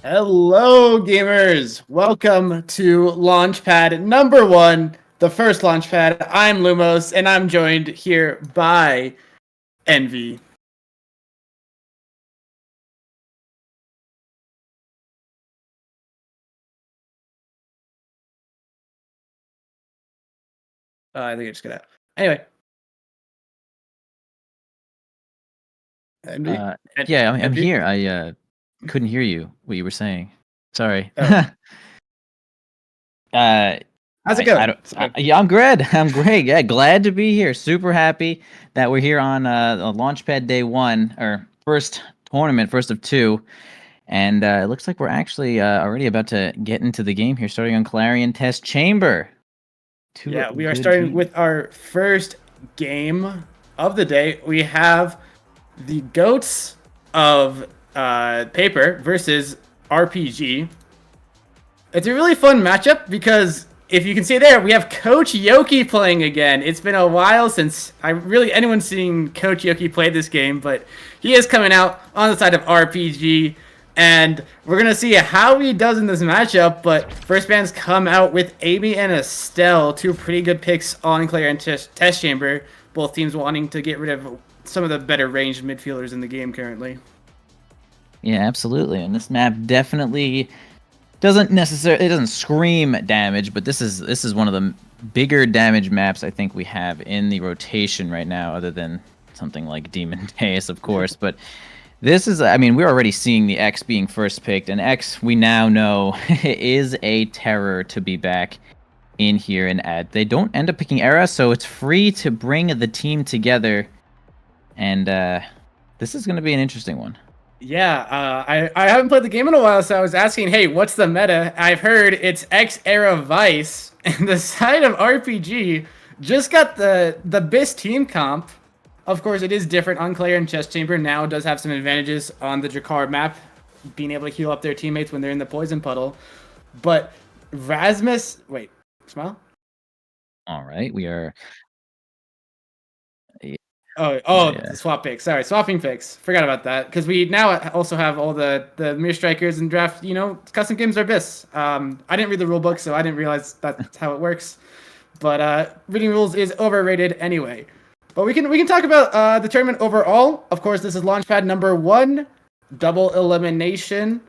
Hello, gamers! Welcome to Launchpad number 1, the first Launchpad. I'm Lumos, and I'm joined here by Envy. I think I just got out. Anyway, Envy? Yeah, I'm Envy? here. I couldn't hear you, what you were saying. Sorry. Oh, Uh, how's it I going? don't. Yeah, I'm good. I'm great. Yeah, glad to be here. Super happy that we're here on Launchpad Day 1 or first tournament, first of 2, and it looks like we're actually already about to get into the game here, starting on Clarion Test Chamber. Two Yeah, we are good starting teams. with our first game of the day. We have the GOATs of Paper versus RPG. It's a really fun matchup because if you can see there, we have Coach Yoki playing again. It's been a while since anyone's seen Coach Yoki play this game, but he is coming out on the side of RPG, and we're gonna see how he does in this matchup. But first bands come out with Amy and Estelle, two pretty good picks on Clarion Test Chamber. Both teams wanting to get rid of some of the better ranged midfielders in the game currently. Yeah, absolutely. And this map definitely doesn't scream damage, but this is one of the bigger damage maps I think we have in the rotation right now, other than something like Demon Days, of course. But this is, I mean, we're already seeing the X being first picked, and X we now know is a terror to be back in here and add. They don't end up picking Era, so it's free to bring the team together, and this is going to be an interesting one. Yeah, I haven't played the game in a while, so I was asking, hey, what's the meta? I've heard it's X era Vice, and the side of RPG just got the BIS team comp. Of course, it is different on Clarion Chest Chamber. Now it does have some advantages on the Drakkar map, being able to heal up their teammates when they're in the poison puddle. But Rasmus, wait, smile. All right, we are. Oh, the swap picks. Sorry, swapping picks. Forgot about that because we now also have all the mirror strikers and draft. Custom games are BIS. I didn't read the rule book, so I didn't realize that's how it works. But reading rules is overrated anyway. But we can talk about the tournament overall. Of course, this is Launchpad number 1, double elimination,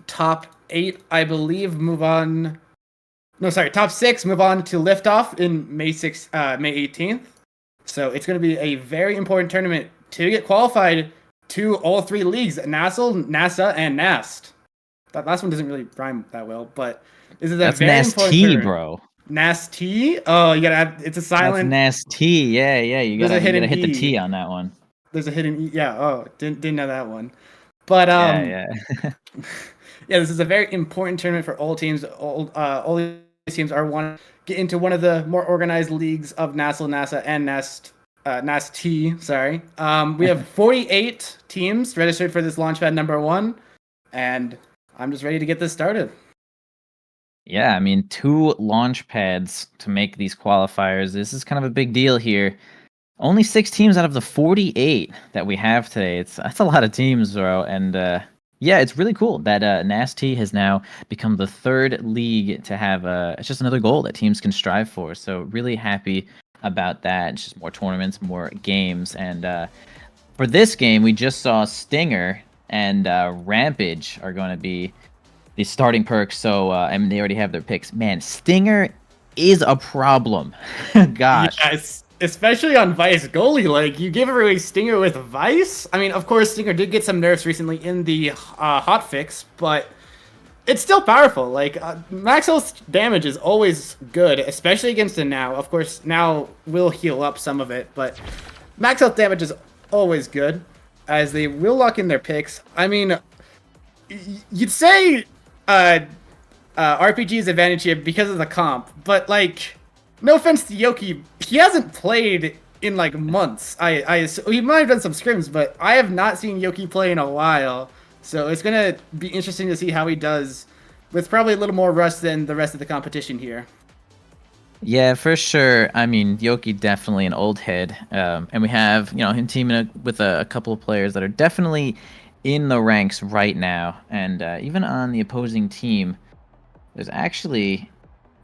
top 8, I believe. Move on. No, sorry, top 6 move on to liftoff in May 18th. So it's going to be a very important tournament to get qualified to all 3 leagues: NASL, NASA, and NAST. That last one doesn't really rhyme that well, but this is a That's very important tournament. bro. NAST? Oh, you gotta have, it's a silent. That's T. Yeah, you There's a gotta hidden hit the E. T on that one. There's a hidden E. Yeah. Oh, didn't know that one. But Yeah. yeah, this is a very important tournament for all teams. All these teams are want to get into one of the more organized leagues of NASL, NASA, and NAST. NAST, sorry. We have 48 teams registered for this Launchpad number 1, and I'm just ready to get this started. Yeah, I mean, 2 launch pads to make these qualifiers. This is kind of a big deal here. Only 6 teams out of the 48 that we have today. That's a lot of teams, bro. And yeah, it's really cool that NAST has now become the 3rd league to have. It's just another goal that teams can strive for. So really happy about that. It's just more tournaments, more games. And for this game, we just saw Stinger and Rampage are going to be the starting perks. So I mean, they already have their picks. Man, Stinger is a problem. Gosh. Yes, especially on Vice goalie. Like, you give away Stinger with Vice. I mean, of course, Stinger did get some nerfs recently in the hotfix, but it's still powerful. Like, max health damage is always good, especially against a Now. Of course, Now will heal up some of it, but max health damage is always good, as they will lock in their picks. I mean, you'd say RPG's advantage here because of the comp, but like, no offense to Yoki, he hasn't played in like months. He might have done some scrims, but I have not seen Yoki play in a while. So it's gonna be interesting to see how he does, with probably a little more rust than the rest of the competition here. Yeah, for sure. I mean, Yoki definitely an old head, and we have him teaming up with a couple of players that are definitely in the ranks right now, and even on the opposing team, there's actually,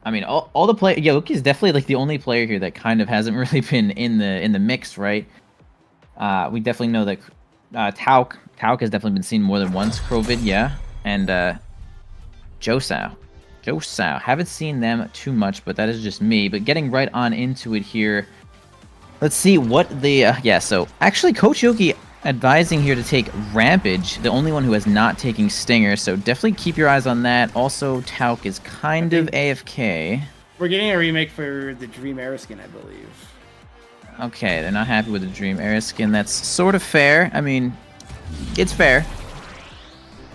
I mean, all the play. Yeah, Loki's definitely like the only player here that kind of hasn't really been in the mix, right? We definitely know that Tauk has definitely been seen more than once. Crovid, yeah, and Josao. Haven't seen them too much, but that is just me. But getting right on into it here, let's see what the yeah. So actually, Coach Yoki advising here to take Rampage, the only one who has not taken Stinger. So definitely keep your eyes on that. Also, Tauk is kind of AFK. We're getting a remake for the Dream Era skin, I believe. Okay, they're not happy with the Dream Era skin. That's sort of fair. I mean, it's fair.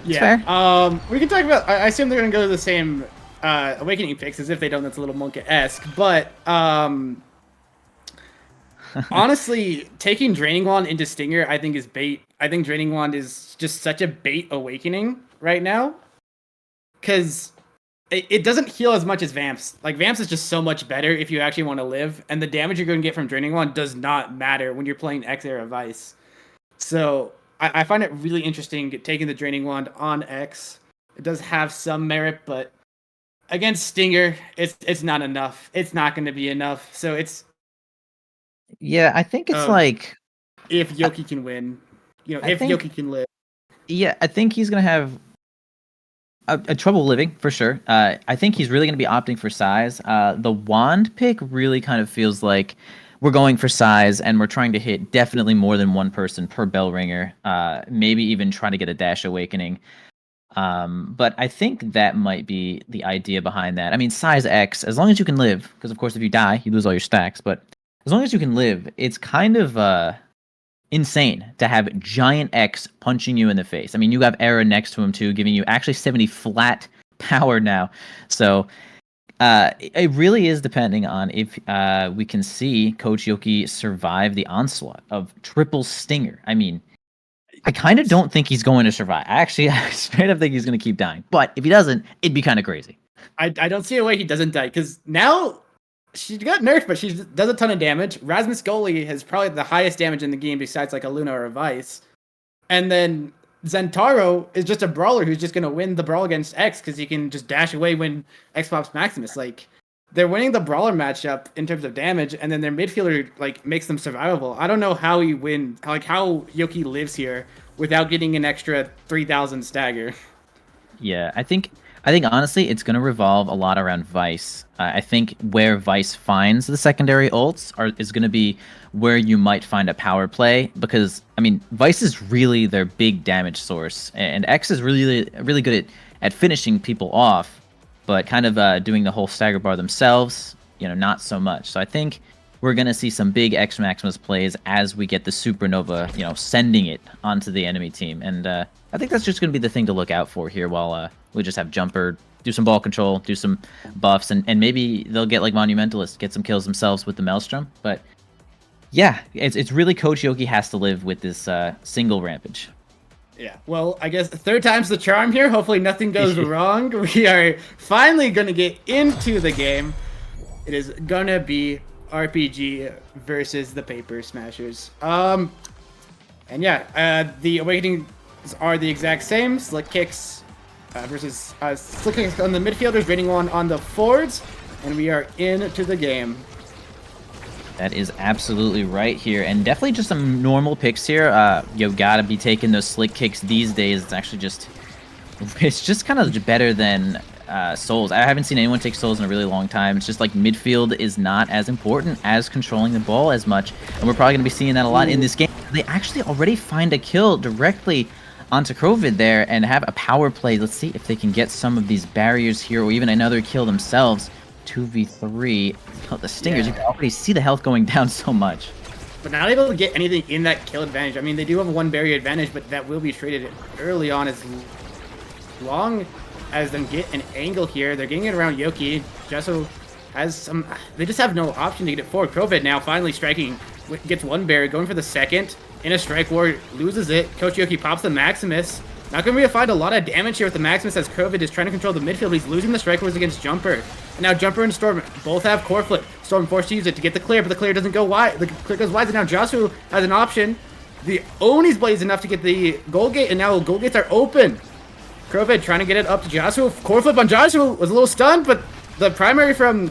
It's yeah. Fair. We can talk about. I assume they're gonna go to the same Awakening fix. As if they don't, that's a little Monka-esque. But honestly, taking Draining Wand into Stinger, I think is bait. I think Draining Wand is just such a bait Awakening right now, because it doesn't heal as much as Vamps. Like, Vamps is just so much better if you actually want to live, and the damage you're going to get from Draining Wand does not matter when you're playing X-Era Vice. So, I find it really interesting taking the Draining Wand on X. It does have some merit, but against Stinger, it's not enough. It's not going to be enough. So, it's... Yeah, I think it's like... If Yoki can win. You know, if Yoki can live. Yeah, I think he's going to have a trouble living, for sure. I think he's really going to be opting for size. The wand pick really kind of feels like we're going for size, and we're trying to hit definitely more than one person per bell ringer. Maybe even try to get a dash awakening. But I think that might be the idea behind that. I mean, size X, as long as you can live, because of course if you die, you lose all your stacks. But as long as you can live, it's kind of insane to have Giant X punching you in the face. I mean, you have Era next to him too, giving you actually 70 flat power now. So it really is depending on if we can see Coach Yoki survive the onslaught of triple Stinger. I mean, I kind of don't think he's going to survive. Actually, I straight up think he's going to keep dying. But if he doesn't, it'd be kind of crazy. I don't see a way he doesn't die, because now she got nerfed, but she does a ton of damage. Rasmus Goli has probably the highest damage in the game besides like a Luna or a Vice. And then Zentaro is just a brawler who's just going to win the brawl against X because he can just dash away when X pops Maximus. Like, they're winning the brawler matchup in terms of damage, and then their midfielder like makes them survivable. I don't know how he wins, like how Yoki lives here without getting an extra 3,000 stagger. Yeah, I think honestly it's going to revolve a lot around Vice. I think where Vice finds the secondary ults is going to be where you might find a power play, because I mean Vice is really their big damage source, and X is really good at finishing people off, but kind of doing the whole stagger bar themselves, not so much. So I think we're going to see some big X Maximus plays as we get the Supernova, sending it onto the enemy team. And I think that's just going to be the thing to look out for here while we just have Jumper do some ball control, do some buffs, and maybe they'll get like Monumentalist, get some kills themselves with the Maelstrom. But yeah, it's really Coach Yoki has to live with this single Rampage. Yeah, well, I guess third time's the charm here. Hopefully nothing goes wrong. We are finally going to get into the game. It is going to be RPG versus the Paper Smashers. And yeah, the Awakenings are the exact same. Slick Kicks versus Slick Kicks on the midfielders, Draining Wand on the forwards, and we are into the game. That is absolutely right here, and definitely just some normal picks here. You gotta be taking those Slick Kicks these days. It's actually just kind of better than Souls. I haven't seen anyone take Souls in a really long time. It's just like midfield is not as important as controlling the ball as much, and we're probably gonna be seeing that a lot in this game. They actually already find a kill directly onto Crovid there and have a power play. Let's see if they can get some of these barriers here, or even another kill themselves. 2v3. Oh, the Stingers, you can already see the health going down so much. But not able to get anything in that kill advantage. I mean, they do have a one barrier advantage, but that will be traded early on as long as them get an angle here. They're getting it around Yoki. Jesso has some... They just have no option to get it forward. Crovid now finally striking. Gets one barrier, going for the second. In a strike war, loses it. Coach Yoki pops the Maximus. Not going to be able to find a lot of damage here with the Maximus as Crovid is trying to control the midfield, but he's losing the strike wars against Jumper. And now Jumper and Storm both have core flip. Storm forced to use it to get the clear, but the clear doesn't go wide. The clear goes wide, and now Josu has an option. The Oni's Blaze enough to get the goal gate, and now goal gates are open. Krovid trying to get it up to Joshua. Core flip on Joshua was a little stunned, but the primary from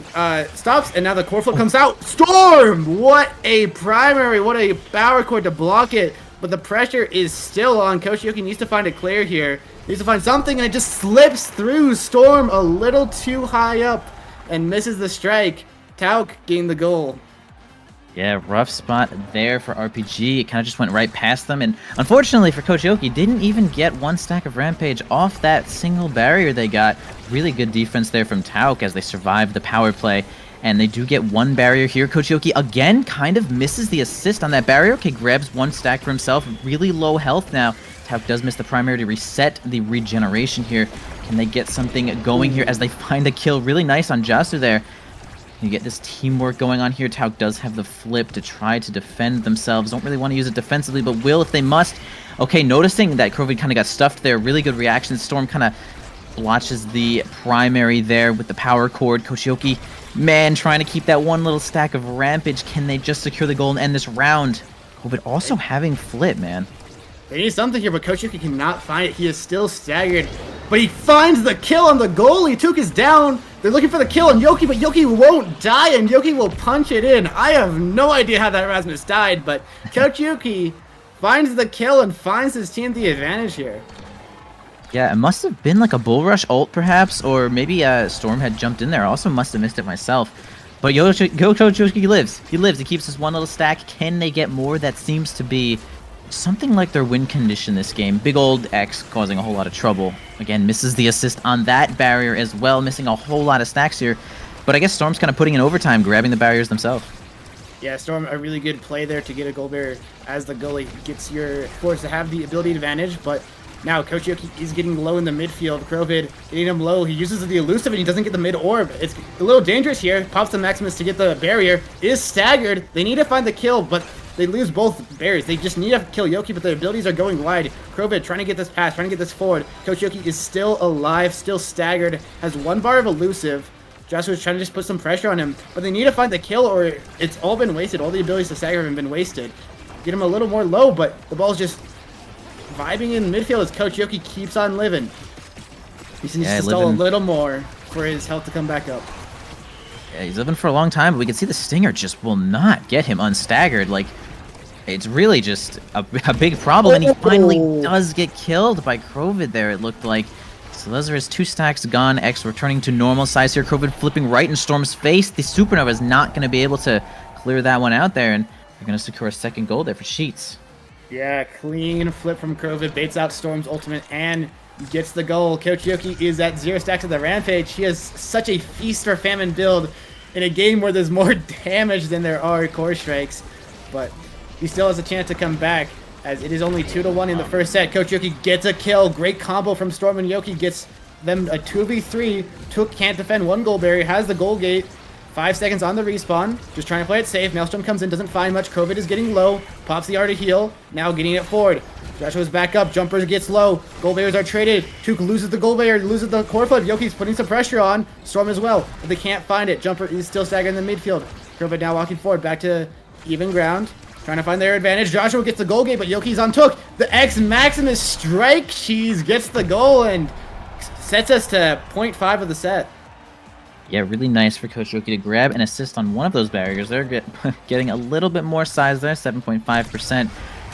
stops, and now the core flip comes out. Storm! What a primary, what a power core to block it. But the pressure is still on. Coach Yoki needs to find a clear here. Needs to find something, and it just slips through. Storm a little too high up and misses the strike. Tauk gained the goal. Yeah, rough spot there for RPG. It kind of just went right past them. And unfortunately for Coach Yoki, didn't even get one stack of Rampage off that single barrier they got. Really good defense there from Tauk as they survived the power play. And they do get one barrier here. Coach Yoki, again, kind of misses the assist on that barrier. Okay, grabs one stack for himself. Really low health now. Tauk does miss the primary to reset the regeneration here. Can they get something going here as they find a kill? Really nice on Jasu there. You get this teamwork going on here. Tauk does have the flip to try to defend themselves. Don't really want to use it defensively, but will if they must. Okay, noticing that Krovid kind of got stuffed there. Really good reaction. Storm kind of blotches the primary there with the power cord. Coach Yoki, man, trying to keep that one little stack of Rampage. Can they just secure the goal and end this round? Krovid also having flip, man. They need something here, but Coach Yoki cannot find it. He is still staggered. But he finds the kill on the goalie. Took is down. They're looking for the kill on Yoki, but Yoki won't die, and Yoki will punch it in. I have no idea how that Rasmus died, but Coach Yoki finds the kill and finds his team the advantage here. Yeah, it must have been like a Bull Rush ult, perhaps, or maybe Storm had jumped in there. I also must have missed it myself. But Coach Yoki lives. He lives. He keeps his one little stack. Can they get more? That seems to be something like their win condition this game. Big old X causing a whole lot of trouble. Again, misses the assist on that barrier as well, missing a whole lot of stacks here. But I guess Storm's kind of putting in overtime, grabbing the barriers themselves. Yeah, Storm, a really good play there to get a goal barrier as the goalie gets your force to have the ability advantage. But now Coach Yoki is getting low in the midfield. Krovid getting him low. He uses the elusive and he doesn't get the mid orb. It's a little dangerous here. Pops the Maximus to get the barrier. Is staggered. They need to find the kill, but they lose both barriers. They just need to kill Yoki, but their abilities are going wide. Krovid trying to get this pass, trying to get this forward. Coach Yoki is still alive, still staggered, has one bar of elusive. Joshua's trying to just put some pressure on him, but they need to find the kill or it's all been wasted. All the abilities to stagger have been wasted. Get him a little more low, but the ball's just vibing in midfield as Coach Yoki keeps on living. He needs to stall a little more for his health to come back up. Yeah, he's living for a long time, but we can see the Stinger just will not get him unstaggered. Like, it's really just a big problem, and he finally does get killed by Krovid there, it looked like. So those are his 2 stacks gone. X returning to normal size here. Krovid flipping right in Storm's face. The Supernova is not going to be able to clear that one out there, and they're going to secure a second goal there for Sheets. Yeah, clean flip from Krovid, baits out Storm's ultimate, and gets the goal. Coach Yoki is at 0 stacks of the Rampage. He has such a feast or famine build in a game where there's more damage than there are core strikes, but he still has a chance to come back as it is only 2-1 in the first set. Coach Yoki gets a kill. Great combo from Storm, and Yoki gets them a 2v3. Took can't defend, 1 goal barrier, has the goal gate. 5 seconds on the respawn. Just trying to play it safe. Maelstrom comes in, doesn't find much. Krovid is getting low. Pops the R to heal. Now getting it forward. Joshua's back up. Jumper gets low. Goal barriers are traded. Took loses the goal barrier, loses the core flip. Yoki's putting some pressure on Storm as well, but they can't find it. Jumper is still staggered in the midfield. Krovid now walking forward, back to even ground. Trying to find their advantage. Joshua gets the goal gate, but Yoki's on Took. The X Maximus strike cheese gets the goal and sets us to 0.5 of the set. Yeah, really nice for Coach Yoki to grab and assist on one of those barriers. They're getting a little bit more size there, 7.5%.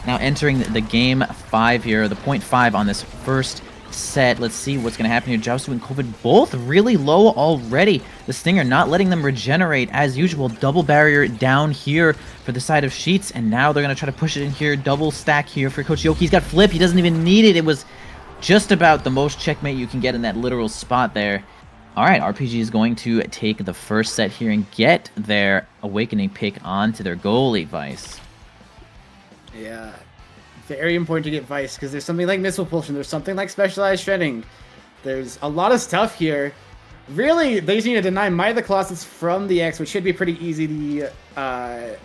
Now entering the game 5 here, the 0.5 on this first set. Let's see what's going to happen here. Josu and Krovid both really low already. The Stinger not letting them regenerate as usual. Double barrier down here for the side of Sheets, and now they're going to try to push it in here. Double stack here for Coach Yoki. He's got flip. He doesn't even need it. It was just about the most checkmate you can get in that literal spot there. All right, RPG is going to take the first set here and get their Awakening pick onto their goalie, Vice. Yeah, very important to get Vice because there's something like Missile Propulsion, there's something like Specialized Shredding. There's a lot of stuff here. Really, they just need to deny Might of the Colossus from the X, which should be pretty easy. The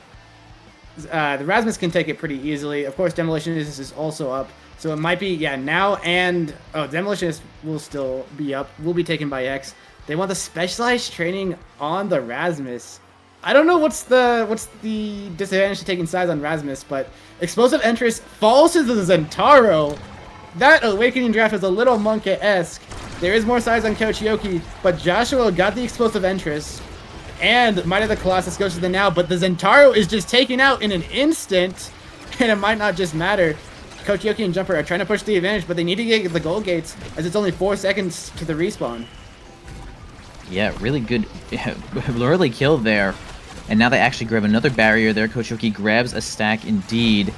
Rasmus can take it pretty easily. Of course, Demolitionist is also up. So it might be, yeah, now and... Oh, Demolitionist will still be up. Will be taken by X. They want the Specialized Training on the Rasmus. I don't know what's the disadvantage to taking sides on Rasmus, but Explosive Interest falls to the Zentaro. That Awakening draft is a little Monka-esque. There is more sides on Coach Yoki, but Joshua got the Explosive Interest, and Might of the Colossus goes to the now, but the Zentaro is just taken out in an instant, and it might not just matter. Coach Yoki and Jumper are trying to push the advantage, but they need to get the goal gates, as it's only 4 seconds to the respawn. Yeah, really good early kill there. And now they actually grab another barrier there. Coach Yoki grabs a stack indeed.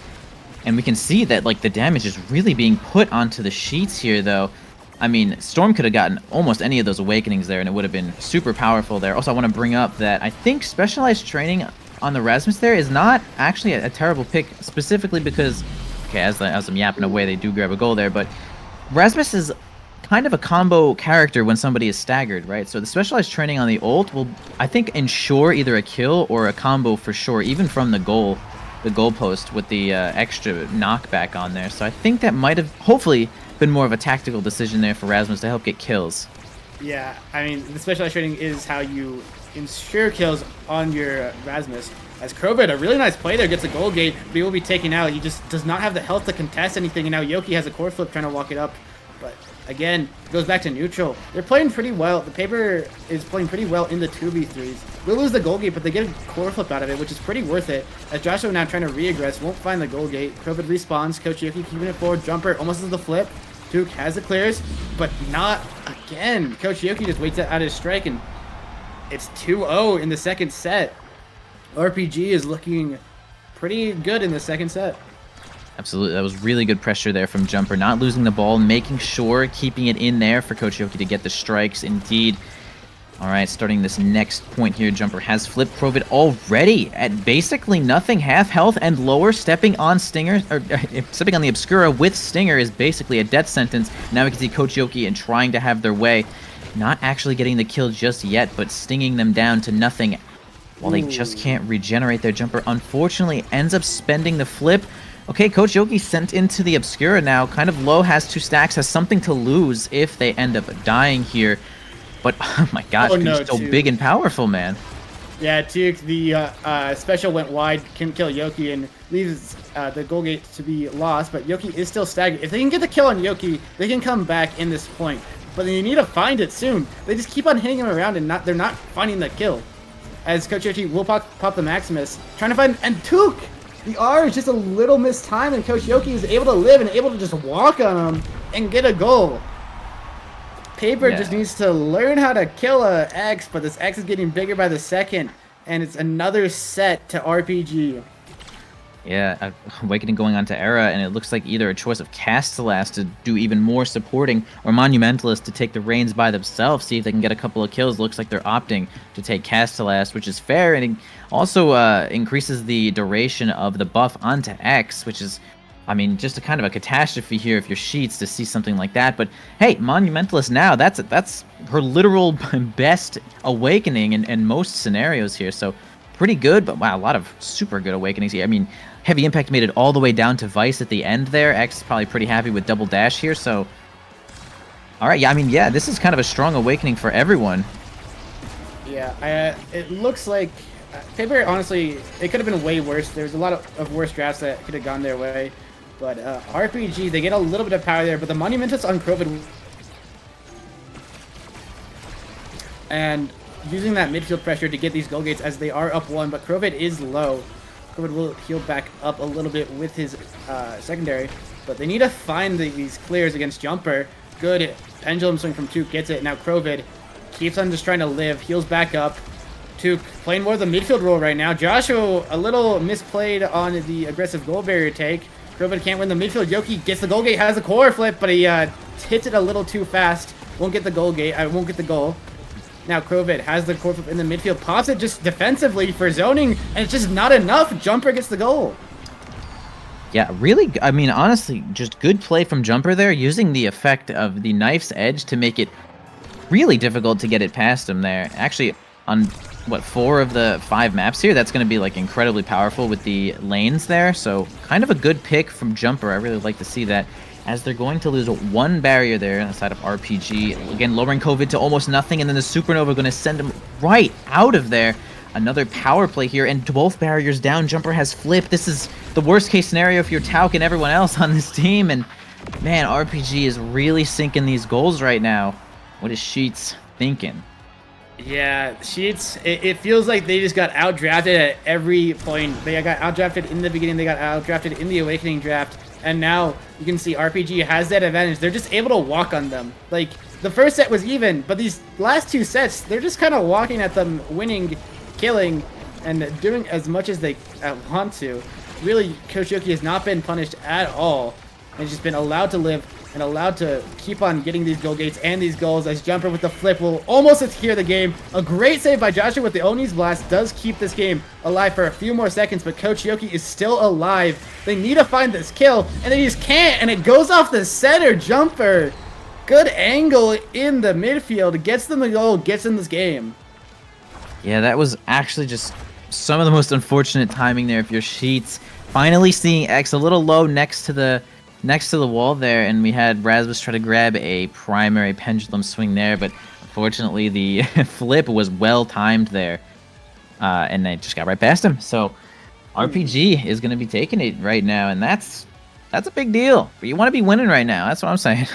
And we can see that like the damage is really being put onto the sheets here though. I mean, Storm could have gotten almost any of those awakenings there and it would have been super powerful there. Also, I want to bring up that I think specialized training on the Rasmus there is not actually a terrible pick, specifically because, okay, as I'm yapping away, they do grab a goal there, but Rasmus is kind of a combo character when somebody is staggered, right? So the specialized training on the ult will, I think, ensure either a kill or a combo for sure, even from the goalpost with the extra knockback on there. So I think that might have, hopefully, been more of a tactical decision there for Rasmus to help get kills. Yeah, I mean, the specialized training is how you ensure kills on your Rasmus. As Krobit, a really nice play there, gets a goal gate, but he will be taken out. He just does not have the health to contest anything, and now Yoki has a core flip trying to walk it up. But again, goes back to neutral. They're playing pretty well. The Paper is playing pretty well in the 2v3s. They'll lose the goal gate, but they get a core flip out of it, which is pretty worth it. As Joshua now trying to re-aggress, won't find the goal gate. Krobit respawns. Coach Yoki keeping it forward. Jumper almost does the flip. Duke has the clears, but not again. Coach Yoki just waits out his strike, and it's 2-0 in the second set. RPG is looking pretty good in the second set. Absolutely. That was really good pressure there from Jumper. Not losing the ball, making sure, keeping it in there for Coach Yoki to get the strikes. Indeed. All right, starting this next point here, Jumper has flipped Provit already at basically nothing, half health and lower. Stepping on Stinger, or stepping on the Obscura with Stinger is basically a death sentence. Now we can see Coach Yoki and trying to have their way. Not actually getting the kill just yet, but stinging them down to nothing while they just can't regenerate their Jumper. Unfortunately, ends up spending the flip. Okay, Coach Yoki sent into the Obscura now. Kind of low, has 2 stacks, has something to lose if they end up dying here. But, oh my gosh, he's so big and powerful, man. Yeah, Tuke, the special went wide, can kill Yoki, and leaves the goal gate to be lost, but Yoki is still staggered. If they can get the kill on Yoki, they can come back in this point. But they need to find it soon. They just keep on hitting him around, and they're not finding the kill. As Coach Yoki will pop the Maximus, trying to find, and Tuke! The R is just a little mistimed, and Coach Yoki is able to live and able to just walk on him and get a goal. Paper just needs to learn how to kill a X, but this X is getting bigger by the second, and it's another set to RPG. Yeah, Awakening going on to Era, and it looks like either a choice of Castellast to do even more supporting, or Monumentalist to take the reins by themselves, see if they can get a couple of kills. Looks like they're opting to take Castellast, which is fair, and it also increases the duration of the buff onto X, which is, I mean, just a kind of a catastrophe here if you're Sheets to see something like that. But hey, Monumentalist now, that's her literal best Awakening in most scenarios here, so pretty good. But wow, a lot of super good Awakenings here. I mean, Heavy Impact made it all the way down to Vice at the end there. X is probably pretty happy with Double Dash here, so all right, yeah, I mean, yeah, this is kind of a strong Awakening for everyone. Yeah, it looks like Paper, honestly, it could have been way worse. There's a lot of worse drafts that could have gone their way. But RPG, they get a little bit of power there, but the Monumentus on Krovid, and using that midfield pressure to get these goal gates as they are up 1, but Krovid is low. Krovid will heal back up a little bit with his secondary, but they need to find these clears against Jumper. Good pendulum swing from Tuke, gets it. Now Krovid keeps on just trying to live, heals back up. Tuke playing more of the midfield role right now. Joshua a little misplayed on the aggressive goal barrier take. Krovid can't win the midfield. Yoki gets the goal gate, has a core flip, but he hits it a little too fast. Won't get the goal gate. Won't get the goal. Now Krovid has the core flip in the midfield, pops it just defensively for zoning, and it's just not enough. Jumper gets the goal. Yeah, really, I mean, honestly, just good play from Jumper there, using the effect of the knife's edge to make it really difficult to get it past him there. Actually, on, what, 4 of the 5 maps here, that's going to be, like, incredibly powerful with the lanes there. So, kind of a good pick from Jumper. I really like to see that, as they're going to lose 1 barrier there on the side of RPG. Again, lowering COVID to almost nothing, and then the Supernova going to send him right out of there. another power play here, and both barriers down. Jumper has flipped. This is the worst case scenario for your Tauk and everyone else on this team, and man, RPG is really sinking these goals right now. What is Sheets thinking? Yeah, Sheets, it feels like they just got outdrafted at every point. They got outdrafted in the beginning, they got outdrafted in the Awakening draft, and now you can see RPG has that advantage. They're just able to walk on them. Like, the first set was even, but these last two sets, they're just kind of walking at them, winning, killing, and doing as much as they want to. Really, Coach Yoki has not been punished at all, and just been allowed to live and allowed to keep on getting these goal gates and these goals, as Jumper with the flip will almost secure the game. A great save by Joshua with the Oni's Blast does keep this game alive for a few more seconds, but Coach Yoki is still alive. They need to find this kill, and they just can't, and it goes off the center. Jumper, good angle in the midfield, gets them the goal, gets in this game. Yeah, that was actually just some of the most unfortunate timing there of your Sheets. Finally seeing X a little low next to the wall there, and we had Rasmus try to grab a primary pendulum swing there, but unfortunately the flip was well timed there, and they just got right past him. So RPG is going to be taking it right now, and that's a big deal. But you want to be winning right now. That's what I'm saying.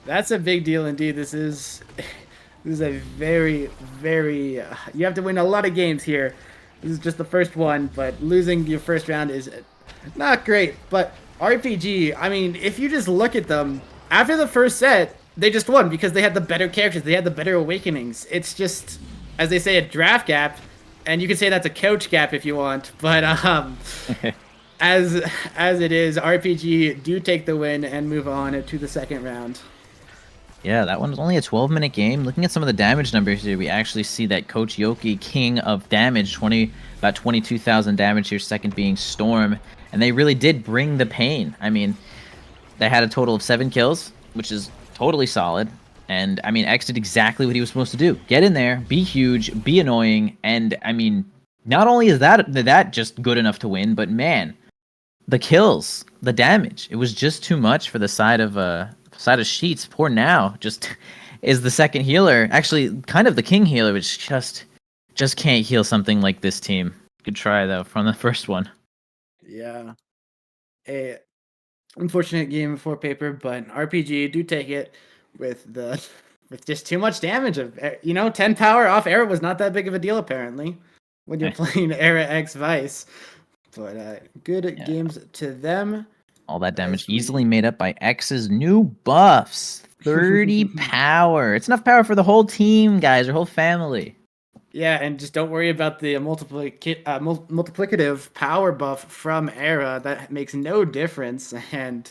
That's a big deal indeed. This is a very, very... you have to win a lot of games here. This is just the first one, but losing your first round is not great. But RPG, I mean, if you just look at them, after the first set, they just won because they had the better characters. They had the better awakenings. It's just, as they say, a draft gap, and you can say that's a coach gap if you want. But as it is, RPG do take the win and move on to the second round. Yeah, that one was only a 12-minute game. Looking at some of the damage numbers here, we actually see that Coach Yoki, king of damage, about 22,000 damage here, second being Storm. And they really did bring the pain. I mean, they had a total of 7 kills, which is totally solid. And, I mean, X did exactly what he was supposed to do. Get in there, be huge, be annoying. And, I mean, not only is that just good enough to win, but, man, the kills, the damage, it was just too much for the side of Sheets. Poor Now just is the second healer, actually kind of the king healer, which just can't heal something like this team. Good try though from the first one. Yeah, a unfortunate game for paper, but RPG do take it with just too much damage. Of 10 power off Era was not that big of a deal apparently when you're playing Era X Vice. But good games to them. All that damage easily made up by X's new buffs. 30 power. It's enough power for the whole team, guys, or whole family. Yeah, and just don't worry about the multiplicative power buff from Era. That makes no difference. And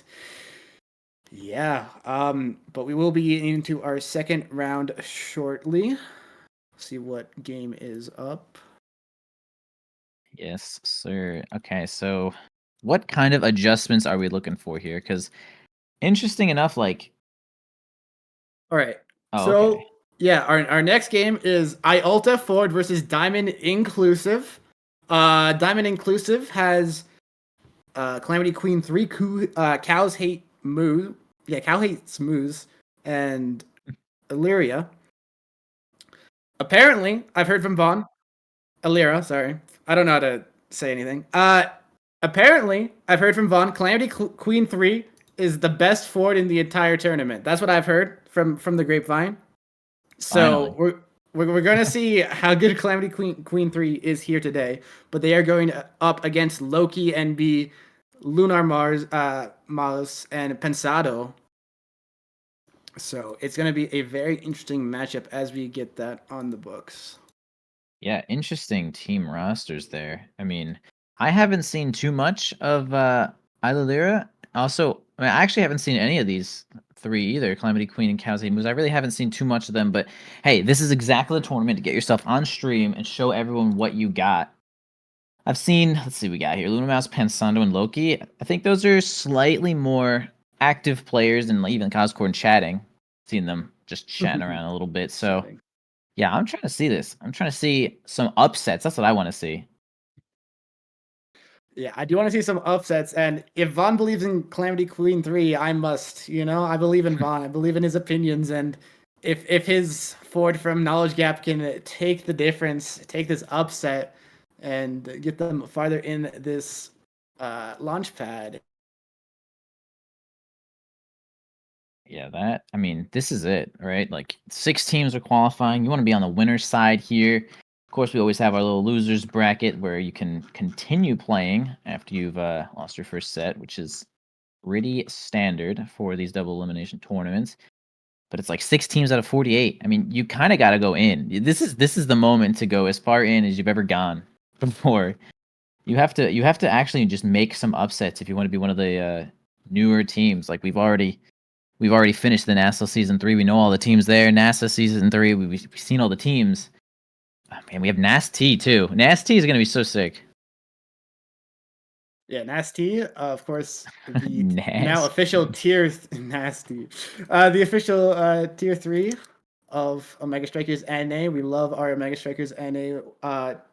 yeah, but we will be getting into our second round shortly. See what game is up. Yes, sir. Okay, so what kind of adjustments are we looking for here? Because interesting enough, like... All right. Oh, so, okay. Yeah, our next game is Iulta Ford versus Diamond Inclusive. Diamond Inclusive has Calamity Queen 3, Cows Hate Moose. Yeah, Cow Hates Moose, and Illyria. Apparently, I've heard from Vaughn. Illyria, sorry. I don't know how to say anything. Apparently, I've heard from Vaughn, Calamity Queen 3 is the best Ford in the entire tournament. That's what I've heard from the grapevine. So we're going to see how good Calamity Queen 3 is here today, but they are going up against Loki, NB, Lunar Mars, and Pensado. So it's going to be a very interesting matchup as we get that on the books. Yeah, interesting team rosters there. I mean, I haven't seen too much of Illyria. Also, I actually haven't seen any of these 3 either, Calamity Queen and Kaze Moose. I really haven't seen too much of them, but hey, this is exactly the tournament to get yourself on stream and show everyone what you got. I've seen, let's see, we got here Luna Mouse, Pensando, and Loki. I think those are slightly more active players than even Coscord chatting. Seen them just chatting around a little bit. So, yeah, I'm trying to see this. I'm trying to see some upsets. That's what I want to see. Yeah, I do want to see some upsets, and if Vaughn believes in Calamity Queen 3, I must, I believe in Vaughn. I believe in his opinions, and if his forward from Knowledge Gap can take the difference, take this upset, and get them farther in this Launchpad. Yeah, I mean, this is it, right? Like 6 teams are qualifying. You want to be on the winner's side here. Of course, we always have our little losers bracket where you can continue playing after you've lost your first set, which is pretty standard for these double elimination tournaments. But it's like 6 teams out of 48. I mean, you kind of got to go in. This is the moment to go as far in as you've ever gone before. You have to actually just make some upsets if you want to be one of the newer teams. Like we've already finished the NASL season 3. We know all the teams there. NASA season 3. We've seen all the teams. Oh, man, we have NAST too. NAST is gonna be so sick. Yeah, Nasty, of course, the now official Nasty. tier Nasty, the official tier 3 of Omega Strikers NA. We love our Omega Strikers NA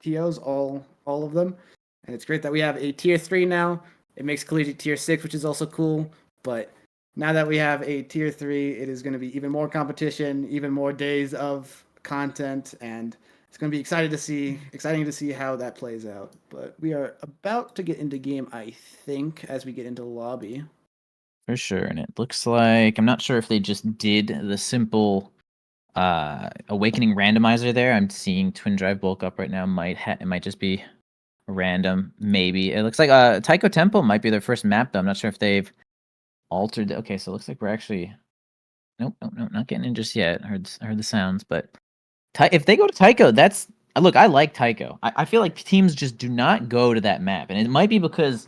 TOs, all of them, and it's great that we have a tier 3 now. It makes collegiate tier 6, which is also cool, but now that we have a tier 3, it is going to be even more competition, even more days of content, and it's going to be exciting to see how that plays out. But we are about to get into game, I think, as we get into the lobby. For sure. And it looks like I'm not sure if they just did the simple awakening randomizer there. I'm seeing Twin Drive bulk up right now. It might just be random, maybe. It looks like Taiko Temple might be their first map though. I'm not sure if they've altered. Okay, so it looks like we're actually nope, not getting in just yet. I heard the sounds, but if they go to Tycho, that's look. I like Tycho. I feel like teams just do not go to that map, and it might be because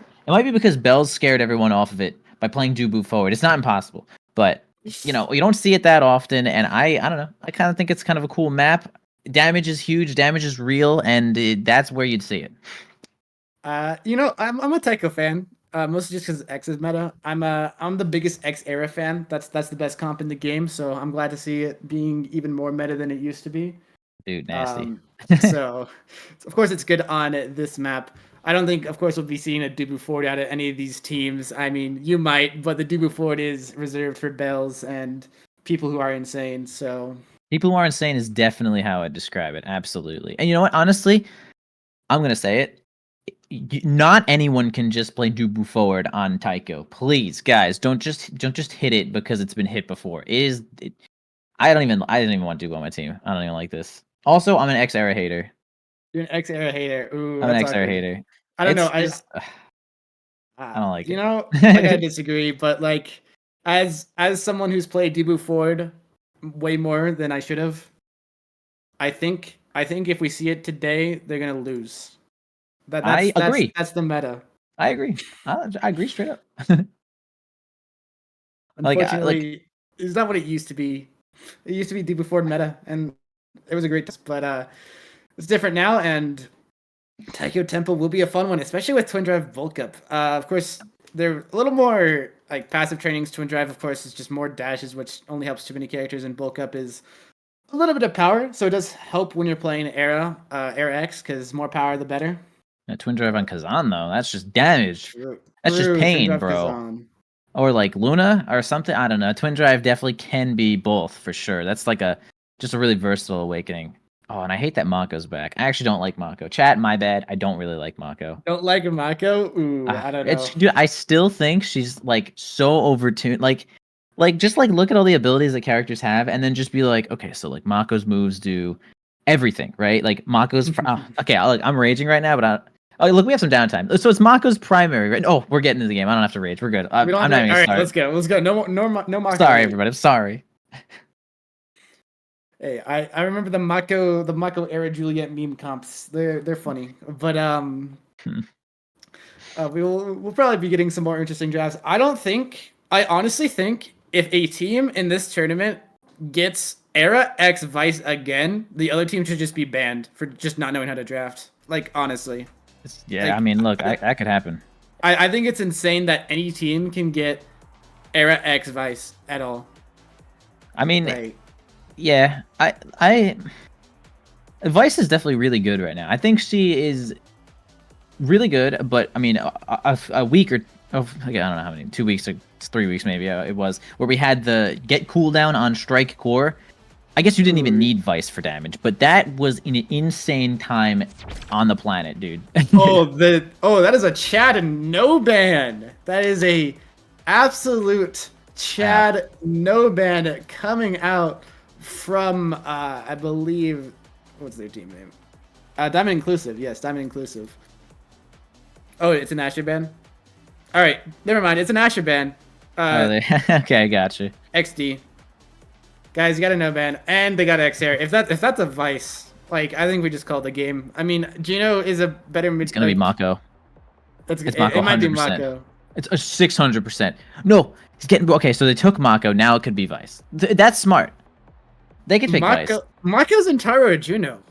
Bell's scared everyone off of it by playing Dubu forward. It's not impossible, but you don't see it that often, and I don't know. I kind of think it's kind of a cool map. Damage is huge. Damage is real, and that's where you'd see it. I'm a Taiko fan. Mostly just because X is meta. I'm the biggest X era fan. That's the best comp in the game. So I'm glad to see it being even more meta than it used to be. Dude, nasty. So of course it's good on this map. I don't think, of course, we'll be seeing a Dubu Ford out of any of these teams. I mean, you might, but the Dubu Ford is reserved for bells and people who are insane. So People who are insane is definitely how I describe it. Absolutely. And you know what? Honestly, I'm gonna say it. Not anyone can just play Dubu forward on Tycho. Please, guys, don't just hit it because it's been hit before. I didn't even want Dubu on my team. I don't even like this. Also, I'm an X era hater. you're an X era hater. Ooh, I'm an that's X era awkward. hater. I don't know. It's just I don't like I gotta it. disagree, but like as someone who's played Dubu Ford way more than I should have, I think if we see it today, they're gonna lose. I agree. That's the meta. I agree. I agree straight up. Like Unfortunately, it's not what it used to be. It used to be Dubu Ford meta, and it was a great test, but it's different now, and Taiko Temple will be a fun one, especially with Twin Drive Bulk Up. Of course, they're a little more like passive trainings. Twin Drive, of course, is just more dashes, which only helps too many characters, and Bulk Up is a little bit of power, so it does help when you're playing Era X, because more power the better. Twin Drive on Kazan though, that's just damage. True. That's just Twin pain, Drive bro. Kazan. Or like Luna or something. I don't know. Twin Drive definitely can be both for sure. That's like just a really versatile awakening. Oh, and I hate that Mako's back. I actually don't like Mako. Chat, my bad. I don't really like Mako. Don't like Mako? Ooh, I don't know. Dude, I still think she's like so overtuned. Like just like look at all the abilities that characters have, and then just be like, okay, so like Mako's moves do everything, right? Like Mako's. Okay, I'm raging right now, but oh, look, we have some downtime. So it's Mako's primary, right? Oh, we're getting into the game. I don't have to rage. We're good. We don't I'm have not to, even all gonna right, start. let's go. Let's go. No Mako. Sorry, Hate. everybody. I'm sorry. Hey, I remember the Mako era Juliet meme comps. They're funny, but we'll probably be getting some more interesting drafts. I honestly think if a team in this tournament gets Era X Vice again, the other team should just be banned for just not knowing how to draft. Like honestly, Yeah, I like mean, look, that could happen. I think it's insane that any team can get Era X Vice at all. I mean, Like, yeah, I Vice is definitely really good right now. I think she is really good, but I mean, a week or okay, I don't know how many, 2 weeks or 3 weeks maybe it was, where we had the get cooldown on Strike Core. I guess you didn't even need Vice for damage, but that was an insane time on the planet, dude. That is a Chad and no ban. That is a absolute Chad no ban coming out from I believe, what's their team name? Diamond Inclusive. Yes, Diamond Inclusive. Oh, it's an Asher ban. All right, never mind. It's an Asher ban. Okay, I got you. XD. Guys, you got a no ban, and they got X-Hair. If that's a Vice, like, I think we just called the game. I mean, Gino is a better mid. It's gonna be Mako. It's Mako. It might be 100%. Mako. It's a 600%. No, he's getting okay. So they took Mako. Now it could be Vice. That's smart. They could pick Vice. Mako's Zentaro or Juno.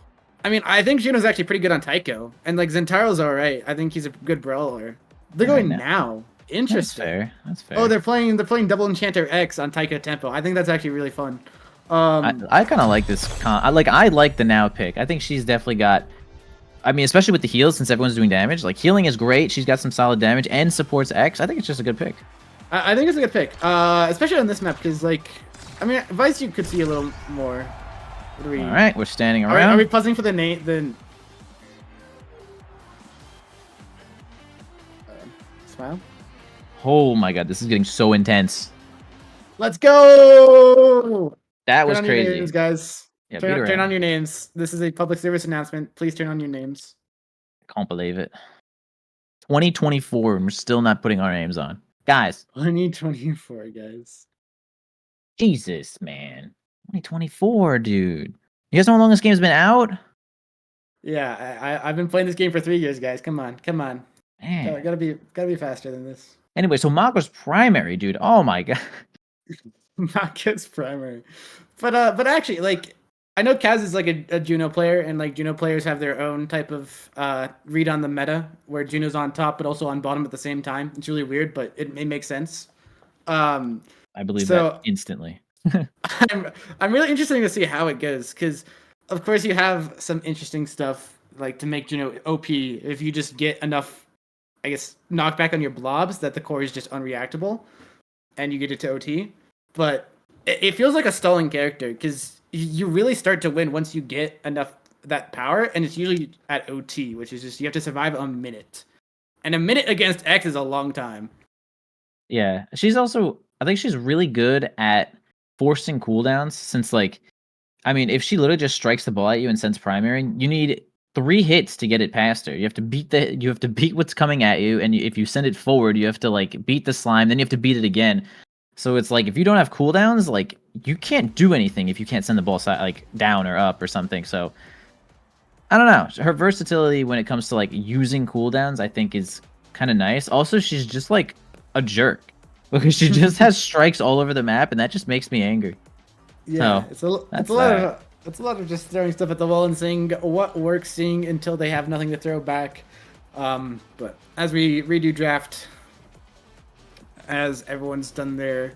I mean, I think Juno's actually pretty good on Taiko, and like Zentaro's all right. I think he's a good brawler. They're going now. Interesting. That's fair. Oh, they're playing Double Enchanter X on Taiko Tempo. I think that's actually really fun. I kind of like this. I like the now pick. I think she's definitely got. I mean, especially with the heals, since everyone's doing damage. Like healing is great. She's got some solid damage and supports X. I think it's just a good pick. I think it's a good pick, especially on this map because, like, I mean, Vice you could see a little more. All right, we're standing around. Are we pausing for the name? Then smile. Oh my god, this is getting so intense. Let's go! That was crazy. Your names, guys. Yeah, turn on your names. This is a public service announcement. Please turn on your names. I can't believe it. 2024, and we're still not putting our names on. Guys. 2024, guys. Jesus, man. 2024, dude. You guys know how long this game's been out? Yeah, I've been playing this game for 3 years, guys. Come on. Man. Gotta be faster than this. Anyway, so Mako's primary, dude. Oh my god. Mako's primary. But actually, like, I know Kaz is like a Juno player, and like Juno players have their own type of read on the meta, where Juno's on top but also on bottom at the same time. It's really weird, but it makes sense. I believe that instantly. I'm really interested to see how it goes, because of course you have some interesting stuff like to make Juno OP if you just get enough, I guess, knockback on your blobs that the core is just unreactable, and you get it to OT. But it feels like a stalling character, because you really start to win once you get enough that power, and it's usually at OT, which is just you have to survive a minute, and a minute against X is a long time. Yeah, I think she's really good at forcing cooldowns, since, like, I mean, if she literally just strikes the ball at you and sends primary, you need 3 hits to get it past her. You have to beat what's coming at you, and if you send it forward, you have to like beat the slime, then you have to beat it again. So it's like if you don't have cooldowns, like you can't do anything if you can't send the ball like down or up or something. So I don't know. Her versatility when it comes to like using cooldowns, I think, is kind of nice. Also, she's just like a jerk because she just has strikes all over the map, and that just makes me angry. Yeah, it's a lot of just throwing stuff at the wall and seeing what works, seeing until they have nothing to throw back. But as we redo draft, as everyone's done their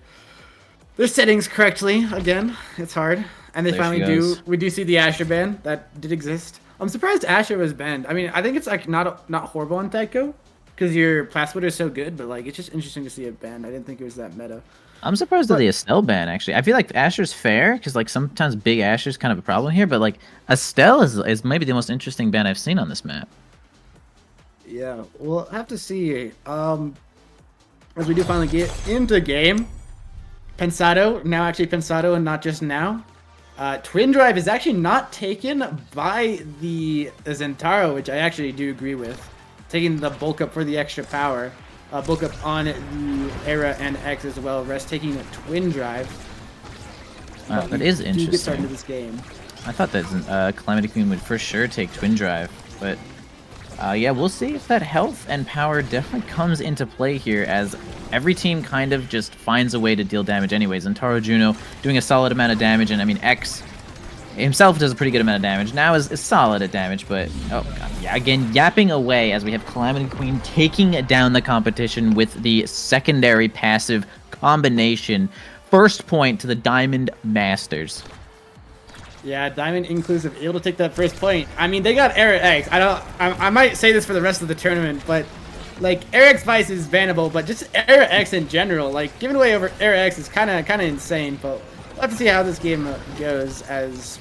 settings correctly, again, it's hard. And they finally we do see the Asher ban that did exist. I'm surprised Asher was banned. I mean, I think it's like not horrible on Taiko, because your Plasmid is so good, but like it's just interesting to see it banned. I didn't think it was that meta. I'm surprised at the Estelle ban, actually. I feel like Asher's fair, because like sometimes big Asher's kind of a problem here, but like Estelle is maybe the most interesting ban I've seen on this map. Yeah, we'll have to see. As we do finally get into game, Pensado, now actually Pensado and not just now. Twin Drive is actually not taken by the Zentaro, which I actually do agree with. Taking the bulk up for the extra power. Bulk up on the Era and X as well. Rest taking a Twin Drive. Wow, that is interesting. Get started into this game. I thought that Calamity Queen would for sure take Twin Drive, but yeah, we'll see if that health and power definitely comes into play here, as every team kind of just finds a way to deal damage anyways. And Taro Juno doing a solid amount of damage, and I mean X himself does a pretty good amount of damage. Now is solid at damage, but oh god, yeah, again yapping away as we have Calamity Queen taking down the competition with the secondary passive combination. First point to the Diamond Masters. Yeah, Diamond Inclusive able to take that first point. I mean, they got Era X. I might say this for the rest of the tournament, but like Era X Vice is bannable, but just Era X in general, like giving away over Era X is kind of insane. But We'll have to see how this game goes, as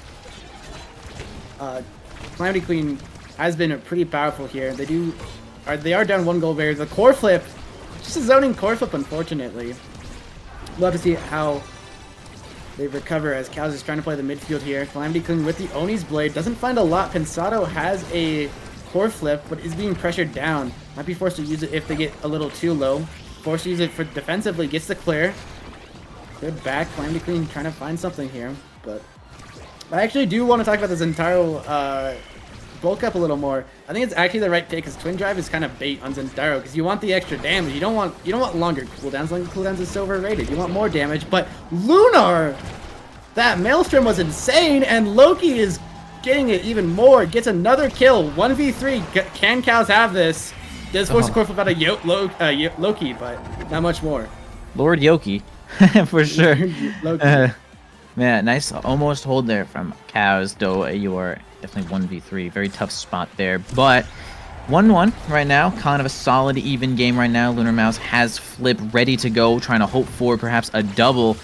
Calamity Queen has been pretty powerful here. They are down 1 gold barrier. The core flip, just a zoning core flip, unfortunately. We'll have to see how they recover, as Cows is trying to play the midfield here. Calamity Queen with the Oni's Blade doesn't find a lot. Pensado has a core flip, but is being pressured down. Might be forced to use it if they get a little too low. Forced to use it for defensively. Gets the clear. Good back. Calamity Queen trying to find something here, but I actually do want to talk about this entire bulk up a little more. I think it's actually the right pick, because Twin Drive is kind of bait on Zentaro, because you want the extra damage. You don't want longer cooldowns. Longer cooldowns is so overrated. You want more damage. But Lunar, that Maelstrom was insane, and Loki is getting it even more. Gets another kill. 1v3. Can Cows have this? Does force a core flip out of Loki, but not much more. Lord Yoki, for sure. Loki. Man, nice almost hold there from Cows, though you are definitely 1v3. Very tough spot there, but 1-1 right now. Kind of a solid, even game right now. Lunar Mouse has Flip ready to go, trying to hope for perhaps a double.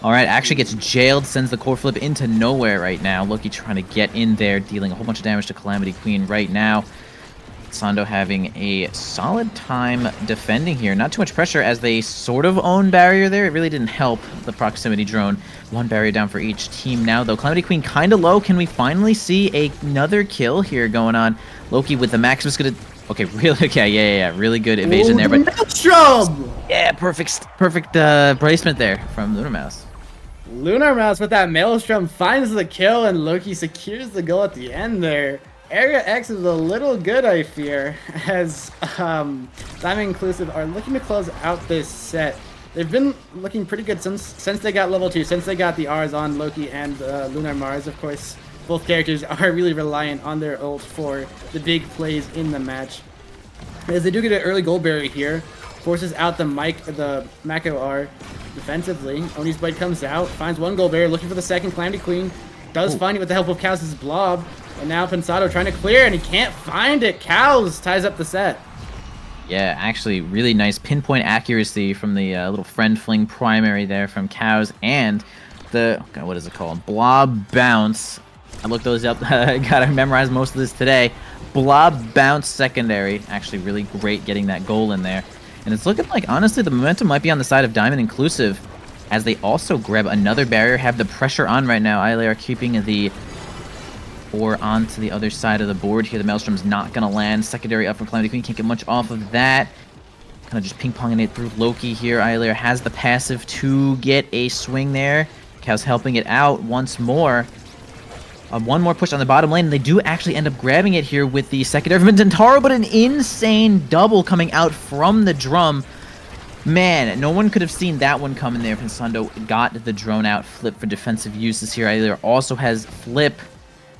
All right, actually gets jailed, sends the core flip into nowhere right now. Loki trying to get in there, dealing a whole bunch of damage to Calamity Queen right now. Sando having a solid time defending here. Not too much pressure, as they sort of own barrier there. It really didn't help the proximity drone. 1 barrier down for each team now, though. Calamity Queen kind of low. Can we finally see another kill here going on? Loki with the Maximus gonna... Okay, really? Okay, yeah. Really good evasion there, but... Maelstrom! Yeah, perfect placement there from Lunar Mouse. Lunar Mouse with that Maelstrom finds the kill, and Loki secures the goal at the end there. Area X is a little good, I fear, as Diamond Inclusive are looking to close out this set. They've been looking pretty good since they got level 2, since they got the R's on Loki and Lunar Mars. Of course, both characters are really reliant on their ult for the big plays in the match. As they do get an early gold barrier here, forces out the Mako R defensively. Oni's Blade comes out, finds 1 gold barrier, looking for the second. Calamity Queen does find it with the help of Cows' Blob. And now Pensado trying to clear, and he can't find it. Cows ties up the set. Yeah, actually, really nice pinpoint accuracy from the little friend fling primary there from Cows, and the, God, what is it called? Blob bounce. I looked those up. Gotta memorize most of this today. Blob bounce secondary. Actually, really great getting that goal in there. And it's looking like, honestly, the momentum might be on the side of Diamond Inclusive, as they also grab another barrier, have the pressure on right now. Islay are keeping the... or onto the other side of the board here. The Maelstrom's not going to land. Secondary up from Calamity Queen. Can't get much off of that. Kind of just ping-ponging it through Loki here. Islayer has the passive to get a swing there. Cow's helping it out once more. One more push on the bottom lane. And they do actually end up grabbing it here with the secondary from Zentaro, but an insane double coming out from the drum. Man, no one could have seen that one coming there. Pensando got the drone out. Flip for defensive uses here. Islayer also has Flip.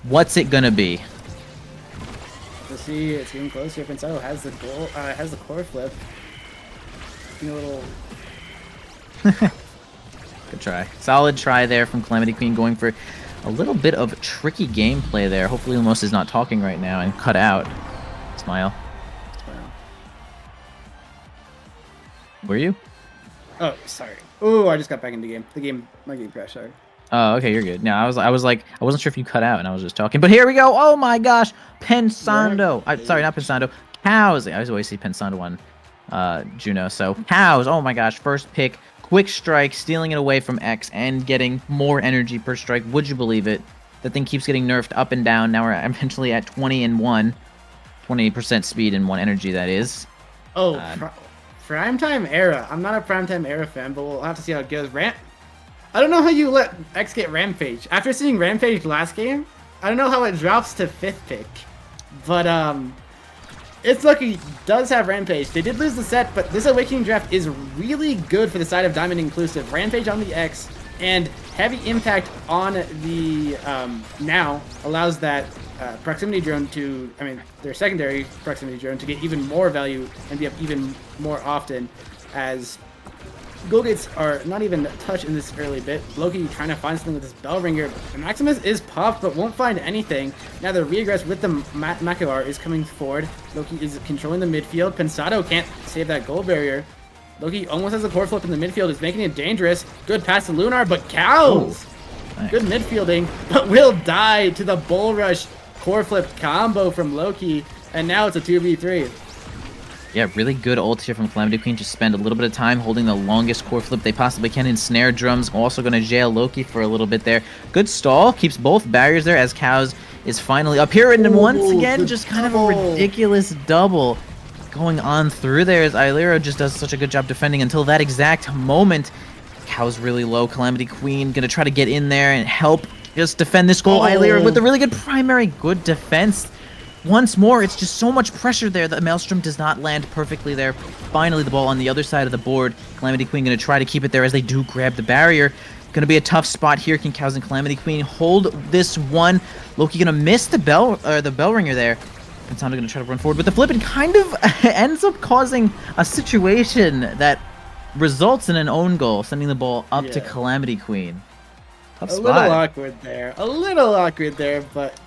What's it gonna be? We'll see. It's getting closer. Pensado has the goal. Has the core flip. A little. Good try. Solid try there from Calamity Queen, going for a little bit of tricky gameplay there. Hopefully, Lumos is not talking right now and cut out. Smile. Were you? Oh, sorry. Oh, I just got back into game. My game crashed. Sorry. Oh, okay, you're good. No, I was like, I wasn't sure if you cut out, and I was just talking. But here we go. Oh my gosh, Pensando. Sorry, not Pensando. Cows. I always see Pensando on Juno. So Cows. Oh my gosh, first pick, quick strike, stealing it away from X and getting more energy per strike. Would you believe it? That thing keeps getting nerfed up and down. Now we're eventually at 20 and 1, 20% speed and 1 energy. That is. Oh, Primetime Era. I'm not a Primetime Era fan, but we'll have to see how it goes. I don't know how you let X get Rampage. After seeing Rampage last game, I don't know how it drops to 5th pick. But, it's lucky does have Rampage. They did lose the set, but this Awakening draft is really good for the side of Diamond Inclusive. Rampage on the X and heavy impact on the now allows that proximity drone to, their secondary proximity drone to get even more value and be up even more often, as goal gates are not even touched in this early bit. Loki trying to find something with this bell ringer. The Maximus is popped, but won't find anything. Now the reaggress with the Mako R is coming forward. Loki is controlling the midfield. Pensado can't save that goal barrier. Loki almost has a core flip in the midfield. Is making it dangerous. Good pass to Lunar, but Cows. Nice. Good midfielding, but will die to the bull rush core flip combo from Loki. And now it's a 2v3. Yeah, really good ult here from Calamity Queen. Just spend a little bit of time holding the longest core flip they possibly can in snare drums. Also going to jail Loki for a little bit there. Good stall. Keeps both barriers there as Cows is finally up here. And once again, just kind of a ridiculous double going on through there as Illyra just does such a good job defending until that exact moment. Cows really low. Calamity Queen going to try to get in there and help just defend this goal. Illyra with a really good primary. Good defense. Once more, it's just so much pressure there. The Maelstrom does not land perfectly there. Finally, the ball on the other side of the board. Calamity Queen going to try to keep it there as they do grab the barrier. Going to be a tough spot here. Can Cows and Calamity Queen hold this one? Loki going to miss the bell ringer there. Pensando going to try to run forward with the flip and kind of ends up causing a situation that results in an own goal, sending the ball up to Calamity Queen. Tough spot. A little awkward there. A little awkward there, but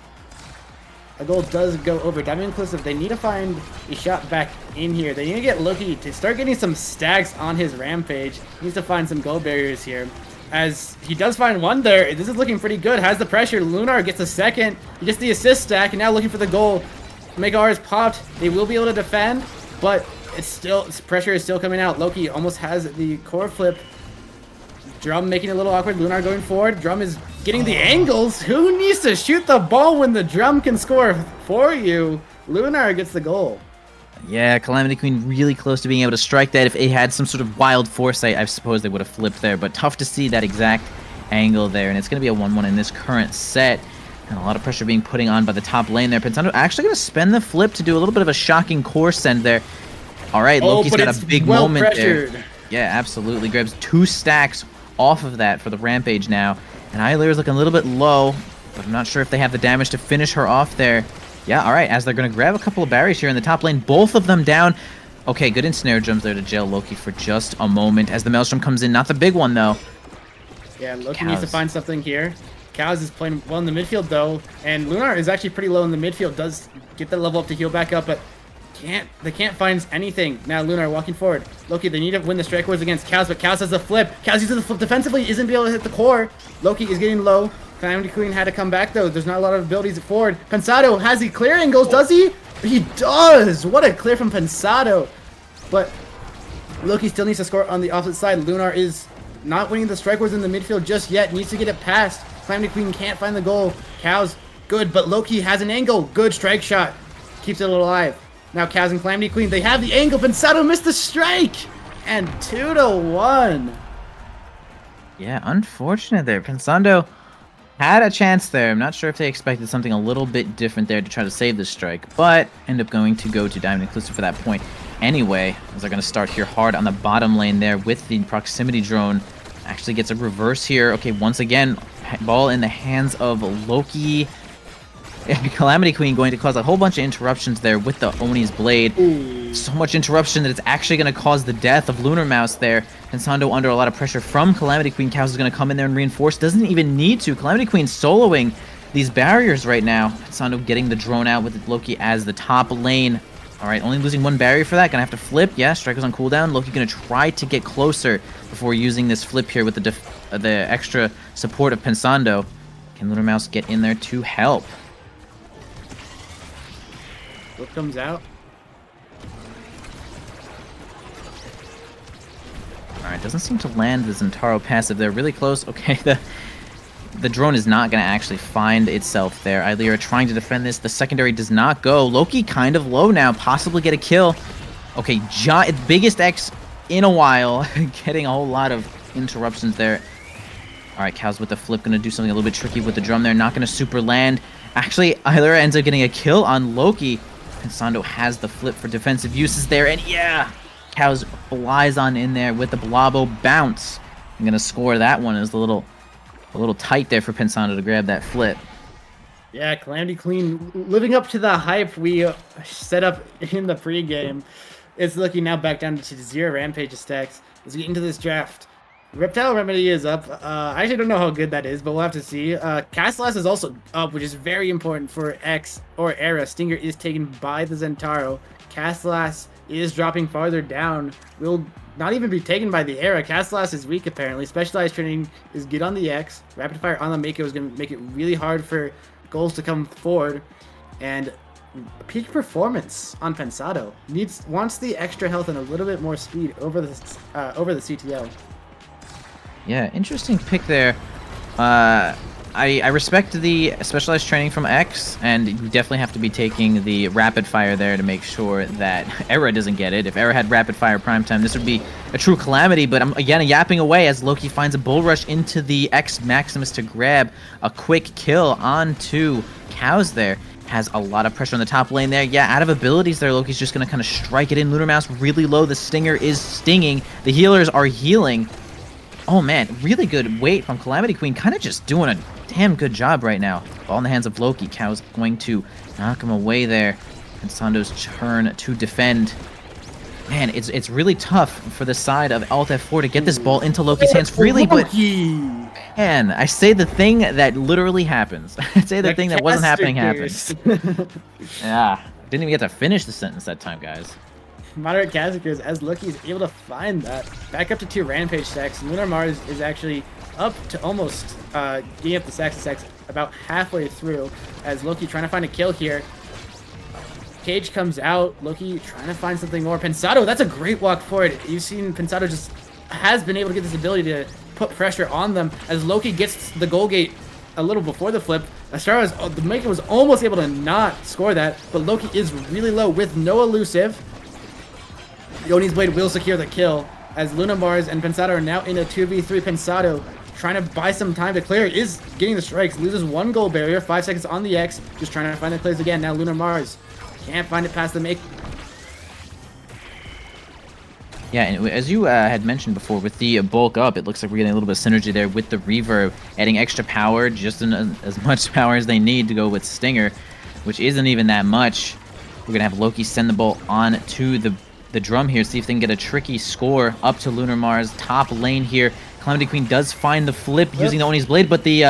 a goal does go over. Diamond Inclusive, they need to find a shot back in here. They need to get Loki to start getting some stacks on his rampage. He needs to find some goal barriers here. As he does find one there, this is looking pretty good. Has the pressure. Lunar gets a second. He gets the assist stack, and now looking for the goal. Mega R is popped. They will be able to defend, but pressure is still coming out. Loki almost has the core flip. Drum making it a little awkward. Lunar going forward. Drum is getting the angles. Who needs to shoot the ball when the Drum can score for you? Lunar gets the goal. Yeah, Calamity Queen really close to being able to strike that. If it had some sort of wild foresight, I suppose they would have flipped there. But tough to see that exact angle there. And it's going to be a 1-1 in this current set. And a lot of pressure being put on by the top lane there. Pensando actually going to spend the flip to do a little bit of a shocking core send there. All right, Loki's got a big moment there. Yeah, absolutely. Grabs 2 stacks off of that for the rampage now. And Illyra's looking a little bit low, but I'm not sure if they have the damage to finish her off there. Yeah, all right, as they're going to grab a couple of barriers here in the top lane, both of them down. Okay, good ensnare jumps there to jail Loki for just a moment as the Maelstrom comes in. Not the big one, though. Yeah, Loki needs to find something here. Cows is playing well in the midfield, though, and Lunar is actually pretty low in the midfield. Does get that level up to heal back up, but they can't find anything. Now Lunar walking forward. Loki, they need to win the strike wars against Cows, but Cows has a flip. Cows uses the flip defensively, isn't able to hit the core. Loki is getting low. Calamity Queen had to come back, though. There's not a lot of abilities forward. Pensado, has he clear angles? Does he? He does! What a clear from Pensado. But Loki still needs to score on the opposite side. Lunar is not winning the strike wars in the midfield just yet. Needs to get it past. Calamity Queen can't find the goal. Cows, good, but Loki has an angle. Good strike shot. Keeps it alive. Now Cows and Calamity Queen, they have the angle. Pensado missed the strike! And 2-1. Yeah, unfortunate there. Pensando had a chance there. I'm not sure if they expected something a little bit different there to try to save the strike, but end up going to go to Diamond Inclusive for that point anyway, as they're going to start here hard on the bottom lane there with the proximity drone. Actually gets a reverse here. Okay, once again, ball in the hands of Loki. Calamity Queen going to cause a whole bunch of interruptions there with the Oni's blade. Ooh. So much interruption that it's actually going to cause the death of Lunar Mouse there. Pensando under a lot of pressure from Calamity Queen. Cows is going to come in there and reinforce. Doesn't even need to. Calamity Queen soloing these barriers right now. Pensando getting the drone out with Loki as the top lane. All right, only losing 1 barrier for that. Gonna have to flip. Yeah, Striker's on cooldown. Loki gonna try to get closer before using this flip here with the extra support of Pensando. Can Lunar Mouse get in there to help? Flip comes out. All right, doesn't seem to land the Zentaro passive there. Really close. Okay, the drone is not going to actually find itself there. Illyra trying to defend this. The secondary does not go. Loki kind of low now. Possibly get a kill. Okay, biggest X in a while. Getting a whole lot of interruptions there. All right, Cows with the flip. Going to do something a little bit tricky with the drum there. Not going to super land. Actually, Illyra ends up getting a kill on Loki. Pensando has the flip for defensive uses there. And yeah, Cows flies on in there with the Blobbo bounce. I'm going to score that one. It was a little tight there for Pensando to grab that flip. Yeah, Calamity Queen living up to the hype we set up in the pregame. It's looking now back down to 0 Rampage stacks as we get into this draft. Reptile Remedy is up. I actually don't know how good that is, but we'll have to see. Castellass is also up, which is very important for X or Era. Stinger is taken by the Zentaro. Castellass is dropping farther down. Will not even be taken by the era. Castellass is weak apparently. Specialized training is good on the X. Rapid fire on the Mako is going to make it really hard for goals to come forward. And peak performance on Pensado wants the extra health and a little bit more speed over the CTL. Yeah, interesting pick there. I respect the specialized training from X, and you definitely have to be taking the rapid fire there to make sure that Era doesn't get it. If Era had rapid fire prime time, this would be a true calamity, but I'm again yapping away as Loki finds a bull rush into the X Maximus to grab a quick kill onto Cows there. Has a lot of pressure on the top lane there. Yeah, out of abilities there, Loki's just going to kind of strike it in. Lunar Mouse really low. The Stinger is stinging. The healers are healing. Oh man, really good weight from Calamity Queen. Kind of just doing a damn good job right now. Ball in the hands of Loki. Cow's going to knock him away there. And Sando's turn to defend. Man, it's really tough for the side of Alt F4 to get this ball into Loki's hands freely, but man, I say the thing that literally happens. I say the thing that wasn't happening happens. Yeah, didn't even get to finish the sentence that time, guys. Moderate Kazakers as Loki is able to find that. Back up to 2 Rampage stacks. Lunar Mars is actually up to almost getting up the stacks about halfway through as Loki trying to find a kill here. Cage comes out. Loki trying to find something more. Pensado, that's a great walk forward. You've seen Pensado just has been able to get this ability to put pressure on them as Loki gets the goal gate a little before the flip. As far as the Maker was almost able to not score that, but Loki is really low with no elusive. Yoni's Blade will secure the kill as Luna Mars and Pensado are now in a 2v3. Pensado trying to buy some time to clear, is getting the strikes, loses 1 goal barrier, 5 seconds on the X, just trying to find the clears again. Now Lunar Mars can't find it past the make. Yeah, and as you had mentioned before, with the bulk up, it looks like we're getting a little bit of synergy there with the reverb, adding extra power, just as much power as they need to go with Stinger, which isn't even that much. We're going to have Loki send the ball on to the drum here, see if they can get a tricky score up to Lunar Mars. Top lane here. Calamity Queen does find the flip using the Oni's Blade, but the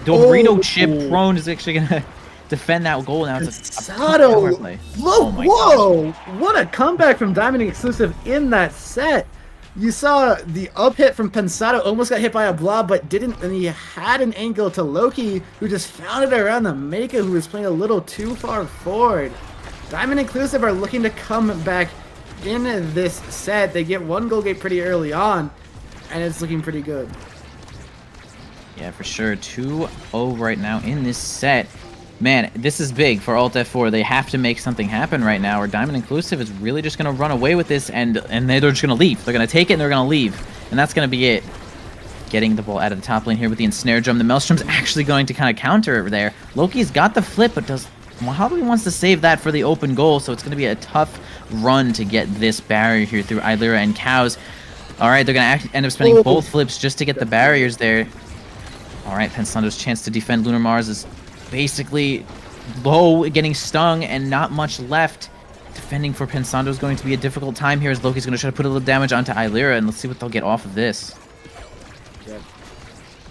Dorito chip prone is actually going to defend that goal. Now it's a power play. Look, whoa! What a comeback from Diamond Exclusive in that set. You saw the up hit from Pensado, almost got hit by a blob, but didn't, and he had an angle to Loki, who just found it around the Mako, who was playing a little too far forward. Diamond Inclusive are looking to come back in this set. They get 1 goal gate pretty early on, and it's looking pretty good. Yeah, for sure. 2-0 right now in this set. Man, this is big for Alt F4. They have to make something happen right now, or Diamond Inclusive is really just going to run away with this, and they're just going to leave. They're going to take it, and they're going to leave. And that's going to be it. Getting the ball out of the top lane here with the Ensnare Drum. The Maelstrom's actually going to kind of counter it there. Loki's got the flip, but probably wants to save that for the open goal, so it's going to be a tough run to get this barrier here through Illyra and Cows. All right, they're going to end up spending both flips just to get the barriers there. All right, Pensando's chance to defend Lunar Mars is basically low, getting stung, and not much left. Defending for Pensando is going to be a difficult time here as Loki's going to try to put a little damage onto Illyra, and let's see what they'll get off of this. Yep.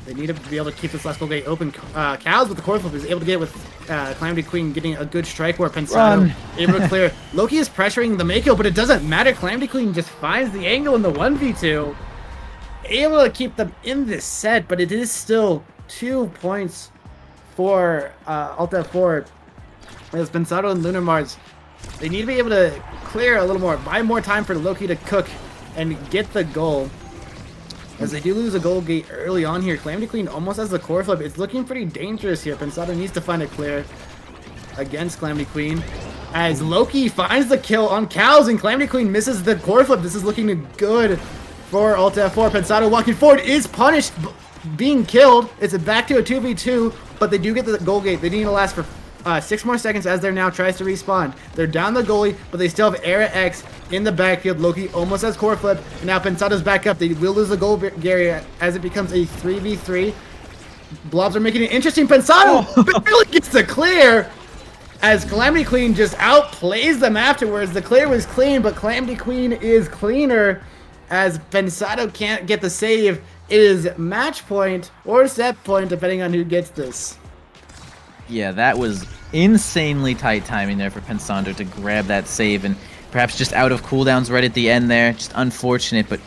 They need to be able to keep this last goal gate open. Cows with the core flip is able to get it with Calamity Queen getting a good strike where Pensado able to clear. Loki is pressuring the Mako, but it doesn't matter. Calamity Queen just finds the angle in the 1v2. Able to keep them in this set, but it is still 2 points for Alt F4. As Pensado and Lunar Mars, they need to be able to clear a little more, buy more time for Loki to cook and get the goal. As they do lose a goal gate early on here, Calamity Queen almost has the core flip. It's looking pretty dangerous here. Pensado needs to find a clear against Calamity Queen. As Loki finds the kill on Cows and Calamity Queen misses the core flip. This is looking good for Alt F4. Pensado walking forward is punished, being killed. It's back to a 2v2, but they do get the goal gate. They need to last for 6 more seconds as they're now tries to respawn. They're down the goalie, but they still have Era X in the backfield. Loki almost has core flip, and now Pensado's back up. They will lose the goal barrier as it becomes a 3v3. Blobs are making it interesting. Pensado barely gets the clear as Calamity Queen just outplays them afterwards. The clear was clean, but Calamity Queen is cleaner as Pensado can't get the save. It is match point or set point, depending on who gets this. Yeah, that was insanely tight timing there for Pensando to grab that save, and Perhaps just out of cooldowns right at the end there. Just unfortunate, but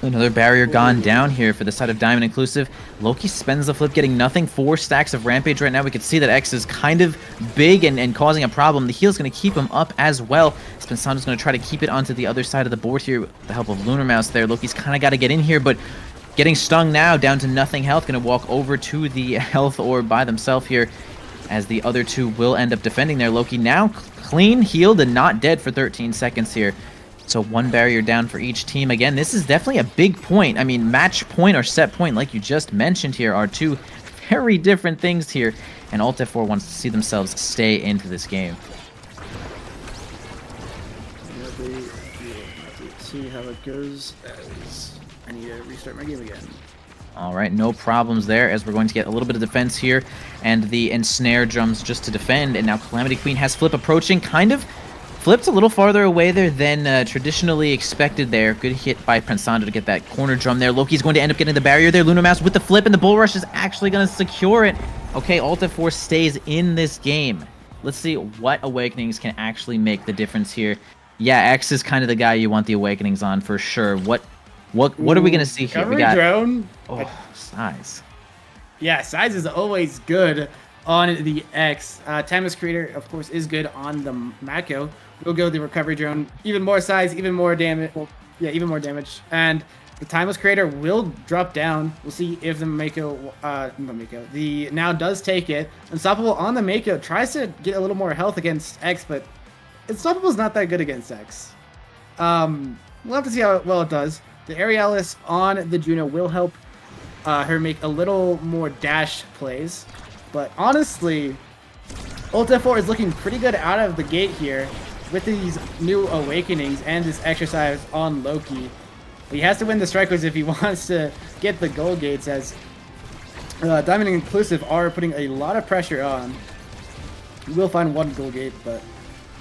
another barrier gone down here for the side of Diamond Inclusive. Loki spends the flip, getting nothing. 4 stacks of Rampage right now. We can see that X is kind of big and causing a problem. The heal's going to keep him up as well. Spensando's going to try to keep it onto the other side of the board here with the help of Lunar Mouse there. Loki's kind of got to get in here, but getting stung now, down to nothing health. Going to walk over to the health orb by themselves here, as the other two will end up defending there. Loki now clean, healed, and not dead for 13 seconds here. So 1 barrier down for each team. Again, this is definitely a big point. I mean, match point or set point, like you just mentioned here, are 2 very different things here. And Alt F4 wants to see themselves stay into this game. Let's see how it goes, as I need to restart my game again. All right, no problems there, as we're going to get a little bit of defense here, and the ensnare drums just to defend. And now Calamity Queen has Flip approaching, kind of flipped a little farther away there than traditionally expected there. Good hit by Pensando to get that corner drum there. Loki's going to end up getting the barrier there. Lunar Mouse with the flip, and the Bull Rush is actually going to secure it. Okay, Alt F4 stays in this game. Let's see what Awakenings can actually make the difference here. Yeah, X is kind of the guy you want the Awakenings on for sure. What are we going to see here? We got drone. Oh, size. Yeah, size is always good on the X. Timeless Creator, of course, is good on the Mako. We'll go the recovery drone. Even more size, even more damage. Well, yeah, even more damage. And the Timeless Creator will drop down. We'll see if the the Now does take it. Unstoppable on the Mako tries to get a little more health against X, but Unstoppable's not that good against X. We'll have to see how well it does. The Aerialis on the Juno will help her make a little more dash plays. But honestly, Alt F4 is looking pretty good out of the gate here with these new Awakenings and this exercise on Loki. He has to win the Strikers if he wants to get the goal gates, as Diamond Inclusive are putting a lot of pressure on. He will find 1 goal gate, but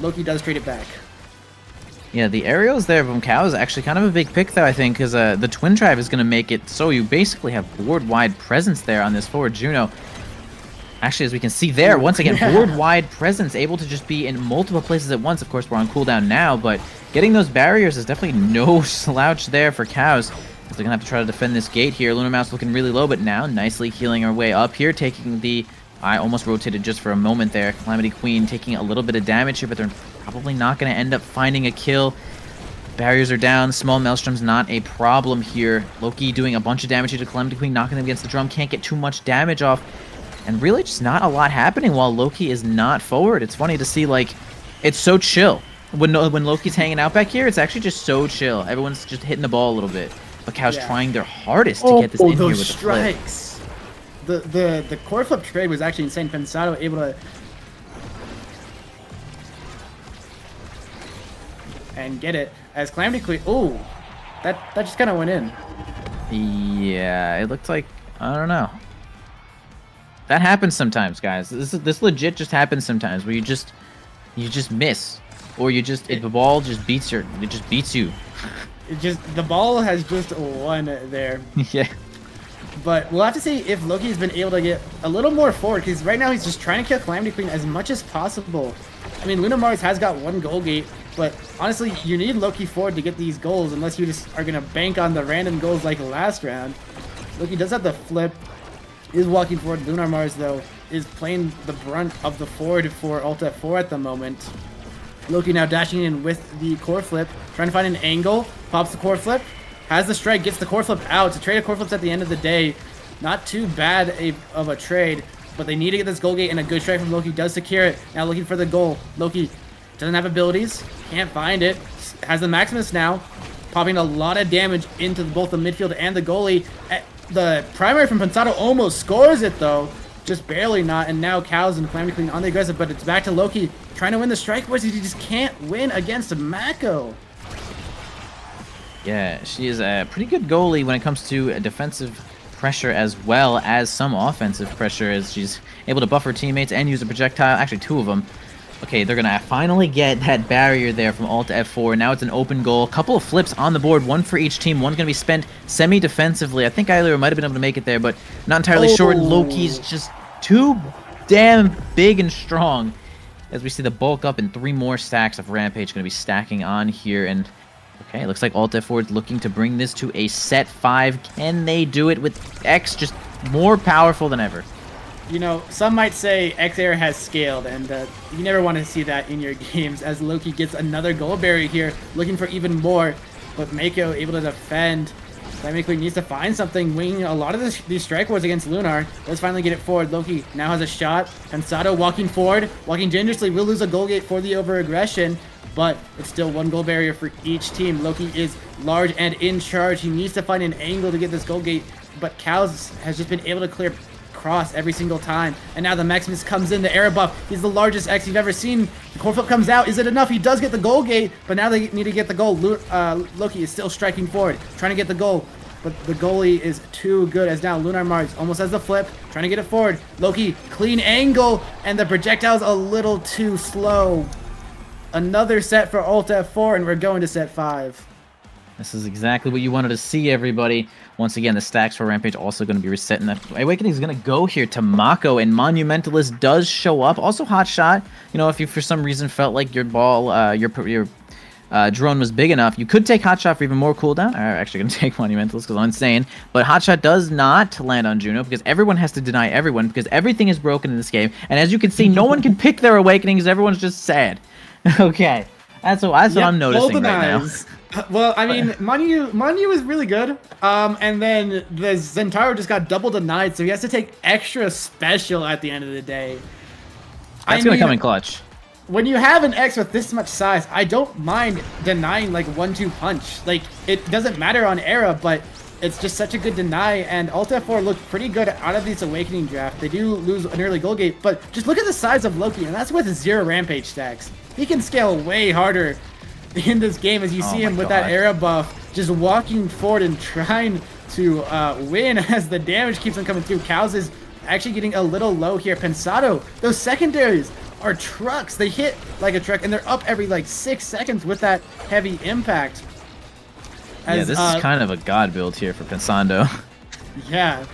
Loki does trade it back. Yeah, the aerials there from Cow is actually kind of a big pick, though, I think, because the Twin Drive is going to make it so you basically have board-wide presence there on this forward Juno. Actually, as we can see there, once again, board-wide presence, able to just be in multiple places at once. Of course, we're on cooldown now, but getting those barriers is definitely no slouch there for Cows, as they're going to have to try to defend this gate here. Lunar Mouse looking really low, but now nicely healing our way up here, taking the... I almost rotated just for a moment there. Calamity Queen taking a little bit of damage here, but they're probably not going to end up finding a kill. Barriers are down. Small Maelstrom's not a problem here. Loki doing a bunch of damage here to Calamity Queen, knocking them against the drum. Can't get too much damage off. And really just not a lot happening while Loki is not forward. It's funny to see, like, it's so chill. When Loki's hanging out back here, it's actually just so chill. Everyone's just hitting the ball a little bit. But Cow's trying their hardest to get this in here with the strikes. The core flip trade was actually insane. Pensado able to and get it as Calamity Queen. Oh, that just kind of went in. Yeah, it looked like, I don't know. That happens sometimes, guys. This legit just happens sometimes, where you just miss, or the ball just beats you. The ball has just won there. Yeah. But we'll have to see if Loki's been able to get a little more forward, because right now he's just trying to kill Calamity Queen as much as possible. I mean, Luna Mars has got 1 goal gate, but honestly, you need Loki forward to get these goals, unless you just are going to bank on the random goals like last round. Loki does have the flip, is walking forward. Lunar Mars, though, is playing the brunt of the forward for Alt F4 at the moment. Loki now dashing in with the core flip, trying to find an angle, pops the core flip, has the strike, gets the core flip out. To trade a core flips at the end of the day, not too bad of a trade, but they need to get this goal gate, and a good strike from Loki does secure it. Now looking for the goal. Loki doesn't have abilities, can't find it, has the Maximus now, popping a lot of damage into both the midfield and the goalie. The primary from Pensado almost scores it, though. Just barely not, and now Cows and Calamity Queen on the aggressive, but it's back to Loki trying to win the strike, where he just can't win against Mako. Yeah, she is a pretty good goalie when it comes to defensive pressure as well as some offensive pressure, as she's able to buff her teammates and use a projectile. Actually, 2 of them. Okay, they're going to finally get that barrier there from Alt F4. Now it's an open goal. A couple of flips on the board, 1 for each team. One's going to be spent semi-defensively. I think Eiler might have been able to make it there, but not entirely sure. Loki's just too damn big and strong. as we see the bulk up and 3 more stacks of Rampage going to be stacking on here. And okay, it looks like Alt F4 is looking to bring this to a set 5. Can they do it with X just more powerful than ever? You know, some might say X-Air has scaled, and you never want to see that in your games, as Loki gets another gold berry here, looking for even more, but Mako able to defend. Dynamically needs to find something, winging a lot of these strike wars against Lunar. Let's finally get it forward. Loki now has a shot. Pensado walking forward, walking dangerously, will lose a goal gate for the over-aggression, but it's still 1 goal barrier for each team. Loki is large and in charge. He needs to find an angle to get this goal gate, but Cows has just been able to clear cross every single time. And now the Maximus comes in, the air buff. He's the largest X you've ever seen. The core flip comes out. Is it enough? He does get the goal gate, but now they need to get the goal. Loki is still striking forward, trying to get the goal. But the goalie is too good, as now Lunar Mars almost has the flip, trying to get it forward. Loki, clean angle, and the projectile's a little too slow. Another set for Alt F4, and we're going to set 5. This is exactly what you wanted to see, everybody. Once again, the stacks for Rampage also going to be reset, and the Awakening is going to go here to Mako, and Monumentalist does show up. Also, Hot Shot. You know, if you for some reason felt like your ball, your drone was big enough, you could take Hot Shot for even more cooldown. I'm actually going to take Monumentalist because I'm insane. But Hot Shot does not land on Juno because everyone has to deny everyone because everything is broken in this game. And as you can see, no one can pick their Awakening because everyone's just sad. Okay, that's what I'm noticing right now. Well, I mean, Manu is really good. And then the Zentaro just got double denied, so he has to take extra special at the end of the day. That's going to come in clutch. When you have an X with this much size, I don't mind denying like 1-2 punch. Like, it doesn't matter on era, but it's just such a good deny. And Alt F4 looked pretty good out of these Awakening draft. They do lose an early goal gate, but just look at the size of Loki, and that's with 0 Rampage stacks. He can scale way harder in this game, as you see him with that era buff, just walking forward and trying to win as the damage keeps on coming through. Cows is actually getting a little low here. Pensado, those secondaries are trucks. They hit like a truck, and they're up every like 6 seconds with that heavy impact. As, this is kind of a god build here for Pensando. Yeah,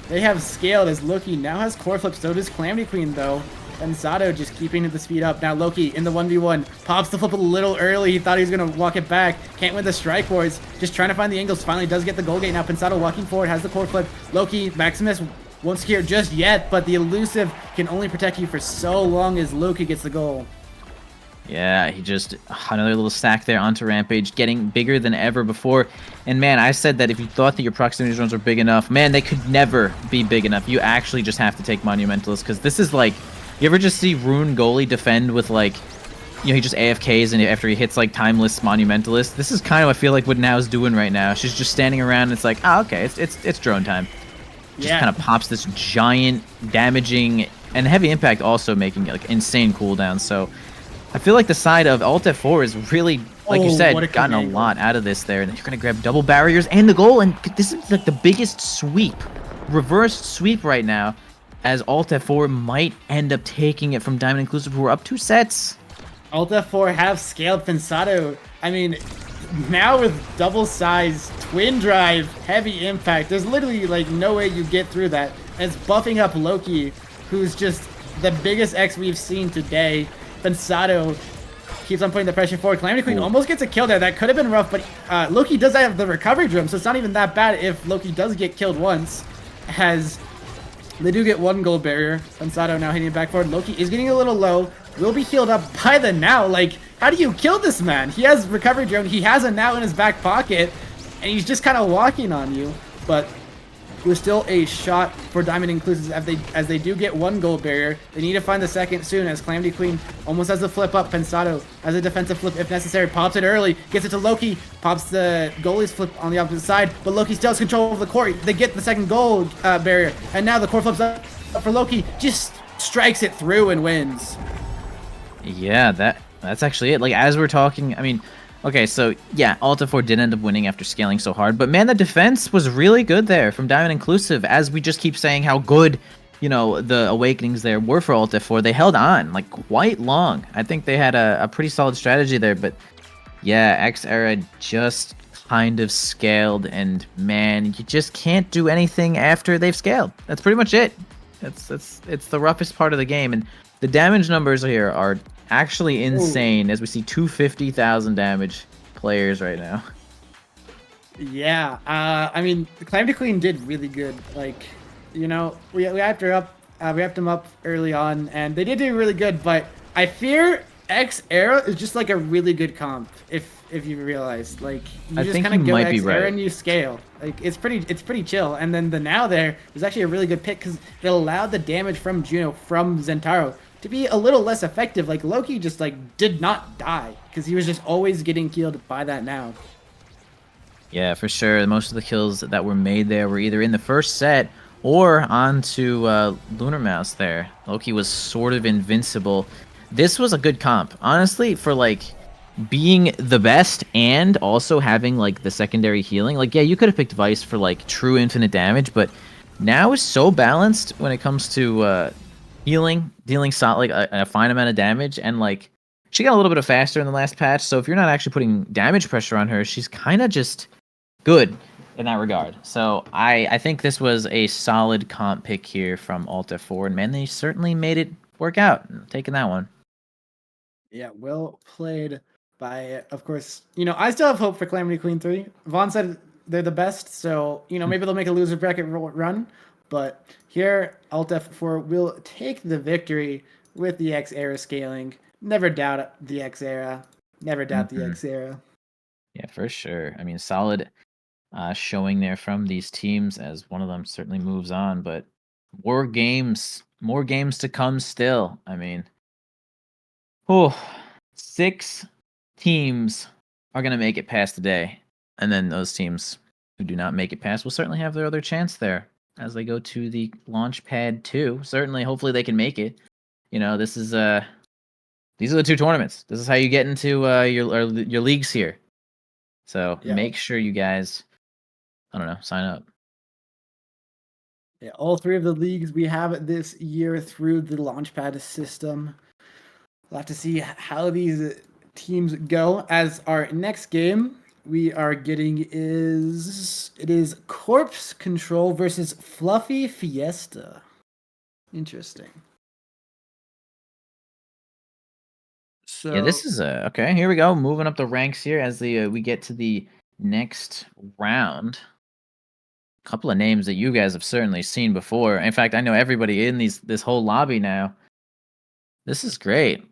they have scaled, as Loki now has core flip. So does Calamity Queen, though. Pensado just keeping the speed up. Now Loki in the 1v1 pops the flip a little early. He thought he was going to walk it back. Can't win the strike wars. Just trying to find the angles. Finally does get the goal gate. Now Pensado walking forward, has the core flip. Loki, Maximus won't secure just yet, but the elusive can only protect you for so long as Loki gets the goal. Yeah, he just, another little stack there onto Rampage, getting bigger than ever before. And man, I said that if you thought that your proximity drones were big enough, man, they could never be big enough. You actually just have to take Monumentalist, because this is like, you ever just see Rune Goalie defend with like, you know, he just AFKs and after he hits like Timeless Monumentalist? This is kind of, I feel like, what Now's doing right now. She's just standing around and it's like, oh, okay, it's drone time. Just kind of pops this giant damaging and heavy impact, also making like insane cooldowns. So I feel like the side of Alt F4 is really, like you said, gotten a lot out of this there. And you're going to grab double barriers and the goal. And this is like the biggest sweep, reverse sweep right now, as Alt F4 might end up taking it from Diamond Inclusive, who are up 2 sets. Alt F4 have scaled Pensado. I mean, now with double size, twin drive, heavy impact, there's literally like no way you get through that. And it's buffing up Loki, who's just the biggest X we've seen today. Pensado keeps on putting the pressure forward. Calamity Queen almost gets a kill there. That could have been rough, but Loki does have the recovery drum, so it's not even that bad if Loki does get killed once, as they do get 1 gold barrier. Pensado now hitting it back forward. Loki is getting a little low. Will be healed up by the Now. Like, how do you kill this man? He has recovery drone. He has a Now in his back pocket, and he's just kind of walking on you. But it was still a shot for Diamond Inclusive as they do get 1 gold barrier. They need to find the second soon, as Calamity Queen almost has the flip up. Pensado has a defensive flip if necessary. Pops it early. Gets it to Loki. Pops the goalie's flip on the opposite side. But Loki still has control of the core. They get the second gold barrier. And now the core flips up for Loki. Just strikes it through and wins. Yeah, that's actually it. Like, as we're talking, I mean, okay, so yeah, Alt F4 did end up winning after scaling so hard, but man, the defense was really good there from Diamond Inclusive, as we just keep saying how good, you know, the Awakenings there were for Alt F4. They held on, like, quite long. I think they had a pretty solid strategy there, but yeah, X-Era just kind of scaled, and man, you just can't do anything after they've scaled. That's pretty much it. It's the roughest part of the game, and the damage numbers here are actually Oh, insane. As we see 250,000 damage players right now. yeah. I mean, the Claim to Queen did really good. Like, you know, we hyped her up. We hyped them up early on, and they did do really good. But I fear X Era is just like a really good comp. If you realize, like, you I just think kind you of go might be X Era right. and you scale. Like, it's pretty chill. And then the now there is actually a really good pick because it allowed the damage from Juno from Zentaro to be a little less effective. Like Loki just like did not die because he was just always getting killed by that now. Yeah, for sure. Most of the kills that were made there were either in the first set or onto Lunar Mouse there. Loki was sort of invincible. This was a good comp. Honestly, for like being the best and also having like the secondary healing. Like, yeah, you could have picked Vice for like true infinite damage, but now is so balanced when it comes to healing, dealing like a fine amount of damage, and like she got a little bit of faster in the last patch. So if you're not actually putting damage pressure on her, she's kind of just good in that regard. So I think this was a solid comp pick here from Alt F4, and man, they certainly made it work out. I'm taking that one. Yeah, well played by, of course, I still have hope for Calamity Queen 3. Vaughn said they're the best, so, maybe they'll make a loser bracket run. But here, Alt F4 will take the victory with the X era scaling. Never doubt the X era. Never doubt the Hmm. X era. Yeah, for sure. I mean, solid showing there from these teams as one of them certainly moves on, but more games to come still. I mean, oh, 6 teams are going to make it past the day. And then those teams who do not make it past will certainly have their other chance there as they go to the Launchpad 2. Certainly, hopefully they can make it. You know, this is these are the 2 tournaments. This is how you get into your leagues here. So Yeah, make sure you guys, I don't know, sign up. yeah, all three of the leagues we have this year through the Launchpad system. We'll have to see how these teams go. As our next game we are getting is Corpse Control versus Fluffy Fiesta. Interesting. Yeah, So this is okay. Here we go, moving up the ranks here as the we get to the next round. Couple of names that you guys have certainly seen before. In fact, I know everybody in this whole lobby now. This is great.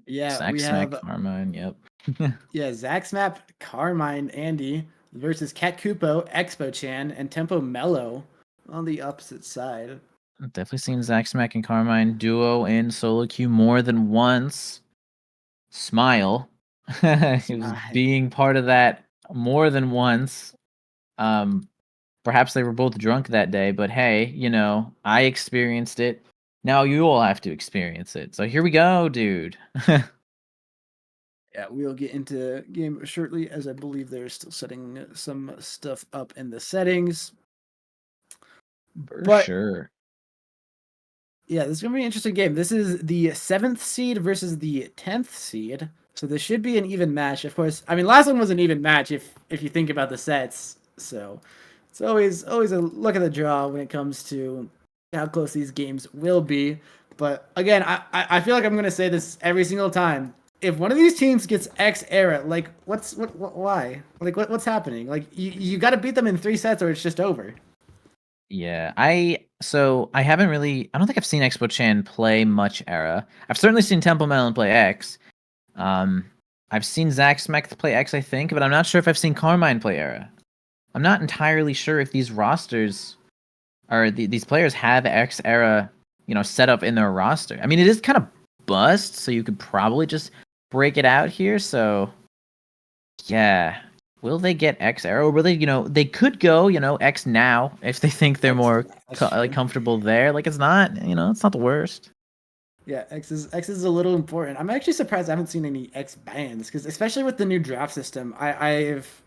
yeah, Sack we Smack have Carmine, yep. Zaxmap, Carmine, Andy versus Cat Kupo, Expo Chan, and Tempo Mellow on the opposite side. I've definitely seen Zack Smack and Carmine duo in solo queue more than once. Smile. He was being part of that more than once. Um, Perhaps they were both drunk that day, but hey, I experienced it. Now you all have to experience it. So here we go, dude. Yeah, we'll get into game shortly as I believe they're still setting some stuff up in the settings. For But sure. yeah, this is gonna be an interesting game. This is the 7th seed versus the 10th seed, so this should be an even match. Of course, I mean last one was an even match if you think about the sets. So it's always a look at the draw when it comes to how close these games will be. But again, I feel like I'm gonna say this every single time. If one of these teams gets X era, like why? Like what's happening? Like you got to beat them in 3 sets or it's just over. Yeah, I haven't really. I don't think I've seen Expo Chan play much Era. I've certainly seen Temple Melon play X. Um, I've seen Zack Smack play X, I think, but I'm not sure if I've seen Carmine play Era. I'm not entirely sure if these rosters or these players have X Era, set up in their roster. I mean, it is kind of bust, so you could probably just break it out here. So yeah. Will they get X Era? Or will they, they could go, X now if they think they're X, more that's true. comfortable there. Like, it's not, it's not the worst. Yeah, X is a little important. I'm actually surprised I haven't seen any X bans because especially with the new draft system, I've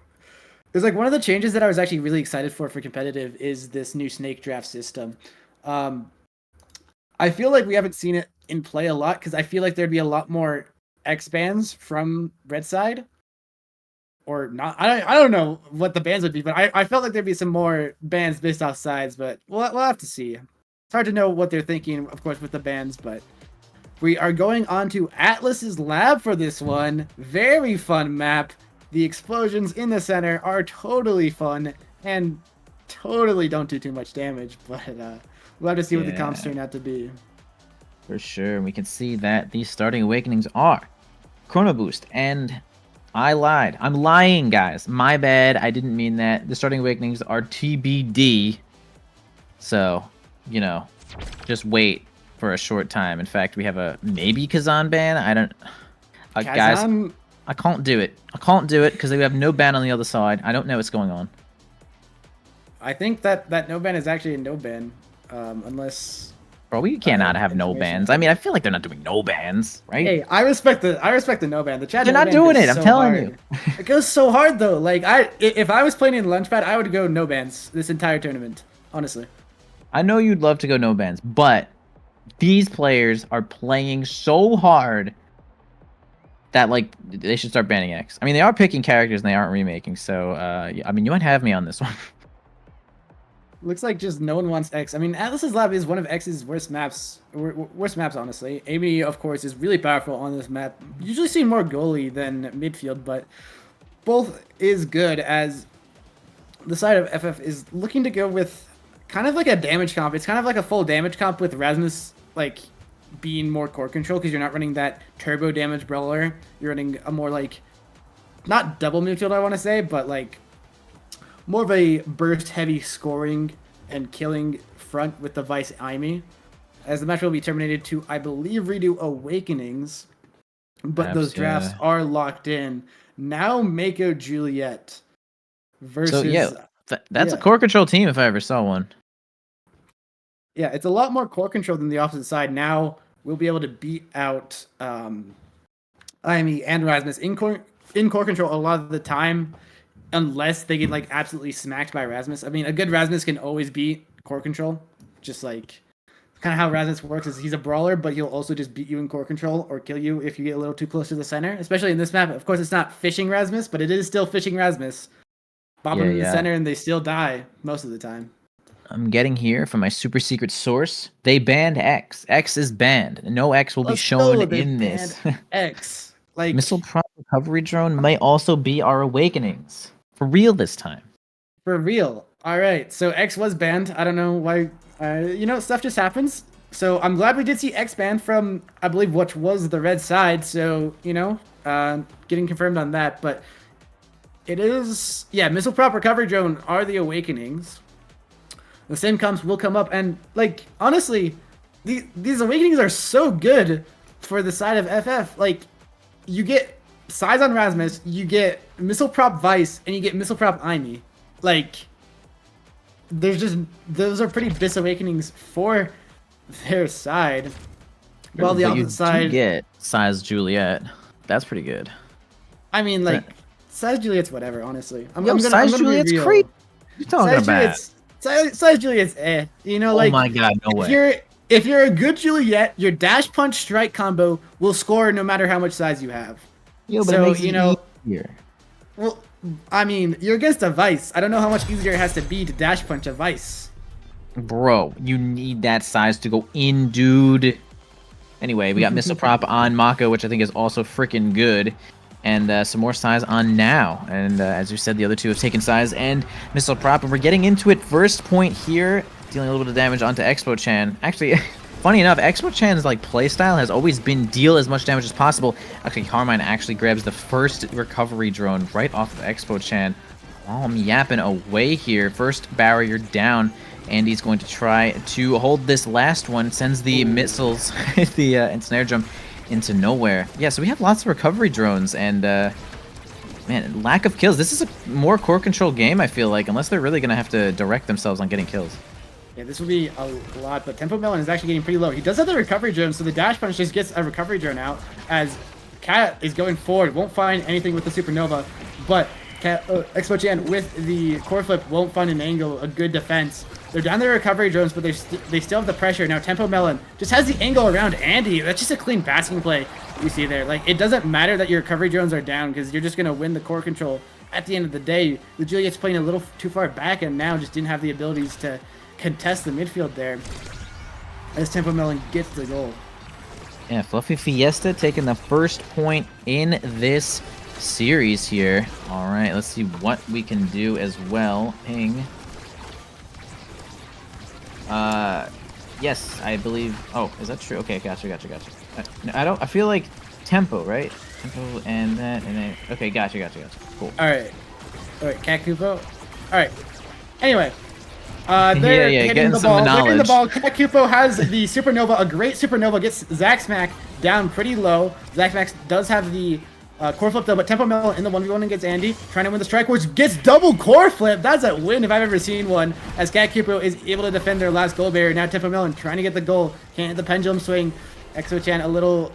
it was like one of the changes that I was actually really excited for competitive is this new snake draft system. Um, I feel like we haven't seen it in play a lot because I feel like there'd be a lot more X bans from red side or not. I don't know what the bans would be, but I felt like there'd be some more bans based off sides, but we'll have to see. hard to know what they're thinking, of course, with the bans, but we are going on to Atlas's lab for this one. Very fun map. The explosions in the center are totally fun and totally don't do too much damage, but we'll have to see what the comps turn out to be. For sure. We can see that these starting awakenings are Chrono Boost, and I lied. I'm lying, guys. My bad. I didn't mean that. The starting awakenings are TBD. So, you know, just wait for a short time. In fact, we have a maybe Kazan ban. I don't... guys, I can't do it. I can't do it because we have no ban on the other side. I don't know what's going on. I think that no ban is actually a no ban, unless... Bro, we cannot have no bans. I mean, I feel like they're not doing no bans, right? Hey, I respect the no ban. The chat. They're not doing it. I'm telling you. It goes so hard though. Like if I was playing in Launchpad, I would go no bans this entire tournament. Honestly. I know you'd love to go no bans, but these players are playing so hard that like they should start banning X. I mean, they are picking characters and they aren't remaking. So I mean, you might have me on this one. Looks like just no one wants X. I mean, Atlas's lab is one of X's worst maps. Worst maps, honestly. Amy, of course, is really powerful on this map. Usually see more goalie than midfield, but both is good as the side of FF is looking to go with kind of like a damage comp. It's kind of like a full damage comp with Rasmus, like, being more core control because you're not running that turbo damage brawler. You're running a more, like, not double midfield, I want to say, but, like, more of a burst-heavy scoring and killing front with the Vice Amy, as the match will be terminated to, I believe, redo Awakenings, but those drafts are locked in. Now Mako Juliet versus... So, yeah, that's a core control team if I ever saw one. Yeah, it's a lot more core control than the opposite side. Now we'll be able to beat out Amy and Rasmus in core control a lot of the time, unless they get like absolutely smacked by Rasmus. I mean, a good Rasmus can always beat core control. Just like kind of how Rasmus works is he's a brawler, but he'll also just beat you in core control or kill you if you get a little too close to the center. Especially in this map, of course, it's not fishing Rasmus, but it is still fishing Rasmus. Bob them in the center and they still die most of the time. I'm getting here from my super secret source. They banned X. X is banned. No X will be shown in this. X. Like Missile Prop Recovery Drone might also be our Awakenings. For real this time. For real. All right. So X was banned. I don't know why. You know, stuff just happens. So I'm glad we did see X banned from, I believe, what was the red side. So, you know, getting confirmed on that. But it is, yeah, Missile Prop Recovery Drone are the Awakenings. The same comps will come up. And, like, honestly, these Awakenings are so good for the side of FF. Like, you get size on Rasmus, you get Missile Prop Vice, and you get Missile Prop Amy. Like, there's just, those are pretty bis Awakenings for their side. While the opposite side... you get size Juliet. That's pretty good. I mean, like, size Juliet's whatever, honestly. Size Juliet's crazy. You talking about? Size Juliet's eh. You know, like... Oh my god, no way. If you're a good Juliet, your dash punch strike combo will score no matter how much size you have. Yo, but it makes it easier. Well, I mean, you're against a Vice. I don't know how much easier it has to be to dash punch a Vice. Bro, you need that size to go in, dude. Anyway, we got Missile Prop on Mako, which I think is also freaking good. And some more size on Now. And as you said, the other two have taken size and Missile Prop. And we're getting into it. First point here, dealing a little bit of damage onto Expo-chan. Actually, funny enough, Expo-chan's like playstyle has always been deal as much damage as possible. Actually, Carmine actually grabs the first recovery drone right off of Expo-chan. Oh, I'm yapping away here. First barrier down. Andy's going to try to hold this last one. Sends the missiles, the ensnare jump into nowhere. Yeah, so we have lots of recovery drones and man, lack of kills. This is a more core control game, I feel like, unless they're really gonna have to direct themselves on getting kills. Yeah, this will be a lot, but Tempo Melon is actually getting pretty low. He does have the recovery drone, so the dash punch just gets a recovery drone out as Cat is going forward. Won't find anything with the Supernova, but Expo-chan with the core flip won't find an angle, a good defense. They're down their recovery drones, but they still have the pressure. Now Tempo Melon just has the angle around Andy. That's just a clean passing play you see there. Like, it doesn't matter that your recovery drones are down because you're just going to win the core control at the end of the day. The Juliet's playing a little too far back and now just didn't have the abilities to contest the midfield there. as Tempo Melon gets the goal. Yeah, Fluffy Fiesta taking the first point in this series here. All right, let's see what we can do as well. Ping. Yes, I believe. Oh, is that true? Okay, gotcha. I feel like Tempo, right? Tempo and that and then. Okay, gotcha. Cool. All right, Cat Kupo. All right. Anyway, they're hitting the ball. They're hitting the ball. Cat Kupo has the supernova, a great supernova. Gets Zack Smack down pretty low. Zack Smack does have the core flip though, but Tempo Melon in the 1v1 against Andy, trying to win the strike, which gets double core flip. That's a win if I've ever seen one, as Cat Kupo is able to defend their last goal barrier. Now Tempo Melon trying to get the goal. Can't hit the pendulum swing. Exo-chan a little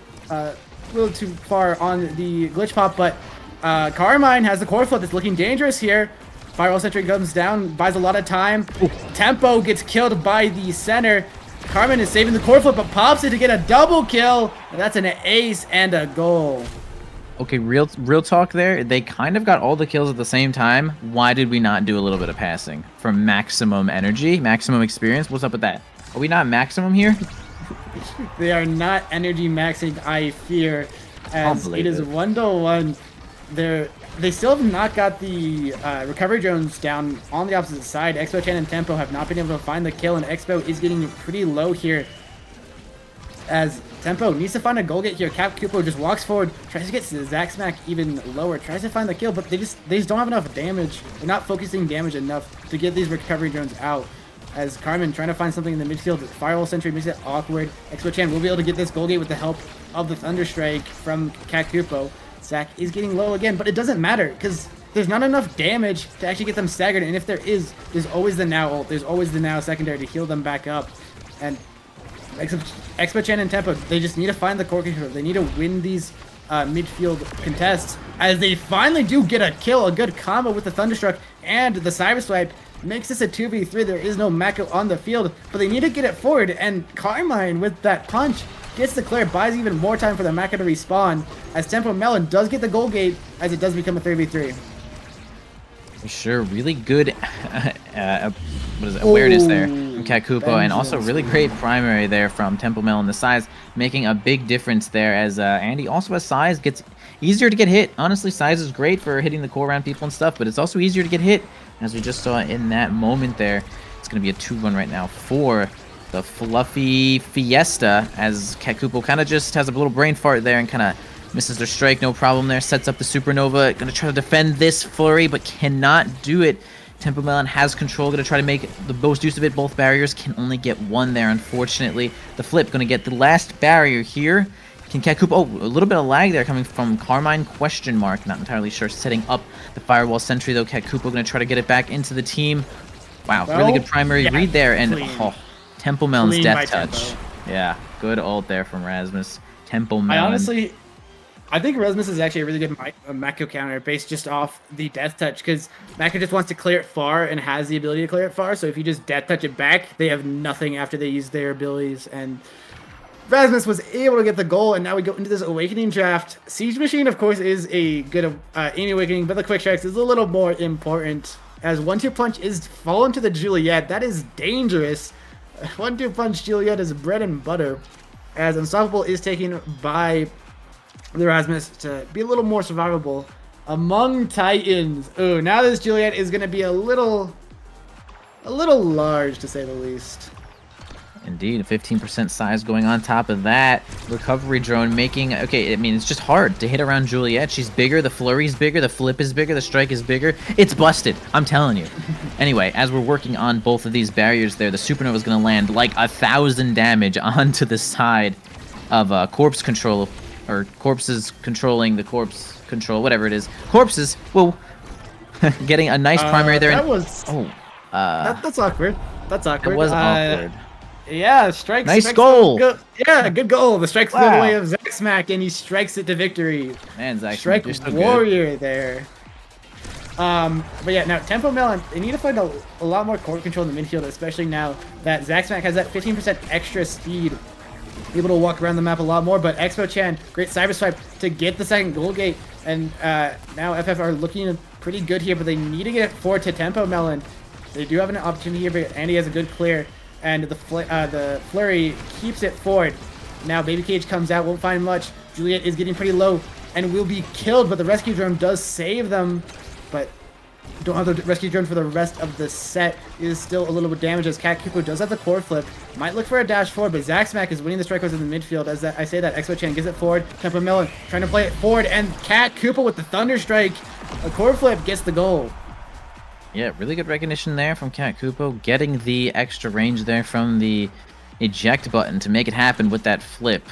too far on the glitch pop, but Carmine has the core flip. It's looking dangerous here. Firewall Sentry comes down, buys a lot of time. Ooh. Tempo gets killed by the center. Carmine is saving the core flip, but pops it to get a double kill. That's an ace and a goal. Okay, real talk there. They kind of got all the kills at the same time. Why did we not do a little bit of passing for maximum energy, maximum experience? What's up with that? Are we not maximum here? They are not energy maxing, I fear, as it is 1-1. They still have not got the recovery drones down on the opposite side. Expo-chan and Tempo have not been able to find the kill, and Expo is getting pretty low here, as Tempo needs to find a goal get here. Cap Kupo just walks forward, tries to get Zack Smack even lower, tries to find the kill, but they just don't have enough damage. They're not focusing damage enough to get these recovery drones out. As Carmen trying to find something in the midfield, Firewall Sentry makes it awkward. Expo-chan will be able to get this goal gate with the help of the Thunderstrike from Cat Kupo. Zack is getting low again, but it doesn't matter because there's not enough damage to actually get them staggered, and if there is, there's always the Now ult, there's always the Now secondary to heal them back up. And Expo-chan and Tempo, they just need to find the core control. They need to win these midfield contests, as they finally do get a kill, a good combo with the Thunderstruck and the Cyber Swipe. Makes this a 2v3. There is no Mako on the field, but they need to get it forward, and Carmine with that punch gets the clear, buys even more time for the Mako to respawn, as Tempo Melon does get the goal gate, as it does become a 3v3. For sure, really good awareness there from Cat Kupo, and also really great primary there from Tempo Melon. The size making a big difference there, as Andy also has size, gets easier to get hit. Honestly, size is great for hitting the core around people and stuff, but it's also easier to get hit, as we just saw in that moment there. It's going to be a 2-1 right now for the Fluffy Fiesta, as Cat Kupo kind of just has a little brain fart there and kind of misses their strike, no problem there. Sets up the Supernova, gonna try to defend this flurry, but cannot do it. Tempo Melon has control, gonna try to make the most use of it. Both barriers can only get one there, unfortunately. The Flip gonna get the last barrier here. Can Cat Kupo, oh, a little bit of lag there coming from Carmine, question mark, not entirely sure. Setting up the Firewall Sentry though. Cat Kupo gonna try to get it back into the team. Wow, well, really good primary read there, and Tempo Melon's death touch. Yeah, good ult there from Rasmus. Tempo Melon. I think Rasmus is actually a really good Mako counter based just off the death touch, because Mako just wants to clear it far and has the ability to clear it far, so if you just death touch it back, they have nothing after they use their abilities, and Rasmus was able to get the goal, and now we go into this Awakening draft. Siege Machine, of course, is a good Amy Awakening, but the Quick Strikes is a little more important, as 1-2 Punch is fallen to the Juliet. That is dangerous. 1-2 Punch Juliet is bread and butter, as Unstoppable is taken by the Rasmus to be a little more survivable among Titans. Oh, now this Juliet is going to be a little large, to say the least. Indeed, a 15% size going on top of that. Recovery drone making, okay, I mean, it's just hard to hit around Juliet. She's bigger, the flurry's bigger, the flip is bigger, the strike is bigger. It's busted, I'm telling you. Anyway, as we're working on both of these barriers there, the Supernova is going to land like 1,000 damage onto the side of Corpse Control, or Corpses controlling the Corpse Control, whatever it is. Corpses, whoa, getting a nice primary there. That was, that's awkward. That's awkward. It was awkward. Yeah, strikes. Nice goal. Yeah, good goal. The strikes go the way of Zack Smack, and he strikes it to victory. Man, Zack Strike so warrior there. But yeah, now Tempo Melon, they need to find a lot more core control in the midfield, especially now that Zack Smack has that 15% extra speed, able to walk around the map a lot more. But Expo-chan, great cyber swipe to get the second goal gate, and now FF are looking pretty good here, but they need to get it forward to Tempo Melon. They do have an opportunity here, but Andy has a good clear. and the flurry keeps it forward. Now Baby Cage comes out, won't find much. Juliet is getting pretty low and will be killed, but the rescue drone does save them. But don't have the rescue drone for the rest of the set. Is still a little bit damaged as Cat Kupo does have the core flip. Might look for a dash forward, but Zack Smack is winning the strike in the midfield. As I say that, Expo Chan gives it forward. Tempo Melon trying to play it forward, and Cat Kupo with the Thunder Strike. A core flip gets the goal. Yeah, really good recognition there from Cat Kupo, getting the extra range there from the eject button to make it happen with that flip.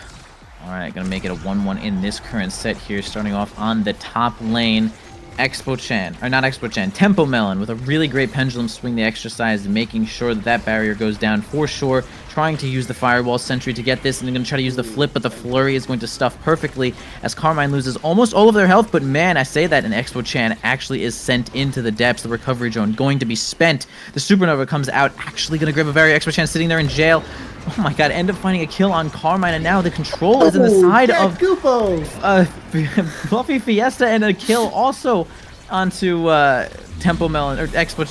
All right, gonna make it a 1-1 in this current set here, starting off on the top lane. Expo Chan, or not Expo Chan, Tempo Melon with a really great pendulum swing, the extra size, making sure that that barrier goes down for sure. Trying to use the Firewall Sentry to get this, and they're going to try to use the flip, but the Flurry is going to stuff perfectly as Carmine loses almost all of their health. But man, I say that, and Expo Chan actually is sent into the depths. The recovery drone going to be spent. The Supernova comes out, actually going to grab a barrier. Expo Chan sitting there in jail. Oh my god, end up finding a kill on Carmine, and now the control is in the side of Fluffy Fiesta, and a kill also onto Tempo Melon, or Expo.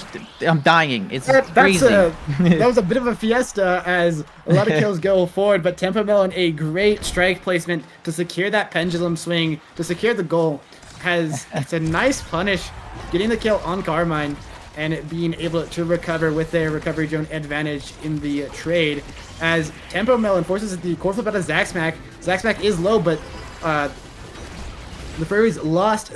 I'm dying. It's crazy. That was a bit of a fiesta as a lot of kills go forward, but Tempo Melon, a great strike placement to secure that pendulum swing, to secure the goal. It's a nice punish, getting the kill on Carmine, and it being able to recover with their recovery drone advantage in the trade. As Tempo Melon forces the core flip out of Zack Smack. Zack Smack is low, but the Furries lost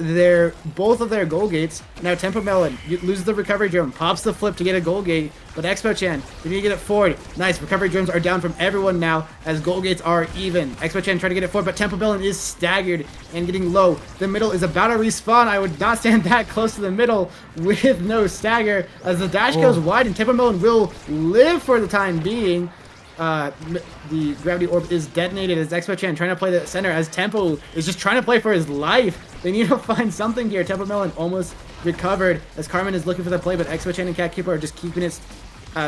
both of their goal gates. Now Tempo Melon loses the recovery drone, pops the flip to get a goal gate, but Expo Chan, they need to get it forward. Nice, recovery drones are down from everyone now as goal gates are even. Expo Chan trying to get it forward, but Tempo Melon is staggered and getting low. The middle is about to respawn. I would not stand that close to the middle with no stagger as the dash goes wide, and Tempo Melon will live for the time being. The gravity orb is detonated as Expo Chan trying to play the center as Tempo is just trying to play for his life. They need to find something here. Tempo Melon almost recovered as Carmen is looking for the play, but Expo Chan and Cat Kupo are just keeping it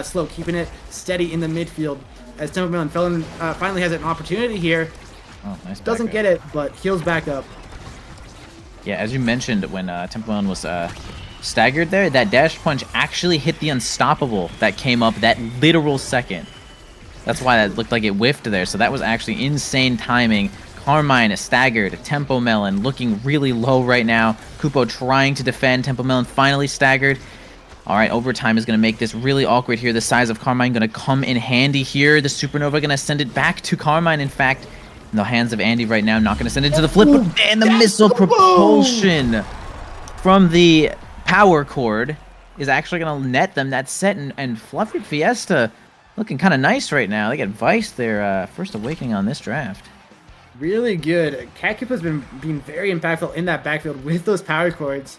slow, keeping it steady in the midfield as Tempo Melon finally has an opportunity here. Oh, nice. Doesn't get it, but heals back up. Yeah, as you mentioned, when Tempo Melon was staggered there, that dash punch actually hit the unstoppable that came up that literal second. That's why that looked like it whiffed there. So that was actually insane timing. Carmine staggered. Tempo Melon looking really low right now. Kupo trying to defend. Tempo Melon finally staggered. All right, overtime is going to make this really awkward here. The size of Carmine going to come in handy here. The Supernova going to send it back to Carmine, in fact. In the hands of Andy right now. Not going to send it to the flip. And the missile propulsion from the power cord is actually going to net them that set. And Fluffy Fiesta looking kind of nice right now. They get Vice their first awakening on this draft. Really good. Cat Kupo's been being very impactful in that backfield with those power cords.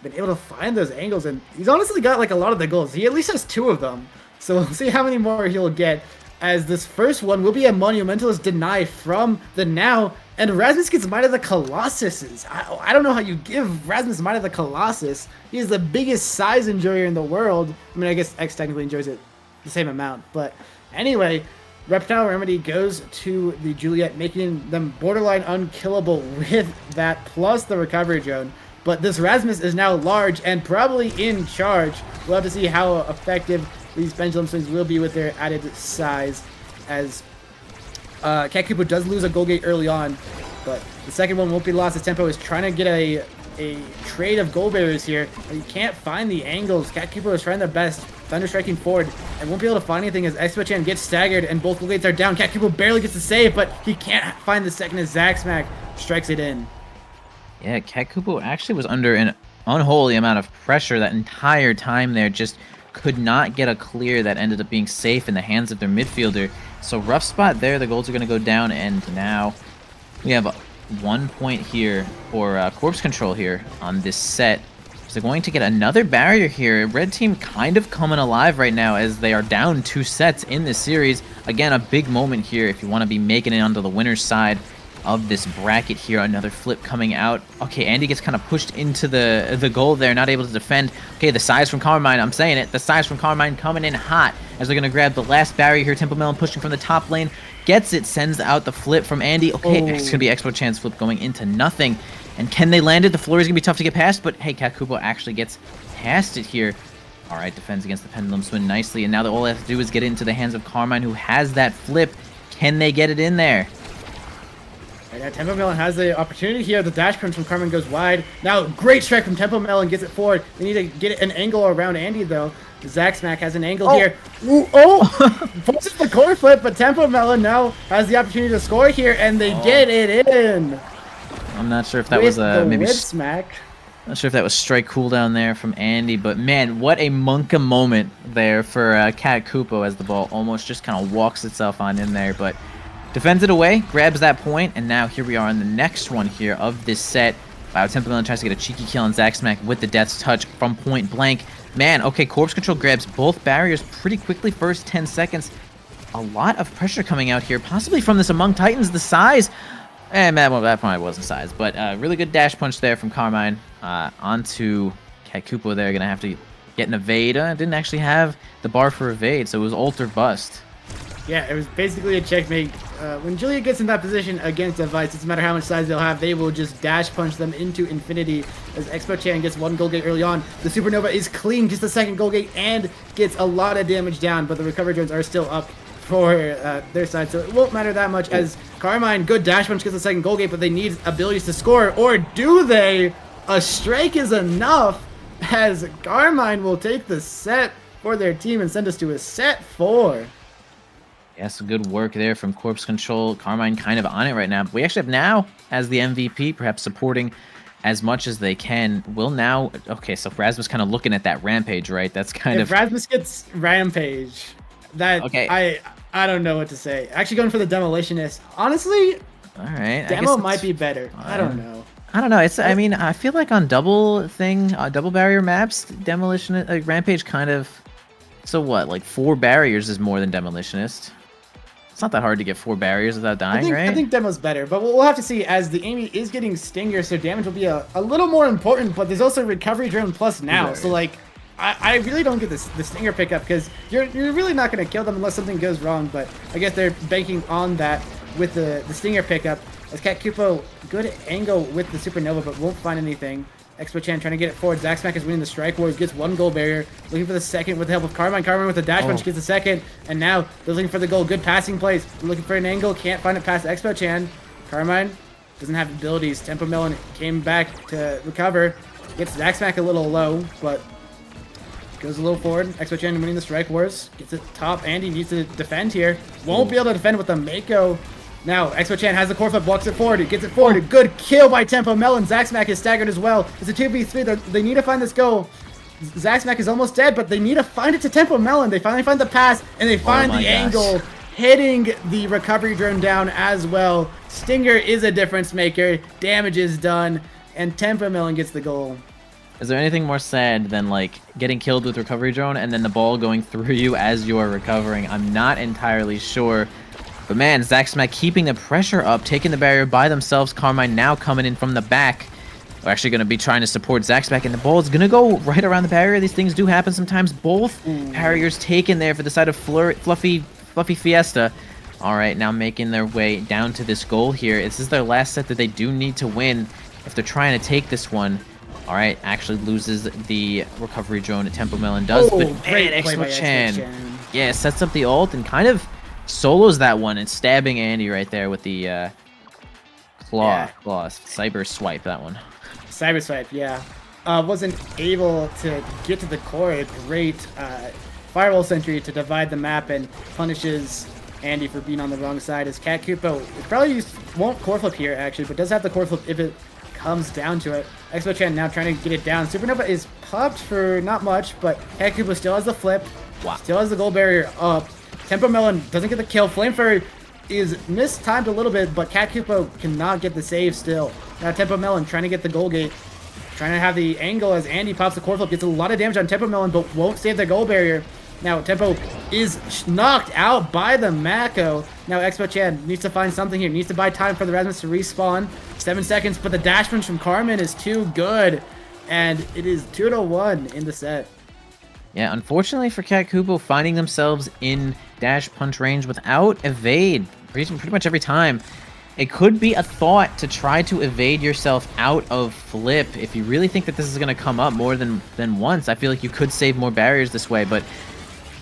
Been able to find those angles, and he's honestly got like a lot of the goals. He at least has 2 of them. So we'll see how many more he'll get, as this first one will be a Monumentalist deny from the Now, and Rasmus gets Might of the Colossuses. I don't know how you give Rasmus Might of the Colossus. He is the biggest size enjoyer in the world. I mean, I guess X technically enjoys it the same amount, but anyway, Reptile Remedy goes to the Juliet, making them borderline unkillable with that plus the recovery drone. But this Rasmus is now large and probably in charge. We'll have to see how effective these pendulum swings will be with their added size, as Cat Kupo does lose a goal gate early on, but the second one won't be lost as Tempo is trying to get a trade of goal barriers here, but you can't find the angles. Cat Kupo is trying their best, Thunder striking forward, and won't be able to find anything as Expo Chan gets staggered and both goal gates are down. Cat Kupo barely gets the save, but he can't find the second as Zack Smack strikes it in. Yeah, Cat Kupo actually was under an unholy amount of pressure that entire time there, just could not get a clear that ended up being safe in the hands of their midfielder. So rough spot there, the goals are going to go down, and now we have 1 point here for Corpse Control here on this set. So they're going to get another barrier here. Red team kind of coming alive right now as they are down 2 sets in this series. Again, a big moment here if you want to be making it onto the winner's side of this bracket here. Another flip coming out. Okay, Andy gets kind of pushed into the goal there, not able to defend. Okay, the size from Carmine, I'm saying it, the size from Carmine coming in hot as they're going to grab the last barrier here. Tempo Melon pushing from the top lane, gets it, sends out the flip from Andy. Okay, it's going to be Expo Chan's flip going into nothing. And can they land it? The floor is going to be tough to get past, but hey, Cat Kupo actually gets past it here. All right, defends against the pendulum swing nicely, and now all they have to do is get it into the hands of Carmine, who has that flip. Can they get it in there? And now Tempo Melon has the opportunity here. The dash punch from Carmine goes wide. Now, great strike from Tempo Melon, gets it forward. They need to get an angle around Andy, though. Zack Smack has an angle here. Ooh, forces the core flip, but Tempo Melon now has the opportunity to score here, and they get it in. I'm not sure if that was maybe whip smack. Not sure if that was strike cooldown there from Andy, but man, what a Monka moment there for Cat Kupo as the ball almost just kind of walks itself on in there, but defends it away, grabs that point, and now here we are on the next one here of this set. Wow, Tempo Melon tries to get a cheeky kill on Zack Smack with the Death's Touch from point blank. Man, okay, Corpse Control grabs both barriers pretty quickly, first 10 seconds. A lot of pressure coming out here, possibly from this Among Titans, the size. Well, that probably wasn't size, but really good dash punch there from Carmine onto Cat Kupo there. Gonna have to get an evade. Didn't actually have the bar for evade, so it was ult or bust. Yeah, it was basically a checkmate. When Julia gets in that position against a Vice, it doesn't matter how much size they'll have, they will just dash punch them into infinity. As Expo Chan gets one goal gate early on, the Supernova is clean, just the second goal gate, and gets a lot of damage down, but the recovery drones are still up for their side, so it won't matter that much as Carmine, good dash punch, gets the second goal gate, but they need abilities to score, or do they? A strike is enough, as Carmine will take the set for their team and send us to a set 4. Yeah, some good work there from Corpse Control. Carmine kind of on it right now. But we actually have now, as the MVP, perhaps supporting as much as they can. Will now... Okay, so Rasmus kind of looking at that Rampage, right? That's kind of... If Rasmus gets Rampage, that... Okay. I don't know what to say. Actually going for the Demolitionist. Honestly, all right, Demo might be better. I don't know. I don't know. It's. I mean, I feel like on double barrier maps, Rampage kind of... So what? Like 4 barriers is more than Demolitionist. It's not that hard to get 4 barriers without dying, right? I think Demo's better, but we'll have to see as the Amy is getting Stinger, so damage will be a little more important, but there's also Recovery Drone Plus now, so like, I really don't get the Stinger pickup because you're really not going to kill them unless something goes wrong, but I guess they're banking on that with the Stinger pickup. As Cat Kupo, good angle with the Supernova, but won't find anything. Expo Chan trying to get it forward. Zack Smack is winning the strike wars, gets 1 goal barrier. Looking for the second with the help of Carmine. Carmine with the dash punch gets the second. And now they're looking for the goal. Good passing plays. Looking for an angle. Can't find it past Expo Chan. Carmine doesn't have abilities. Tempo Melon came back to recover. Gets Zack Smack a little low, but goes a little forward. Expo Chan winning the strike wars. Gets it top. Andy needs to defend here. Won't be able to defend with the Mako. Now, Expo Chan has the core flip, blocks it forward, it gets it forward, a good kill by Tempo Melon. Zack Smack is staggered as well. It's a 2v3, they need to find this goal. Zack Smack is almost dead, but they need to find it to Tempo Melon. They finally find the pass, and they find the angle, hitting the recovery drone down as well. Stinger is a difference maker, damage is done, and Tempo Melon gets the goal. Is there anything more sad than like getting killed with recovery drone and then the ball going through you as you're recovering? I'm not entirely sure. But man, Zack Smack keeping the pressure up, taking the barrier by themselves. Carmine now coming in from the back. We're actually going to be trying to support Zack Smack, and the ball is going to go right around the barrier. These things do happen sometimes. Both barriers taken there for the side of Fluffy Fiesta. All right, now making their way down to this goal here. This is their last set that they do need to win if they're trying to take this one. All right, actually loses the recovery drone. Tempo Melon does, but man, Expo Chan, yeah, sets up the ult and kind of solos that one and stabbing Andy right there with the claw, cyber swipe, that one. Cyber swipe, yeah. Wasn't able to get to the core. A great firewall sentry to divide the map and punishes Andy for being on the wrong side. As Cat Kupo probably won't core flip here actually, but does have the core flip if it comes down to it. Expo Chan now trying to get it down. Supernova is popped for not much, but Cat Kupo still has the flip. Wow. Still has the goal barrier up. Tempo Melon doesn't get the kill. Flame Fairy is mistimed a little bit, but Cat Kupo cannot get the save still. Now Tempo Melon trying to get the goal gate. Trying to have the angle as Andy pops the core flip. Gets a lot of damage on Tempo Melon, but won't save the goal barrier. Now Tempo is knocked out by the Mako. Now Expo Chan needs to find something here. Needs to buy time for the Rasmus to respawn. 7 seconds, but the dash punch from Carmen is too good. And it is 2-1 in the set. Yeah, unfortunately for Cat Kupo, finding themselves in dash punch range without evade pretty much every time. it could be a thought to try to evade yourself out of flip. If you really think that this is going to come up more than once, I feel like you could save more barriers this way, but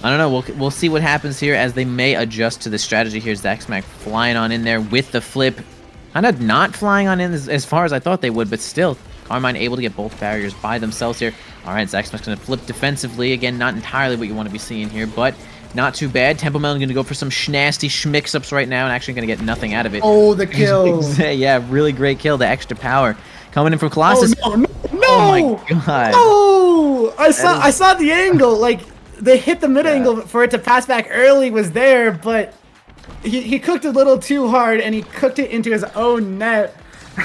I don't know. We'll see what happens here as they may adjust to the strategy here. Zaxmac flying on in there with the flip. Kind of not flying on in as far as I thought they would, but still, Carmine able to get both barriers by themselves here. All right, Zaxmac's going to flip defensively. Again, not entirely what you want to be seeing here, but not too bad. Tempo Melon going to go for some schnasty schmix-ups right now and actually going to get nothing out of it. Oh, the kill. Yeah, really great kill. The extra power coming in from Colossus. Oh, no. Oh, my God. No! I saw the angle. Like, they hit the mid-angle for it to pass back early was there, but he cooked a little too hard, and he cooked it into his own net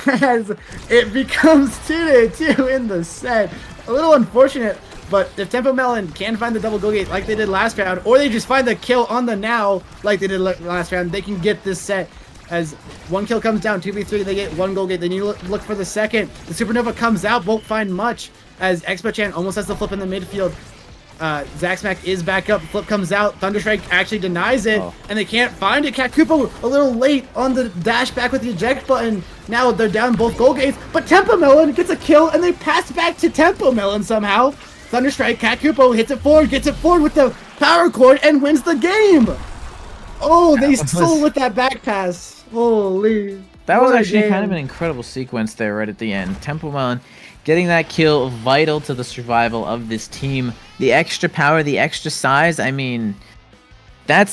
as it becomes 2-2 in the set. A little unfortunate, but if Tempo Melon can find the double goal gate like they did last round, or they just find the kill on the now like they did last round, they can get this set. As one kill comes down, 2v3, they get one goal gate. Then you look for the second. The Supernova comes out, won't find much, as Expo-chan almost has the flip in the midfield. Zaxmac is back up, flip comes out, Thunderstrike actually denies it, and they can't find it. Kakupo a little late on the dash back with the eject button. Now they're down both goal gates, but Tempo Melon gets a kill, and they pass back to Tempo Melon somehow. Thunderstrike, Kakupo hits it forward, gets it forward with the power chord, and wins the game! Oh, they stole with that back pass. Holy. That was actually kind of an incredible sequence there right at the end. Tempo Melon getting that kill, vital to the survival of this team. The extra power, the extra size, I mean, that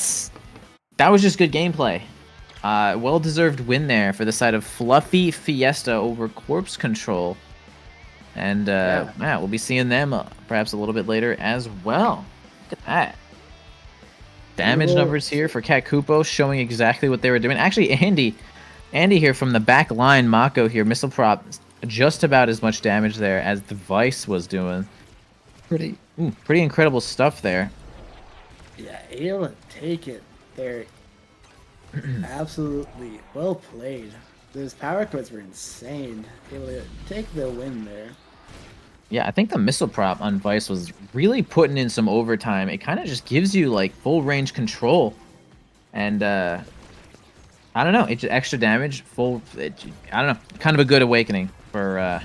was just good gameplay. Well-deserved win there for the side of Fluffy Fiesta over Corpse Control. And yeah, we'll be seeing them perhaps a little bit later as well. Look at that. Damage numbers here for Kakupo showing exactly what they were doing. Actually, Andy here from the back line, Mako here, missile prop, just about as much damage there as the Vice was doing. Pretty incredible stuff there. Yeah, able to take it there. Absolutely well played. Those power codes were insane. Able to take the win there. Yeah, I think the missile prop on Vice was really putting in some overtime. It kind of just gives you like full range control, and I don't know, it's extra damage, I don't know, kind of a good awakening for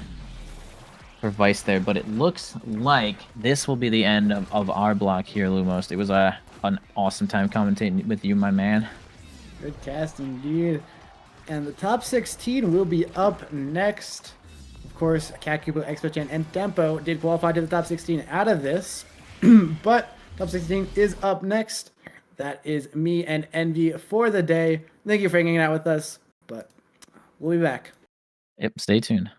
Vice there. But it looks like this will be the end of our block here, Lumos. It was an awesome time commentating with you, my man. Good cast indeed. And the top 16 will be up next. Of course, Kakupo, Expo-chan, and Tempo did qualify to the top 16 out of this. But top 16 is up next. That is me and Envy for the day. Thank you for hanging out with us, but we'll be back. Yep, stay tuned.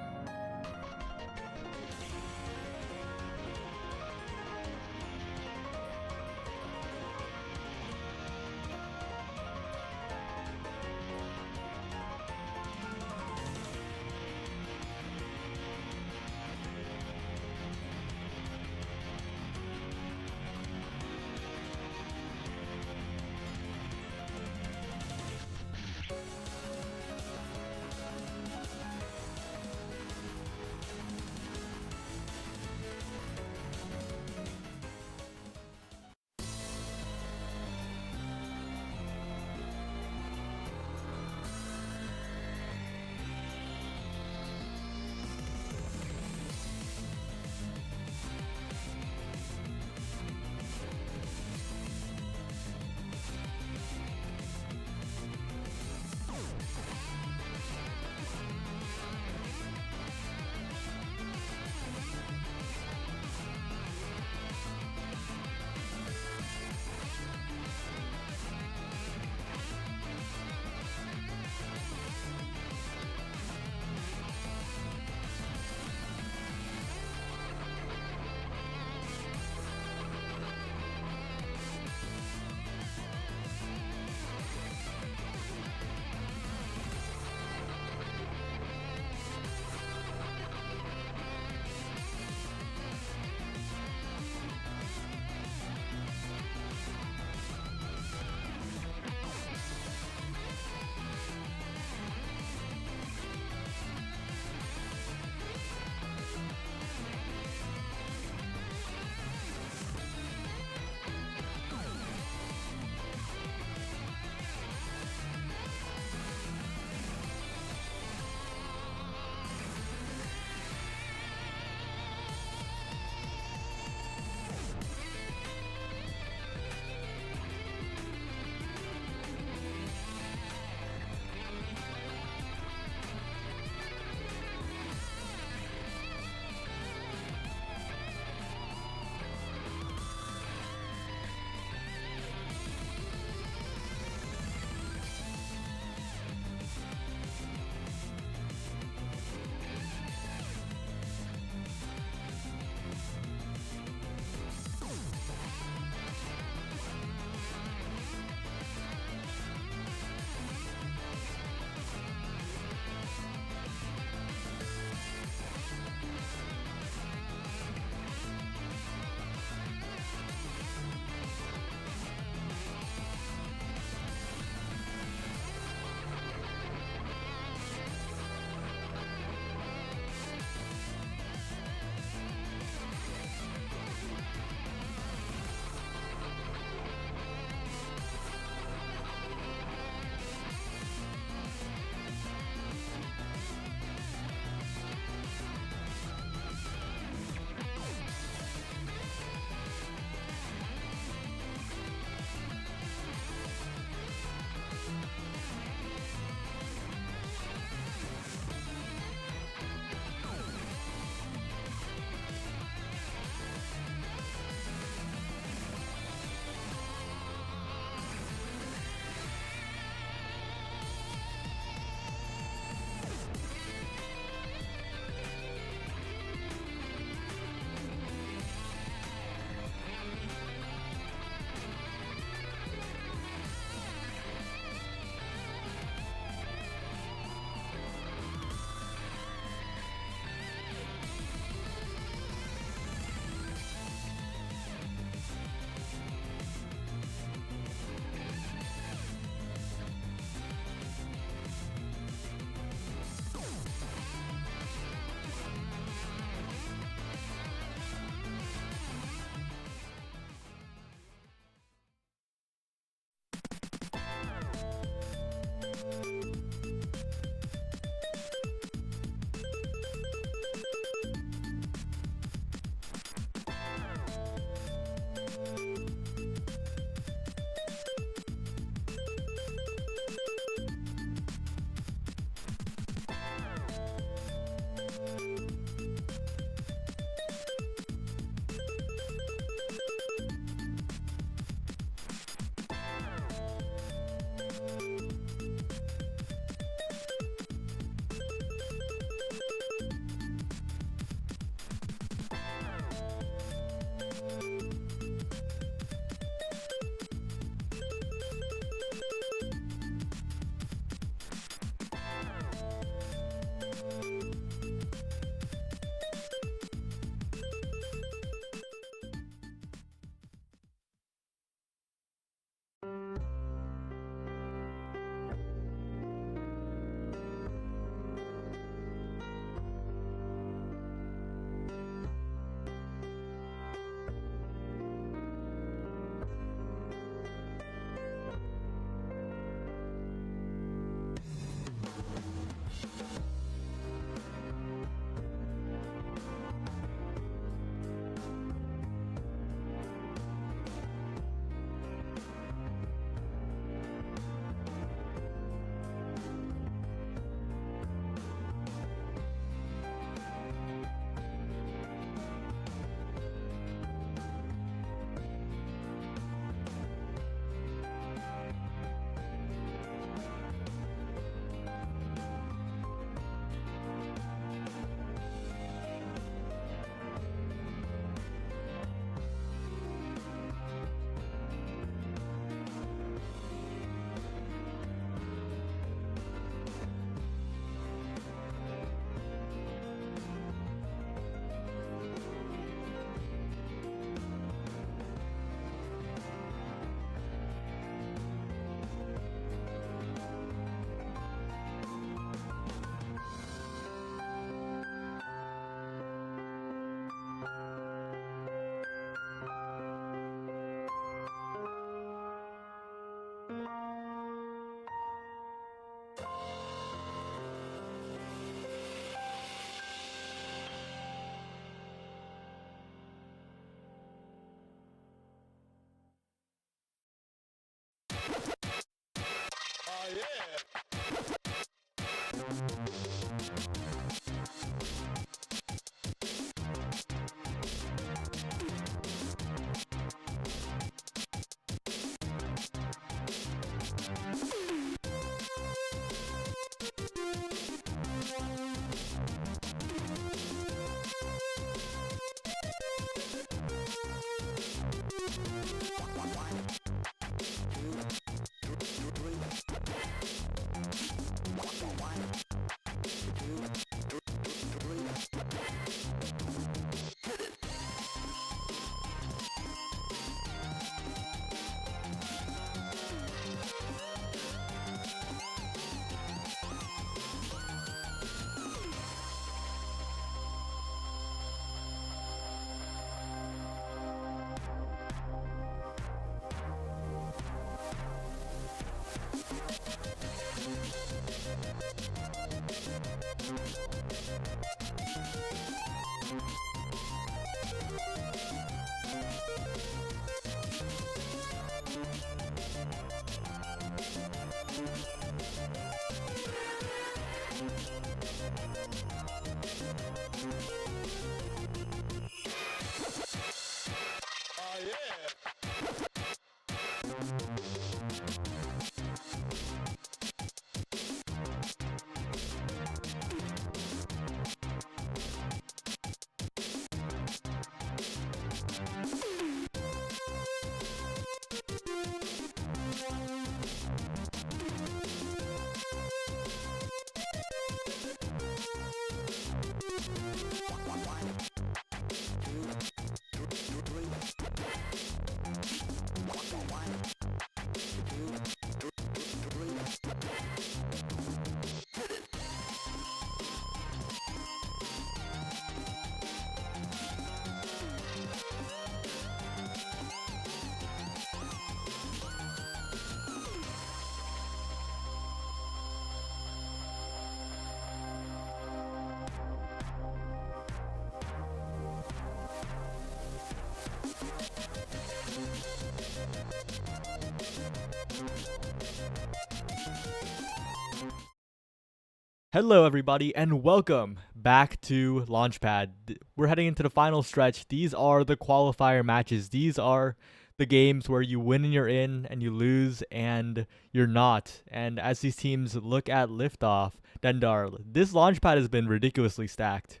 Hello everybody and welcome back to Launchpad. We're heading into the final stretch. These are the qualifier matches. These are the games where you win and you're in and you lose and you're not. And as these teams look at liftoff, Dendar, this Launchpad has been ridiculously stacked.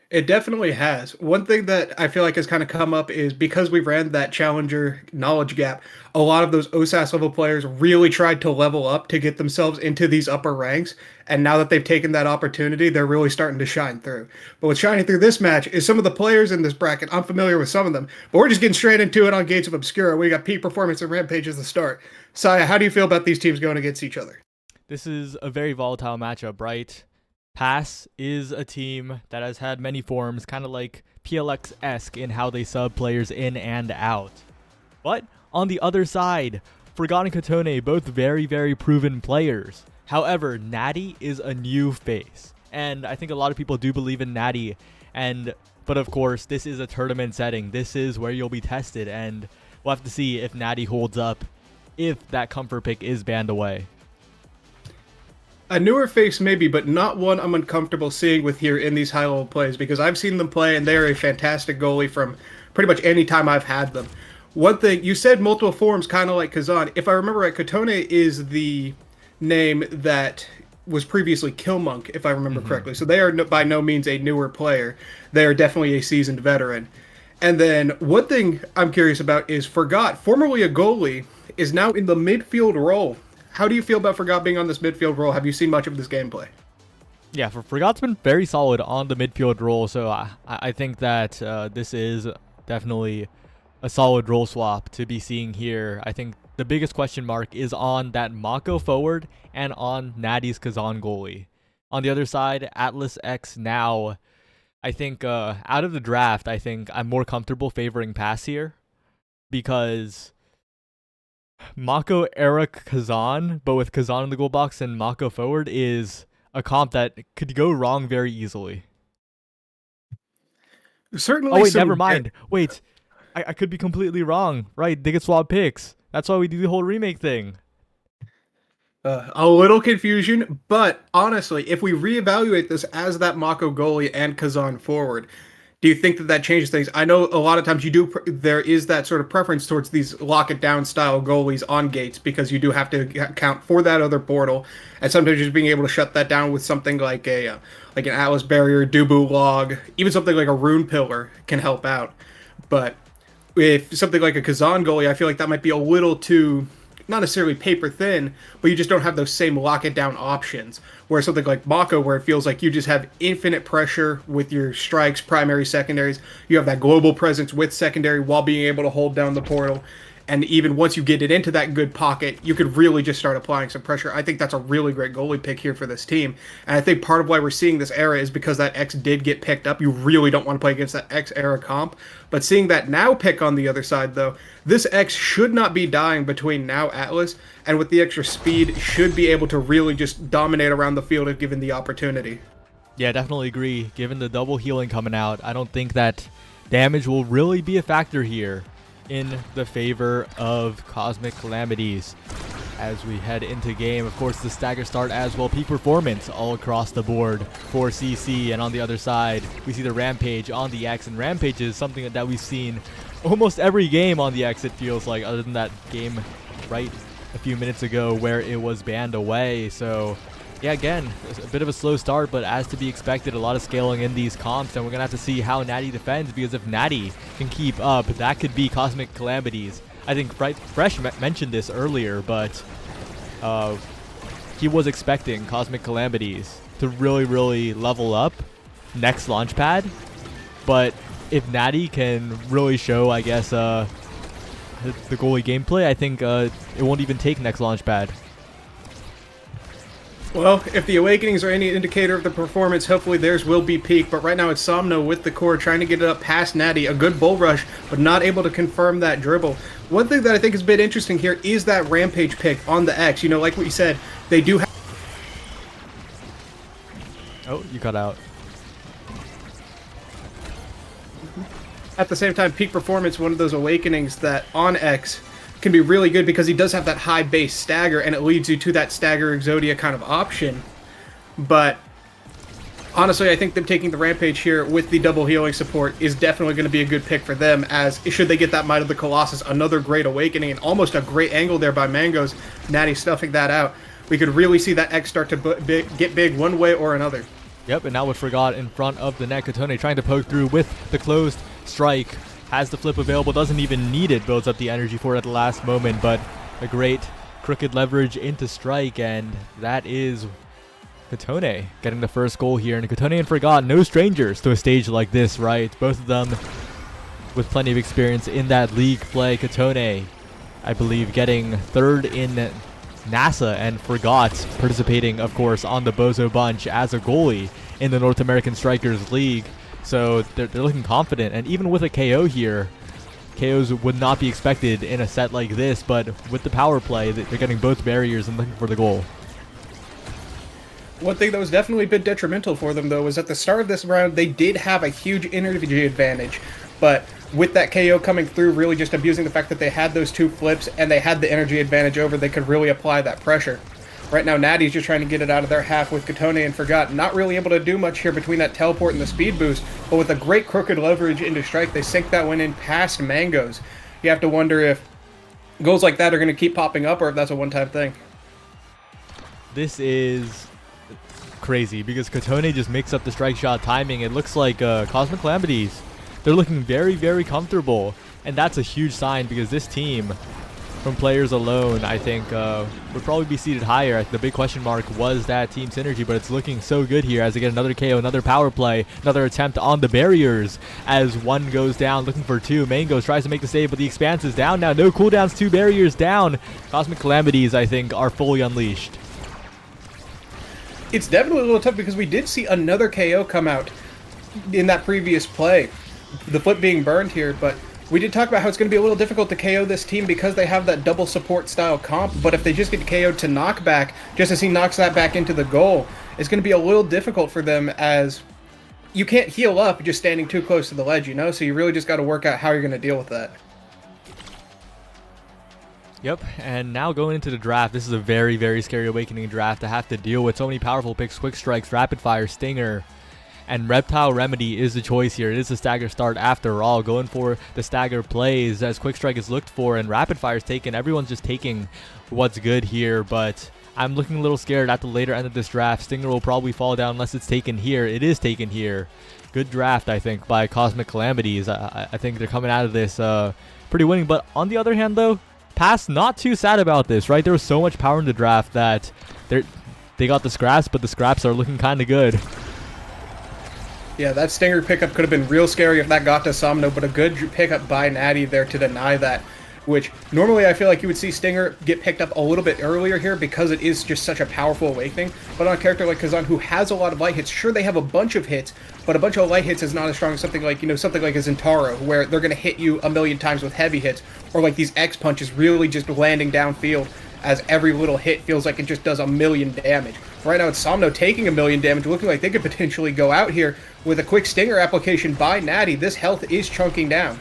It definitely has. One thing that I feel like has kind of come up is because we ran that challenger knowledge gap, a lot of those OSAS level players really tried to level up to get themselves into these upper ranks. And now that they've taken that opportunity, they're really starting to shine through. But what's shining through this match is some of the players in this bracket. I'm familiar with some of them, but we're just getting straight into it on Gates of Obscura. We got Peak Performance and Rampage as the start. Saya, how do you feel about these teams going against each other? This is a very volatile matchup, right? Pass is a team that has had many forms, kind of like PLX-esque in how they sub players in and out. But on the other side, Forgotten Kotone, both very, very proven players. However, Natty is a new face, and I think a lot of people do believe in Natty. But of course, this is a tournament setting. This is where you'll be tested, and we'll have to see if Natty holds up if that comfort pick is banned away. A newer face maybe, but not one I'm uncomfortable seeing with here in these high-level plays, because I've seen them play and they're a fantastic goalie from pretty much any time I've had them. One thing, you said multiple forms, kind of like Kazan. If I remember right, Kotone is the name that was previously Killmonk, if I remember correctly. So they are by no means a newer player. They are definitely a seasoned veteran. And then one thing I'm curious about is Forgot, formerly a goalie, is now in the midfield role. How do you feel about Forgot being on this midfield role? Have you seen much of this gameplay? Yeah, Forgot's been very solid on the midfield role, so I think that this is definitely a solid role swap to be seeing here. I think the biggest question mark is on that Mako forward and on Natty's Kazan goalie. On the other side, Atlas X now, I think out of the draft, I think I'm more comfortable favoring pass here because Mako Eric Kazan, but with Kazan in the goal box and Mako forward, is a comp that could go wrong very easily. Certainly. Oh wait, never mind. Wait, I could be completely wrong. Right, they get swap picks. That's why we do the whole remake thing. A little confusion, but honestly, if we reevaluate this as that Mako goalie and Kazan forward, do you think that that changes things? I know a lot of times there is that sort of preference towards these lock it down style goalies on gates because you do have to account for that other portal, and sometimes just being able to shut that down with something like an Atlas Barrier, Dubu Log, even something like a Rune Pillar can help out. But if something like a Kazan goalie, I feel like that might be a little too not necessarily paper thin, but you just don't have those same lock it down options. Where something like Mako, where it feels like you just have infinite pressure with your strikes, primary, secondaries. You have that global presence with secondary while being able to hold down the portal. And even once you get it into that good pocket, you could really just start applying some pressure. I think that's a really great goalie pick here for this team. And I think part of why we're seeing this era is because that X did get picked up. You really don't want to play against that X era comp. But seeing that now pick on the other side, though, this X should not be dying between now Atlas, and with the extra speed, should be able to really just dominate around the field if given the opportunity. Yeah, definitely agree. Given the double healing coming out, I don't think that damage will really be a factor here in the favor of Cosmic Calamities. As we head into game, of course, the stagger start as well. Peak performance all across the board for CC, and on the other side, we see the Rampage on the X, and Rampage is something that we've seen almost every game on the X, it feels like, other than that game right a few minutes ago where it was banned away. So yeah, again, a bit of a slow start, but as to be expected, a lot of scaling in these comps, and we're going to have to see how Natty defends, because if Natty can keep up, that could be Cosmic Calamities. I think Fresh mentioned this earlier, but he was expecting Cosmic Calamities to really, really level up next Launchpad, but if Natty can really show, I guess, the goalie gameplay, I think it won't even take next Launchpad. Well, if the Awakenings are any indicator of the performance, hopefully theirs will be peak. But right now it's Somno with the core trying to get it up past Natty. A good bull rush, but not able to confirm that dribble. One thing that I think is a bit interesting here is that Rampage pick on the X. You know, like what you said, they do have... Oh, you cut out. At the same time, peak performance, one of those Awakenings that on X can be really good because he does have that high base stagger, and it leads you to that stagger Exodia kind of option. But honestly, I think them taking the Rampage here with the double healing support is definitely going to be a good pick for them, as should they get that Might of the Colossus, another great Awakening, and almost a great angle there by Mangoes. Natty stuffing that out. We could really see that X start to get big one way or another. Yep, and now with Forgot in front of the net, Katone trying to poke through with the closed strike. Has the flip available, doesn't even need it, builds up the energy for it at the last moment, but a great crooked leverage into strike, and that is Katone getting the first goal here. And Katone and Forgot, no strangers to a stage like this, right? Both of them with plenty of experience in that league play. Katone, I believe, getting third in NASA, and Forgot participating, of course, on the Bozo Bunch as a goalie in the North American Strikers League. So they're looking confident, and even with a KO here, KOs would not be expected in a set like this, but with the power play, they're getting both barriers and looking for the goal. One thing that was definitely a bit detrimental for them, though, was at the start of this round, they did have a huge energy advantage, but with that KO coming through, really just abusing the fact that they had those two flips and they had the energy advantage over, they could really apply that pressure. Right now, Natty's just trying to get it out of their half with Katone and Forgot. Not really able to do much here between that teleport and the speed boost, but with a great crooked leverage into strike, they sink that one in past Mangoes. You have to wonder if goals like that are going to keep popping up or if that's a one-time thing. This is crazy because Katone just makes up the strike shot timing. It looks like Cosmic Calamities, they're looking very, very comfortable, and that's a huge sign because this team, from players alone, I think would probably be seated higher. The big question mark was that team synergy, but it's looking so good here as they get another KO, another power play, another attempt on the barriers as one goes down, looking for two. Mangoes tries to make the save, but the Expanse is down now. No cooldowns, two barriers down. Cosmic Calamities, I think, are fully unleashed. It's definitely a little tough because we did see another KO come out in that previous play. The flip being burned here, but we did talk about how it's going to be a little difficult to KO this team because they have that double support style comp, but if they just get KO'd to knockback, just as he knocks that back into the goal, it's going to be a little difficult for them as you can't heal up just standing too close to the ledge, you know? So you really just got to work out how you're going to deal with that. Yep, and now going into the draft, this is a very, very scary Awakening draft to have to deal with so many powerful picks, Quick Strikes, Rapid Fire, Stinger, and Reptile Remedy is the choice here. It is a stagger start after all, going for the stagger plays as Quick Strike is looked for and Rapid Fire is taken. Everyone's just taking what's good here, but I'm looking a little scared at the later end of this draft. Stinger will probably fall down unless it's taken here. It is taken here. Good draft, I think, by Cosmic Calamities. I think they're coming out of this pretty winning, but on the other hand, though, Pass not too sad about this, right? There was so much power in the draft that they got the scraps, but the scraps are looking kind of good. Yeah, that Stinger pickup could have been real scary if that got to Somno, but a good pickup by Natty there to deny that, which normally I feel like you would see Stinger get picked up a little bit earlier here because it is just such a powerful awakening. But on a character like Kazan who has a lot of light hits, sure they have a bunch of hits, but a bunch of light hits is not as strong as something like, something like a Zentaro, where they're going to hit you a million times with heavy hits, or like these X punches really just landing downfield, as every little hit feels like it just does a million damage. Right now it's Somno taking a million damage, looking like they could potentially go out here with a quick Stinger application by Natty. This health is chunking down.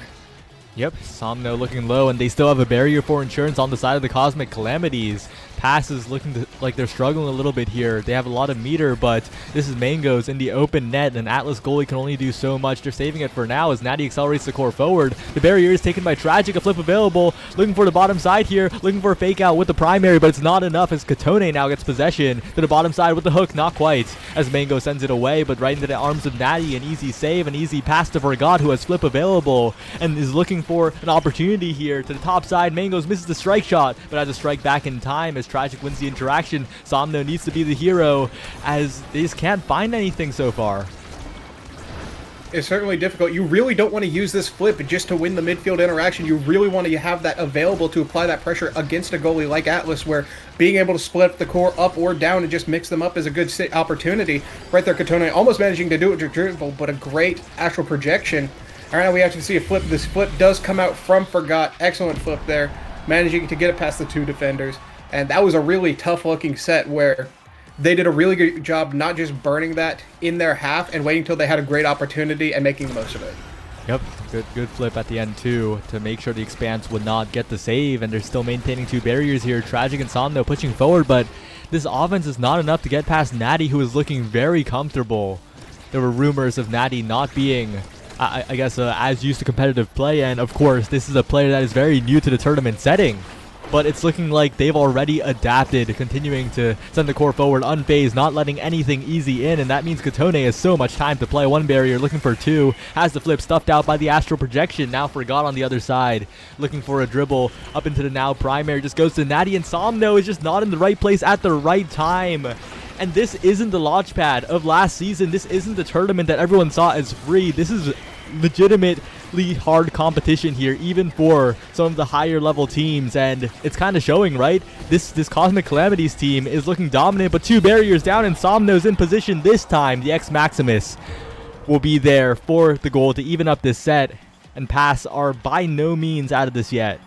Yep, Somno looking low, and they still have a barrier for insurance on the side of the Cosmic Calamities. Pass is looking like they're struggling a little bit here. They have a lot of meter, but this is Mangoes in the open net, and Atlas goalie can only do so much. They're saving it for now as Natty accelerates the core forward. The barrier is taken by Tragic, a flip available, looking for the bottom side here, looking for a fake out with the primary, but it's not enough as Katone now gets possession to the bottom side with the hook, not quite, as Mango sends it away, but right into the arms of Natty. An easy save, an easy pass to Forgot, who has flip available and is looking for an opportunity here to the top side. Mangoes misses the strike shot, but has a strike back in time as Tragic wins the interaction. Somno needs to be the hero as they just can't find anything so far. It's certainly difficult. You really don't want to use this flip just to win the midfield interaction. You really want to have that available to apply that pressure against a goalie like Atlas, where being able to split the core up or down and just mix them up is a good opportunity. Right there, Katone almost managing to do it with dribble, but a great astral projection. All right, now we actually see a flip. This flip does come out from Forgot. Excellent flip there, managing to get it past the two defenders. And that was a really tough-looking set where they did a really good job not just burning that in their half and waiting until they had a great opportunity and making the most of it. Yep, good flip at the end too to make sure the Expanse would not get the save, and they're still maintaining two barriers here. Tragic and Somno pushing forward, but this offense is not enough to get past Natty, who is looking very comfortable. There were rumors of Natty not being I guess as used to competitive play, and of course this is a player that is very new to the tournament setting, but it's looking like they've already adapted, continuing to send the core forward unfazed, not letting anything easy in, and that means Katone has so much time to play. One barrier, looking for two, has the flip stuffed out by the astral projection. Now Forgot on the other side, looking for a dribble up into the now primary, just goes to Natty, and Somno is just not in the right place at the right time. And this isn't the Launchpad of last season. This isn't the tournament that everyone saw as free. This is legitimately hard competition here, even for some of the higher level teams, and it's kind of showing, right? This Cosmic Calamities team is looking dominant, but two barriers down, and Somno's in position this time. The X-Maximus will be there for the goal to even up this set, and Pass are by no means out of this yet.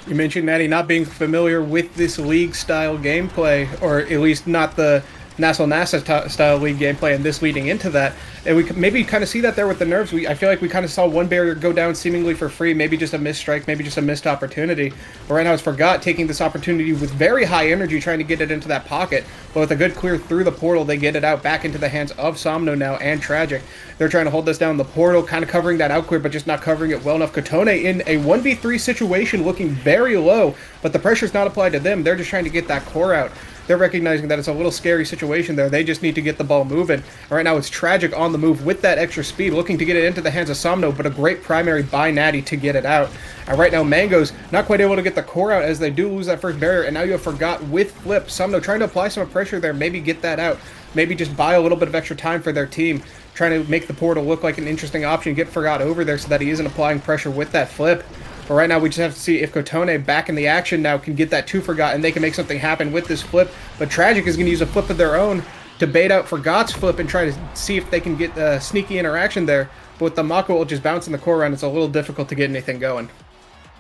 You mentioned, Natty, not being familiar with this league-style gameplay, or at least not the NASL style league gameplay, and this leading into that. And we maybe kind of see that there with the nerves. I feel like we kind of saw one barrier go down seemingly for free, maybe just a missed strike, maybe just a missed opportunity. But right now it's Forgot taking this opportunity with very high energy, trying to get it into that pocket. But with a good clear through the portal, they get it out back into the hands of Somno now and Tragic. They're trying to hold this down the portal, kind of covering that out clear, but just not covering it well enough. Katone in a 1v3 situation, looking very low, but the pressure's not applied to them. They're just trying to get that core out. They're recognizing that it's a little scary situation there. They just need to get the ball moving. Right now it's Tragic on the move with that extra speed, looking to get it into the hands of Somno, but a great primary by Natty to get it out. And right now Mango's not quite able to get the core out as they do lose that first barrier, and now you have Forgot with flip. Somno trying to apply some pressure there, maybe get that out, maybe just buy a little bit of extra time for their team, trying to make the portal look like an interesting option, get Forgot over there so that he isn't applying pressure with that flip. But right now we just have to see if Katone back in the action now can get that to Forgot, and they can make something happen with this flip. But Tragic is going to use a flip of their own to bait out Forgot's flip and try to see if they can get a sneaky interaction there. But with the Mako just bouncing the core around, it's a little difficult to get anything going.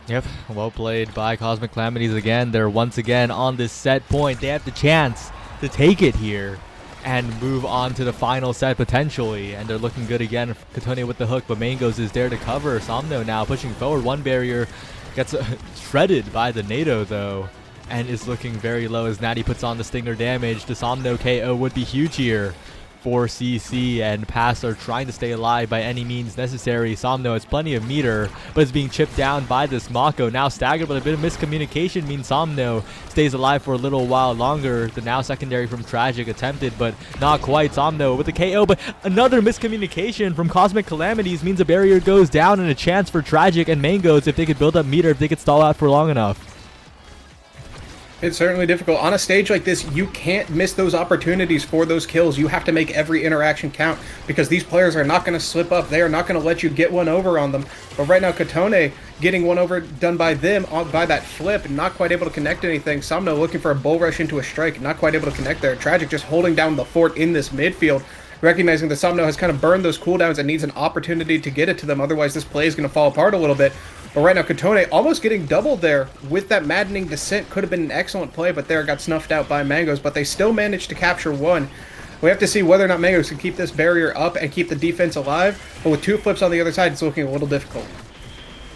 Yep, well played by Cosmic Calamities again. They're once again on this set point. They have the chance to take it here and move on to the final set potentially, and they're looking good again. Katone with the hook, but Mangoes is there to cover. Somno now pushing forward. One barrier gets shredded by the NATO though, and is looking very low as Natty puts on the Stinger damage. The Somno KO would be huge here for CC, and Pass are trying to stay alive by any means necessary. Somno has plenty of meter, but is being chipped down by this Mako. Now staggered, but a bit of miscommunication means Somno stays alive for a little while longer. The now secondary from Tragic attempted, but not quite. Somno with the KO, but another miscommunication from Cosmic Calamities means a barrier goes down and a chance for Tragic and Mangoes if they could build up meter, if they could stall out for long enough. It's certainly difficult. On a stage like this, you can't miss those opportunities for those kills. You have to make every interaction count because these players are not going to slip up. They are not going to let you get one over on them. But right now, Katone getting one over done by them by that flip, not quite able to connect anything. Somno looking for a bull rush into a strike, not quite able to connect there. Tragic just holding down the fort in this midfield, recognizing that Somno has kind of burned those cooldowns and needs an opportunity to get it to them. Otherwise, this play is going to fall apart a little bit. But right now, Katone almost getting doubled there with that maddening descent. Could have been an excellent play, but there got snuffed out by Mangoes. But they still managed to capture one. We have to see whether or not Mangoes can keep this barrier up and keep the defense alive. But with two flips on the other side, it's looking a little difficult.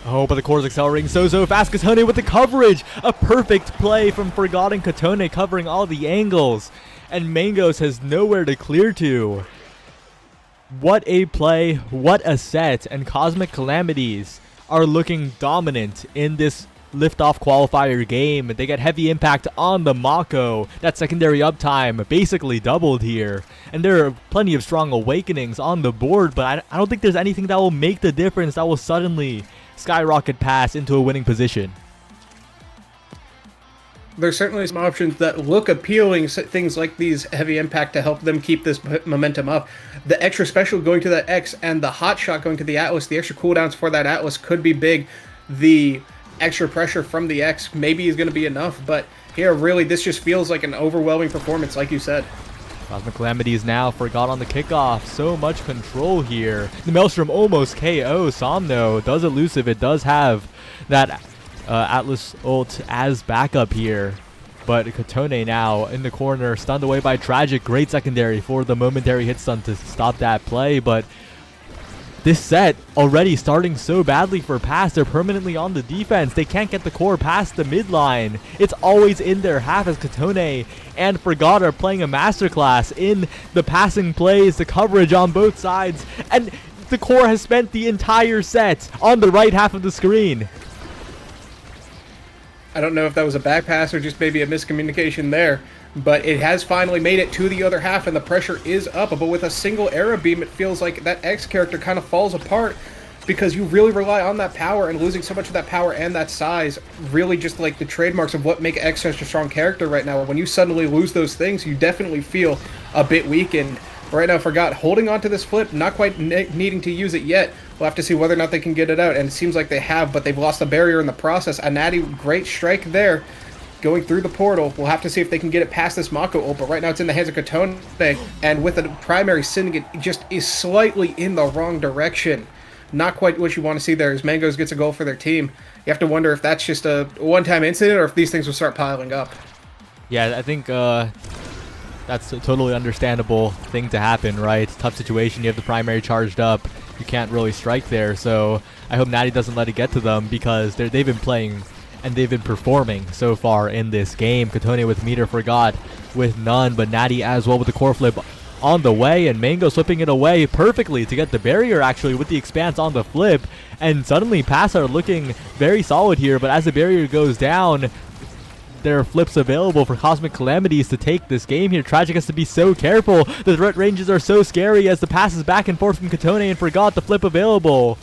Oh, but the core is accelerating so fast. Katone with the coverage. A perfect play from Forgotten Katone covering all the angles. And Mangoes has nowhere to clear to. What a play. What a set. And Cosmic Calamities are looking dominant in this liftoff qualifier game. They get heavy impact on the Mako. That secondary uptime basically doubled here. And there are plenty of strong awakenings on the board, but I don't think there's anything that will make the difference that will suddenly skyrocket Pass into a winning position. There's certainly some options that look appealing, things like these heavy impact to help them keep this momentum up. The extra special going to that X and the hot shot going to the Atlas, the extra cooldowns for that Atlas could be big. The extra pressure from the X maybe is going to be enough, but here really this just feels like an overwhelming performance, like you said. Cosmic Calamities now forgot on the kickoff. So much control here. The Maelstrom almost KO. Somno does elusive. It does have that Atlas ult as backup here, but Katone now in the corner, stunned away by Tragic. Great secondary for the momentary hit stun to stop that play, but this set already starting so badly for Pass. They're permanently on the defense. They can't get the core past the midline. It's always in their half as Katone and Forgot are playing a masterclass in the passing plays, the coverage on both sides, and the core has spent the entire set on the right half of the screen. I don't know if that was a back pass or just maybe a miscommunication there, but it has finally made it to the other half and the pressure is up. But with a single arrow beam, it feels like that X character kind of falls apart because you really rely on that power, and losing so much of that power and that size really just like the trademarks of what make X such a strong character right now. When you suddenly lose those things, you definitely feel a bit weakened. Right now, Forgot holding on to this flip, not quite needing to use it yet. We'll have to see whether or not they can get it out, and it seems like they have, but they've lost the barrier in the process. A natty great strike there, going through the portal. We'll have to see if they can get it past this Mako ult, but right now it's in the hands of Katone, and with the primary sending it just is slightly in the wrong direction. Not quite what you want to see there as Mangoes gets a goal for their team. You have to wonder if that's just a one-time incident or if these things will start piling up. Yeah, I think that's a totally understandable thing to happen, right? Tough situation. You have the primary charged up. You can't really strike there. So I hope Natty doesn't let it get to them because they've been playing and they've been performing so far in this game. Katone with meter, Forgot with none, but Natty as well with the core flip on the way, and Mango slipping it away perfectly to get the barrier actually with the expanse on the flip. And suddenly Pass are looking very solid here, but as the barrier goes down, there are flips available for Cosmic Calamities to take this game here. Tragic has to be so careful. The threat ranges are so scary as the passes back and forth from Katone, and Forgot the flip available.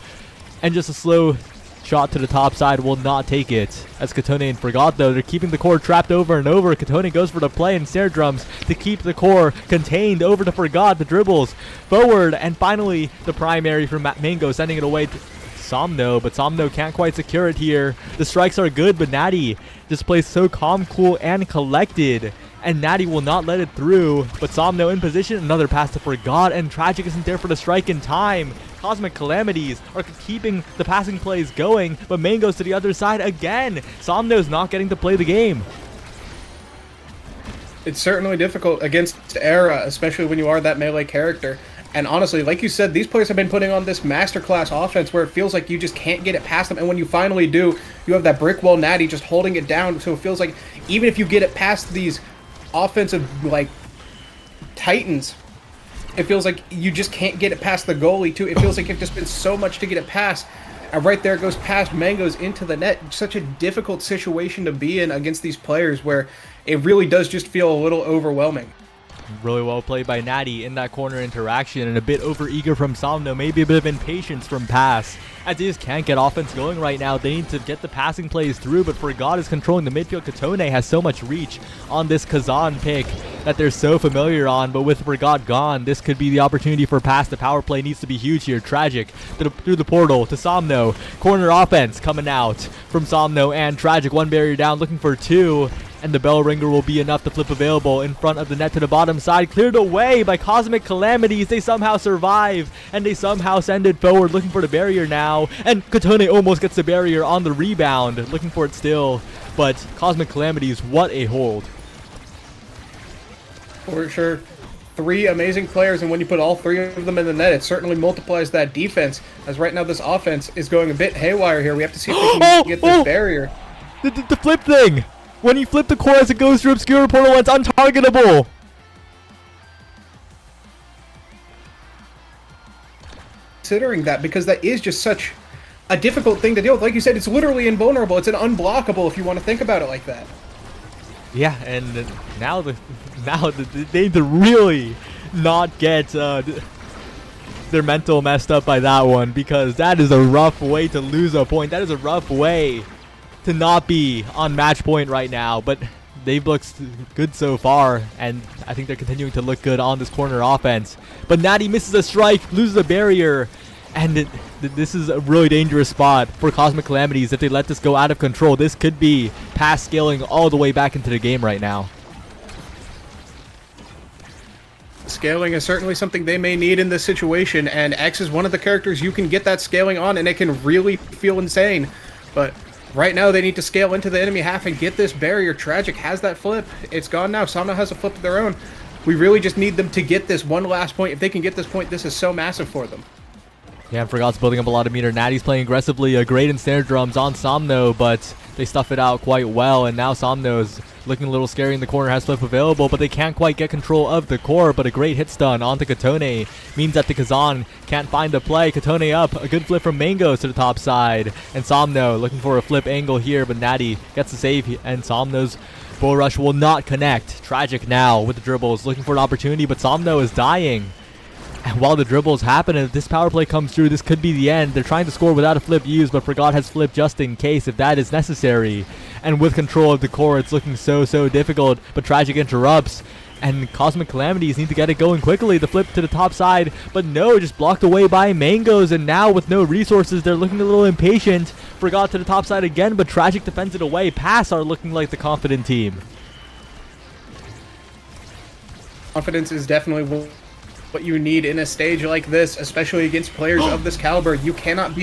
And just a slow shot to the top side will not take it. As Katone and Forgot, though, they're keeping the core trapped over and over. Katone goes for the play and snare drums to keep the core contained. Over to Forgot, the dribbles forward, and finally the primary from Mango sending it away to Somno, but Somno can't quite secure it here. The strikes are good, but Natty just plays so calm, cool, and collected, and Natty will not let it through. But Somno in position, another pass to Forgot, and Tragic isn't there for the strike in time. Cosmic Calamities are keeping the passing plays going, but Mango's to the other side again. Somno's not getting to play the game. It's certainly difficult against Era, especially when you are that melee character. And honestly, like you said, these players have been putting on this masterclass offense where it feels like you just can't get it past them. And when you finally do, you have that brick wall Natty just holding it down. So it feels like even if you get it past these offensive, like, titans, it feels like you just can't get it past the goalie, too. It feels like you have to spend so much to get it past. And right there, it goes past Mangoes into the net. Such a difficult situation to be in against these players where it really does just feel a little overwhelming. Really well played by Natty in that corner interaction, and a bit overeager from Somno, maybe a bit of impatience from Pass, as they just can't get offense going right now. They need to get the passing plays through, but Forgot is controlling the midfield. Katone has so much reach on this Kazan pick that they're so familiar on, but with Forgot gone, this could be the opportunity for Pass. The power play needs to be huge here. Tragic through the portal to Somno. Corner offense coming out from Somno and Tragic. One barrier down, looking for two. And the bell ringer will be enough to flip available in front of the net to the bottom side. Cleared away by Cosmic Calamities. They somehow survive, and they somehow send it forward, looking for the barrier now. And Katone almost gets the barrier on the rebound, looking for it still. But Cosmic Calamities, what a hold. For sure. 3 amazing players, and when you put all 3 of them in the net, it certainly multiplies that defense. As right now this offense is going a bit haywire here. We have to see if they can get this barrier. The flip thing! When you flip the core as it goes through Obscure Portal, it's untargetable! Considering that, because that is just such a difficult thing to deal with. Like you said, it's literally invulnerable. It's an unblockable if you want to think about it like that. Yeah, and now they need to really not get their mental messed up by that one, because that is a rough way to lose a point. That is a rough way to not be on match point right now, but they've looked good so far, and I think they're continuing to look good on this corner offense. But Natty misses a strike, loses a barrier, and this is a really dangerous spot for Cosmic Calamities. If they let this go out of control, this could be past scaling all the way back into the game right now. Scaling is certainly something they may need in this situation, and X is one of the characters you can get that scaling on, and it can really feel insane. But right now, they need to scale into the enemy half and get this barrier. Tragic has that flip. It's gone now. Somno has a flip of their own. We really just need them to get this one last point. If they can get this point, this is so massive for them. Yeah, and Forgot's building up a lot of meter. Natty's playing aggressively. Great in snare drums on Somno, but they stuff it out quite well. And now Somno's looking a little scary in the corner, has flip available, but they can't quite get control of the core. But a great hit stun onto Katone means that the Kazan can't find the play. Katone up, a good flip from Mangoes to the top side. And Somno looking for a flip angle here, but Natty gets the save, and Somno's bull rush will not connect. Tragic now with the dribbles, looking for an opportunity, but Somno is dying. And while the dribbles happen, and if this power play comes through, this could be the end. They're trying to score without a flip used, but Forgot has flipped just in case if that is necessary. And with control of the core, it's looking so difficult, but Tragic interrupts. And Cosmic Calamities need to get it going quickly. The flip to the top side, but no, just blocked away by Mangoes. And now with no resources, they're looking a little impatient. Forgot to the top side again, but Tragic defends it away. Pass are looking like the confident team. Confidence is definitely what you need in a stage like this, especially against players of this caliber. You cannot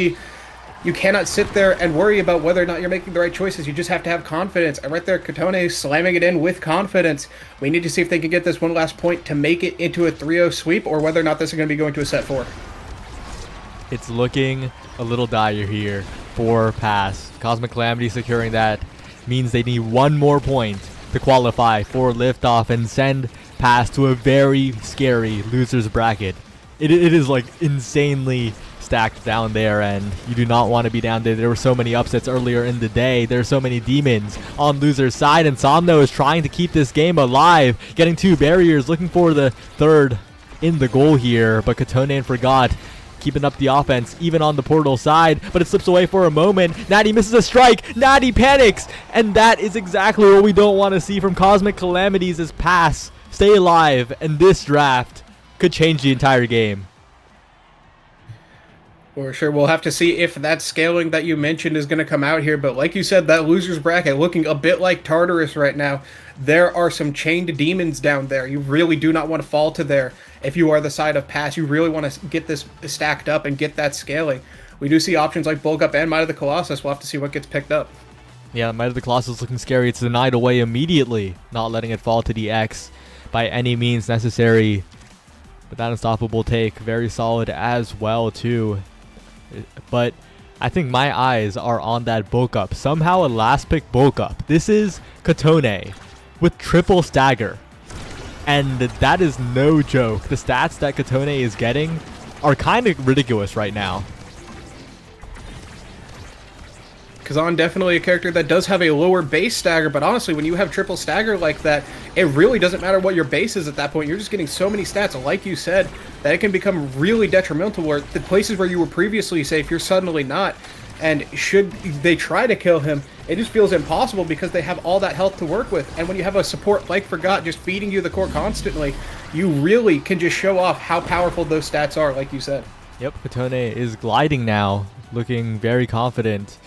sit there and worry about whether or not you're making the right choices. You just have to have confidence. And right there, Katone slamming it in with confidence. We need to see if they can get this one last point to make it into a 3-0 sweep, or whether or not this is going to be going to a set 4. It's looking a little dire here for Pass. Cosmic Calamity securing that means they need one more point to qualify for liftoff and send Pass to a very scary losers bracket. It is like insanely stacked down there, and you do not want to be down there. There were so many upsets earlier in the day. There are so many demons on loser's side, and Somno is trying to keep this game alive, getting 2 barriers, looking for the third in the goal here, but Katone and Forgot keeping up the offense even on the portal side, but it slips away for a moment. Natty misses a strike. Natty panics, and that is exactly what we don't want to see from Cosmic Calamities. As Pass stay alive, and this draft could change the entire game. For sure, we'll have to see if that scaling that you mentioned is going to come out here, but like you said, that loser's bracket looking a bit like Tartarus right now. There are some chained demons down there. You really do not want to fall to there. If you are the side of Pass, you really want to get this stacked up and get that scaling. We do see options like Bulk Up and Might of the Colossus. We'll have to see what gets picked up. Yeah, Might of the Colossus looking scary. It's denied away immediately, not letting it fall to the X by any means necessary. But that unstoppable take, very solid as well too. But I think my eyes are on that bulk up. Somehow a last pick bulk up. This is Katone with triple stagger. And that is no joke. The stats that Katone is getting are kind of ridiculous right now. Kazan definitely a character that does have a lower base stagger, but honestly, when you have triple stagger like that, it really doesn't matter what your base is at that point. You're just getting so many stats, like you said, that it can become really detrimental where the places where you were previously safe, you're suddenly not. And should they try to kill him, it just feels impossible because they have all that health to work with. And when you have a support like Forgot just feeding you the core constantly, you really can just show off how powerful those stats are, like you said. Yep, Katone is gliding now, looking very confident.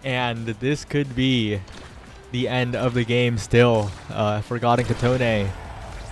And this could be the end of the game still. Forgot and Katone,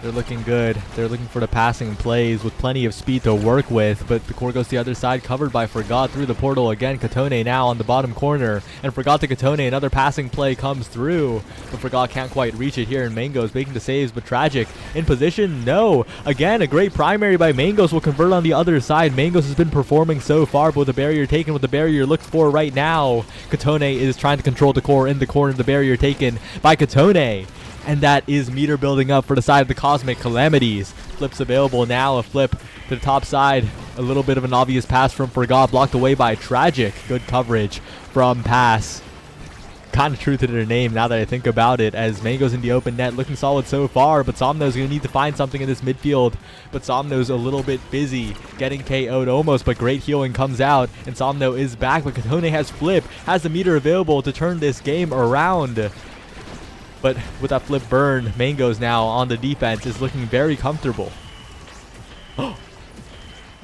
they're looking good. They're looking for the passing plays with plenty of speed to work with, but the core goes to the other side, covered by Forgot through the portal again. Katone now on the bottom corner, and Forgot to Katone, another passing play comes through, but Forgot can't quite reach it here, and Mango's making the saves, but Tragic in position, no. Again, a great primary by Mangos will convert on the other side. Mangos has been performing so far, but with the barrier taken, with the barrier looked for right now, Katone is trying to control the core in the corner, the barrier taken by Katone. And that is meter building up for the side of the Cosmic Calamities. Flips available now, a flip to the top side. A little bit of an obvious pass from Forgot, blocked away by Tragic. Good coverage from Pass. Kind of true to their name now that I think about it, as Mango's in the open net, looking solid so far, but Somno's going to need to find something in this midfield. But Somno's a little bit busy, getting KO'd almost, but great healing comes out, and Somno is back, but Katone has flip, has the meter available to turn this game around. But with that flip burn, Mango's now on the defense is looking very comfortable.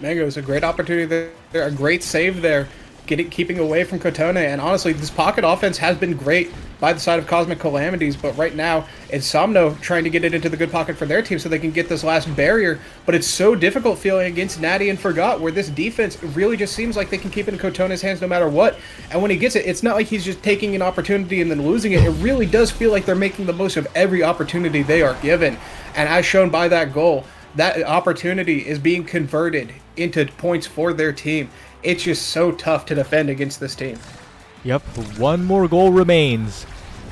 Mango's a great opportunity there, a great save there, keeping away from Kotone. And honestly, this pocket offense has been great by the side of Cosmic Calamities, but right now it's Somno trying to get it into the good pocket for their team so they can get this last barrier. But it's so difficult feeling against Natty and Forgot, where this defense really just seems like they can keep it in Kotone's hands no matter what. And when he gets it, it's not like he's just taking an opportunity and then losing it. It really does feel like they're making the most of every opportunity they are given. And as shown by that goal, that opportunity is being converted into points for their team. It's just so tough to defend against this team. Yep, one more goal remains.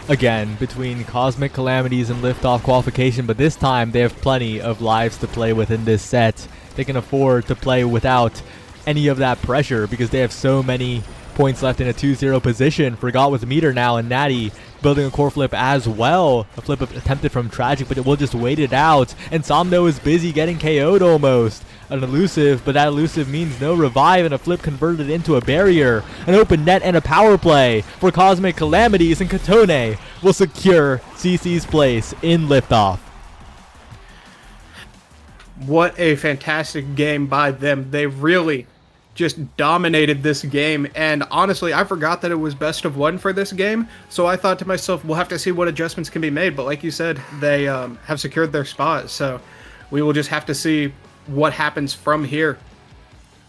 Again, between Cosmic Calamities and Liftoff qualification, but this time they have plenty of lives to play with in this set. They can afford to play without any of that pressure because they have so many points left in a 2-0 position. Forgot with meter now, and Natty building a core flip as well. A flip attempted from Tragic, but it will just wait it out. And Somno is busy getting KO'd almost. An elusive, but that elusive means no revive, and a flip converted into a barrier. An open net and a power play for Cosmic Calamities, and Katone will secure CC's place in Liftoff. What a fantastic game by them. They really just dominated this game, and honestly, I forgot that it was best of one for this game, so I thought to myself, we'll have to see what adjustments can be made, but like you said, they have secured their spot, so we will just have to see what happens from here.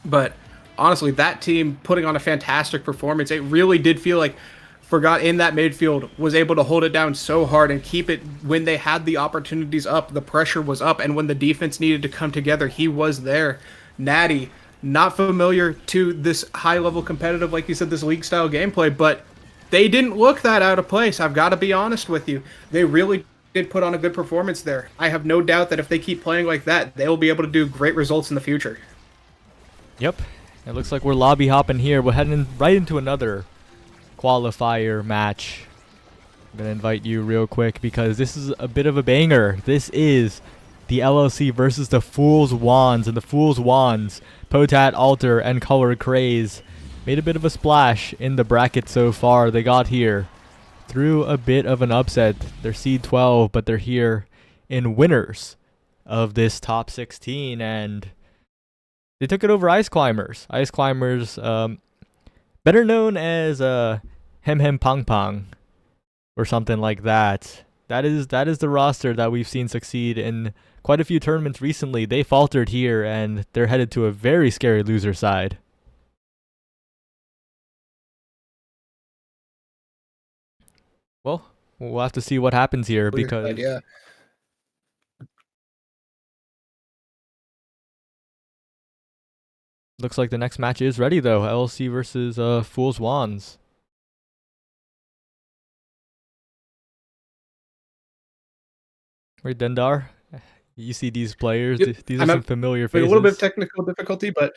But honestly, that team putting on a fantastic performance. It really did feel like Forgot in that midfield was able to hold it down so hard and keep it when they had the opportunities up, the pressure was up, and when the defense needed to come together, he was there. Natty, not familiar to this high-level competitive, like you said, this league-style gameplay, but they didn't look that out of place. I've got to be honest with you. They really did put on a good performance there. I have no doubt that if they keep playing like that, they will be able to do great results in the future. Yep, it looks like we're lobby hopping here. We're heading right into another qualifier match. I'm going to invite you real quick because this is a bit of a banger. This is the LLC versus the Fool's Wands, and the Fool's Wands, Potat, Alter, and Color Craze, made a bit of a splash in the bracket so far. They got here through a bit of an upset. They're seed 12, but they're here in winners of this top 16, and they took it over Ice Climbers. Ice Climbers, better known as Hem Hem Pong Pong or something like that. That is the roster that we've seen succeed in quite a few tournaments recently. They faltered here, and they're headed to a very scary loser side. Well, we'll have to see what happens here because looks like the next match is ready though. LLC versus Fool's Wands. Wait, Dendar, You see these players. Yep. These are I'm some familiar a faces. little bit of technical difficulty, but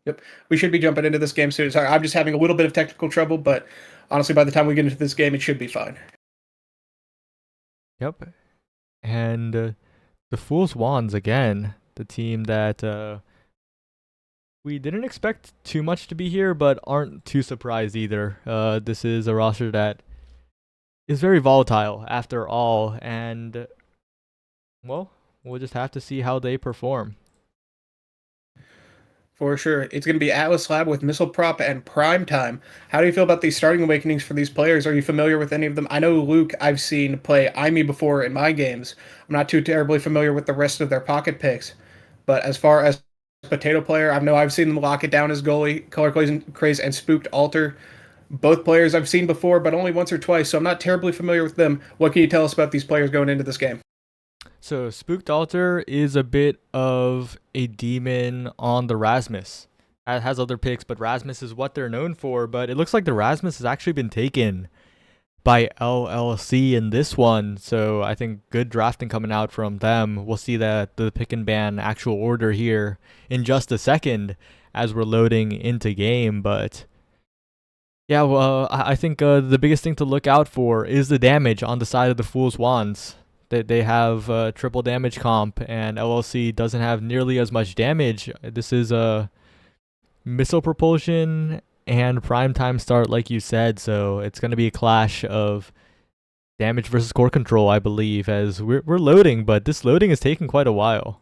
yep, we should be jumping into this game soon. Sorry, I'm just having a little bit of technical trouble, but honestly, by the time we get into this game, it should be fine. Yep. And the Fool's Wands again, the team that we didn't expect too much to be here, but aren't too surprised either. This is a roster that is very volatile after all, and well, we'll just have to see how they perform. For sure. It's going to be Atlas Lab with Missile Prop and Prime Time. How do you feel about these starting awakenings for these players? Are you familiar with any of them? I know Luke I've seen play Imi before in my games. I'm not too terribly familiar with the rest of their pocket picks. But as far as Potato Player, I know I've seen them lock it down as goalie, Color Craze, and Spooked Alter. Both players I've seen before, but only once or twice, so I'm not terribly familiar with them. What can you tell us about these players going into this game? So Spooked Altar is a bit of a demon on the Rasmus. It has other picks, but Rasmus is what they're known for. But it looks like the Rasmus has actually been taken by LLC in this one. So I think good drafting coming out from them. We'll see that the pick and ban actual order here in just a second as we're loading into game. But yeah, well, I think the biggest thing to look out for is the damage on the side of the Fool's Wands. They have triple damage comp, and LLC doesn't have nearly as much damage. This is a missile propulsion and prime time start, like you said, so it's going to be a clash of damage versus core control, I believe, as we're loading, but this loading is taking quite a while.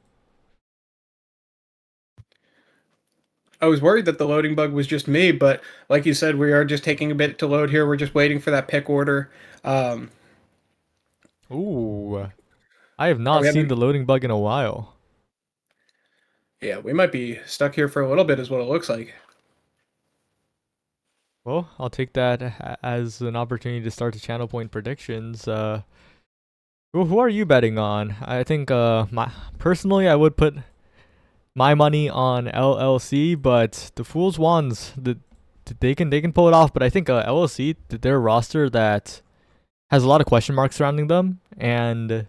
I was worried that the loading bug was just me, but like you said, we are just taking a bit to load here. We're just waiting for that pick order. Ooh, I have not seen the loading bug in a while. Yeah, we might be stuck here for a little bit is what it looks like. Well, I'll take that as an opportunity to start the channel point predictions. Who are you betting on? I think personally I would put my money on LLC, but the Fool's Wands, they can pull it off. But I think LLC, their roster that has a lot of question marks surrounding them, and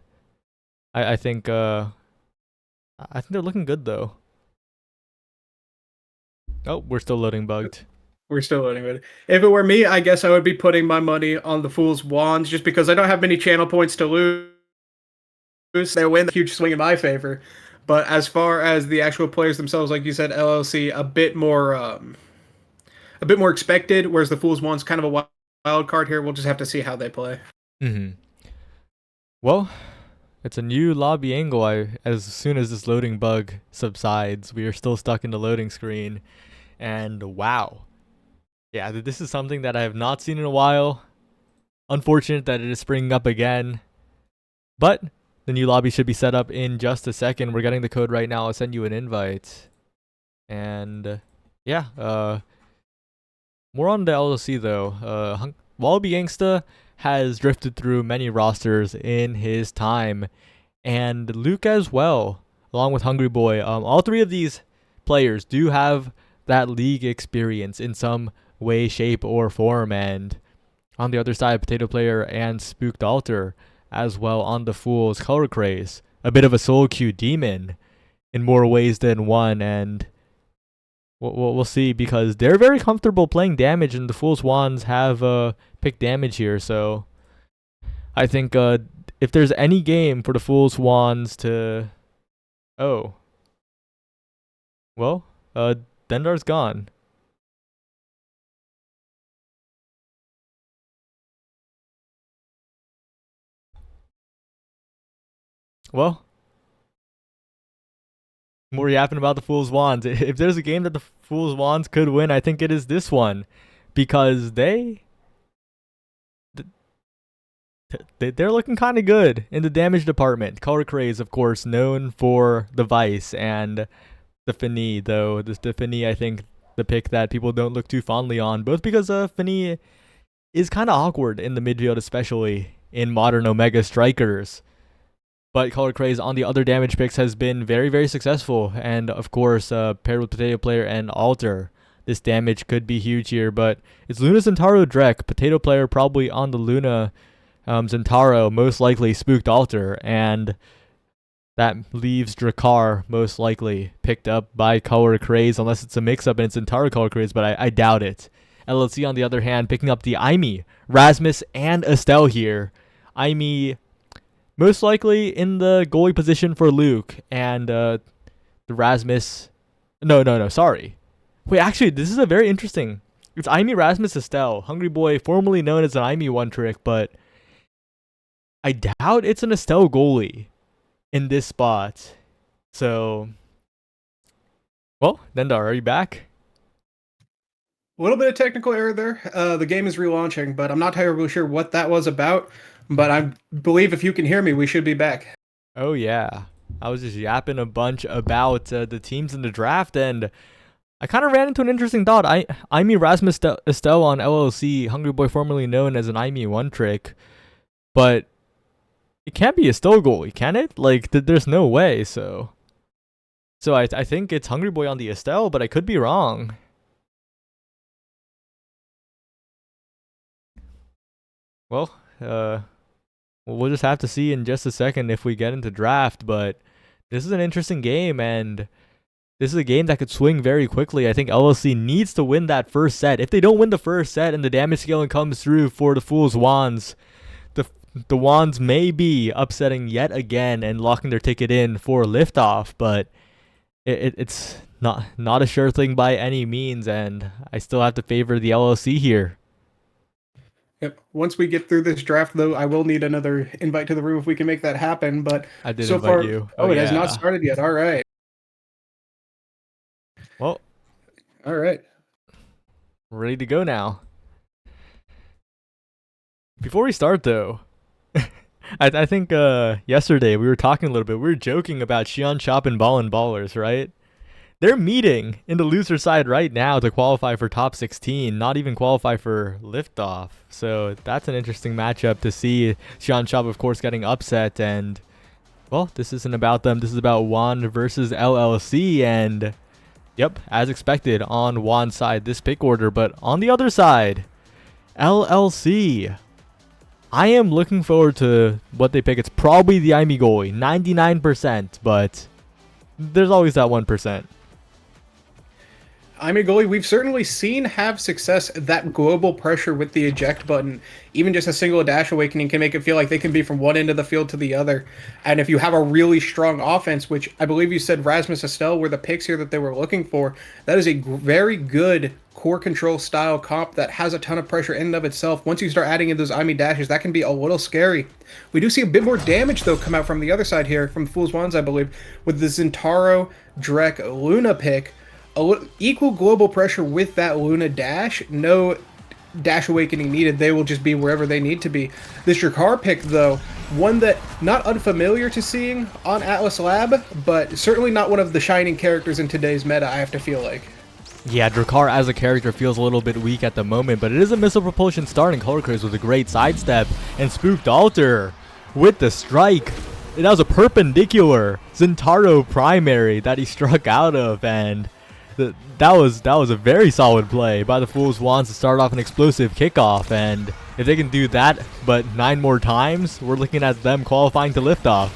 I think they're looking good though. Oh, we're still loading bugged. We're still loading it. If it were me, I guess I would be putting my money on the Fool's Wands just because I don't have many channel points to lose. They win, a huge swing in my favor. But as far as the actual players themselves, like you said, LLC a bit more expected, whereas the Fool's Wands kind of a wild card here. We'll just have to see how they play. Well, it's a new lobby angle. As soon as this loading bug subsides, we are still stuck in the loading screen, and wow. Yeah, this is something that I have not seen in a while. Unfortunate that it is springing up again. But the new lobby should be set up in just a second. We're getting the code right now. I'll send you an invite. And yeah, more on the LLC though. Wallaby Gangsta has drifted through many rosters in his time. And Luke as well, along with Hungry Boy. All three of these players do have that league experience in some way, shape, or form. And on the other side, Potato Player and Spooked Altar as well on the Fool's Color Craze. A bit of a soul queue demon in more ways than one. And we'll see, because they're very comfortable playing damage, and the Fool's Wands have picked damage here. So I think if there's any game for the Fool's Wands to... Oh. Well, Dendar's gone. Well, more yapping about the Fool's Wands. If there's a game that the Fool's Wands could win, I think it is this one, because they're looking kind of good in the damage department. Color Craze, of course, known for the Vice and the Fini, though. The Fini, I think, the pick that people don't look too fondly on, both because Fini is kind of awkward in the midfield, especially in modern Omega Strikers. But Color Craze on the other damage picks has been very, very successful. And of course, paired with Potato Player and Alter, this damage could be huge here. But it's Luna Zentaro Drek. Potato Player probably on the Luna Zentaro, most likely Spooked Alter. And That leaves Drakkar most likely picked up by Color Craze, unless it's a mix-up and it's entire Color Craze, but I doubt it. LLC, on the other hand, picking up the Aimee, Rasmus, and Estelle here. Aimee most likely in the goalie position for Luke, and the Rasmus... No, sorry. Wait, actually, this is a very interesting... It's Aimee, Rasmus, Estelle. Hungry Boy, formerly known as an Aimee one-trick, but I doubt it's an Estelle goalie in this spot. So, well, Dendar, are you back? A little bit of technical error there. The game is relaunching, but I'm not terribly sure what that was about. But I believe if you can hear me, we should be back. Oh, yeah. I was just yapping a bunch about the teams in the draft, and I kind of ran into an interesting thought. Aimee, Rasmus, Estelle on LLC, Hungry Boy formerly known as an Aimee one-trick, but it can't be a Estelle goalie, can it? Like, there's no way, so I think it's Hungry Boy on the Estelle, but I could be wrong. Well, we'll just have to see in just a second if we get into draft, but this is an interesting game, and this is a game that could swing very quickly. I think LLC needs to win that first set. If they don't win the first set and the damage scaling comes through for the Fool's Wands, the Wands may be upsetting yet again and locking their ticket in for liftoff, but it's not a sure thing by any means, and I still have to favor the LLC here. Yep. Once we get through this draft, though, I will need another invite to the room if we can make that happen. But I did so invite far, you. Oh, it has not started yet. All right. Well, all right. Ready to go now. Before we start, though, I think yesterday we were talking a little bit. We were joking about Xian Chop and Ballin' Ballers, right? They're meeting in the loser side right now to qualify for top 16, not even qualify for liftoff. So that's an interesting matchup to see. Xian Chop, of course, getting upset. And, well, this isn't about them. This is about Juan versus LLC. And, yep, as expected on Juan's side, this pick order. But on the other side, LLC. I am looking forward to what they pick. It's probably the Aimee goalie, 99%. But there's always that 1%. Aimee goalie, we've certainly seen have success at that global pressure with the eject button. Even just a single dash awakening can make it feel like they can be from one end of the field to the other. And if you have a really strong offense, which I believe you said Rasmus Estelle were the picks here that they were looking for, that is a very good core control style comp that has a ton of pressure in and of itself. Once you start adding in those Aimee dashes, that can be a little scary. We do see a bit more damage, though, come out from the other side here, from Fool's Wands, I believe, with the Zintaro, Drek, Luna pick. Equal global pressure with that Luna dash. No dash awakening needed. They will just be wherever they need to be. This Drakkar pick, though, one that not unfamiliar to seeing on Atlas Lab, but certainly not one of the shining characters in today's meta, I have to feel like. Yeah, Drakkar as a character feels a little bit weak at the moment, but it is a missile propulsion starting Color Craze with a great sidestep, and Spooked Altar with the strike. That was a perpendicular Zintaro primary that he struck out of, and that was a very solid play by the Fool's Wands to start off an explosive kickoff. And if they can do that but 9 more times, we're looking at them qualifying to liftoff.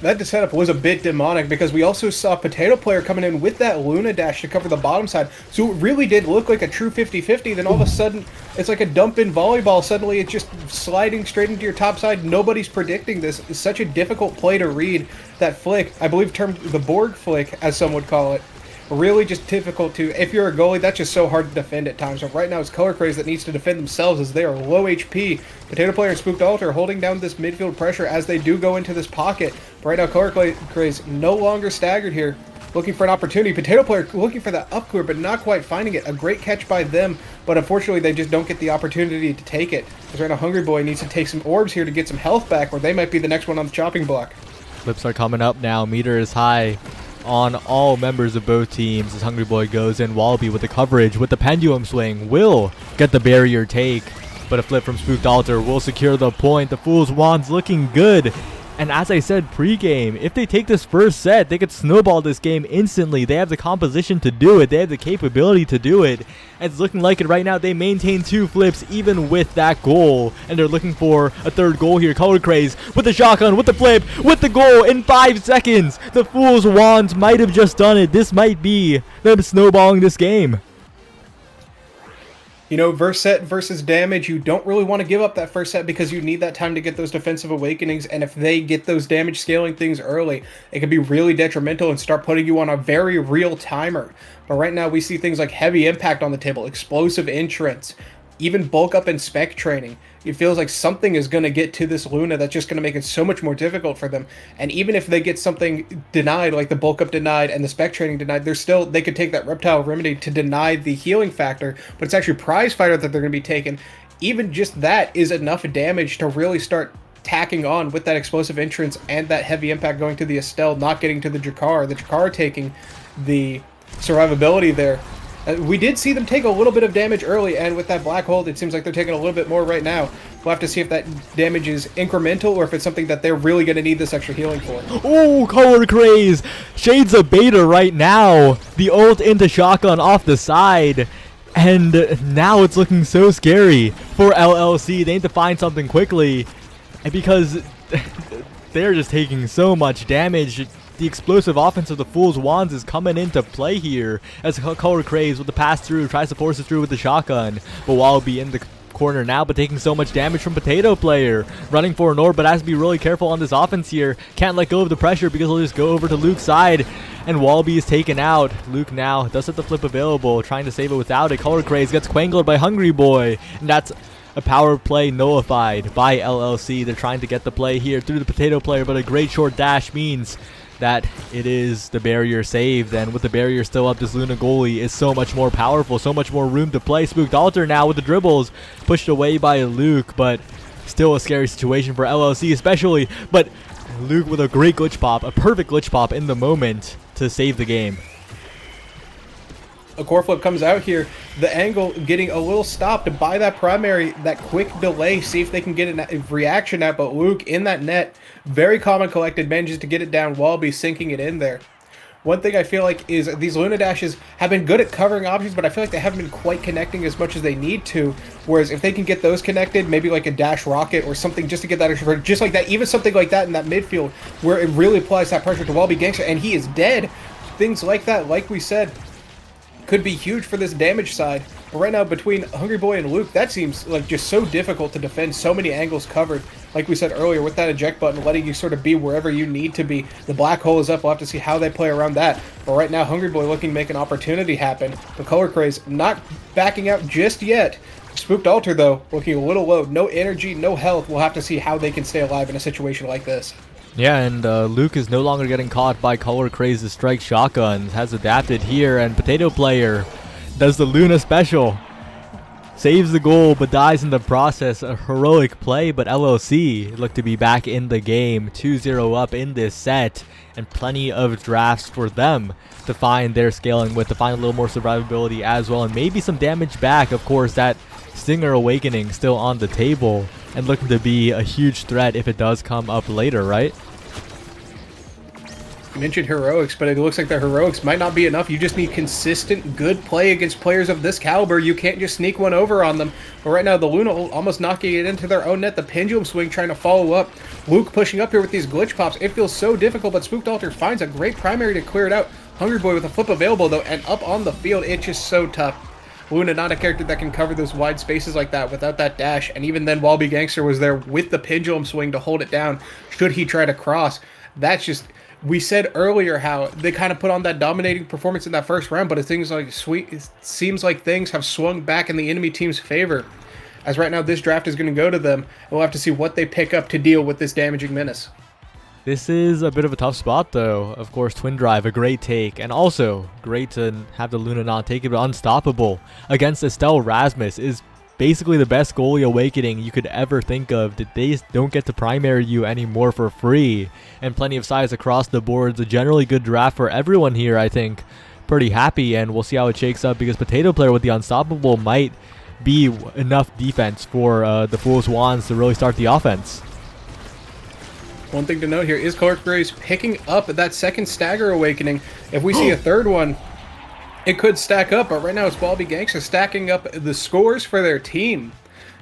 That setup was a bit demonic because we also saw Potato Player coming in with that Luna dash to cover the bottom side. So it really did look like a true 50-50. Then all of a sudden, it's like a dump-in volleyball. Suddenly it's just sliding straight into your top side. Nobody's predicting this. It's such a difficult play to read. That flick, I believe termed the Borg flick, as some would call it. Really just difficult to, if you're a goalie, that's just so hard to defend at times. So right now it's Color Craze that needs to defend themselves as they are low HP. Potato Player and Spooked Altar holding down this midfield pressure as they do go into this pocket. But right now Color Craze no longer staggered here, looking for an opportunity. Potato Player looking for that up clear, but not quite finding it. A great catch by them, but unfortunately they just don't get the opportunity to take it. Because right now Hungry Boy needs to take some orbs here to get some health back, or they might be the next one on the chopping block. Flips are coming up now. Meter is high on all members of both teams as Hungry Boy goes in. Wallaby with the coverage, with the pendulum swing, will get the barrier take, but a flip from Spooked Altar will secure the point. The Fool's Wands looking good, And as I said pre-game, if they take this first set, they could snowball this game instantly. They have the composition to do it. They have the capability to do it. And it's looking like it right now. They maintain 2 flips even with that goal. And they're looking for a third goal here. Color Craze with the shotgun, with the flip, with the goal in 5 seconds. The Fool's Wands might have just done it. This might be them snowballing this game. You know, first set versus damage, you don't really want to give up that first set because you need that time to get those defensive awakenings, and if they get those damage scaling things early, it can be really detrimental and start putting you on a very real timer. But right now we see things like heavy impact on the table, explosive entrance, even bulk up and spec training. It feels like something is going to get to this Luna that's just going to make it so much more difficult for them. And even if they get something denied, like the bulk up denied and the spec training denied, they could take that Reptile Remedy to deny the healing factor, but it's actually Prize Fighter that they're going to be taking. Even just that is enough damage to really start tacking on with that explosive entrance and that heavy impact going to the Estelle, not getting to the Jakar taking the survivability there. We did see them take a little bit of damage early, and with that Black Hole, it seems like they're taking a little bit more right now. We'll have to see if that damage is incremental or if it's something that they're really going to need this extra healing for. Oh, Color Craze! Shades of Beta right now. The ult into shotgun off the side. And now it's looking so scary for LLC. They need to find something quickly because they're just taking so much damage. The explosive offense of the Fool's Wands is coming into play here as Color Craze with the pass through tries to force it through with the shotgun, but Wallaby in the corner now, but taking so much damage from Potato Player, running for an orb, but has to be really careful on this offense here. Can't let go of the pressure because he'll just go over to Luke's side, and Wallaby is taken out. Luke now does have the flip available, trying to save it without it. Color Craze gets quangled by Hungry Boy, and that's a power play nullified by LLC. They're trying to get the play here through the Potato Player, but a great short dash means that it is the barrier saved, and with the barrier still up, this Luna goalie is so much more powerful, so much more room to play. Spooked Altar now with the dribbles, pushed away by Luke, but still a scary situation for LLC especially, but Luke with a great glitch pop, a perfect glitch pop in the moment to save the game. A core flip comes out here, the angle getting a little stopped by that primary, that quick delay, see if they can get a reaction out, but Luke in that net, very calm and collected, manages to get it down while be sinking it in there. One thing I feel like is these Luna Dashes have been good at covering options, but I feel like they haven't been quite connecting as much as they need to, whereas if they can get those connected, maybe like a dash rocket or something just to get that extra, just like that, even something like that in that midfield, where it really applies that pressure to Wallaby Gangster, and he is dead. Things like that, like we said, could be huge for this damage side. But right now, between Hungry Boy and Luke, that seems like just so difficult to defend. So many angles covered. Like we said earlier, with that eject button, letting you sort of be wherever you need to be. The Black Hole is up. We'll have to see how they play around that. But right now, Hungry Boy looking to make an opportunity happen. The Color Craze not backing out just yet. Spooked Altar, though, looking a little low. No energy, no health. We'll have to see how they can stay alive in a situation like this. Yeah, and Luke is no longer getting caught by Color Craze's strike shotguns. Has adapted here, and Potato Player does the Luna special. Saves the goal, but dies in the process. A heroic play, but LLC look to be back in the game. 2-0 up in this set, and plenty of drafts for them to find their scaling with, to find a little more survivability as well, and maybe some damage back. Of course, that Stinger Awakening still on the table, and looking to be a huge threat if it does come up later, right? You mentioned heroics, but it looks like the heroics might not be enough. You just need consistent, good play against players of this caliber. You can't just sneak one over on them. But right now, the Luna almost knocking it into their own net. The Pendulum Swing trying to follow up. Luke pushing up here with these glitch pops. It feels so difficult, but Spooked Altar finds a great primary to clear it out. Hungry Boy with a flip available, though, and up on the field, it's just so tough. Luna not a character that can cover those wide spaces like that without that dash, and even then Wallaby Gangster was there with the Pendulum Swing to hold it down should he try to cross. That's just, we said earlier how they kind of put on that dominating performance in that first round, but it seems like things have swung back in the enemy team's favor, as right now this draft is going to go to them, and we'll have to see what they pick up to deal with this damaging menace. This is a bit of a tough spot, though. Of course, Twin Drive, a great take, and also great to have the Luna not take it, but Unstoppable against Estelle Rasmus is basically the best goalie awakening you could ever think of. They don't get to primary you anymore for free, and plenty of size across the board. It's a generally good draft for everyone here, I think. Pretty happy, and we'll see how it shakes up, because Potato Player with the Unstoppable might be enough defense for the Fool's Wands to really start the offense. One thing to note here is Color Craze picking up that second Stagger Awakening. If we see a third one, it could stack up, but right now it's Wallaby Gangster stacking up the scores for their team.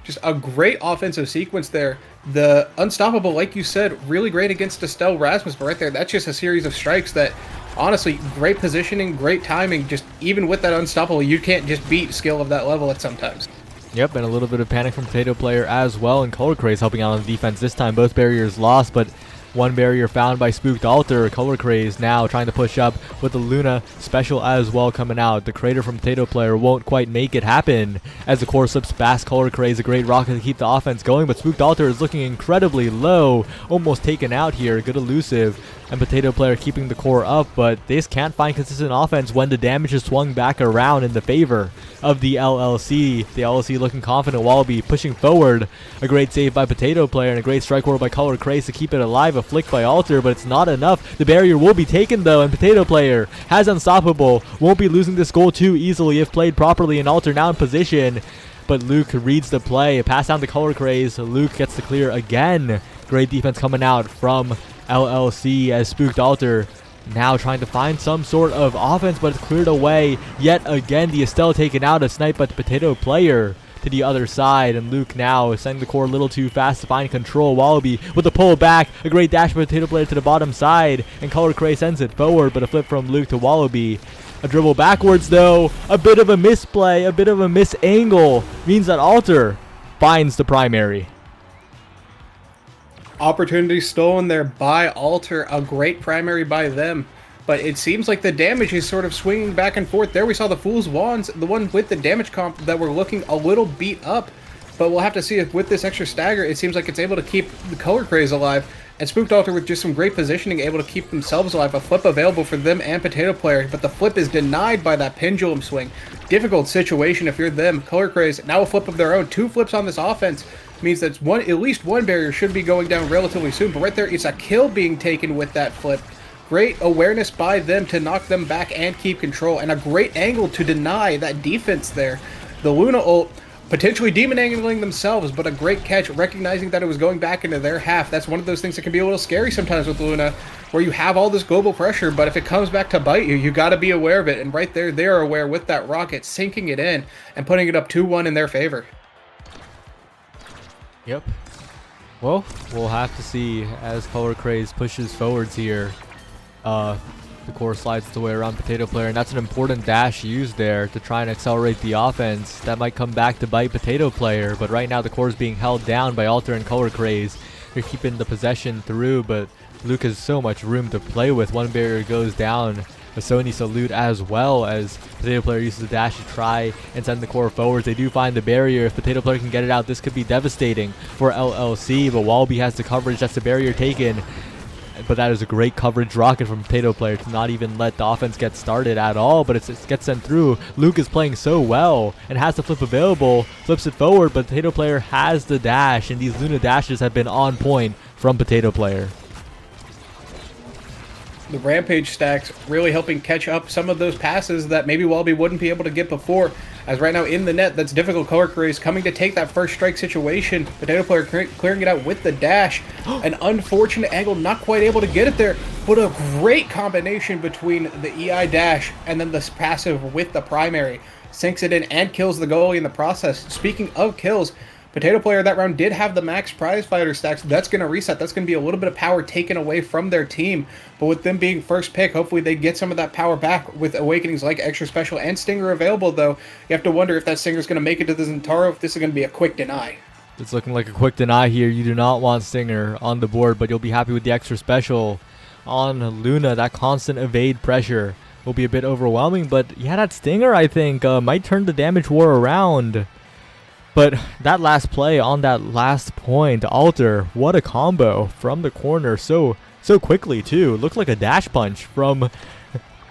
Just a great offensive sequence there. The Unstoppable, like you said, really great against Estelle Rasmus, but right there, that's just a series of strikes that, honestly, great positioning, great timing. Just even with that Unstoppable, you can't just beat skill of that level at sometimes. Yep, and a little bit of panic from Potato Player as well, and Color Craze helping out on the defense this time. Both barriers lost, but one barrier found by Spooked Alter. Color Craze now trying to push up with the Luna special as well coming out. The Crater from Potato Player won't quite make it happen as the core slips past Color Craze. A great rocket to keep the offense going, but Spooked Alter is looking incredibly low. Almost taken out here. Good elusive. And Potato Player keeping the core up, but they just can't find consistent offense when the damage is swung back around in the favor of the LLC. The LLC looking confident. Wallaby pushing forward. A great save by Potato Player and a great strike order by Color Craze to keep it alive. A flick by Alter, but it's not enough. The barrier will be taken though, and Potato Player has Unstoppable. Won't be losing this goal too easily if played properly, and Alter now in position. But Luke reads the play. A pass down to Color Craze. Luke gets the clear again. Great defense coming out from LLC as Spooked Alter now trying to find some sort of offense, but it's cleared away yet again. The Estelle taken out, a snipe by the Potato Player to the other side, and Luke now sending the core a little too fast to find control. Wallaby with a pull back, a great dash by Potato Player to the bottom side, and Color Craze sends it forward, but a flip from Luke to Wallaby. A dribble backwards though, a bit of a misplay, a bit of a miss angle means that Alter finds the primary. Opportunity stolen there by Alter, a great primary by them, but it seems like the damage is sort of swinging back and forth. There we saw the Fool's Wands, the one with the damage comp that were looking a little beat up, but we'll have to see if with this extra stagger, it seems like it's able to keep the Color Craze alive, and Spooked Alter with just some great positioning, able to keep themselves alive. A flip available for them and Potato Player, but the flip is denied by that pendulum swing. Difficult situation if you're them. Color Craze, now a flip of their own. 2 flips on this offense means that at least one barrier should be going down relatively soon, but right there, it's a kill being taken with that flip. Great awareness by them to knock them back and keep control, and a great angle to deny that defense there. The Luna ult potentially demon angling themselves, but a great catch, recognizing that it was going back into their half. That's one of those things that can be a little scary sometimes with Luna, where you have all this global pressure, but if it comes back to bite you, you got to be aware of it, and right there, they are aware with that rocket, sinking it in and putting it up 2-1 in their favor. Yep. Well, we'll have to see as Color Craze pushes forwards here. The core slides the way around Potato Player, and that's an important dash used there to try and accelerate the offense. That might come back to bite Potato Player, but right now the core is being held down by Alter and Color Craze. They're keeping the possession through, but Luke has so much room to play with. One barrier goes down. A Sony salute as well as Potato Player uses the dash to try and send the core forwards. They do find the barrier. If Potato Player can get it out, this could be devastating for LLC, but Wallaby has the coverage. That's the barrier taken. But that is a great coverage rocket from Potato Player to not even let the offense get started at all, but it gets sent through. Luke is playing so well and has the flip available, flips it forward, but Potato Player has the dash, and these Luna dashes have been on point from Potato Player. The Rampage stacks really helping catch up some of those passes that maybe Wallaby wouldn't be able to get before. As right now in the net, that's difficult. Color Craze coming to take that first strike situation. Potato Player clearing it out with the dash. An unfortunate angle, not quite able to get it there, but a great combination between the EI dash and then this passive with the primary. Sinks it in and kills the goalie in the process. Speaking of kills, Potato Player that round did have the max prize fighter stacks. That's going to reset. That's going to be a little bit of power taken away from their team. But with them being first pick, hopefully they get some of that power back with awakenings like Extra Special and Stinger available, though. You have to wonder if that Stinger is going to make it to the Zentaro, if this is going to be a quick deny. It's looking like a quick deny here. You do not want Stinger on the board, but you'll be happy with the Extra Special on Luna. That constant evade pressure will be a bit overwhelming, but yeah, that Stinger, I think, might turn the damage war around. But that last play on that last point, Alter, what a combo from the corner so quickly too. Looked like a dash punch from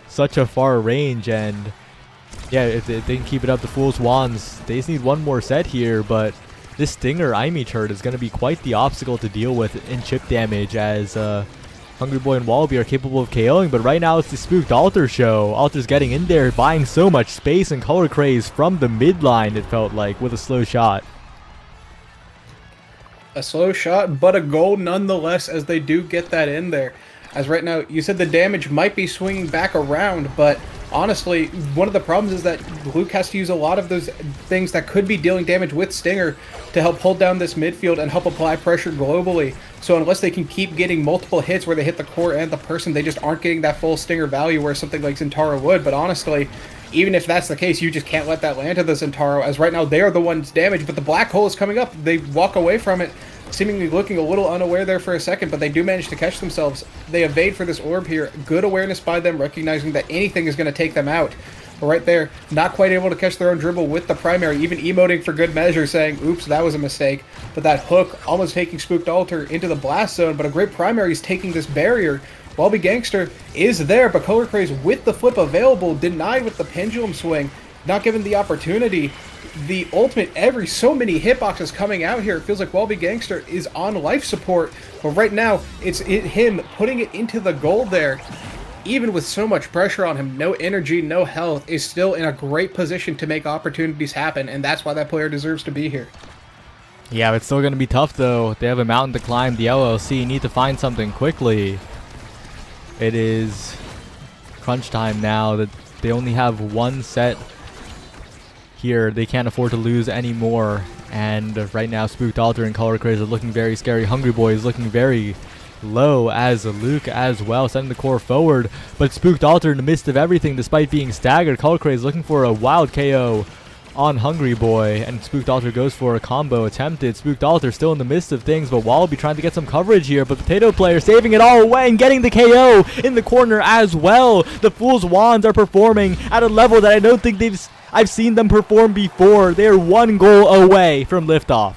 such a far range, and yeah, if they can keep it up, the Fool's Wands, they just need one more set here, but this Stinger Imi turret is going to be quite the obstacle to deal with in chip damage, as Hungry Boy and Wallaby are capable of KOing, but right now it's the Spooked Alter show. Alter's getting in there, buying so much space, and Color Craze from the midline, it felt like, with a slow shot. A slow shot, but a goal nonetheless, as they do get that in there. As right now, you said the damage might be swinging back around, but honestly, one of the problems is that Luke has to use a lot of those things that could be dealing damage with Stinger to help hold down this midfield and help apply pressure globally. So unless they can keep getting multiple hits where they hit the core and the person, they just aren't getting that full Stinger value where something like Zentaro would. But honestly, even if that's the case, you just can't let that land to the Zentaro, as right now they are the ones damaged, but the black hole is coming up. They walk away from it, seemingly looking a little unaware there for a second, but they do manage to catch themselves. They evade for this orb here. Good awareness by them, recognizing that anything is going to take them out. But right there, not quite able to catch their own dribble with the primary, even emoting for good measure, saying, oops, that was a mistake. But that hook almost taking Spooked Alter into the blast zone, but a great primary is taking this barrier. Wellbe Gangster is there, but Color Craze with the flip available, denied with the pendulum swing, not given the opportunity. The ultimate, so many hitboxes coming out here. It feels like Wellbe Gangster is on life support, but right now it's him putting it into the goal there. Even with so much pressure on him, no energy, no health, is still in a great position to make opportunities happen, and that's why that player deserves to be here. Yeah, it's still going to be tough, though. They have a mountain to climb. The LLC need to find something quickly. It is crunch time now. That they only have one set here. They can't afford to lose anymore. And right now, Spooked Alter and Color Craze are looking very scary. Hungry Boy is looking very low, as Luke as well, sending the core forward. But Spooked Alter in the midst of everything, despite being staggered, Color Craze looking for a wild KO on Hungry Boy, and Spooked Alter goes for a combo attempted. Spooked Alter still in the midst of things, but Wallaby trying to get some coverage here, but Potato Player saving it all away and getting the KO in the corner as well. The Fool's Wands are performing at a level that I don't think I've seen them perform before. They are one goal away from liftoff.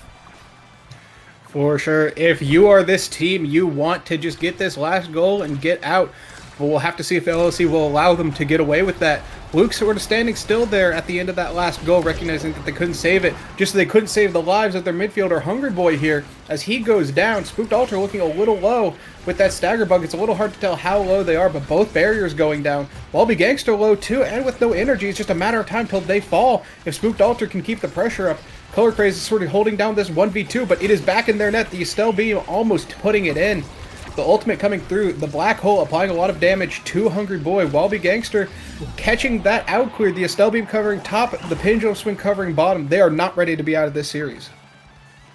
For sure. If you are this team, you want to just get this last goal and get out. But we'll have to see if LLC will allow them to get away with that. Luke sort of standing still there at the end of that last goal, recognizing that they couldn't save it. Just so they couldn't save the lives of their midfielder, Hungry Boy, here. As he goes down, Spooked Alter looking a little low with that stagger bug. It's a little hard to tell how low they are, but both barriers going down. Wellbe Gangster low too, and with no energy. It's just a matter of time till they fall. If Spooked Alter can keep the pressure up, Color Craze is sort of holding down this 1v2, but it is back in their net. The Estelle Beam almost putting it in. The ultimate coming through, the black hole applying a lot of damage to Hungry Boy. Wellbe Gangster catching that out clear. The Estelle Beam covering top, the pendulum swing covering bottom. They are not ready to be out of this series.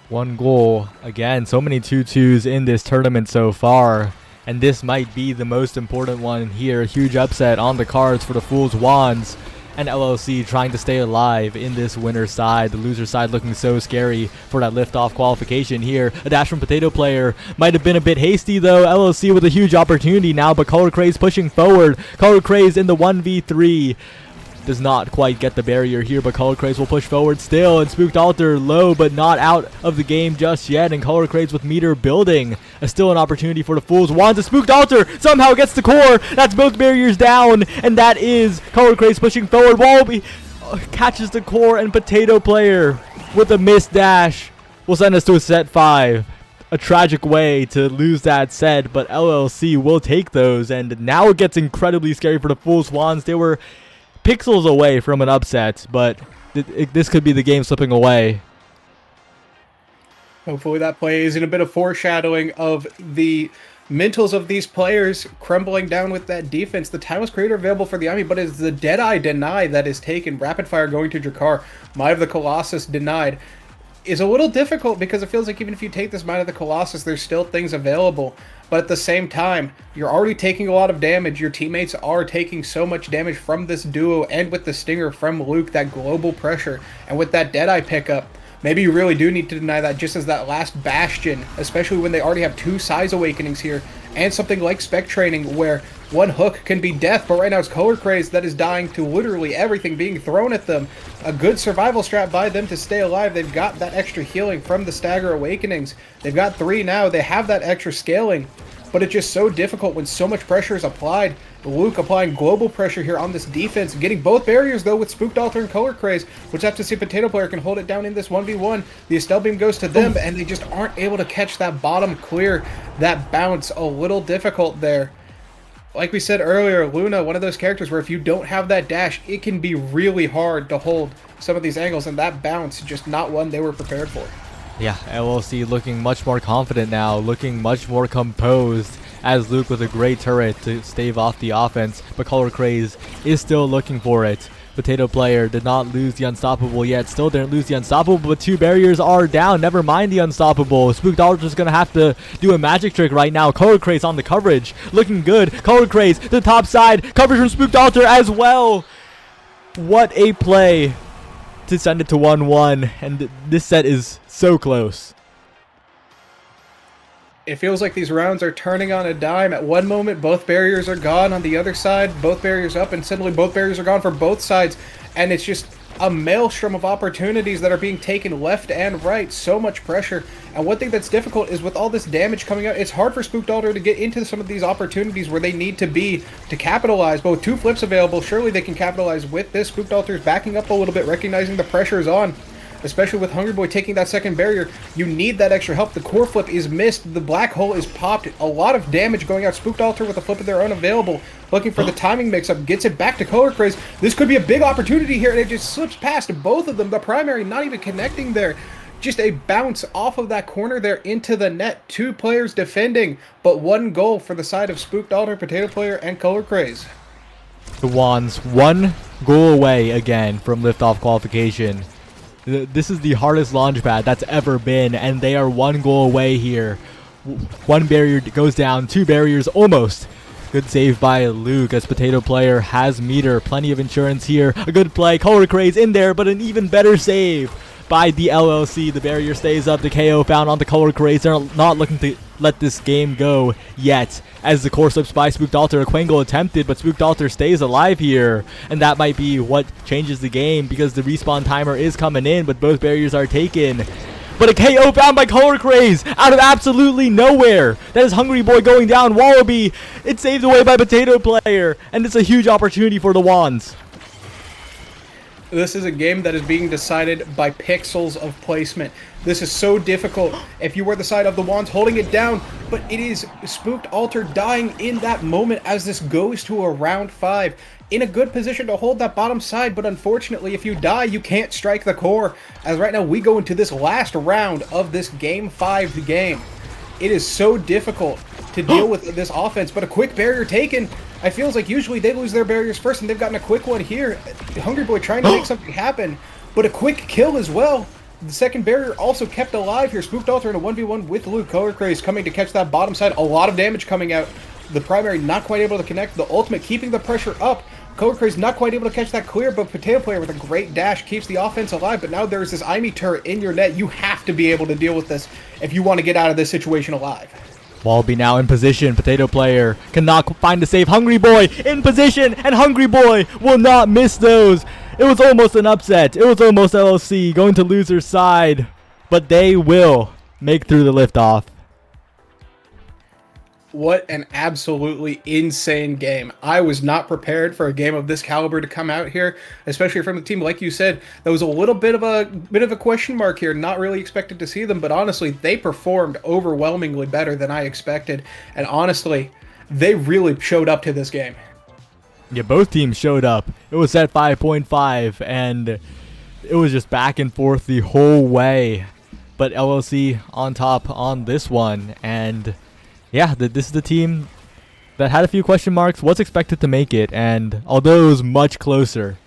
One goal. Again, so many 2-2s in this tournament so far. And this might be the most important one here. Huge upset on the cards for the Fool's Wands. And LLC trying to stay alive in this winner's side. The loser side looking so scary for that liftoff qualification here. A dash from Potato Player might have been a bit hasty though. LLC with a huge opportunity now, but Color Craze pushing forward. Color Craze in the 1v3. Does not quite get the barrier here, but Color Craze will push forward still, and Spooked Alter low but not out of the game just yet, and Color Craze with meter building. Still an opportunity for the Fools. Wands, Spooked Alter somehow gets the core. That's both barriers down, and that is Color Craze pushing forward. Wallaby catches the core, and Potato Player with a missed dash will send us to a set 5. A tragic way to lose that set, but LLC will take those, and now it gets incredibly scary for the Fools. Wands, they were pixels away from an upset, but this could be the game slipping away. Hopefully that plays in a bit of foreshadowing of the mentals of these players crumbling down with that defense. The Timeless Creator available for the Army, but it's the Deadeye deny that is taken. Rapid Fire going to Drakkar. Might of the Colossus denied. Is a little difficult because it feels like even if you take this Might of the Colossus, there's still things available. But at the same time, you're already taking a lot of damage. Your teammates are taking so much damage from this duo, and with the Stinger from Luke, that global pressure, and with that Deadeye pickup, maybe you really do need to deny that just as that last bastion, especially when they already have 2 Size Awakenings here, and something like Spec Training where one hook can be death, but right now it's Color Craze that is dying to literally everything being thrown at them. A good survival strat by them to stay alive. They've got that extra healing from the Stagger Awakenings. They've got 3 now. They have that extra scaling, but it's just so difficult when so much pressure is applied. Luke applying global pressure here on this defense, getting both barriers though with Spooked Alter and Color Craze, which have to see Potato Player can hold it down in this 1v1. The Estelle Beam goes to them, and they just aren't able to catch that bottom clear. That bounce, a little difficult there. Like we said earlier, Luna, one of those characters where if you don't have that dash, it can be really hard to hold some of these angles, and that bounce, just not one they were prepared for. Yeah, LLC looking much more confident now, looking much more composed, as Luke with a great turret to stave off the offense, but Color Craze is still looking for it. Potato Player did not lose the Unstoppable yet, still didn't lose the Unstoppable, but 2 barriers are down, never mind the Unstoppable. Spooked Altar's gonna have to do a magic trick right now. Color Craze on the coverage, looking good. Color Craze to the top side, coverage from Spooked Altar as well. What a play to send it to 1-1, and this set is so close. It feels like these rounds are turning on a dime. At one moment, both barriers are gone. On the other side, both barriers up, and suddenly both barriers are gone for both sides. And it's just a maelstrom of opportunities that are being taken left and right. So much pressure. And one thing that's difficult is with all this damage coming out, it's hard for Spooked Altar to get into some of these opportunities where they need to be to capitalize. But with 2 flips available, surely they can capitalize with this. Spooked Altar is backing up a little bit, recognizing the pressure is on. Especially with Hungry Boy taking that second barrier, you need that extra help. The core flip is missed. The black hole is popped. A lot of damage going out. Spooked Altar with a flip of their own available. Looking for the timing mix-up. Gets it back to Color Craze. This could be a big opportunity here, and it just slips past both of them. The primary not even connecting there. Just a bounce off of that corner there into the net. 2 players defending, but 1 goal for the side of Spooked Altar, Potato Player, and Color Craze. The Wands 1 goal away again from liftoff qualification. This is the hardest Launchpad that's ever been, and they are 1 goal away here. 1 barrier goes down, 2 barriers almost. Good save by Luke as Potato Player has meter. Plenty of insurance here. A good play. Color Craze in there, but an even better save by the LLC. The barrier stays up. The KO found on the Color Craze. They're not looking to let this game go yet. As the core slips by Spooked Altar, a Quangle attempted, but Spooked Altar stays alive here. And that might be what changes the game because the respawn timer is coming in, but both barriers are taken. But a KO found by Color Craze out of absolutely nowhere. That is Hungry Boy going down. Wallaby, it's saved away by Potato Player. And it's a huge opportunity for the Wands. This is a game that is being decided by pixels of placement. This is so difficult if you were the side of the Wands holding it down, but it is Spooked Altar dying in that moment as this goes to a round 5. In a good position to hold that bottom side, but unfortunately if you die, you can't strike the core. As right now we go into this last round of this Game 5 game. It is so difficult to deal with this offense, but a quick barrier taken. I feels like usually they lose their barriers first, and they've gotten a quick one here. Hungry Boy trying to make something happen, but a quick kill as well. The second barrier also kept alive here. Spooked Altar in a 1v1 with Luke. Color Craze coming to catch that bottom side. A lot of damage coming out. The primary not quite able to connect. The ultimate keeping the pressure up. Color Craze not quite able to catch that clear, but Potato Player with a great dash keeps the offense alive. But now there's this IME turret in your net. You have to be able to deal with this if you want to get out of this situation alive. Wallaby now in position. Potato Player cannot find the save. Hungry Boy in position, and Hungry Boy will not miss those. It was almost an upset. It was almost LLC going to loser's side, but they will make through the liftoff. What an absolutely insane game. I was not prepared for a game of this caliber to come out here, especially from the team. Like you said, there was a little bit of a question mark here. Not really expected to see them, but honestly, they performed overwhelmingly better than I expected. And honestly, they really showed up to this game. Yeah, both teams showed up. It was at 5.5, and it was just back and forth the whole way. But LLC on top on this one, and yeah, this is the team that had a few question marks, was expected to make it, and although it was much closer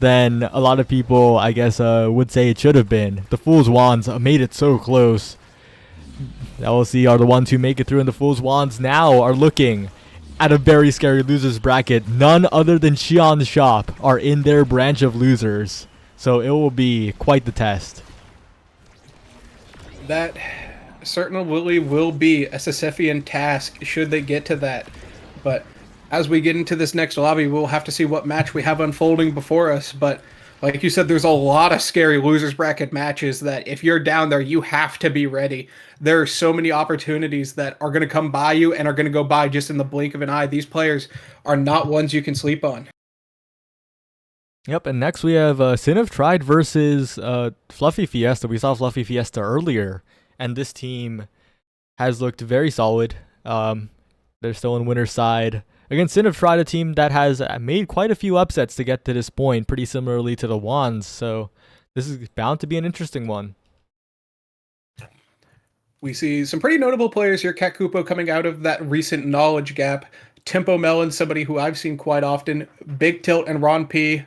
than a lot of people, I guess, would say it should have been, the Fool's Wands made it so close. LLC are the ones who make it through, and the Fool's Wands now are looking at a very scary losers bracket. None other than Shion's Shop are in their branch of losers, so it will be quite the test. That certainly will be a Sisyphean task should they get to that. But as we get into this next lobby, we'll have to see what match we have unfolding before us. But like you said, there's a lot of scary losers bracket matches that if you're down there, you have to be ready. There are so many opportunities that are going to come by you and are going to go by just in the blink of an eye. These players are not ones you can sleep on. Yep, and next we have Sin of Tried versus Fluffy Fiesta. We saw Fluffy Fiesta earlier, and this team has looked very solid. They're still in winner's side. Against Sin of Tried, a team that has made quite a few upsets to get to this point, pretty similarly to the Wands, so this is bound to be an interesting one. We see some pretty notable players here. Cat Kupo coming out of that recent knowledge gap. Tempo Melon, somebody who I've seen quite often. Big Tilt and Ron P,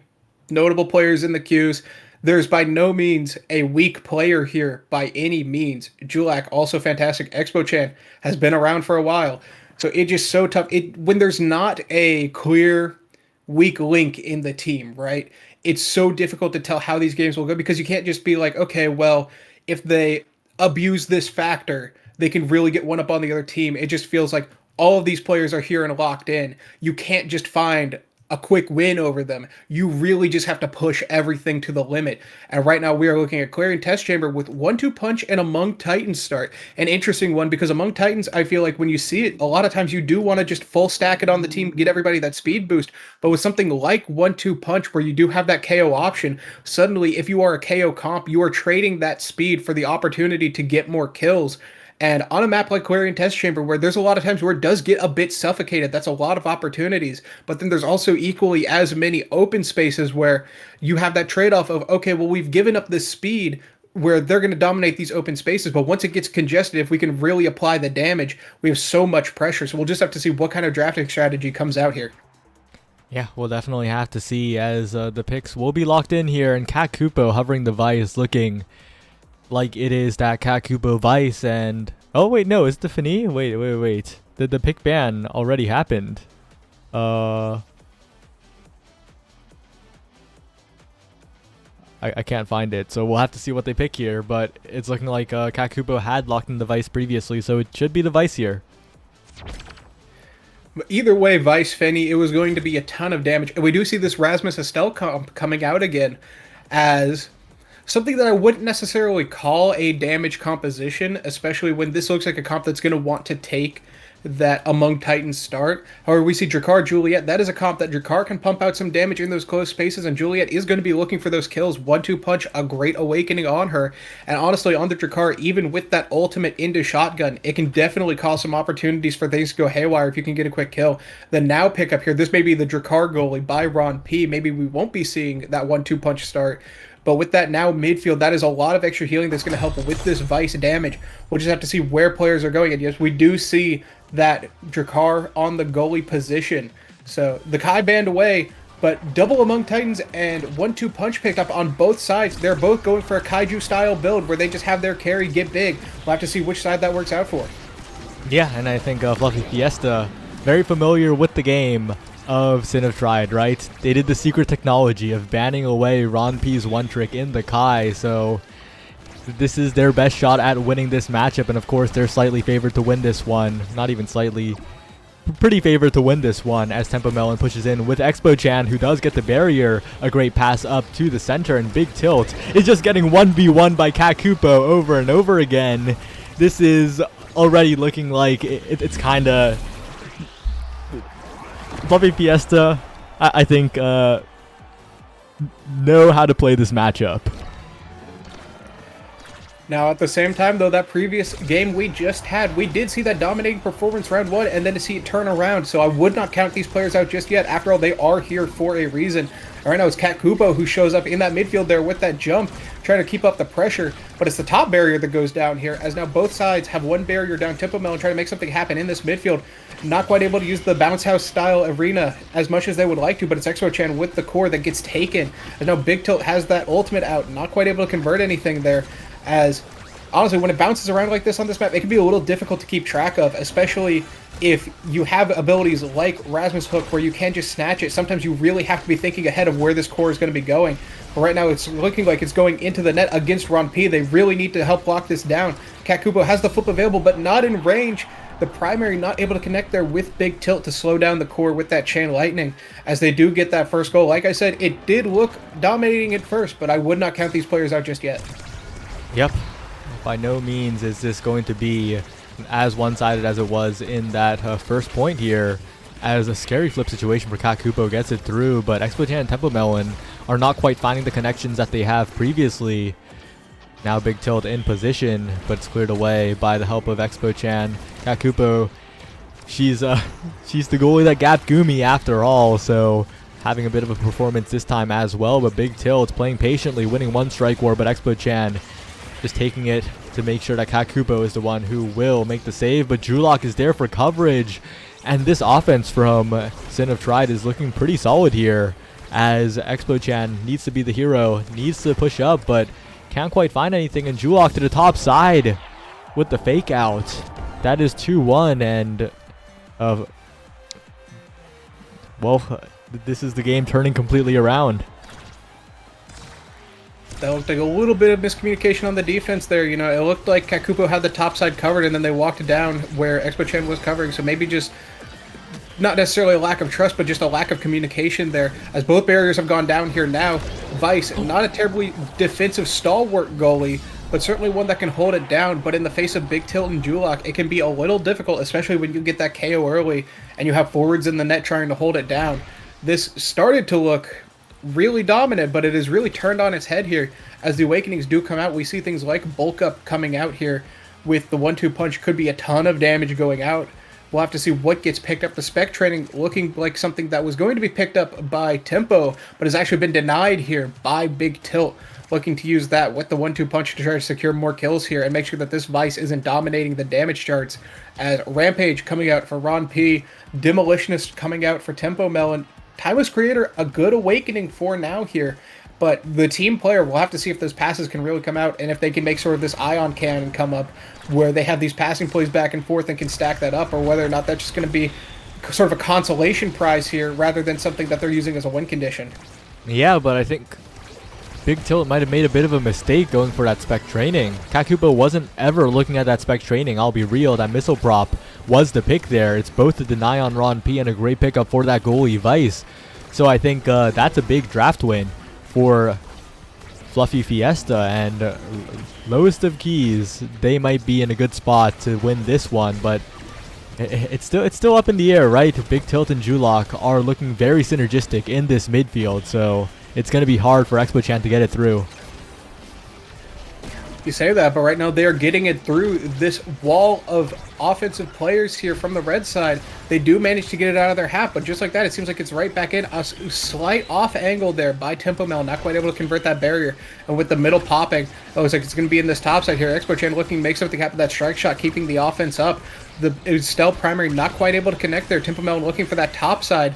notable players in the queues. There's by no means a weak player here by any means. Julak, also fantastic. Expo Chan has been around for a while. So it's just so tough. When there's not a clear weak link in the team, right? It's so difficult to tell how these games will go because you can't just be like, okay, well, if they abuse this factor, they can really get one up on the other team. It just feels like all of these players are here and locked in. You can't just find a quick win over them. You really just have to push everything to the limit. And right now we are looking at Clearing Test Chamber with 1-2 Punch and Among Titans start. An interesting one because Among Titans, I feel like when you see it, a lot of times you do want to just full stack it on the team, get everybody that speed boost. But with something like 1-2 Punch where you do have that KO option, suddenly if you are a KO comp, you are trading that speed for the opportunity to get more kills. And on a map like Aquarian Test Chamber, where there's a lot of times where it does get a bit suffocated, that's a lot of opportunities. But then there's also equally as many open spaces where you have that trade-off of, okay, well, we've given up this speed where they're going to dominate these open spaces. But once it gets congested, if we can really apply the damage, we have so much pressure. So we'll just have to see what kind of drafting strategy comes out here. Yeah, we'll definitely have to see as the picks will be locked in here. And Cat Kupo hovering the Vice looking like it is that Cat Kupo Vice, and oh wait, no, it's the Fini? Wait. The pick ban already happened. I can't find it, so we'll have to see what they pick here, but it's looking like Cat Kupo had locked in the Vice previously, so it should be the Vice here. Either way, Vice Feni, it was going to be a ton of damage. And we do see this Rasmus Estelle comp coming out again as something that I wouldn't necessarily call a damage composition, especially when this looks like a comp that's going to want to take that Among Titans start. However, we see Drakkar Juliet. That is a comp that Drakkar can pump out some damage in those close spaces, and Juliet is going to be looking for those kills. 1-2 Punch, a great awakening on her. And honestly, on the Drakkar, even with that ultimate into shotgun, it can definitely cause some opportunities for things to go haywire if you can get a quick kill. The now pickup here, this may be the Drakkar goalie by Ron P. Maybe we won't be seeing that 1-2 Punch start. But with that now midfield, that is a lot of extra healing that's going to help with this Vice damage. We'll just have to see where players are going. And yes, we do see that Drakkar on the goalie position. So the Kai banned away, but double Among Titans and 1-2 Punch picked up on both sides. They're both going for a Kaiju style build where they just have their carry get big. We'll have to see which side that works out for. Yeah, and I think Fluffy Fiesta, very familiar with the game of Sin of Triad, right? They did the secret technology of banning away Ron P's one trick in the Kai, so this is their best shot at winning this matchup, and of course they're slightly favored to win this one. Not even slightly, pretty favored to win this one as Tempo Melon pushes in with Expo Chan, who does get the barrier. A great pass up to the center, and Big Tilt is just getting 1v1 by Cat Kupo over and over again. This is already looking like it's kind of Fluffy Fiesta, I think, know how to play this matchup. Now, at the same time, though, that previous game we just had, we did see that dominating performance round one, and then to see it turn around. So I would not count these players out just yet. After all, they are here for a reason. Right now, it's Cat Kupo who shows up in that midfield there with that jump, trying to keep up the pressure. But it's the top barrier that goes down here, as now both sides have one barrier down. Tempo Melon trying to make something happen in this midfield. Not quite able to use the bounce house style arena as much as they would like to, but it's Expo Chan with the core that gets taken. As now Big Tilt has that ultimate out, not quite able to convert anything there. As honestly, when it bounces around like this on this map, it can be a little difficult to keep track of, especially if you have abilities like Rasmus Hook where you can't just snatch it. Sometimes you really have to be thinking ahead of where this core is going to be going. But right now it's looking like it's going into the net against Ron P. They really need to help lock this down. Cat Kupo has the flip available, but not in range. The primary not able to connect there with Big Tilt to slow down the core with that Chain Lightning as they do get that first goal. Like I said, it did look dominating at first, but I would not count these players out just yet. Yep. By no means is this going to be as one-sided as it was in that first point here, as a scary flip situation for Cat Kupo gets it through, but Expo Chan and Tempo Melon are not quite finding the connections that they have previously. Now Big Tilt in position, but it's cleared away by the help of Expo Chan. Cat Kupo, she's the goalie that gapped Gumi after all, so having a bit of a performance this time as well, but Big Tilt playing patiently, winning one strike war, but Expo Chan just taking it to make sure that Kakupo is the one who will make the save, but Julok is there for coverage. And this offense from Sin of Tride is looking pretty solid here, as Expo-chan needs to be the hero, needs to push up, but can't quite find anything. And Julok to the top side with the fake out. That is 2-1, and well, this is the game turning completely around. That looked like a little bit of miscommunication on the defense there. You know, it looked like Kakupo had the top side covered, and then they walked down where Expo-chan was covering. So maybe just not necessarily a lack of trust, but just a lack of communication there. As both barriers have gone down here now, Vice, not a terribly defensive stalwart goalie, but certainly one that can hold it down. But in the face of Big Tilt and Julok, it can be a little difficult, especially when you get that KO early and you have forwards in the net trying to hold it down. This started to look really dominant, but it has really turned on its head here. As the Awakenings do come out, we see things like Bulk Up coming out here with the 1-2 punch. Could be a ton of damage going out. We'll have to see what gets picked up. The spec training looking like something that was going to be picked up by Tempo, but has actually been denied here by Big Tilt, looking to use that with the 1-2 punch to try to secure more kills here and make sure that this Vice isn't dominating the damage charts. As Rampage coming out for Ron P, Demolitionist coming out for Tempo Melon. Timeless Creator, a good awakening for now here, but the team player, we'll have to see if those passes can really come out and if they can make sort of this ion cannon come up where they have these passing plays back and forth and can stack that up, or whether or not that's just going to be sort of a consolation prize here rather than something that they're using as a win condition. Yeah, but I think Big Tilt might have made a bit of a mistake going for that spec training. Kakupo wasn't ever looking at that spec training. I'll be real, that missile prop was the pick there. It's both the deny on Ron P and a great pickup for that goalie Vice. So I think that's a big draft win for Fluffy Fiesta, and lowest of keys, they might be in a good spot to win this one, but it's still up in the air, right? Big Tilt and Julok are looking very synergistic in this midfield, so it's going to be hard for Expo-chan to get it through. You say that, but right now they are getting it through this wall of offensive players here from the red side. They do manage to get it out of their hat, but just like that, it seems like it's right back in. A slight off angle there by Tempo Mel, not quite able to convert that barrier. And with the middle popping, it looks like it's going to be in this top side here. Expo-chan looking, makes something happen. That strike shot, keeping the offense up. The stealth primary not quite able to connect there. Tempo Mel looking for that top side.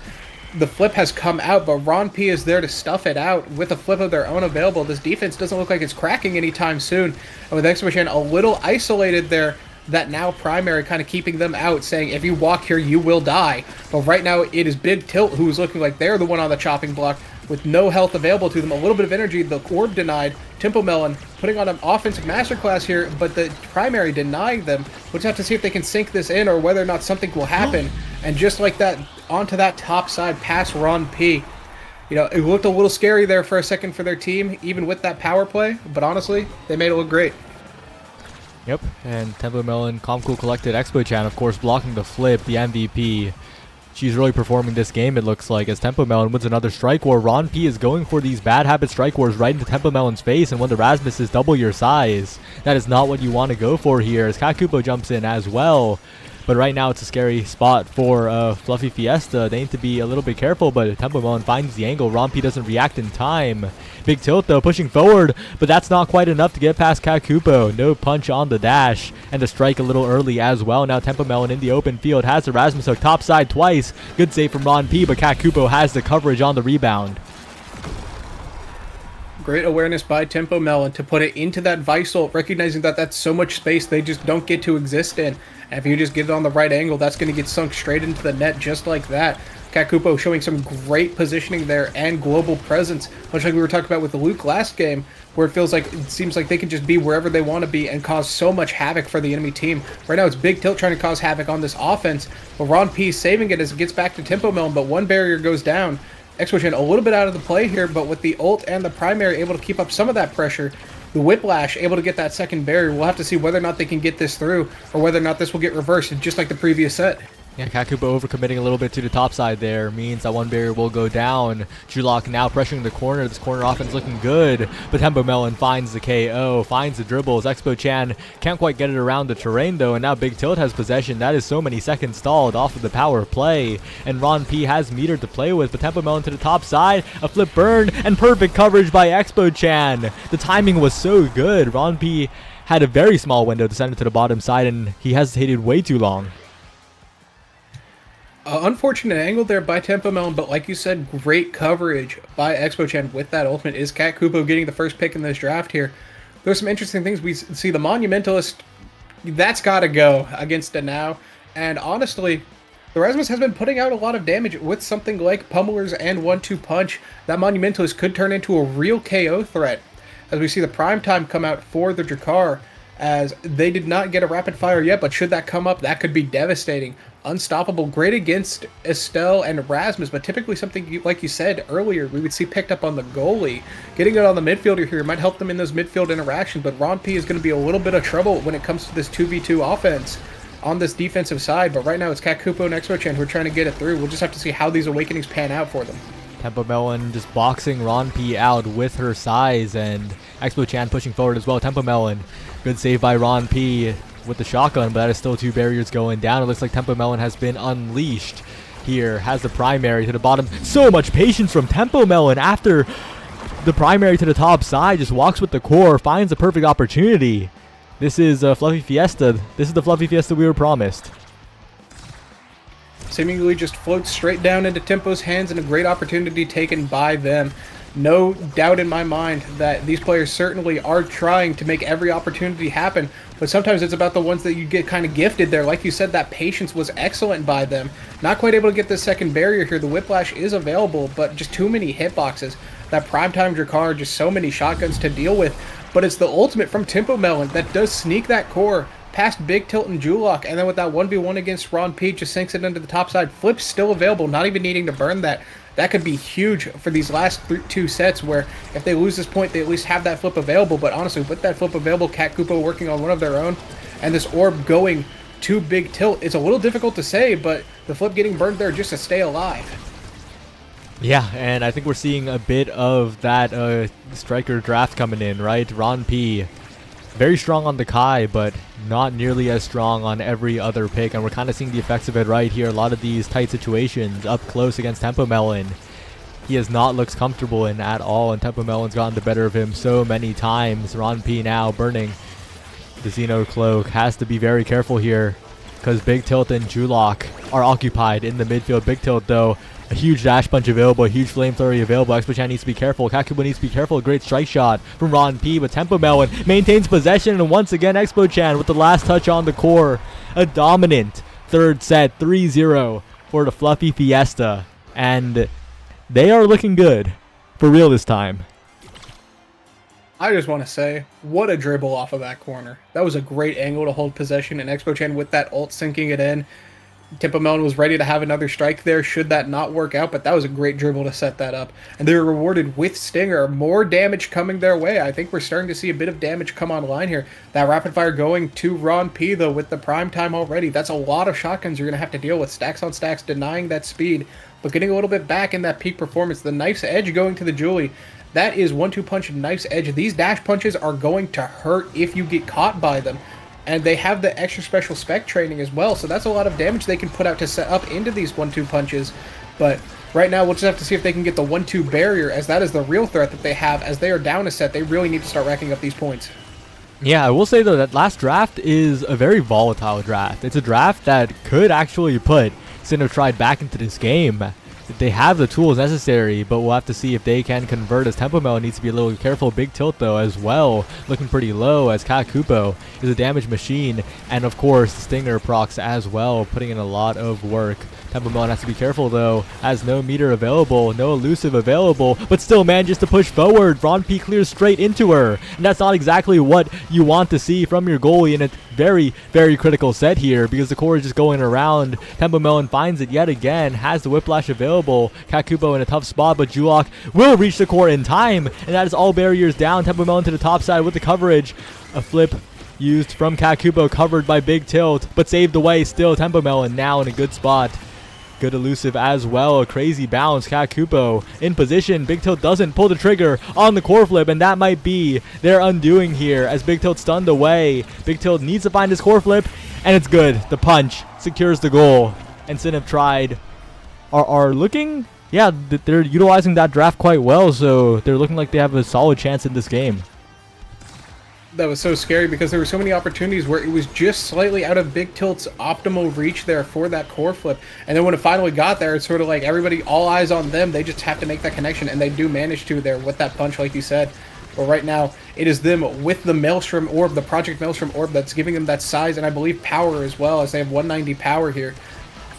The flip has come out, but Ron P is there to stuff it out with a flip of their own available. This defense doesn't look like it's cracking anytime soon. And with Expo-chan a little isolated there, that now primary kind of keeping them out, saying if you walk here, you will die. But right now, it is Big Tilt who is looking like they're the one on the chopping block with no health available to them. A little bit of energy, the orb denied. Tempo Melon putting on an offensive masterclass here, but the primary denying them. We'll just have to see if they can sink this in or whether or not something will happen. And just like that, onto that top side past Ron P. You know, it looked a little scary there for a second for their team, even with that power play, but honestly, they made it look great. Yep, and Tempo Melon, Calm Cool Collected, Expo-chan, of course, blocking the flip, the MVP. She's really performing this game, it looks like, as Tempo Melon wins another strike war. Ron P is going for these bad habit strike wars right into Tempo Melon's face, and when the Rasmus is double your size, that is not what you want to go for here, as Kakupo jumps in as well. But right now, it's a scary spot for Fluffy Fiesta. They need to be a little bit careful, but Tempo Melon finds the angle. Ron P doesn't react in time. Big Tilt, though, pushing forward, but that's not quite enough to get past Kakupo. No punch on the dash, and the strike a little early as well. Now Tempo Melon in the open field has the Rasmus hook top side twice. Good save from Ron P, but Kakupo has the coverage on the rebound. Great awareness by Tempo Melon to put it into that Visal, recognizing that that's so much space they just don't get to exist in. And if you just get it on the right angle, that's going to get sunk straight into the net just like that. Kakupo showing some great positioning there and global presence, much like we were talking about with the Luke last game, where it seems like they can just be wherever they want to be and cause so much havoc for the enemy team. Right now it's Big Tilt trying to cause havoc on this offense, but Ron P saving it as it gets back to Tempo Melon, but one barrier goes down. Expo-chan a little bit out of the play here, but with the ult and the primary able to keep up some of that pressure. The Whiplash able to get that second barrier. We'll have to see whether or not they can get this through or whether or not this will get reversed just like the previous set. Yeah, Kakupo overcommitting a little bit to the top side there means that one barrier will go down. Julok now pressuring the corner. This corner offense looking good, but Tempo Melon finds the KO, finds the dribbles. Expo-chan can't quite get it around the terrain though, and now Big Tilt has possession. That is so many seconds stalled off of the power play, and Ron P has meter to play with, but Tempo Melon to the top side, a flip burn, and perfect coverage by Expo-chan. The timing was so good. Ron P had a very small window to send it to the bottom side, and he hesitated way too long. Unfortunate angle there by Tempo Melon, but like you said, great coverage by Expo Chen with that ultimate. Is Cat Kupo getting the first pick in this draft here? There's some interesting things. We see the Monumentalist, that's got to go against a now. And honestly, the Rasmus has been putting out a lot of damage with something like Pummelers and 1-2 Punch. That Monumentalist could turn into a real KO threat. As we see the Prime Time come out for the Drakkar, as they did not get a rapid fire yet, but should that come up, that could be devastating. Unstoppable, great against Estelle and Rasmus, but typically something, like you said earlier, we would see picked up on the goalie. Getting it on the midfielder here might help them in those midfield interactions, but Ron P is going to be a little bit of trouble when it comes to this 2v2 offense on this defensive side. But right now it's Cat Kupo and Expo Chen who are trying to get it through. We'll just have to see how these awakenings pan out for them. Tempo Melon just boxing Ron P out with her size, and Expo Chan pushing forward as well. Tempo Melon, good save by Ron P with the shotgun, but that is still 2 barriers going down. It looks like Tempo Melon has been unleashed here, has the primary to the bottom. So much patience from Tempo Melon after the primary to the top side, just walks with the core, finds a perfect opportunity. This is a Fluffy Fiesta. This is the Fluffy Fiesta we were promised. Seemingly just floats straight down into Tempo's hands, and a great opportunity taken by them. No doubt in my mind that these players certainly are trying to make every opportunity happen, but sometimes it's about the ones that you get kind of gifted there. Like you said, that patience was excellent by them. Not quite able to get the second barrier here. The Whiplash is available, but just too many hitboxes. That Primetime Drakkar, just so many shotguns to deal with, but it's the ultimate from Tempo Melon that does sneak that core past Big Tilt and Julok, and then with that 1v1 against Ron P, just sinks it into the top side. Flip's still available, not even needing to burn that. That could be huge for these last 2 sets, where if they lose this point, they at least have that flip available. But honestly, with that flip available, Cat Kupo working on one of their own, and this orb going to Big Tilt, it's a little difficult to say, but the flip getting burned there just to stay alive. Yeah, and I think we're seeing a bit of that striker draft coming in, right? Ron P, very strong on the Kai, but not nearly as strong on every other pick, and we're kind of seeing the effects of it right here. A lot of these tight situations up close against Tempo Melon, he has not looked comfortable in at all, and Tempo Melon's gotten the better of him so many times. Ron P now burning the Xeno Cloak, has to be very careful here because Big Tilt and Julok are occupied in the midfield. Big Tilt, though, a huge dash punch available, a huge flame flurry available. Expo Chan needs to be careful. Kakuba needs to be careful. A great strike shot from Ron P, but Tempo Melon maintains possession, and once again Expo Chan with the last touch on the core. A dominant third set, 3-0 for the Fluffy Fiesta, and they are looking good for real this time. I just want to say, what a dribble off of that corner. That was a great angle to hold possession, and Expo Chan with that ult sinking it in. Tempo Melon was ready to have another strike there should that not work out, but that was a great dribble to set that up. And they were rewarded with Stinger. More damage coming their way. I think we're starting to see a bit of damage come online here. That rapid fire going to Ron P, though, with the prime time already. That's a lot of shotguns you're going to have to deal with. Stacks on stacks, denying that speed, but getting a little bit back in that peak performance. The Knife's Edge going to the Julie. That is 1-2 punch and Knife's Edge. These dash punches are going to hurt if you get caught by them. And they have the extra special spec training as well, so that's a lot of damage they can put out to set up into these 1-2 punches. But right now, we'll just have to see if they can get the 1-2 barrier, as that is the real threat that they have. As they are down a set, they really need to start racking up these points. Yeah, I will say, though, that last draft is a very volatile draft. It's a draft that could actually put Sinnoh back into this game. They have the tools necessary, but we'll have to see if they can convert, as Tempo Melon needs to be a little careful. Big Tilt, though, as well, looking pretty low, as Cat Kupo is a damage machine, and of course Stinger procs as well, putting in a lot of work. Tempo Melon has to be careful, though, has no meter available, no elusive available, but still manages to push forward. Ron P clears straight into her, and that's not exactly what you want to see from your goalie in a very, very critical set here, because the core is just going around. Tempo Melon finds it yet again, has the Whiplash available. Cat Kupo in a tough spot, but Julok will reach the core in time, and that is all barriers down. Tempo Melon to the top side with the coverage. A flip used from Cat Kupo, covered by Big Tilt, but saved away still. Tempo Melon now in a good spot. Good elusive as well. A crazy bounce. Cat Kupo in position. Big Tilt doesn't pull the trigger on the core flip, and that might be their undoing here, as Big Tilt stunned away. Big Tilt needs to find his core flip, and it's good. The punch secures the goal, and Sinnoh are looking, yeah, they're utilizing that draft quite well, so they're looking like they have a solid chance in this game. that was so scary because there were so many opportunities where it was just slightly out of Big Tilt's optimal reach there for that core flip. And then when it finally got there, it's sort of like everybody, all eyes on them. They just have to make that connection, and they do manage to there with that punch, like you said. But right now, it is them with the Maelstrom Orb, the Project Maelstrom Orb, that's giving them that size and I believe power as well, as they have 190 power here.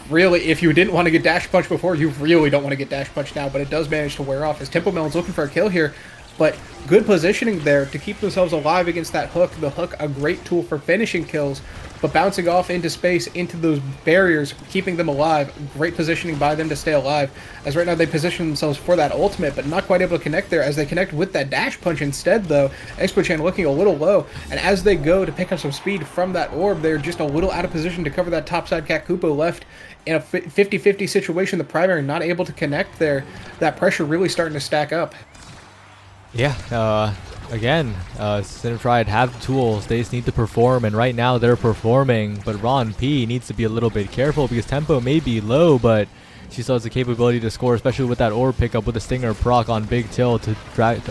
Really, if you didn't want to get dash punch before, you really don't want to get dash punch now, but it does manage to wear off as Tempo Melon's looking for a kill here. But good positioning there to keep themselves alive against that hook. The hook, a great tool for finishing kills, but bouncing off into space, into those barriers, keeping them alive. Great positioning by them to stay alive. As right now they position themselves for that ultimate, but not quite able to connect there. As they connect with that dash punch instead, though, Expo-chan looking a little low. And as they go to pick up some speed from that orb, they're just a little out of position to cover that topside. Kakupo left in a 50-50 situation. The primary not able to connect there. That pressure really starting to stack up. Yeah, again, Cinepride have the tools. They just need to perform, and right now they're performing. But Ron P needs to be a little bit careful because tempo may be low, but she still has the capability to score, especially with that orb pickup with the Stinger proc on Big Tilt to drag,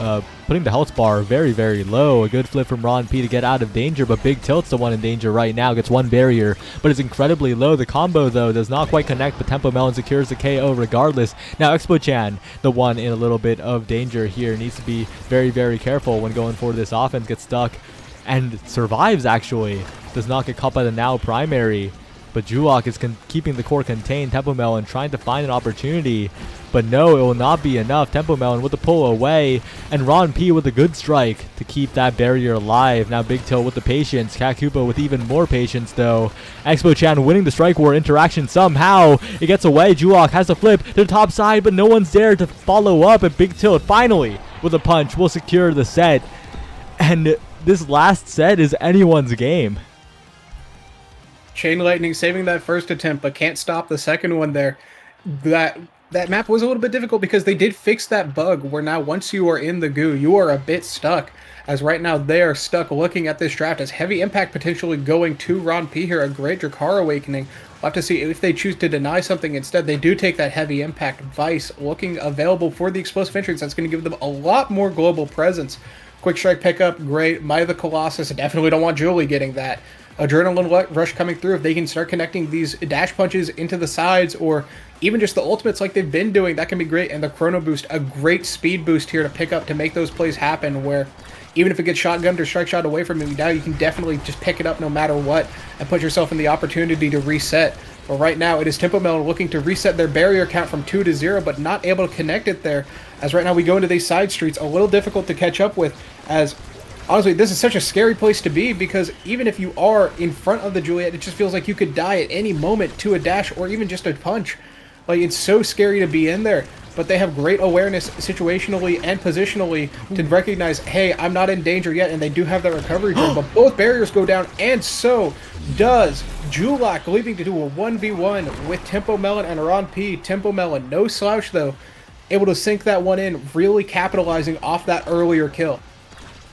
putting the health bar very, very low. A good flip from Ron P to get out of danger, but Big Tilt's the one in danger right now. Gets one barrier, but it's incredibly low. The combo, though, does not quite connect, but Tempo Melon secures the KO regardless. Now, Expo-chan, the one in a little bit of danger here, needs to be very, very careful when going for this offense. Gets stuck and survives, actually. Does not get caught by the now primary. But Julok is keeping the core contained. Tempo Melon trying to find an opportunity. But no, it will not be enough. Tempo Melon with the pull away. And Ron P with a good strike to keep that barrier alive. Now Big Tilt with the patience. Kakupo with even more patience, though. Expo-chan winning the strike war interaction somehow. It gets away. Julok has a flip to the top side, but no one's there to follow up. And Big Tilt finally with a punch will secure the set. And this last set is anyone's game. Chain Lightning saving that first attempt, but can't stop the second one there. That map was a little bit difficult because they did fix that bug where now once you are in the goo, you are a bit stuck. As right now they are stuck looking at this draft as heavy impact potentially going to Ron P here, a great Drakar awakening. We'll have to see if they choose to deny something instead. They do take that heavy impact. Vice looking available for the explosive entrance. That's going to give them a lot more global presence. Quick strike pickup, great. Might of the Colossus, definitely don't want Julie getting that. Adrenaline rush coming through. If they can start connecting these dash punches into the sides or even just the ultimates like they've been doing, that can be great. And the Chrono Boost, a great speed boost here to pick up to make those plays happen where even if it gets shotgunned or strike shot away from you, now you can definitely just pick it up no matter what and put yourself in the opportunity to reset. But right now it is Tempo Melon looking to reset their barrier count from 2 to 0, but not able to connect it there. As right now we go into these side streets, a little difficult to catch up with as... Honestly, this is such a scary place to be because even if you are in front of the Juliet, it just feels like you could die at any moment to a dash or even just a punch. Like, it's so scary to be in there. But they have great awareness situationally and positionally to recognize, hey, I'm not in danger yet, and they do have that recovery drone. But both barriers go down, and so does Julok, leaving to do a 1v1 with Tempo Melon and Ron P. Tempo Melon, no slouch though, able to sink that one in, really capitalizing off that earlier kill.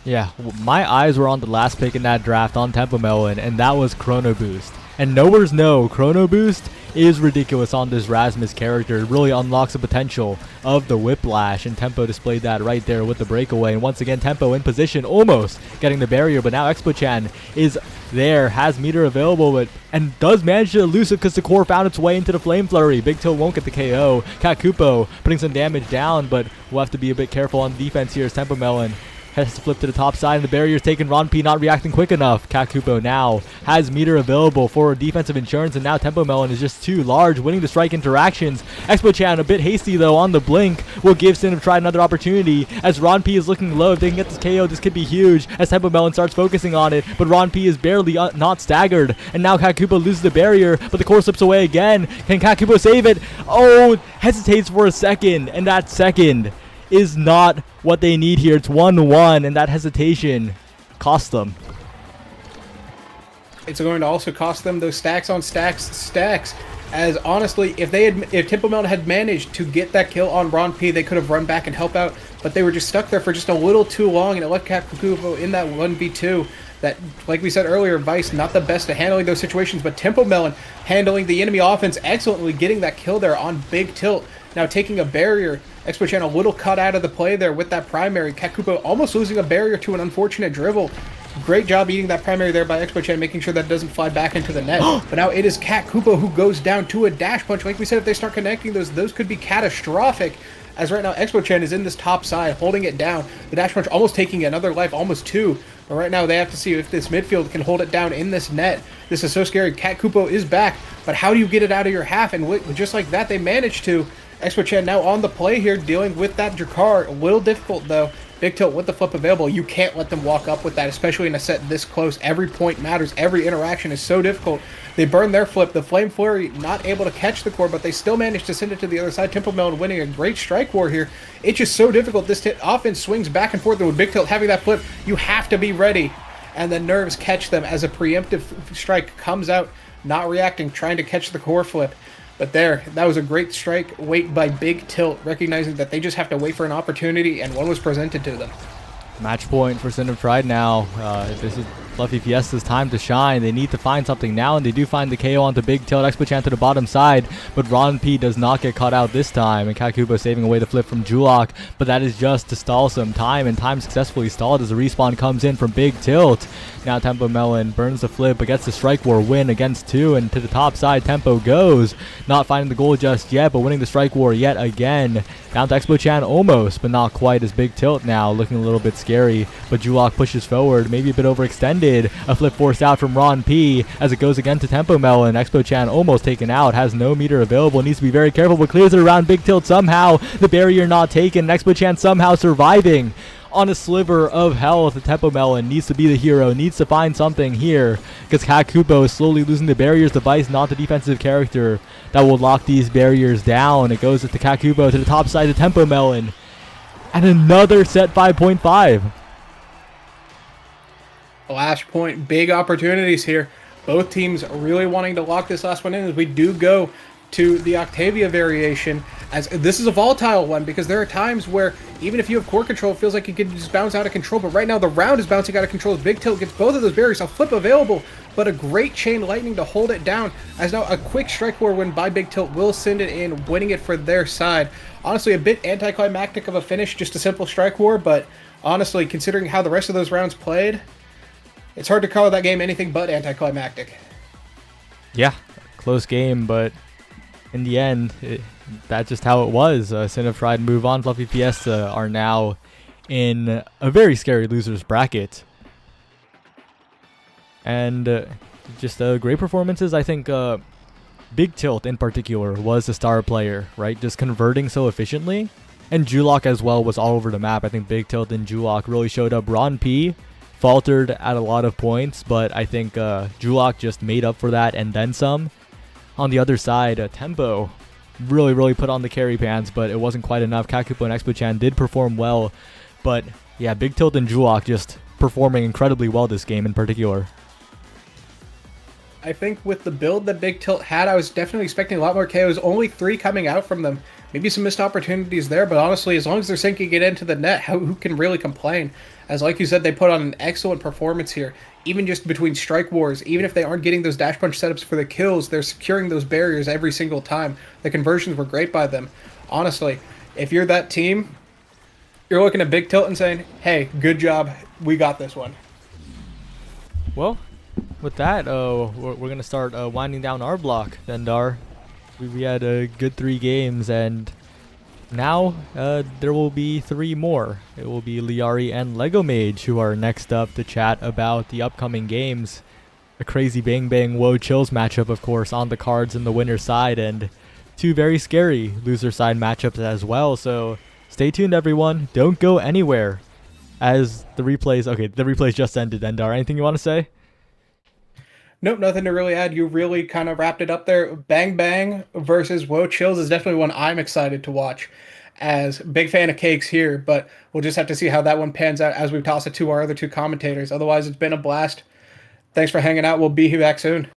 Yeah, my eyes were on the last pick in that draft on Tempo Melon, and that was Chrono Boost. And Knowers know Chrono Boost is ridiculous on this Rasmus character. It really unlocks the potential of the Whiplash, and Tempo displayed that right there with the breakaway. And once again, Tempo in position, almost getting the barrier, but now Expo-chan is there, has meter available, and does manage to elusive because the core found its way into the Flame Flurry. Big Tilt won't get the KO. Kakupo putting some damage down, but we'll have to be a bit careful on defense here as Tempo Melon has to flip to the top side, and the barrier's taken. Ron P not reacting quick enough. Kakupo now has meter available for defensive insurance, and now Tempo Melon is just too large, winning the strike interactions. Expo-chan a bit hasty though on the blink, will give Cinepride another opportunity as Ron P is looking low. If they can get this KO, this could be huge as Tempo Melon starts focusing on it, but Ron P is barely not staggered, and now Kakupo loses the barrier, but the core slips away again. Can Kakupo save it? Oh, hesitates for a second, and that second is not what they need here. It's 1-1, and that hesitation cost them. It's going to also cost them those stacks on stacks. As honestly, if Tempo Melon had managed to get that kill on Ron P, they could have run back and help out, but they were just stuck there for just a little too long, and it left Kakupo in that 1v2. That, like we said earlier, Vice not the best at handling those situations, but Tempo Melon handling the enemy offense excellently, getting that kill there on Big Tilt. Now taking a barrier. Expo-chan a little cut out of the play there with that primary. Kakupo almost losing a barrier to an unfortunate dribble. Great job eating that primary there by Expo Chen, making sure that it doesn't fly back into the net. But now it is Cat Kupo who goes down to a dash punch. Like we said, if they start connecting those could be catastrophic. As right now, Expo Chen is in this top side, holding it down. The dash punch almost taking another life, almost 2. But right now, they have to see if this midfield can hold it down in this net. This is so scary. Cat Kupo is back, but how do you get it out of your half? And just like that, they managed to. Expo Chen now on the play here, dealing with that Drakkar. A little difficult, though. Big Tilt with the flip available. You can't let them walk up with that, especially in a set this close. Every point matters. Every interaction is so difficult. They burn their flip. The Flame Flurry not able to catch the core, but they still managed to send it to the other side. Tempo Melon winning a great strike war here. It's just so difficult. This offense swings back and forth, and with Big Tilt having that flip, you have to be ready. And the nerves catch them as a preemptive strike comes out, not reacting, trying to catch the core flip. But there, that was a great strike wait by Big Tilt, recognizing that they just have to wait for an opportunity, and one was presented to them. Match point for Sin of Pride now. This is Fluffy Fiesta's time to shine. They need to find something now, and they do find the KO onto Big Tilt. Expo Chen to the bottom side, but Ron P does not get caught out this time, and Kakubo saving away the flip from Julok, but that is just to stall some time, and time successfully stalled as the respawn comes in from Big Tilt. Now Tempo Melon burns the flip, but gets the strike war win against 2, and to the top side Tempo goes, not finding the goal just yet, but winning the strike war yet again. Down to Expo Chen almost, but not quite, as Big Tilt now looking a little bit scary, but Julok pushes forward, maybe a bit overextended. A flip forced out from Ron P as it goes again to Tempo Melon. Expo Chen almost taken out, has no meter available, needs to be very careful, but clears it around Big Tilt somehow. The barrier not taken, Expo Chen somehow surviving on a sliver of health. Tempo Melon needs to be the hero, needs to find something here, because Kakubo is slowly losing the barriers device, not the defensive character that will lock these barriers down. It goes to Kakubo to the top side of Tempo Melon, and another set 5.5. Last point, big opportunities here. Both teams really wanting to lock this last one in, as we do go to the Octavia variation, as this is a volatile one, because there are times where even if you have core control, it feels like you can just bounce out of control, but right now the round is bouncing out of control as Big Tilt gets both of those barriers. A flip available, but a great chain lightning to hold it down, as now a quick strike war win by Big Tilt will send it in, winning it for their side. Honestly, a bit anticlimactic of a finish, just a simple strike war, but honestly, considering how the rest of those rounds played, it's hard to call that game anything but anticlimactic. Yeah, close game, but in the end, that's just how it was. Sin of Pride move on. Fluffy Fiesta are now in a very scary losers bracket. And just great performances. I think Big Tilt in particular was the star player, right? Just converting so efficiently. And Julok as well was all over the map. I think Big Tilt and Julok really showed up. Ron P faltered at a lot of points, but I think Julok just made up for that and then some. On the other side, Tempo really put on the carry pants, but it wasn't quite enough. Kakupo and Expo Chen did perform well, but yeah, Big Tilt and Julok just performing incredibly well this game in particular. I think with the build that Big Tilt had, I was definitely expecting a lot more KOs. Only 3 coming out from them. Maybe some missed opportunities there, but honestly, as long as they're sinking it into the net, who can really complain? As like you said, they put on an excellent performance here. Even just between strike wars, even if they aren't getting those dash punch setups for the kills, they're securing those barriers every single time. The conversions were great by them. Honestly, if you're that team, you're looking at Big Tilt and saying, hey, good job, we got this one. Well, with that, we're going to start winding down our block, Vendar. We had a good 3 games, and now there will be 3 more. It will be Liari and Lego Mage who are next up to chat about the upcoming games. A crazy Bang Bang Woe Chills matchup, of course, on the cards in the winner's side, and 2 very scary loser side matchups as well. So stay tuned, everyone. Don't go anywhere. As the replays just ended. Vendar, anything you want to say? Nope, nothing to really add. You really kind of wrapped it up there. Bang Bang versus Woe Chills is definitely one I'm excited to watch. As big fan of Cakes here, but we'll just have to see how that one pans out as we toss it to our other 2 commentators. Otherwise, it's been a blast. Thanks for hanging out. We'll be back soon.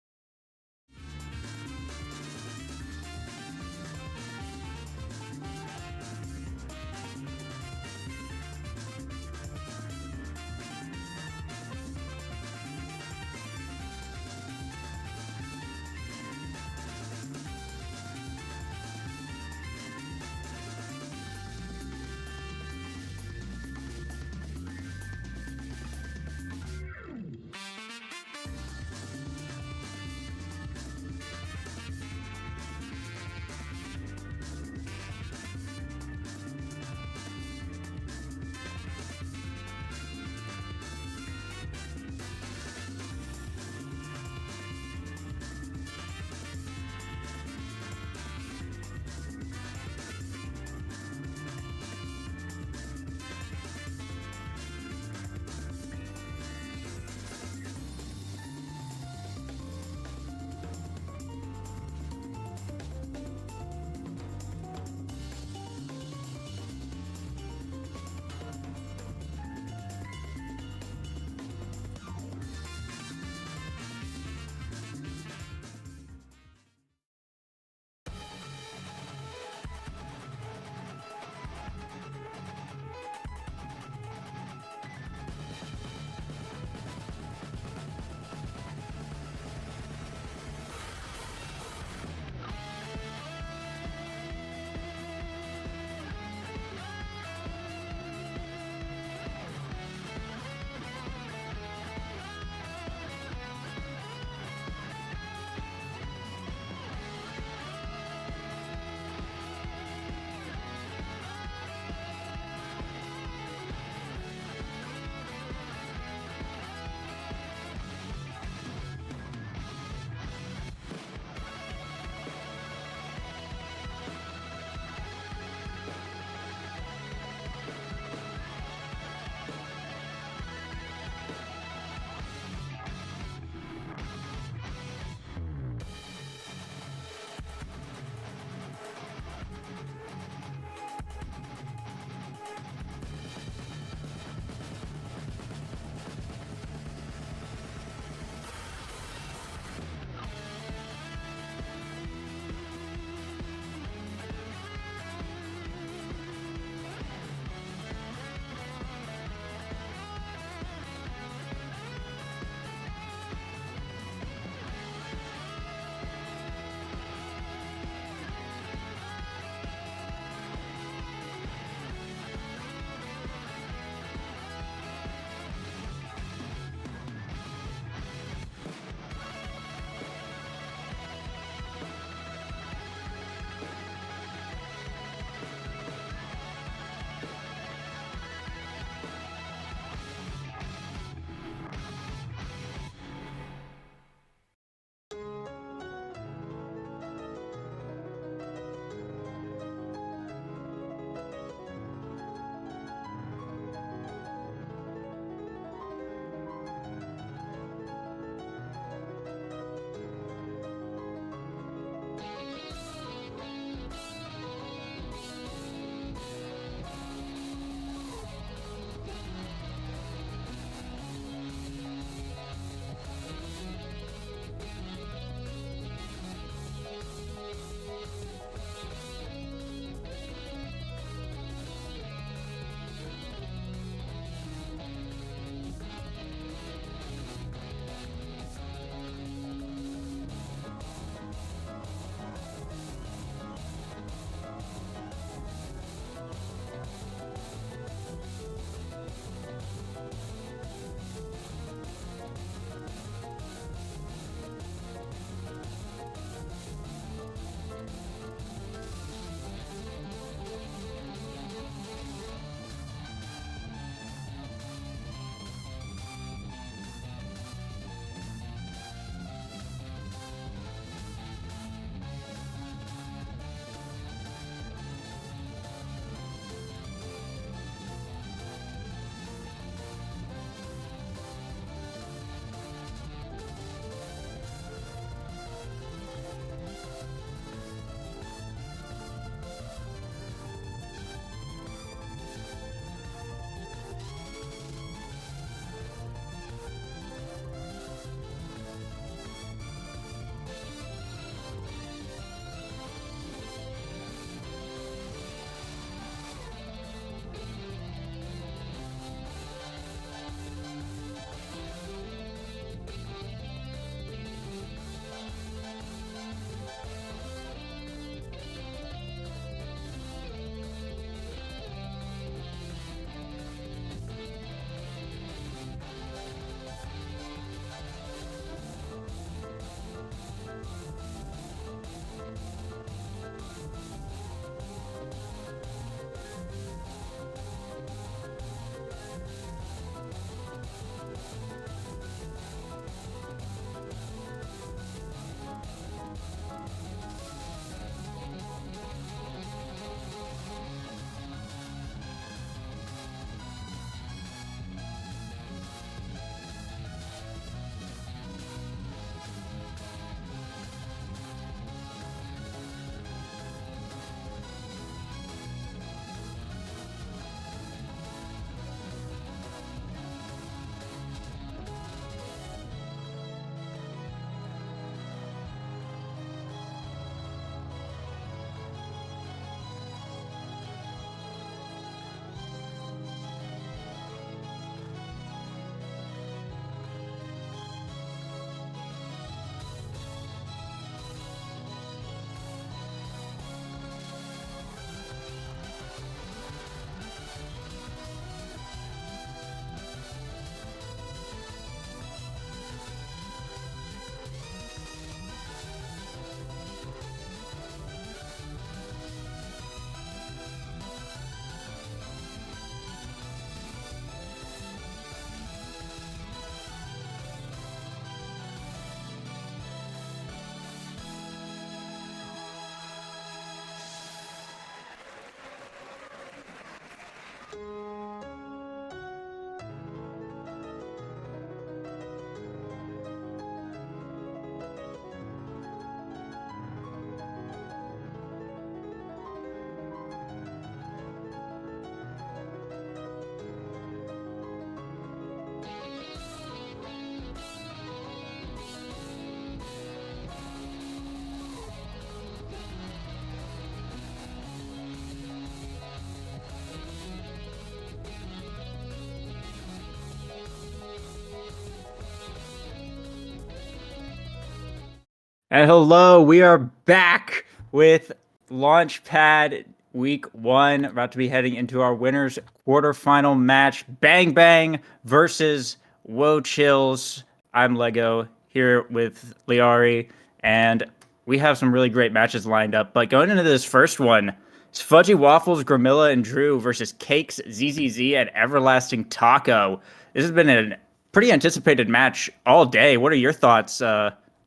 And hello, we are back with Launchpad Week 1, about to be heading into our winners quarterfinal match. Bang Bang versus Woe Chills. I'm Lego here with Liari, and we have some really great matches lined up. But going into this first one, it's Fudgy Waffles, Gramilla, and Drew versus Cakes, ZZZ, and Everlasting Taco. This has been a pretty anticipated match all day. What are your thoughts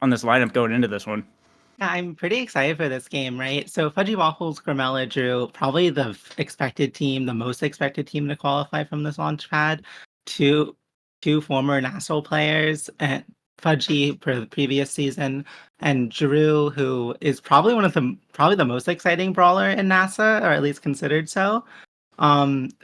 on this lineup going into this one? Yeah, I'm pretty excited for this game, right? So Fudgy Waffles, Gramella, Drew, probably the expected team, the most expected team to qualify from this launch pad. Two former NASL players, and Fudgy for the previous season, and Drew, who is probably the most exciting brawler in NASA, or at least considered so.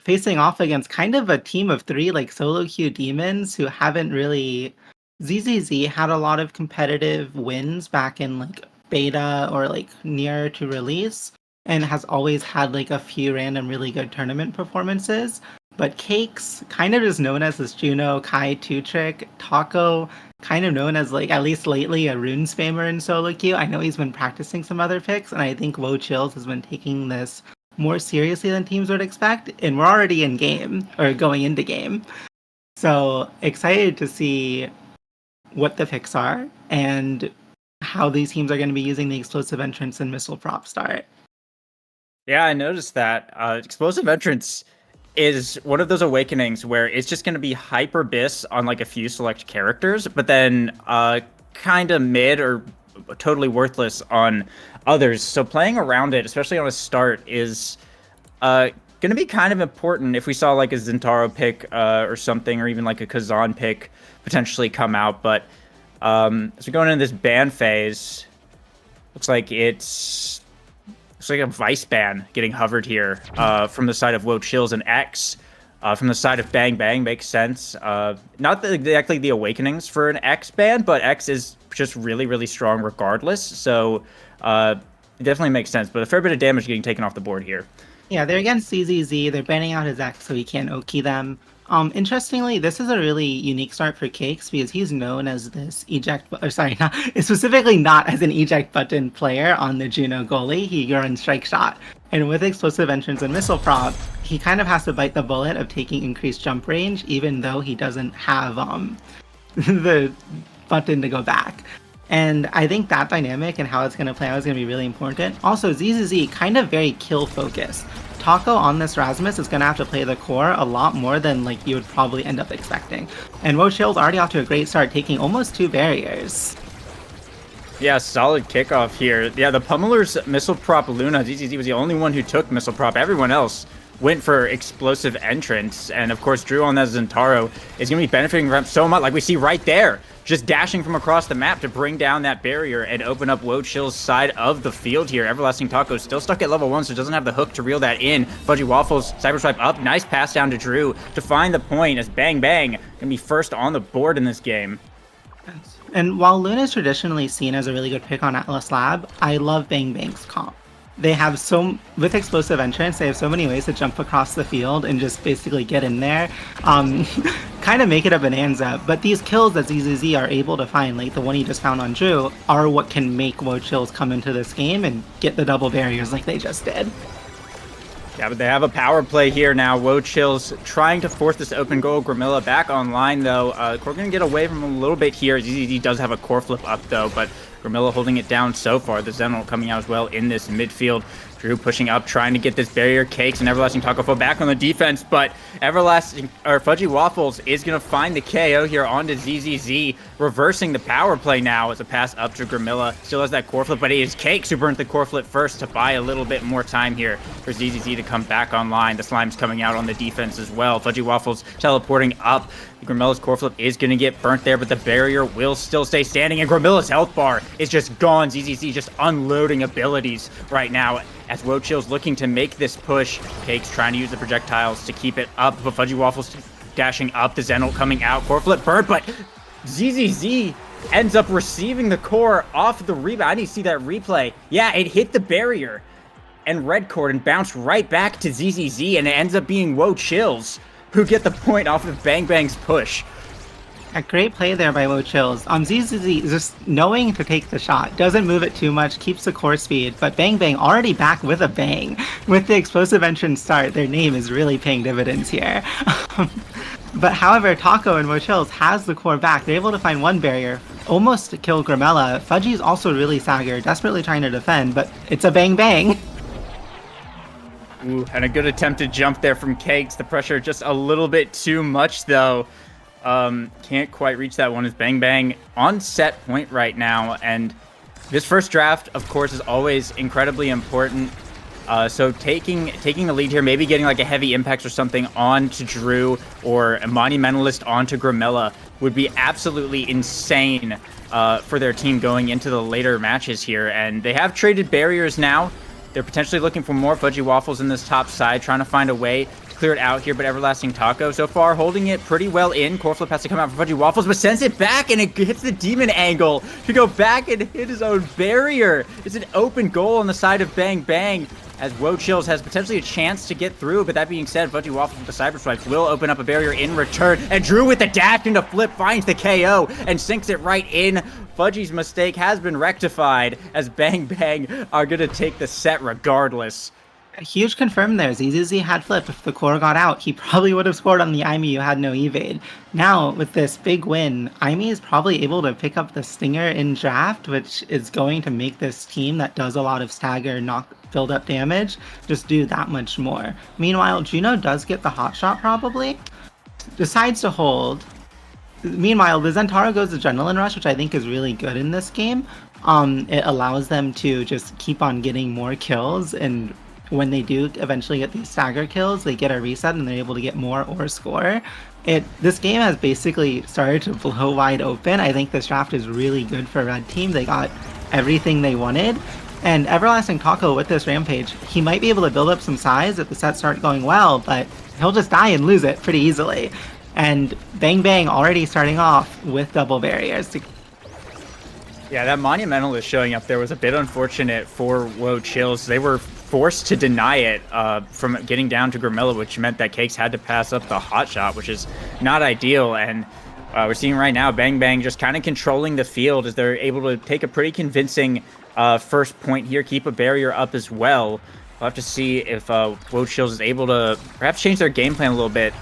Facing off against kind of a team of three, like solo queue demons who haven't really. ZZZ had a lot of competitive wins back in like beta or like near to release, and has always had like a few random really good tournament performances. But Cakes, kind of is known as this Juno Kai 2-trick. Taco, kind of known as like, at least lately, a rune spammer in solo queue. I know he's been practicing some other picks, and I think Woe Chills has been taking this more seriously than teams would expect, and we're already in game, or going into game. So excited to see what the picks are and how these teams are going to be using the explosive entrance and missile prop start. Yeah, I noticed that. Explosive entrance is one of those awakenings where it's just going to be hyper bis on like a few select characters, but then kind of mid or totally worthless on others. So playing around it, especially on a start, is going to be kind of important. If we saw like a Zentaro pick or something, or even like a Kazan pick potentially come out. But as we go into this ban phase, looks like it's like a Vice ban getting hovered here from the side of Woe Chills, and X from the side of Bang Bang makes sense. Not exactly the awakenings for an X ban, but X is just really, really strong regardless. So it definitely makes sense. But a fair bit of damage getting taken off the board here. Yeah, they're against CZZ. They're banning out his X so he can't Oki them. Interestingly, this is a really unique start for Cakes because he's known as this specifically not as an eject button player on the Juno goalie. He runs strike shot. And with explosive entrance and missile prop, he kind of has to bite the bullet of taking increased jump range, even though he doesn't have the button to go back. And I think that dynamic and how it's going to play out is going to be really important. Also, ZZZ kind of very kill focused. Taco on this Rasmus is going to have to play the core a lot more than like you would probably end up expecting. And Woe Chill's already off to a great start, taking almost 2 barriers. Yeah, solid kickoff here. Yeah, the Pummeler's missile prop Luna, ZZZ was the only one who took missile prop. Everyone else went for explosive entrance. And of course, Drew on that Zentaro is going to be benefiting from so much, like we see right there. Just dashing from across the map to bring down that barrier and open up Woe Chill's side of the field here. Everlasting Taco still stuck at level 1, so doesn't have the hook to reel that in. Fudgy Waffles, Cyber Swipe up. Nice pass down to Drew to find the point as Bang Bang can be first on the board in this game. And while Luna is traditionally seen as a really good pick on Atlas Lab, I love Bang Bang's comp. They have with explosive entrance, they have so many ways to jump across the field and just basically get in there. Kind of make it a bonanza, but these kills that ZZZ are able to find, like the one he just found on Drew, are what can make Woe Chills come into this game and get the double barriers like they just did. Yeah, but they have a power play here now. Woe Chills trying to force this open goal. Gramilla back online, though. We're going to get away from him a little bit here. ZZZ does have a core flip up, though, but Gramilla holding it down so far. The Zenol coming out as well in this midfield. Drew pushing up, trying to get this barrier. Cakes and Everlasting Taco fall back on the defense, but Fudgy Waffles is going to find the KO here onto ZZZ, reversing the power play now as a pass up to Gramilla. Still has that core flip, but it is Cakes who burnt the core flip first to buy a little bit more time here for ZZZ to come back online. The Slime's coming out on the defense as well. Fudgy Waffles teleporting up. Gramilla's core flip is going to get burnt there, but the barrier will still stay standing, and Gramilla's health bar is just gone. ZZZ just unloading abilities right now as Woe Chill's looking to make this push. Cakes trying to use the projectiles to keep it up, but Fudgy Waffles dashing up. The Zenol coming out. Core flip burnt, but ZZZ ends up receiving the core off the rebound. I need to see that replay. Yeah, it hit the barrier and red cord and bounced right back to ZZZ, and it ends up being Woe Chills who get the point off of Bang Bang's push. A great play there by Chills. ZZZ just knowing to take the shot, doesn't move it too much, keeps the core speed, but Bang Bang already back with a bang. With the explosive entrance start, their name is really paying dividends here. But however, Taco and Chills has the core back. They're able to find one barrier, almost to kill Grimella. Fudgy's also really staggered, desperately trying to defend, but it's a Bang Bang. Ooh, and a good attempted jump there from Cakes. The pressure just a little bit too much, though. Can't quite reach that one. As Bang Bang on set point right now, and this first draft, of course, is always incredibly important. So taking the lead here, maybe getting like a heavy impact or something onto Drew or a Monumentalist onto Grimella would be absolutely insane for their team going into the later matches here. And they have traded barriers now. They're potentially looking for more Fudgy Waffles in this top side, trying to find a way to clear it out here, but Everlasting Taco so far holding it pretty well in. Core Flip has to come out for Fudgy Waffles, but sends it back, and it hits the demon angle to go back and hit his own barrier. It's an open goal on the side of Bang Bang, as Chills has potentially a chance to get through. But that being said, Fudgy Waffles with the Cyber Swipes will open up a barrier in return, and Drew with the dash into flip finds the KO and sinks it right in. Fudgy's mistake has been rectified, as Bang Bang are going to take the set regardless. A huge confirm there. ZZZ had flip. If the core got out, he probably would have scored on the Aimee who had no evade. Now, with this big win, Aimee is probably able to pick up the Stinger in draft, which is going to make this team that does a lot of stagger, knock, build up damage, just do that much more. Meanwhile, Juno does get the hot shot probably, decides to hold. Meanwhile, the Zentaro goes Adrenaline Rush, which I think is really good in this game. It allows them to just keep on getting more kills, and when they do eventually get these stagger kills, they get a reset and they're able to get more or score. This game has basically started to blow wide open. I think this draft is really good for Red Team. They got everything they wanted. And Everlasting Taco with this Rampage, he might be able to build up some size if the sets start going well, but he'll just die and lose it pretty easily. And Bang Bang already starting off with double barriers. Yeah, that Monumentalist showing up there was a bit unfortunate for Chills. They were forced to deny it from getting down to Grimella, which meant that Cakes had to pass up the hot shot, which is not ideal. And we're seeing right now Bang Bang just kind of controlling the field as they're able to take a pretty convincing first point here, keep a barrier up as well. We'll have to see if Chills is able to perhaps change their game plan a little bit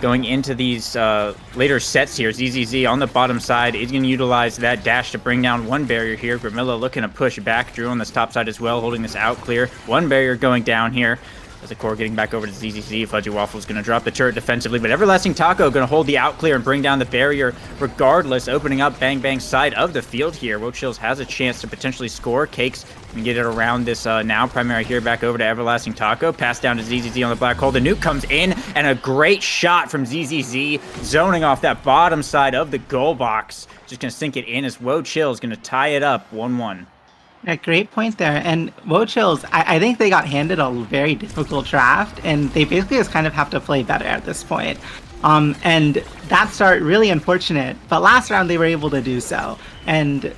going into these later sets here. ZZZ on the bottom side is going to utilize that dash to bring down one barrier here. Grimilla looking to push back. Drew on this top side as well, holding this out clear. One barrier going down here. As the core getting back over to ZZZ, Fudgy Waffle's going to drop the turret defensively, but Everlasting Taco going to hold the out clear and bring down the barrier regardless, opening up Bang Bang's side of the field here. Chills has a chance to potentially score. Cakes can get it around this now primary here, back over to Everlasting Taco. Pass down to ZZZ on the black hole. The nuke comes in, and a great shot from ZZZ, zoning off that bottom side of the goal box. Just going to sink it in as Chills going to tie it up 1-1. Yeah, great point there. And Chills, I think they got handed a very difficult draft, and they basically just kind of have to play better at this point. And that start really unfortunate, but last round they were able to do so. And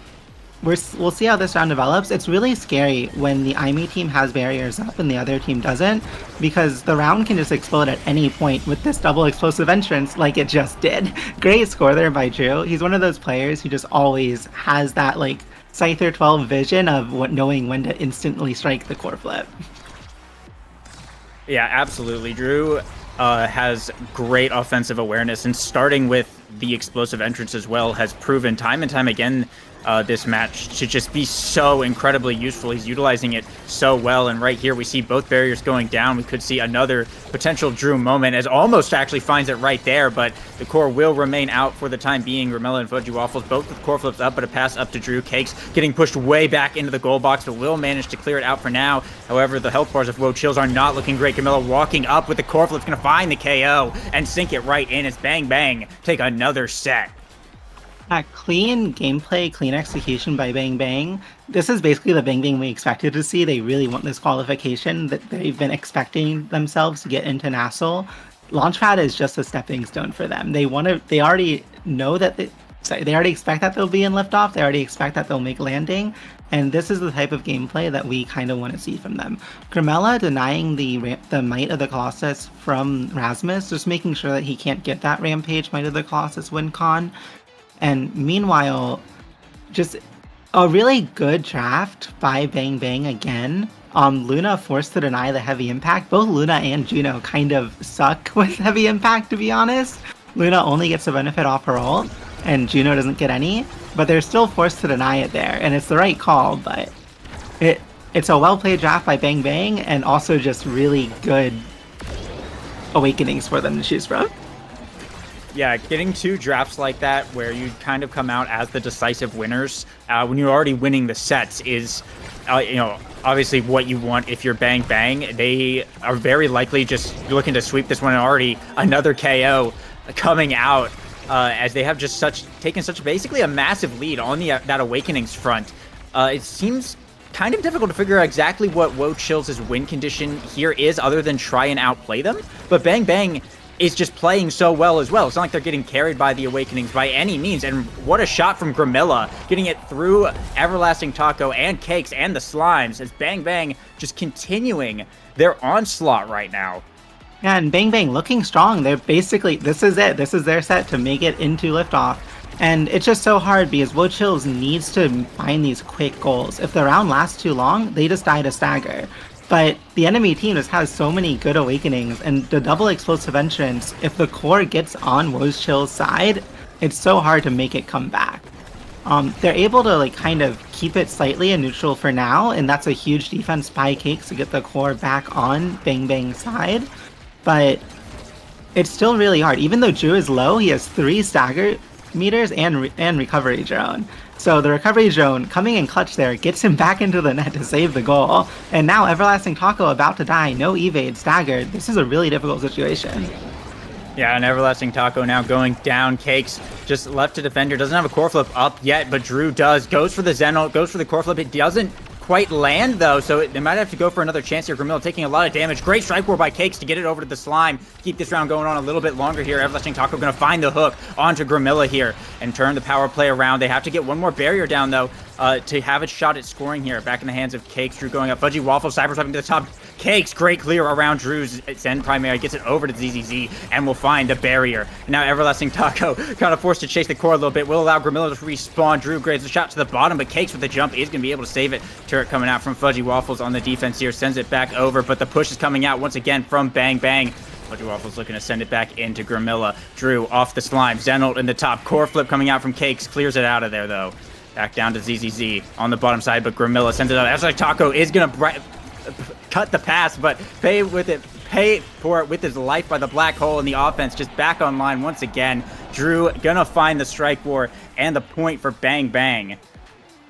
we'll see how this round develops. It's really scary when the Aimee team has barriers up and the other team doesn't, because the round can just explode at any point with this double explosive entrance like it just did. Great score there by Drew. He's one of those players who just always has that like Scyther 12 vision of knowing when to instantly strike the core flip. Yeah, absolutely. Drew has great offensive awareness, and starting with the explosive entrance as well has proven time and time again this match to just be so incredibly useful. He's utilizing it so well, and right here we see both barriers going down. We could see another potential Drew moment, as almost actually finds it right there, but the core will remain out for the time being. Grimella and Fudgy Waffles both with core flips up, but a pass up to Drew. Cakes getting pushed way back into the goal box, but will manage to clear it out for now. However, the health bars of Chills are not looking great. Grimella walking up with the core flip's going to find the KO and sink it right in as Bang Bang take another set. Clean gameplay, clean execution by Bang Bang. This is basically the Bang Bang we expected to see. They really want this qualification that they've been expecting themselves to get into NASL. Launchpad is just a stepping stone for them. They already know that they already expect that they'll be in liftoff. They already expect that they'll make landing. And this is the type of gameplay that we kind of want to see from them. Grimella denying the Might of the Colossus from Rasmus, just making sure that he can't get that Rampage Might of the Colossus win con. And meanwhile, just a really good draft by Bang Bang again. Luna forced to deny the heavy impact. Both Luna and Juno kind of suck with heavy impact, to be honest. Luna only gets the benefit off her ult, and Juno doesn't get any, but they're still forced to deny it there, and it's the right call, but it's a well-played draft by Bang Bang, and also just really good awakenings for them to choose from. Yeah, getting 2 drafts like that where you kind of come out as the decisive winners when you're already winning the sets is, obviously what you want if you're Bang Bang. They are very likely just looking to sweep this one, and already another KO coming out as they have just taken such basically a massive lead on that Awakenings front. It seems kind of difficult to figure out exactly what Wochill's win condition here is other than try and outplay them, but Bang Bang is just playing so well as well. It's not like they're getting carried by the Awakenings by any means. And what a shot from Grimilla, getting it through Everlasting Taco and Cakes and the Slimes, as Bang Bang just continuing their onslaught right now. Yeah, and Bang Bang looking strong. They're basically, this is it. This is their set to make it into liftoff. And it's just so hard because Wochill's needs to find these quick goals. If the round lasts too long, they just die to stagger. But the enemy team just has so many good awakenings, and the double explosive entrance, if the core gets on Wochill's side, it's so hard to make it come back. They're able to kind of keep it slightly in neutral for now, and that's a huge defense by Cakes to get the core back on Bang Bang's side. But it's still really hard. Even though Drew is low, he has 3 stagger meters and recovery drone. So the recovery drone coming in clutch there gets him back into the net to save the goal. And now Everlasting Taco about to die, no evade, staggered. This is a really difficult situation. Yeah, and Everlasting Taco now going down. Cakes just left to defender, doesn't have a core flip up yet, but Drew does. Goes for the Zen, goes for the core flip. It doesn't quite land though, so they might have to go for another chance here. Grimilla taking a lot of damage. Great strike war by Cakes to get it over to the Slime. Keep this round going on a little bit longer here. Everlasting Taco going to find the hook onto Grimilla here and turn the power play around. They have to get one more barrier down though to have a shot at scoring here. Back in the hands of Cakes. Drew going up. Fudgy Waffle cyber swapping to the top. Cakes, great clear around Drew's Zen primary, gets it over to ZZZ and will find the barrier. Now Everlasting Taco kind of forced to chase the core a little bit, will allow Grimilla to respawn. Drew grades a shot to the bottom, but Cakes with the jump is going to be able to save it. Turret coming out from Fudgy Waffles on the defense here, sends it back over, but the push is coming out once again from Bang Bang. Fudgy Waffles looking to send it back into Grimilla. Drew off the Slime, Zenolt in the top, core flip coming out from Cakes, clears it out of there though. Back down to ZZZ on the bottom side, but Grimilla sends it out. Everlasting Taco is going to cut the pass, but pay for it with his life by the black hole, and the offense just back online once again. Drew gonna find the strike war and the point for Bang Bang.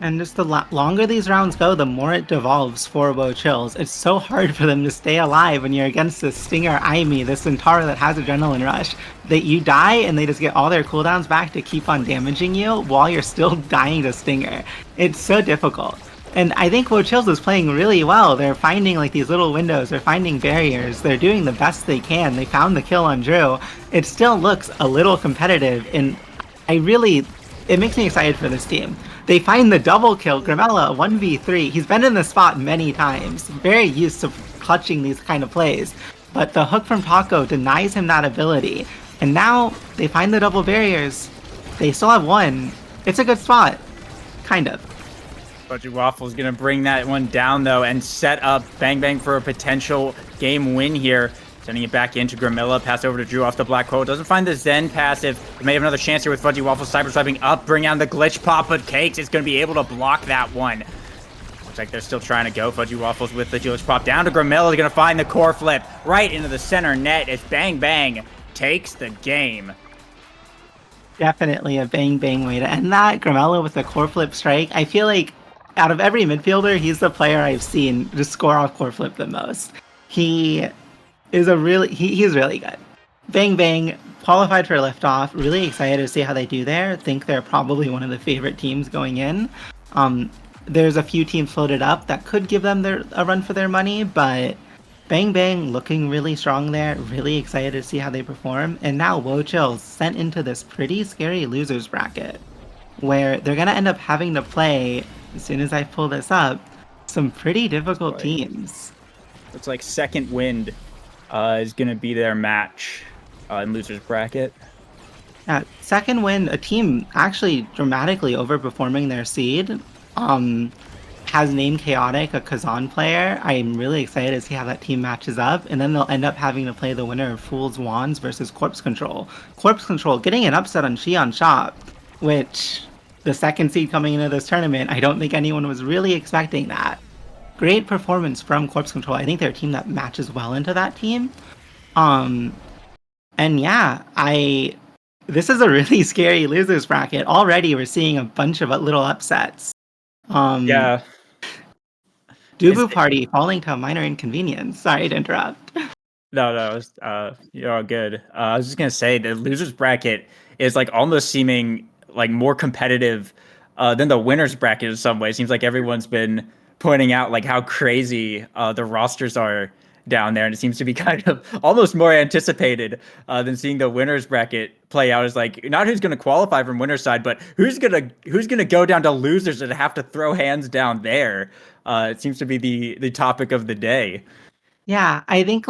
And just the longer these rounds go, the more it devolves for Wochill's. It's so hard for them to stay alive when you're against this Stinger Aimee, this Centaur that has Adrenaline Rush. That you die and they just get all their cooldowns back to keep on damaging you while you're still dying to Stinger. It's so difficult. And I think Wochill's is playing really well. They're finding these little windows, they're finding barriers, they're doing the best they can. They found the kill on Drew. It still looks a little competitive, and it makes me excited for this team. They find the double kill, Grimella 1v3. He's been in this spot many times, very used to clutching these kind of plays. But the hook from Taco denies him that ability. And now they find the double barriers. They still have one. It's a good spot. Kind of. Fudgy Waffle's going to bring that one down, though, and set up Bang Bang for a potential game win here. Sending it back into Grimilla. Pass over to Drew off the black hole. Doesn't find the Zen passive. They may have another chance here with Fudgy Waffle cyber swiping up. Bring down the glitch pop, but Cakes is going to be able to block that one. Looks like they're still trying to go. Fudgy Waffles with the glitch pop down to Grimilla. They're going to find the core flip right into the center net as Bang Bang takes the game. Definitely a Bang Bang way to end that. Grimilla with the core flip strike. I feel like out of every midfielder, he's the player I've seen just score off core flip the most. He is he's really good. Bang Bang qualified for liftoff. Really excited to see how they do there. Think they're probably one of the favorite teams going in. There's a few teams floated up that could give them a run for their money, but Bang Bang looking really strong there. Really excited to see how they perform. And now Wochill's sent into this pretty scary losers bracket where they're going to end up having to play, as soon as I pull this up, some pretty difficult teams. Looks like Second Wind is going to be their match in losers bracket. Second Wind, a team actually dramatically overperforming their seed, has named Chaotic a Kazan player. I'm really excited to see how that team matches up, and then they'll end up having to play the winner of Fool's Wands versus Corpse Control. Corpse Control getting an upset on Xi'an Shop, which the second seed coming into this tournament, I don't think anyone was really expecting that. Great performance from Corpse Control. I think they're a team that matches well into that team. And yeah, this is a really scary losers bracket. Already we're seeing a bunch of little upsets. Yeah. Dubu Party falling to a minor inconvenience. Sorry to interrupt. No, you're all good. I was just gonna say the losers bracket is like almost seeming like more competitive than the winners bracket in some ways. Seems like everyone's been pointing out like how crazy the rosters are down there, and it seems to be kind of almost more anticipated than seeing the winners bracket play out. Is like not who's gonna qualify from winner's side, but who's gonna go down to losers and have to throw hands down there. It seems to be the topic of the day. Yeah, I think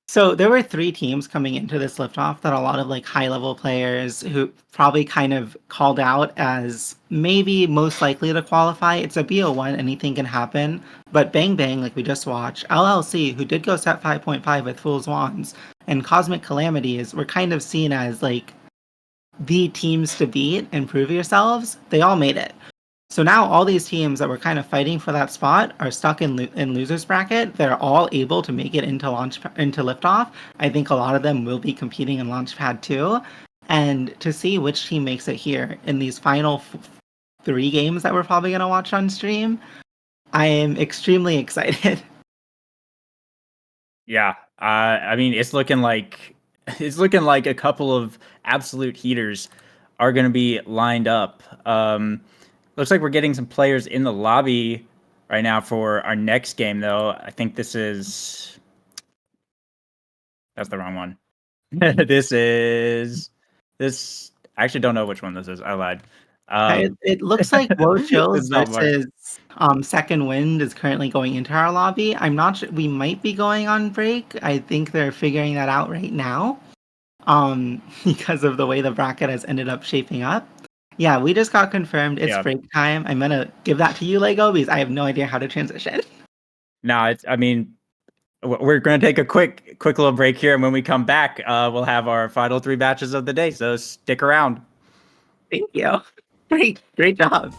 so there were 3 teams coming into this liftoff that a lot of high level players who probably kind of called out as maybe most likely to qualify. It's a BO1, anything can happen. But Bang Bang, like we just watched, LLC, who did go set 5.5 with Fool's Wands, and Cosmic Calamities were kind of seen as the teams to beat and prove yourselves. They all made it. So now all these teams that were kind of fighting for that spot are stuck in losers bracket. They're all able to make it into liftoff. I think a lot of them will be competing in Launchpad too. And to see which team makes it here in these final 3 games that we're probably going to watch on stream, I am extremely excited. Yeah, I mean it's looking like a couple of absolute heaters are going to be lined up. Looks like we're getting some players in the lobby right now for our next game, though. I think that's the wrong one. this. I actually don't know which one this is. I lied. It looks like Woe Chills It's not versus Second Wind is currently going into our lobby. I'm not sure. We might be going on break. I think they're figuring that out right now. Because of the way the bracket has ended up shaping up. Yeah, we just got confirmed. It's break time. I'm gonna give that to you, Lego, because I have no idea how to transition. No, I mean, we're gonna take a quick little break here, and when we come back, we'll have our final 3 matches of the day. So stick around. Thank you. Great job.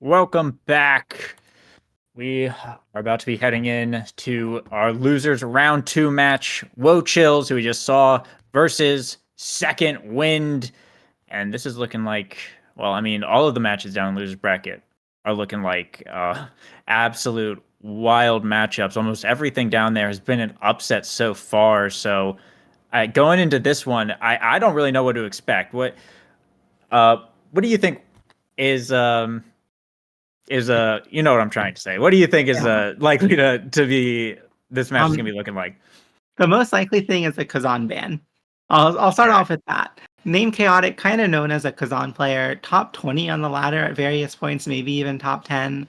Welcome back. We are about to be heading in to our losers round 2 match. Chills, who we just saw, versus Second Wind. And this is looking like, well, I mean, all of the matches down in losers bracket are looking like absolute wild matchups. Almost everything down there has been an upset so far. So going into this one, I don't really know what to expect. What do you think is you know what I'm trying to say? What do you think is likely to be this match is gonna be looking like? The most likely thing is a Kazan ban. I'll start off with that. Name Chaotic, kind of known as a Kazan player, top 20 on the ladder at various points, maybe even top 10.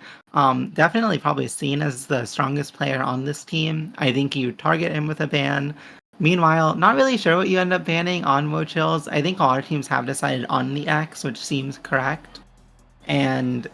Definitely probably seen as the strongest player on this team. I think you target him with a ban. Meanwhile, not really sure what you end up banning on Wochills. I think all our teams have decided on the X, which seems correct. And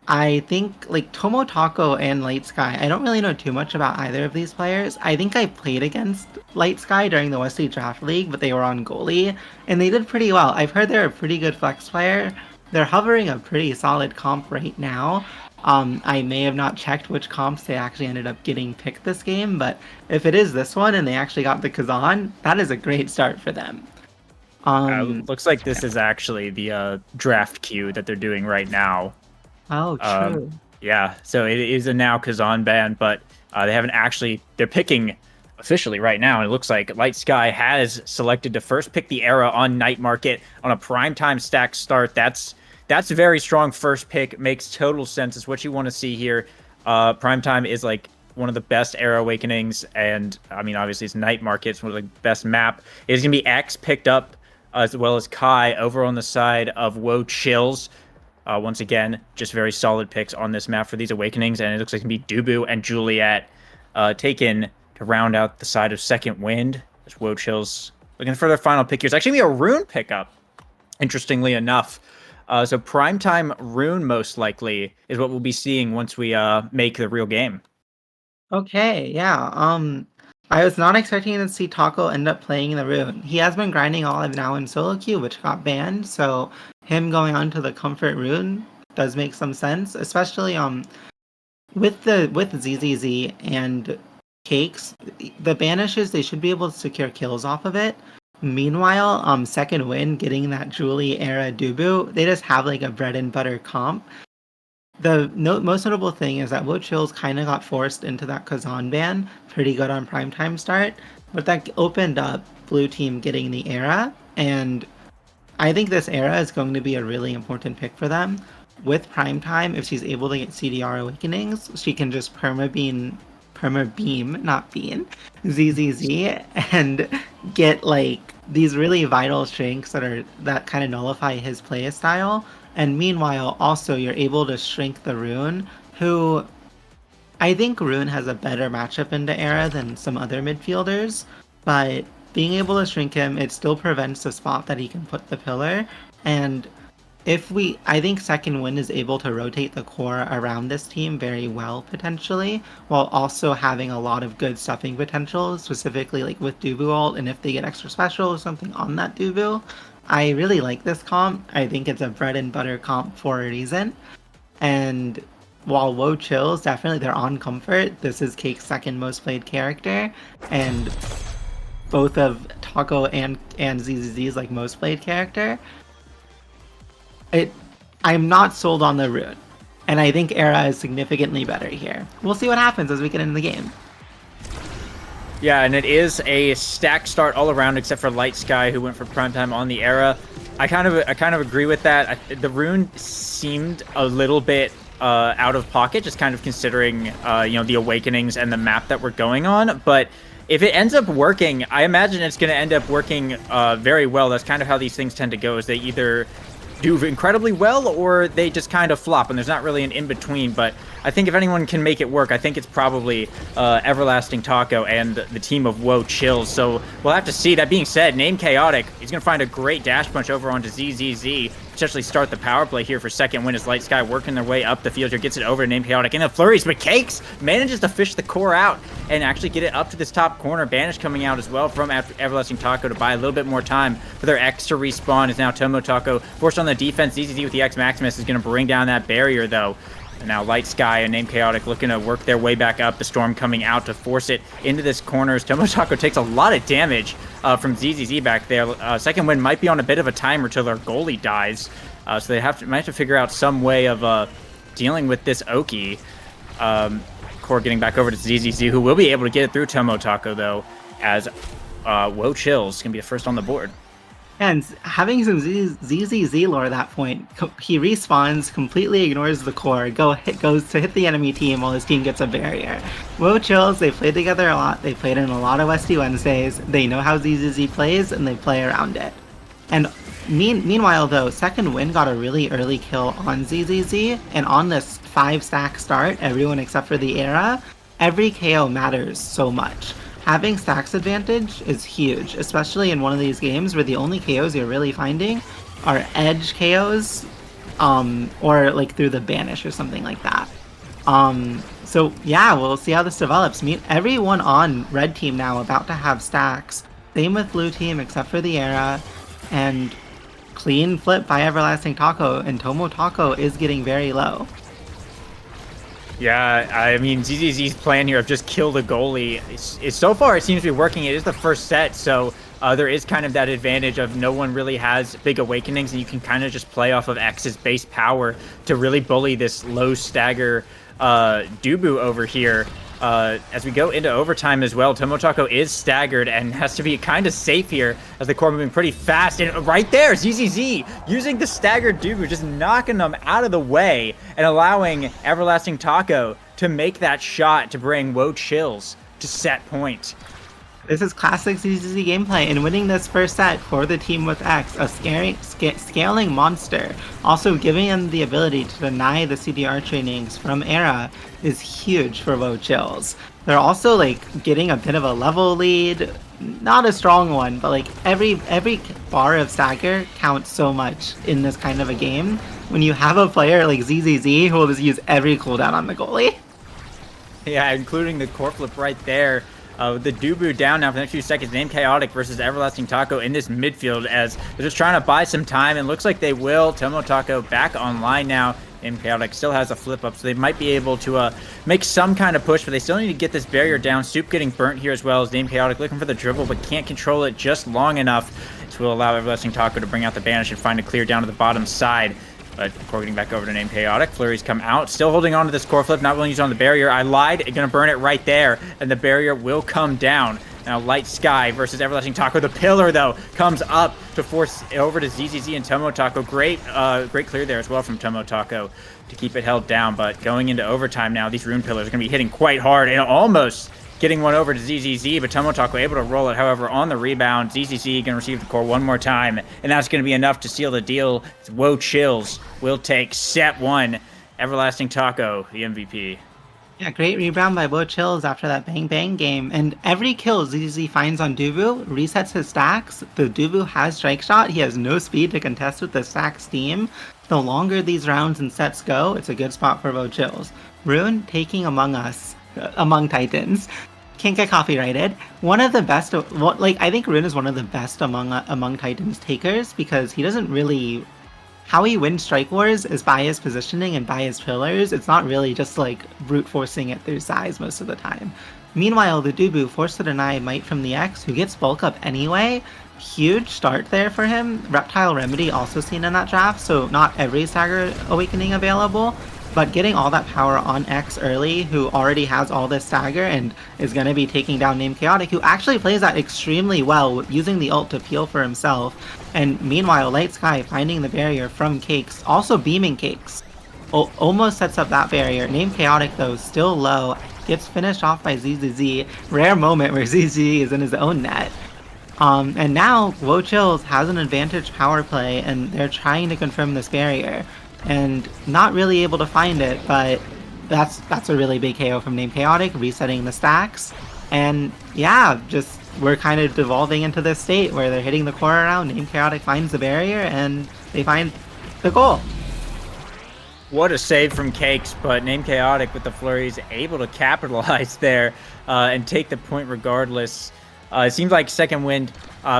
I think like Tomo Taco and Light Sky, I don't really know too much about either of these players. I think I played against Light Sky during the Wesley Draft League, but they were on goalie, and they did pretty well. I've heard they're a pretty good flex player. They're hovering a pretty solid comp right now. I may have not checked which comps they actually ended up getting picked this game, but if it is this one and they actually got the Kazan, that is a great start for them. Looks like this is actually the draft queue that they're doing right now. Oh, true. Yeah, so it is a now Kazan ban, but they haven't actually. They're picking officially right now, and it looks like Light Sky has selected to first pick the Era on Night Market on a primetime stack start. That's a very strong first pick. Makes total sense. It's what you want to see here. Primetime is like one of the best Era Awakenings, and I mean, obviously it's Night Market. It's one of the best map. It's gonna be X picked up as well as Kai over on the side of Chills. Once again, just very solid picks on this map for these Awakenings, and it looks like it can be Dubu and Juliet taken to round out the side of Second Wind. There's Chills looking for their final pick here. It's actually going to be a Rune pickup, interestingly enough. So Primetime Rune, most likely, is what we'll be seeing once we make the real game. Okay, yeah. I was not expecting to see Taco end up playing the Rune. He has been grinding Olive now in solo queue, which got banned, so him going on to the Comfort Rune does make some sense, especially with ZZZ and Cakes. The banishes, they should be able to secure kills off of it. Meanwhile, Second Wind getting that Julie Era Dubu, they just have like a bread and butter comp. The most notable thing is that Chills kind of got forced into that Kazan ban, pretty good on primetime start, but that opened up Blue Team getting the Era, and I think this Era is going to be a really important pick for them. With primetime, if she's able to get CDR Awakenings, she can just perma beam, not bean, ZZZ, and get like these really vital strengths that kind of nullify his play style. And meanwhile, also, you're able to shrink the Rune, who I think Rune has a better matchup into Era than some other midfielders, but being able to shrink him, it still prevents the spot that he can put the pillar. And I think Second Wind is able to rotate the core around this team very well, potentially, while also having a lot of good stuffing potential, specifically like with Dubu ult, and if they get extra special or something on that Dubu. I really like this comp. I think it's a bread and butter comp for a reason. And while Chills, definitely they're on comfort, this is Cake's second most played character, and both of Taco and ZZZ's like most played character. I'm not sold on the Rune, and I think Era is significantly better here. We'll see what happens as we get into the game. Yeah, and it is a stack start all around, except for Light Sky, who went for primetime on the Era. I kind of agree with that. The Rune seemed a little bit out of pocket, just kind of considering the Awakenings and the map that we're going on. But if it ends up working, I imagine it's going to end up working very well. That's kind of how these things tend to go, is they either do incredibly well or they just kind of flop, and there's not really an in-between. But I think if anyone can make it work, I think it's probably Everlasting Taco and the team of Chills. So we'll have to see. That being said, Name Chaotic, he's going to find a great dash punch over onto ZZZ. potentially start the power play here for second win as Light Sky working their way up the field here, gets it over to Name Chaotic in the flurries, but Cakes manages to fish the core out and actually get it up to this top corner. Banish coming out as well from Everlasting Taco to buy a little bit more time for their X to respawn. Is now Tomo Taco forced on the defense. ZZZ with the X Maximus is going to bring down that barrier though. And now Light Sky and Name Chaotic looking to work their way back up. The Storm coming out to force it into this corner. Tomo Taco takes a lot of damage from ZZZ back there. Second win might be on a bit of a timer till their goalie dies. So they might have to figure out some way of dealing with this Oki. Core getting back over to ZZZ, who will be able to get it through Tomo Taco, though, as Woe Chills can be the first on the board. And having some ZZZ lore at that point, he respawns, completely ignores the core, goes to hit the enemy team while his team gets a barrier. Woe Chills, they played together a lot, they played in a lot of Westy Wednesdays, they know how ZZZ plays, and they play around it. And meanwhile, though, second win got a really early kill on ZZZ, and on this 5-stack start, everyone except for the Era, every KO matters so much. Having stacks advantage is huge, especially in one of these games where the only KOs you're really finding are edge KOs, or like through the banish or something like that. So yeah, we'll see how this develops. Everyone on red team now about to have stacks. Same with blue team except for the Era, and clean flip by Everlasting Taco, and Tomo Taco is getting very low. Yeah, I mean, ZZZ's plan here of just kill the goalie, so far it seems to be working. It is the first set, so there is kind of that advantage of no one really has big awakenings, and you can kind of just play off of X's base power to really bully this low stagger Dubu over here. As we go into overtime as well, Tomo Taco is staggered and has to be kind of safe here as the core moving pretty fast. And right there, ZZZ using the staggered Dubu, just knocking them out of the way and allowing Everlasting Taco to make that shot to bring Woe Chills to set point. This is classic ZZZ gameplay, and winning this first set for the team with X, a scaling monster, also giving them the ability to deny the CDR trainings from Era is huge for Woe Chills. They're also like getting a bit of a level lead, not a strong one, but like every bar of stagger counts so much in this kind of a game when you have a player like ZZZ who will just use every cooldown on the goalie. Yeah, including the core flip right there. The Dubu down now for the next few seconds. Name Chaotic versus Everlasting Taco in this midfield as they're just trying to buy some time, and looks like they will. Tomo Taco back online now. Name Chaotic still has a flip up, so they might be able to make some kind of push, but they still need to get this barrier down. Soup getting burnt here as well as Name Chaotic looking for the dribble, but can't control it just long enough to allow Everlasting Taco to bring out the banish and find a clear down to the bottom side. But core getting back over to Name Chaotic. Flurries come out. Still holding on to this core flip. Not willing to use it on the barrier. I lied. Going to burn it right there. And the barrier will come down. Now Light Sky versus Everlasting Taco. The pillar, though, comes up to force it over to ZZZ and Tomo Taco. Great clear there as well from Tomo Taco to keep it held down. But going into overtime now, these rune pillars are going to be hitting quite hard. And almost getting one over to ZZZ, but Tomo Taco able to roll it. However, on the rebound, ZZZ going to receive the core one more time, and that's going to be enough to seal the deal. Woe Chills will take set one. Everlasting Taco, the MVP. Yeah, great rebound by Woe Chills after that bang bang game. And every kill ZZZ finds on Dubu resets his stacks. The Dubu has strike shot. He has no speed to contest with the stacks team. The longer these rounds and sets go, it's a good spot for Woe Chills. Rune taking Among Titans. Can't get copyrighted. One of the best, I think Rune is one of the best among Titans takers, because he doesn't really, how he wins Strike Wars is by his positioning and by his pillars. It's not really just like brute forcing it through size most of the time. Meanwhile, the Dubu forced to deny Might from the X, who gets bulk up anyway. Huge start there for him. Reptile Remedy also seen in that draft, so not every Stagger Awakening available. But getting all that power on X early, who already has all this stagger and is going to be taking down Name Chaotic, who actually plays that extremely well, using the ult to peel for himself. And meanwhile, Light Sky finding the barrier from Cakes, also beaming Cakes. Almost sets up that barrier. Name Chaotic, though, still low, gets finished off by ZZZ. Rare moment where ZZZ is in his own net. And now, Woe Chills has an advantage power play, and they're trying to confirm this barrier. And not really able to find it, but that's a really big KO from Name Chaotic, resetting the stacks. And yeah, just we're kind of devolving into this state where they're hitting the core around, Name Chaotic finds the barrier, and they find the goal. What a save from Cakes, but Name Chaotic with the flurries able to capitalize there and take the point regardless. It seems like Second Wind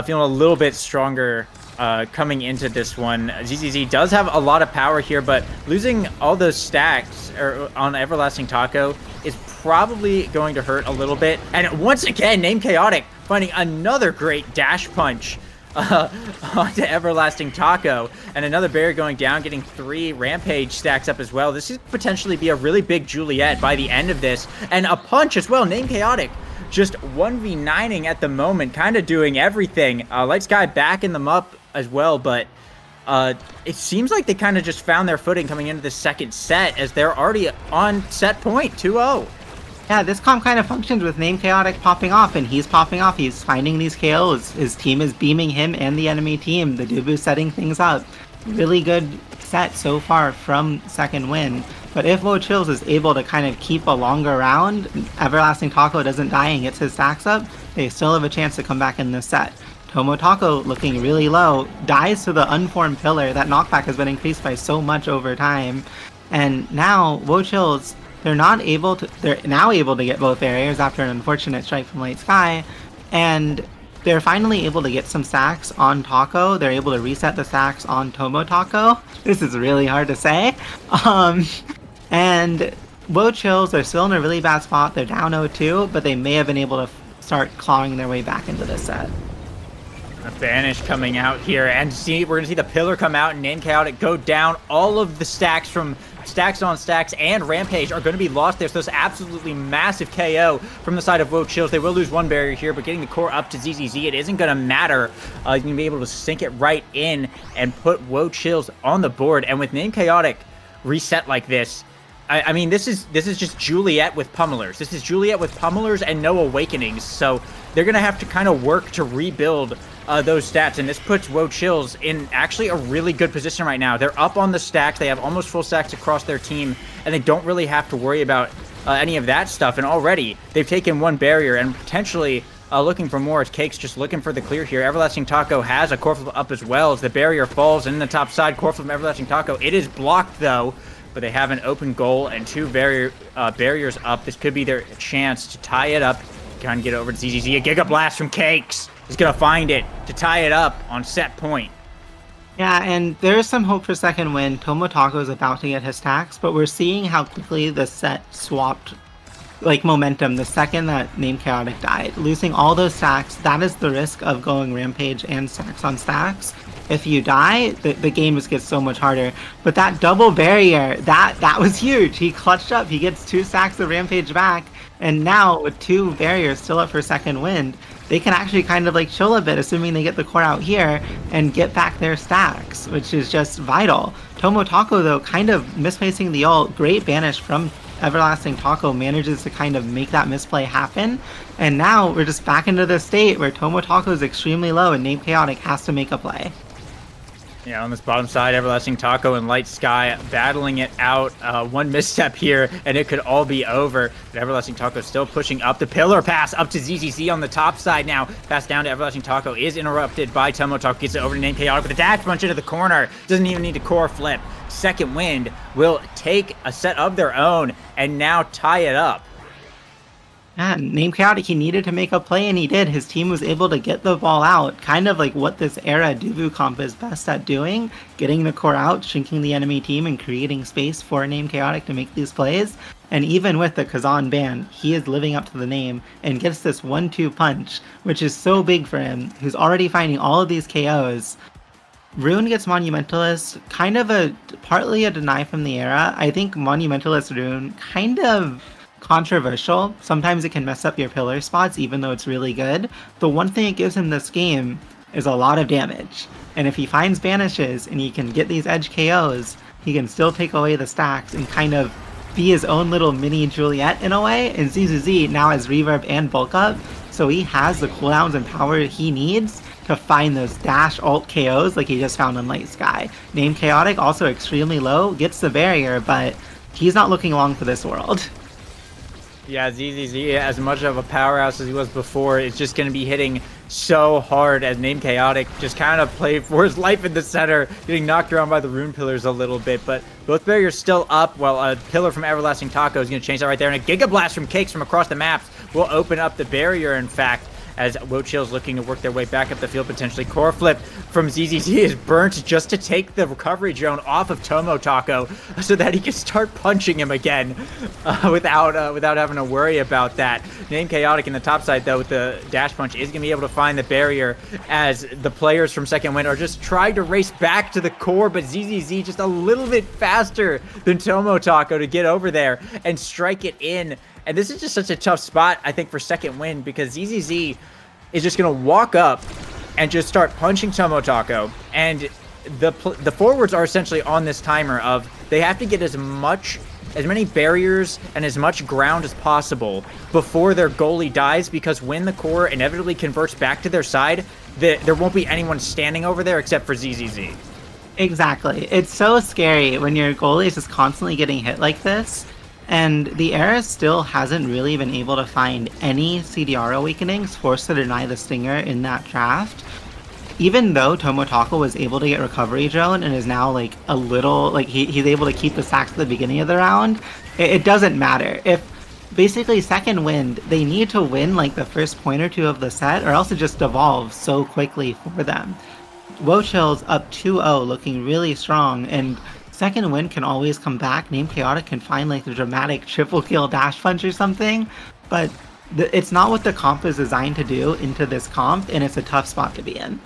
feeling a little bit stronger coming into this one. ZZZ does have a lot of power here, but losing all those stacks on Everlasting Taco is probably going to hurt a little bit. And once again, Name Chaotic finding another great dash punch onto Everlasting Taco, and another barrier going down, getting 3 Rampage stacks up as well. This could potentially be a really big Juliet by the end of this, and a punch as well. Name Chaotic just 1v9ing at the moment, kind of doing everything. Light Sky backing them up as well, but it seems like they kind of just found their footing coming into the second set, as they're already on set point 2-0. Yeah, this comp kind of functions with Name Chaotic popping off, and he's popping off. He's finding these KOs. His team is beaming him and the enemy team. The Dubu setting things up. Really good set so far from Second Wind. But if Wo Chills is able to kind of keep a longer round, Everlasting Taco doesn't die and gets his stacks up, they still have a chance to come back in this set. Tomo Taco looking really low, dies to the unformed pillar. That knockback has been increased by so much over time. And now, Wo Chills, they're now able to get both barriers after an unfortunate strike from Light Sky, and they're finally able to get some stacks on Taco. They're able to reset the stacks on Tomo Taco. This is really hard to say. And Wo Chills are still in a really bad spot. They're down 0-2, but they may have been able to start clawing their way back into this set. A Banish coming out here, and we're going to see the pillar come out and Name Chaotic go down. All of the stacks from Stacks on Stacks and Rampage are going to be lost there, so it's absolutely massive KO from the side of Wo Chills. They will lose one barrier here, but getting the core up to ZZZ, it isn't going to matter. He's going to be able to sink it right in and put Wo Chills on the board. And with Name Chaotic reset like this, I mean, this is just Juliet with pummelers. This is Juliet with pummelers and no awakenings, so they're going to have to kind of work to rebuild those stats, and this puts Wo Chills in actually a really good position right now. They're up on the stacks. They have almost full stacks across their team, and they don't really have to worry about any of that stuff. And already, they've taken one barrier and potentially looking for more. As Cake's just looking for the clear here. Everlasting Taco has a core flip up as well as the barrier falls in the top side. Core flip from Everlasting Taco. It is blocked, though, but they have an open goal and 2 barriers up. This could be their chance to tie it up. Trying to get over to ZZZ. A Giga Blast from Cakes is going to find it to tie it up on set point. Yeah, and there's some hope for Second Wind. Tomo Taco is about to get his stacks, but we're seeing how quickly the set swapped like momentum the second that Name Chaotic died. Losing all those stacks, that is the risk of going Rampage and stacks on stacks. If you die, the game just gets so much harder. But that double barrier, that was huge. He clutched up. He gets 2 stacks of Rampage back. And now, with 2 barriers still up for Second Wind, they can actually kind of like chill a bit, assuming they get the core out here and get back their stacks, which is just vital. Tomo Taco, though, kind of misplacing the ult. Great banish from Everlasting Taco manages to kind of make that misplay happen. And now we're just back into the state where Tomo Taco is extremely low and Name Chaotic has to make a play. Yeah, on this bottom side, Everlasting Taco and Light Sky battling it out. One misstep here, and it could all be over. But Everlasting Taco still pushing up. The pillar pass up to ZZZ on the top side now. Pass down to Everlasting Taco is interrupted by Tomo Taco. Gets it over to Name Chaotic with a dash punch into the corner. Doesn't even need to core flip. Second Wind will take a set of their own and now tie it up. Yeah, Name Chaotic, he needed to make a play, and he did. His team was able to get the ball out, kind of like what this era Dubu comp is best at doing, getting the core out, shrinking the enemy team, and creating space for Name Chaotic to make these plays. And even with the Kazan ban, he is living up to the name and gets this 1-2 punch, which is so big for him, who's already finding all of these KOs. Rune gets Monumentalist, kind of partly a deny from the era. I think Monumentalist Rune kind of controversial. Sometimes it can mess up your pillar spots even though it's really good. The one thing it gives him this game is a lot of damage. And if he finds banishes and he can get these edge KOs, he can still take away the stacks and kind of be his own little mini Juliet in a way. And ZZZ now has reverb and bulk up, so he has the cooldowns and power he needs to find those dash ult KOs like he just found on Light Sky. Name Chaotic also extremely low, gets the barrier, but he's not looking long for this world. Yeah, ZZZ, as much of a powerhouse as he was before, is just going to be hitting so hard as Name Chaotic just kind of played for his life in the center, getting knocked around by the rune pillars a little bit. But both barriers still up. Well, a pillar from Everlasting Taco is going to change that right there. And a Giga Blast from Cakes from across the maps will open up the barrier, in fact, as Wochill's looking to work their way back up the field, potentially. Core flip from ZZZ is burnt just to take the recovery drone off of Tomo Taco so that he can start punching him again without having to worry about that. Name Chaotic in the top side, though, with the dash punch, is going to be able to find the barrier as the players from Second Wind are just trying to race back to the core, but ZZZ just a little bit faster than Tomo Taco to get over there and strike it in. And this is just such a tough spot, I think, for Second Wind, because ZZZ is just going to walk up and just start punching Tomo Taco. And the forwards are essentially on this timer of they have to get as many barriers and as much ground as possible before their goalie dies, because when the core inevitably converts back to their side, there won't be anyone standing over there except for ZZZ. Exactly. It's so scary when your goalie is just constantly getting hit like this. And the Era still hasn't really been able to find any CDR awakenings, forced to deny the Stinger in that draft. Even though Tomo Taco was able to get recovery drone and is now like a little, like he's able to keep the stacks at the beginning of the round, it doesn't matter. If basically Second Wind, they need to win like the first point or two of the set, or else it just devolves so quickly for them. Wochill's up 2-0, looking really strong, and Second Wind can always come back. Name Chaotic can find like the dramatic triple kill dash punch or something, but it's not what the comp is designed to do into this comp, and it's a tough spot to be in.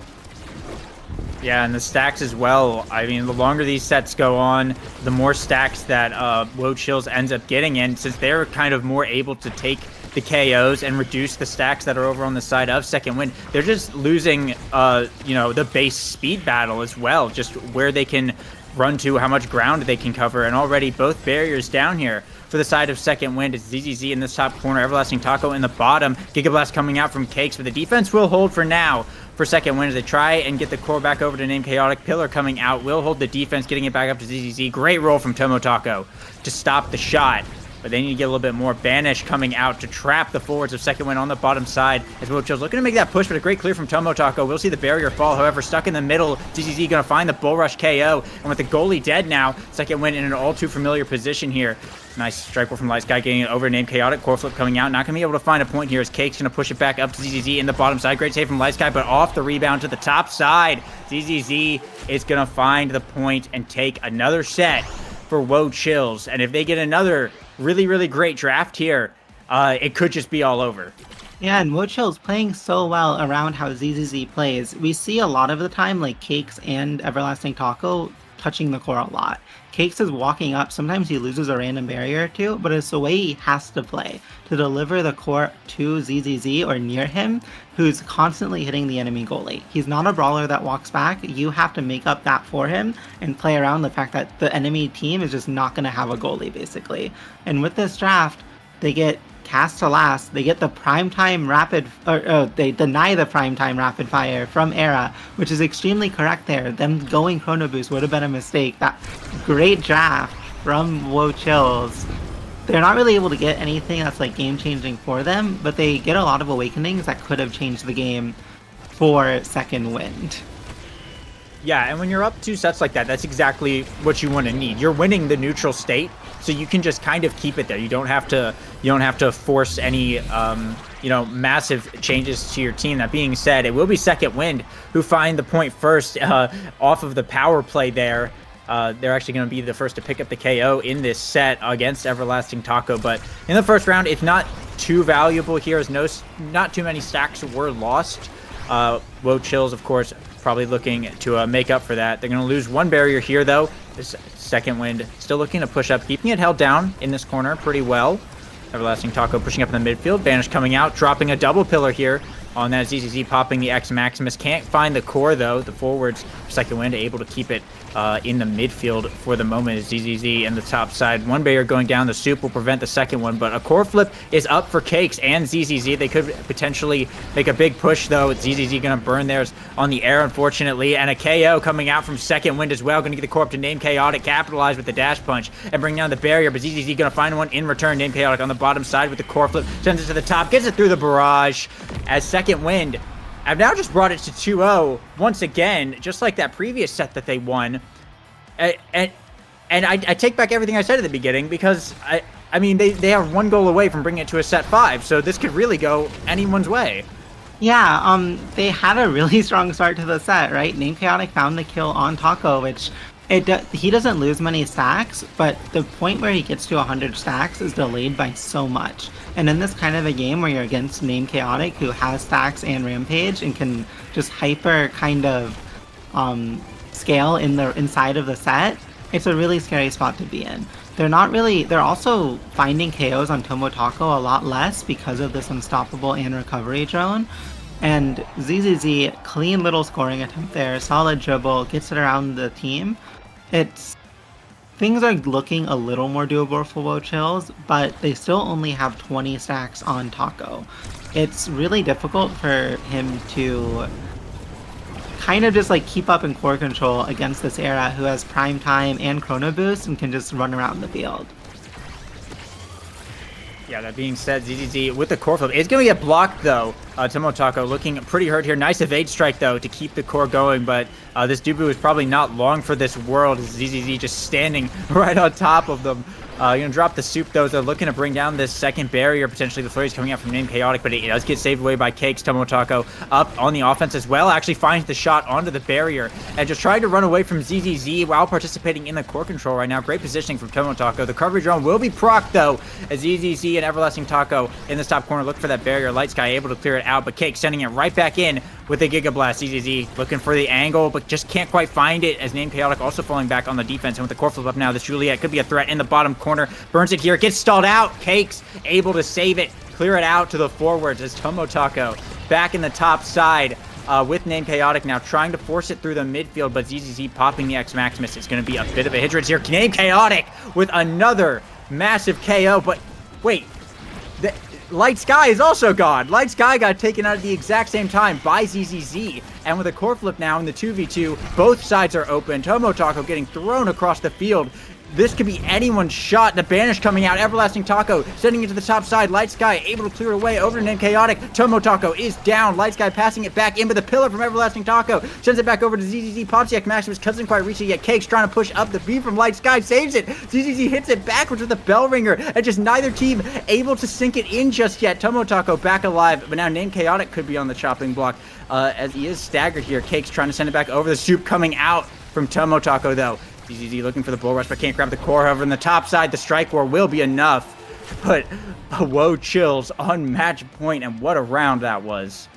Yeah, and the stacks as well. I mean, the longer these sets go on, the more stacks that Wochills ends up getting, and since they're kind of more able to take the KOs and reduce the stacks that are over on the side of Second Wind, they're just losing, the base speed battle as well, just where they can run to, how much ground they can cover, and already both barriers down here for the side of Second Wind. It's ZZZ in this top corner, Everlasting Taco in the bottom, Giga Blast coming out from Cakes, but the defense will hold for now for Second Wind as they try and get the core back over to Name Chaotic. Pillar coming out will hold the defense, getting it back up to ZZZ. Great roll from Tomo Taco to stop the shot, but they need to get a little bit more. Banish coming out to trap the forwards of Second Wind on the bottom side as Wochill's looking to make that push, but a great clear from Tomo Taco. We'll see the barrier fall, however, stuck in the middle. ZZZ going to find the Bull Rush KO, and with the goalie dead now, Second Wind in an all too familiar position here. Nice strike roll from Light Sky, getting it over Name Chaotic. Core flip coming out, not going to be able to find a point here as Cake's going to push it back up to ZZZ in the bottom side. Great save from Light Sky, but off the rebound to the top side. ZZZ is going to find the point and take another set for Wochills, and if they get another really, really great draft here, it could just be all over. Yeah, and Wochill's playing so well around how ZZZ plays. We see a lot of the time, like Cakes and Everlasting Taco touching the core a lot. Cakes is walking up. Sometimes he loses a random barrier or two, but it's the way he has to play to deliver the core to ZZZ or near him, who's constantly hitting the enemy goalie. He's not a brawler that walks back. You have to make up that for him and play around the fact that the enemy team is just not going to have a goalie, basically. And with this draft, they get cast to last. They get the primetime they deny the primetime rapid fire from Era, which is extremely correct there. Them going Chrono Boost would have been a mistake. That great draft from Wochills. They're not really able to get anything that's like game changing for them, but they get a lot of awakenings that could have changed the game for Second Wind. Yeah, and when you're up 2 sets like that, that's exactly what you want to need. You're winning the neutral state, so you can just kind of keep it there. You don't have to force any massive changes to your team. That being said, it will be Second Wind who find the point first off of the power play there. They're actually going to be the first to pick up the KO in this set against Everlasting Taco, but in the first round, it's not too valuable here as not too many stacks were lost. Wochills, of course, probably looking to make up for that. They're going to lose one barrier here, though. This Second Wind still looking to push up, keeping it held down in this corner pretty well. Everlasting Taco pushing up in the midfield. Banish coming out, dropping a double pillar here on that ZZZ, popping the X Maximus. Can't find the core, though. The forwards, Second Wind, able to keep it in the midfield for the moment. Is ZZZ in the top side. One barrier going down. The soup will prevent the second one, but a core flip is up for Cakes and ZZZ. They could potentially make a big push, though. ZZZ going to burn theirs on the air, unfortunately, and a KO coming out from second wind as well. Going to get the core up to Name Chaotic, capitalize with the dash punch and bring down the barrier, but ZZZ going to find one in return. Name Chaotic on the bottom side with the core flip, sends it to the top, gets it through the barrage as second wind. I've now just brought it to 2-0 once again, just like that previous set that they won. And I take back everything I said at the beginning, because I mean they are one goal away from bringing it to a set 5, so this could really go anyone's way. Yeah, they had a really strong start to the set, right? Name Chaotic found the kill on Taco, which he doesn't lose many stacks, but the point where he gets to 100 stacks is delayed by so much. And in this kind of a game where you're against Name Chaotic, who has stacks and Rampage and can just hyper kind of scale inside of the set, it's a really scary spot to be in. They're also finding KOs on Tomotaco a lot less because of this unstoppable and recovery drone. And ZZZ, clean little scoring attempt there, solid dribble, gets it around the team. Things are looking a little more doable for Woe Chills, but they still only have 20 stacks on Taco. It's really difficult for him to kind of just like keep up in core control against this era who has prime time and chrono boost and can just run around the field. Yeah, that being said, ZZZ with the core flip is going to get blocked, though. Tomotaco looking pretty hurt here. Nice evade strike, though, to keep the core going, but this Dubu is probably not long for this world. ZZZ just standing right on top of them. Going to drop the soup, though. They're looking to bring down this second barrier. Potentially the flurry's coming out from Name Chaotic, but it does get saved away by Cakes. Tomotaco up on the offense as well. Actually finds the shot onto the barrier and just trying to run away from ZZZ while participating in the core control right now. Great positioning from Tomotaco. The recovery drone will be procced, though, as ZZZ and Everlasting Taco in this top corner look for that barrier. Light Sky able to clear it out, but Cakes sending it right back in with a Giga Blast. ZZZ looking for the angle, but just can't quite find it, as Name Chaotic also falling back on the defense. And with the core flip up now, this Juliet could be a threat in the bottom corner. Burns it here, gets stalled out. Cakes able to save it, clear it out to the forwards as Tomotaco back in the top side with Name Chaotic now trying to force it through the midfield, but ZZZ popping the X Maximus. It's going to be a bit of a hindrance here. Name Chaotic with another massive KO, but wait. Light Sky is also gone. Light Sky got taken out at the exact same time by ZZZ. And with a core flip now in the 2v2, both sides are open. Tomotaco getting thrown across the field. This could be anyone's shot. The banish coming out. Everlasting Taco sending it to the top side. Light Sky able to clear away over to Name Chaotic. Tomotaco is down. Light Sky passing it back in, but the pillar from Everlasting Taco sends it back over to ZZZ. Pops the X Maximus, doesn't quite reach it yet. Cakes trying to push up the B from Light Sky, saves it. ZZZ hits it backwards with a bell ringer, and just neither team able to sink it in just yet. Tomotaco back alive, but now Name Chaotic could be on the chopping block as he is staggered here. Cakes trying to send it back over. The soup coming out from Tomotaco, though. ZZZ looking for the bull rush, but can't grab the core. However, in the top side, the strike war will be enough to put Woe Chills on match point, and what a round that was.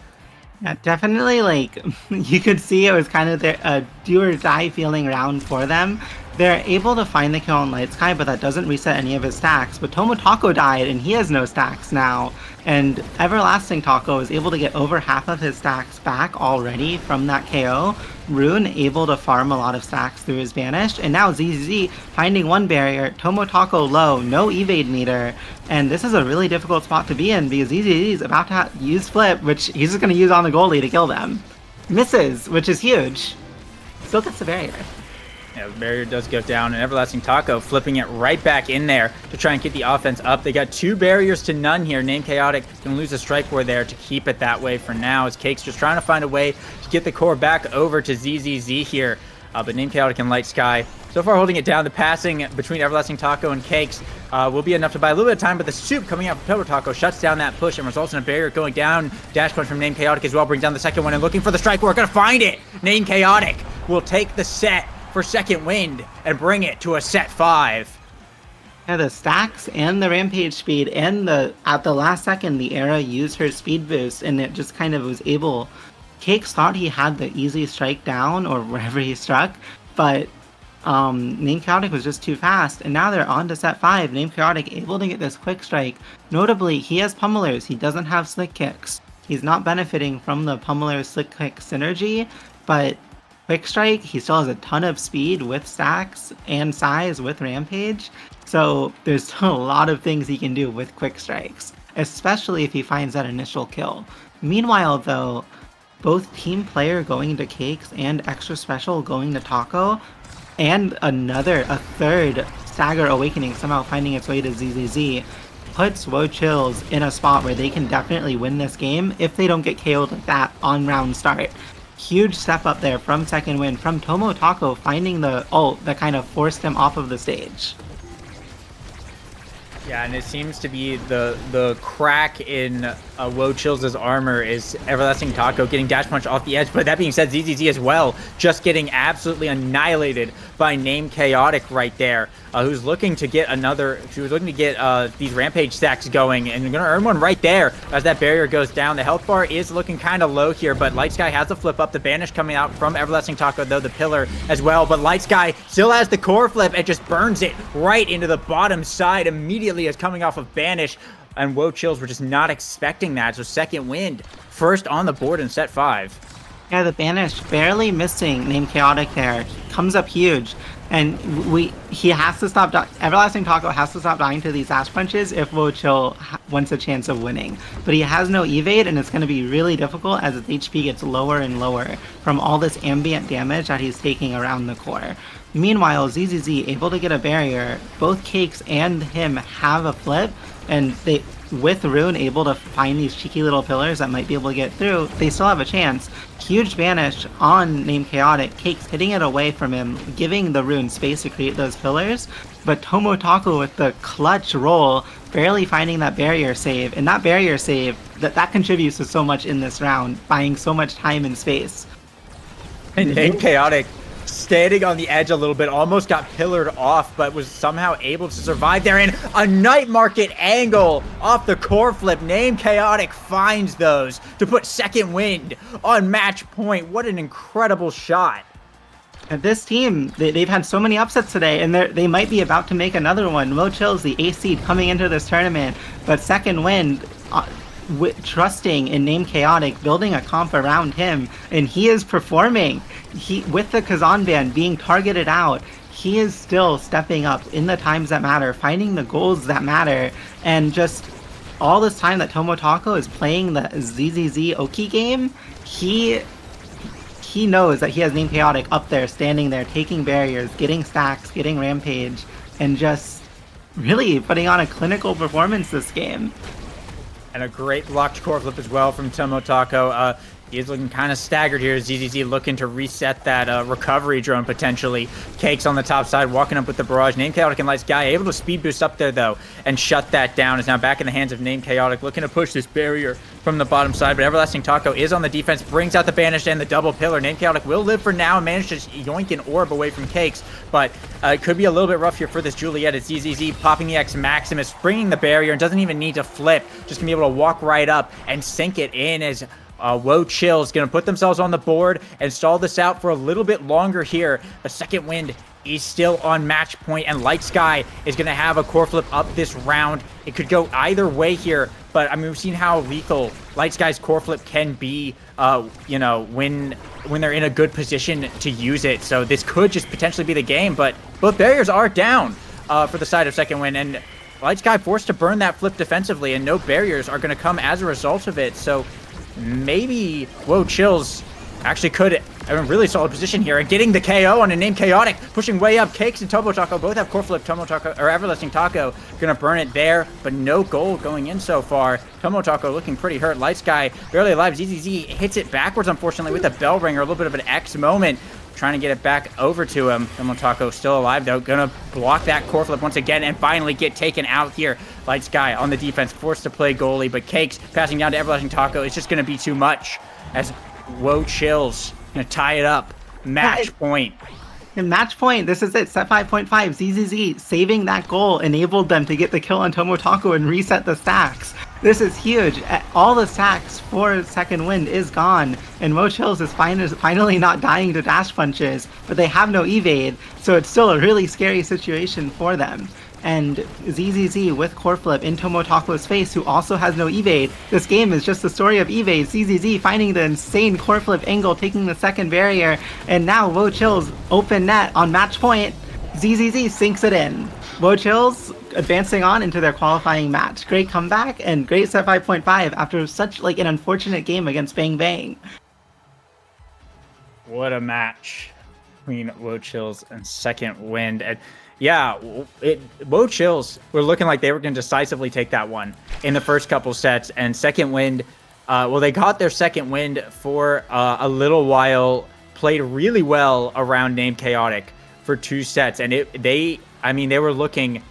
Yeah, definitely, like, you could see it was kind of a do or die feeling round for them. They're able to find the kill on Light Sky, but that doesn't reset any of his stacks. But Tomotaco died, and he has no stacks now. And Everlasting Taco is able to get over half of his stacks back already from that KO. Rune able to farm a lot of stacks through his Vanish. And now ZZZ finding one barrier. Tomotaco low, no evade meter. And this is a really difficult spot to be in because ZZZ is about to use Flip, which he's just going to use on the goalie to kill them. Misses, which is huge. Still gets the barrier. Yeah, the barrier does go down, and Everlasting Taco flipping it right back in there to try and get the offense up. They got 2 barriers to none here. Name Chaotic can lose a strike war there to keep it that way for now, as Cakes just trying to find a way to get the core back over to ZZZ here. But Name Chaotic and Light Sky so far holding it down. The passing between Everlasting Taco and Cakes will be enough to buy a little bit of time, but the soup coming out from Tomotaco shuts down that push and results in a barrier going down. Dash punch from Name Chaotic as well, brings down the second one and looking for the strike war. Gonna find it! Name Chaotic will take the set for second wind and bring it to a set 5. Yeah, the stacks and the rampage speed and at the last second the era used her speed boost and it just kind of was able. Cakes thought he had the easy strike down or wherever he struck, but Name Chaotic was just too fast, and now they're on to set 5. Name Chaotic able to get this quick strike. Notably, he has pummelers, he doesn't have slick kicks. He's not benefiting from the pummeler slick kick synergy, but Quick Strike, he still has a ton of speed with stacks and size with Rampage. So there's still a lot of things he can do with Quick Strikes, especially if he finds that initial kill. Meanwhile, though, both Team Player going to Cakes and Extra Special going to Taco, and a third Stagger Awakening somehow finding its way to ZZZ, puts Wochills in a spot where they can definitely win this game if they don't get KO'd like that on round start. Huge step up there from second win, from Tomo Taco finding the ult that kind of forced him off of the stage. Yeah, and it seems to be the crack in Wochills' armor is Everlasting Taco getting dash punch off the edge. But that being said, ZZZ as well, just getting absolutely annihilated by Name Chaotic right there, who's looking to get these Rampage stacks going, and you're going to earn one right there as that barrier goes down. The health bar is looking kind of low here, but Light Sky has the flip up. The banish coming out from Everlasting Taco, though, the pillar as well. But Light Sky still has the core flip and just burns it right into the bottom side immediately as coming off of banish. And Wochills were just not expecting that. So second wind, first on the board in set 5. Yeah, the banish barely missing Name Chaotic there. Comes up huge. And he has to stop, Everlasting Taco has to stop dying to these dash punches if Wochill wants a chance of winning. But he has no evade, and it's going to be really difficult as his HP gets lower and lower from all this ambient damage that he's taking around the core. Meanwhile, ZZZ able to get a barrier. Both Cakes and him have a flip, and they, with Rune able to find these cheeky little pillars that might be able to get through, they still have a chance. Huge banish on Name Chaotic. Cakes hitting it away from him, giving the Rune space to create those pillars. But Tomo Taco with the clutch roll, barely finding that barrier save. And that barrier save, that contributes to so much in this round, buying so much time and space. And Name Chaotic standing on the edge a little bit, almost got pillared off, but was somehow able to survive there. And a night market angle off the core flip. Name Chaotic finds those to put second wind on match point. What an incredible shot. And this team, they've had so many upsets today, and they might be about to make another one. Wochills, the ace seed coming into this tournament, but second wind, trusting in Name Chaotic, building a comp around him, and he is performing. With the Kazan ban being targeted out, he is still stepping up in the times that matter, finding the goals that matter, and just all this time that Tomo Taco is playing the ZZZ Oki game, he knows that he has Name Chaotic up there, standing there, taking barriers, getting stacks, getting Rampage, and just really putting on a clinical performance this game. And a great blocked core flip as well from Tomo Taco. He is looking kind of staggered here. ZZZ looking to reset that recovery drone potentially. Cakes on the top side, walking up with the barrage. Name Chaotic and Light Sky able to speed boost up there though and shut that down. Is now back in the hands of Name Chaotic, looking to push this barrier from the bottom side. But Everlasting Taco is on the defense, brings out the banish and the double pillar. Name Chaotic will live for now and manage to yoink an orb away from Cakes. But it could be a little bit rough here for this Juliet. It's ZZZ popping the X Maximus, bringing the barrier and doesn't even need to flip. Just gonna be able to walk right up and sink it in as Wochills going to put themselves on the board and stall this out for a little bit longer here. The second wind is still on match point, and Light Sky is going to have a core flip up this round. It could go either way here, but I mean, we've seen how lethal Light Sky's core flip can be, you know, when they're in a good position to use it. So this could just potentially be the game, but both barriers are down for the side of second wind, and Light Sky forced to burn that flip defensively, and no barriers are going to come as a result of it. So maybe Wochills actually could have a really solid position here and getting the KO on a Name Chaotic, pushing way up. Cakes and Tomo Taco both have core flip. Tomo Taco or Everlasting Taco gonna burn it there, but no gold going in so far. Tomo Taco looking pretty hurt. Light Sky barely alive. ZZZ hits it backwards, unfortunately, with a bell ringer. A little bit of an X moment, trying to get it back over to him. Tomo Taco still alive though, gonna block that core flip once again and finally get taken out here. Light Sky on the defense, forced to play goalie, but Cakes passing down to Everlasting Taco is just gonna be too much as Wochills gonna tie it up. Match point. In match point, this is it, set 5.5. ZZZ saving that goal enabled them to get the kill on Tomo Taco and reset the stacks. This is huge. All the stacks for second wind is gone, and Mo Chills is finally not dying to dash punches, but they have no evade, so it's still a really scary situation for them. And ZZZ with core flip in Tomotako's face, who also has no evade. This game is just the story of evade. ZZZ finding the insane core flip angle, taking the second barrier, and now Wo Chills open net on match point. ZZZ sinks it in. Wo Chills advancing on into their qualifying match. Great comeback and great set 5.5 after such like an unfortunate game against Bang Bang. What a match between Wo Chills and Second Wind. And yeah, Wo Chills were looking like they were going to decisively take that one in the first couple sets. And Second Wind, well, they got their Second Wind for a little while, played really well around Named Chaotic for 2 sets. And they were looking,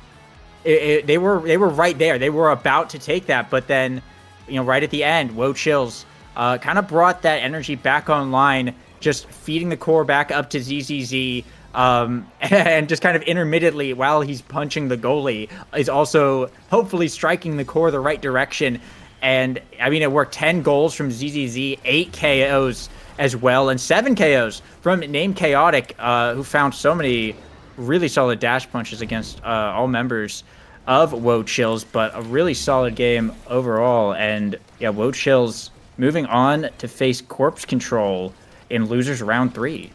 they were right there. They were about to take that. But then, right at the end, Wo Chills kind of brought that energy back online, just feeding the core back up to ZZZ. And just kind of intermittently, while he's punching the goalie, is also hopefully striking the core the right direction. And it worked. 10 goals from ZZZ, 8 KOs as well, and 7 KOs from Named Chaotic, who found so many really solid dash punches against all members of Wo Chills, but a really solid game overall. And yeah, Wo Chills moving on to face Corpse Control in losers round 3.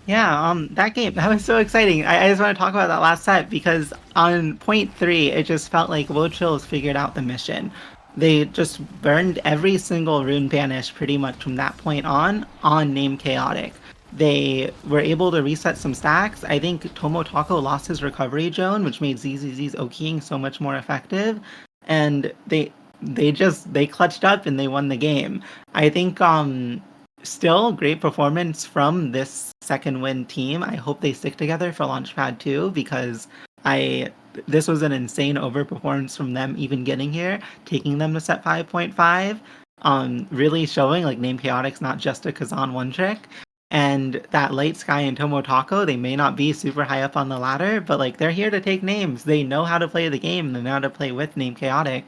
Yeah, that game, that was so exciting. I just want to talk about that last set because on point 3, it just felt like Wo Chills figured out the mission. They just burned every single rune banish pretty much from that point on Named Chaotic. They were able to reset some stacks. I think Tomotako lost his recovery drone, which made ZZZ's Okiing so much more effective. And they clutched up and they won the game. I think still great performance from this Second Wind team. I hope they stick together for Launchpad 2 because this was an insane overperformance from them even getting here, taking them to set 5.5, really showing like Named Chaotic's not just a Kazan one trick. And that Light Sky and Tomotako, they may not be super high up on the ladder, but like they're here to take names. They know how to play the game. They know how to play with Named Chaotic.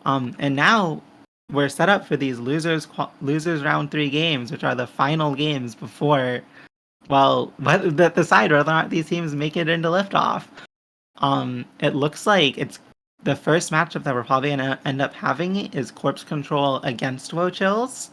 And now we're set up for these losers round 3 games, which are the final games before, the decide whether or not these teams make it into liftoff. It looks like it's the first matchup that we're probably gonna end up having is Corpse Control against Wo Chills.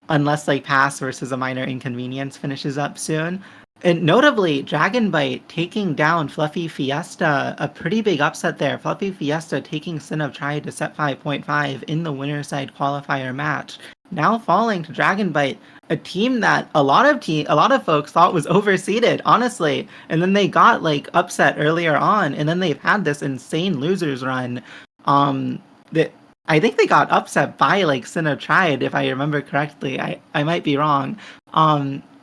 Unless like Pass versus a Minor Inconvenience finishes up soon. And notably, Dragonbite taking down Fluffy Fiesta, a pretty big upset there. Fluffy Fiesta taking Sin of Triad to set 5.5 in the winner side qualifier match. Now falling to Dragonbite, a team that a lot of folks thought was overseeded, honestly. And then they got like upset earlier on, and then they've had this insane losers run. That I think they got upset by like Sin of Triad, if I remember correctly. I might be wrong.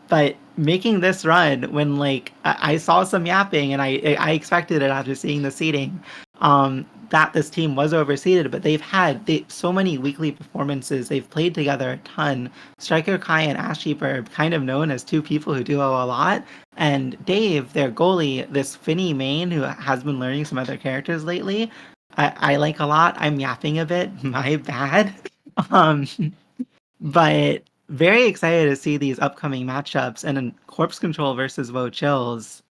But making this run when like I saw some yapping and I expected it after seeing the seeding, that this team was overseeded, but they've had so many weekly performances. They've played together a ton. Striker Kai and Ashkeep are kind of known as 2 people who duo a lot. And Dave, their goalie, this Finny main who has been learning some other characters lately, I like a lot. I'm yapping a bit, my bad. But very excited to see these upcoming matchups, and in Corpse Control versus Wo Chills.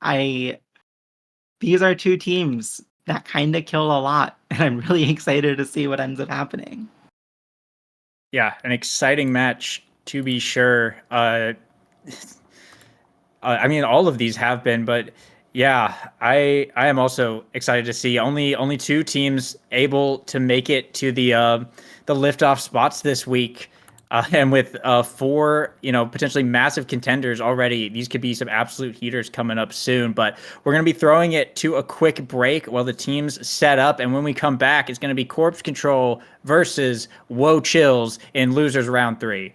These are 2 teams that kind of kill a lot, and I'm really excited to see what ends up happening. Yeah, an exciting match to be sure. All of these have been, but yeah, I am also excited to see only 2 teams able to make it to the liftoff spots this week. And with 4, potentially massive contenders already, these could be some absolute heaters coming up soon. But we're going to be throwing it to a quick break while the teams set up. And when we come back, it's going to be Corpse Control versus Wo Chills in losers round 3.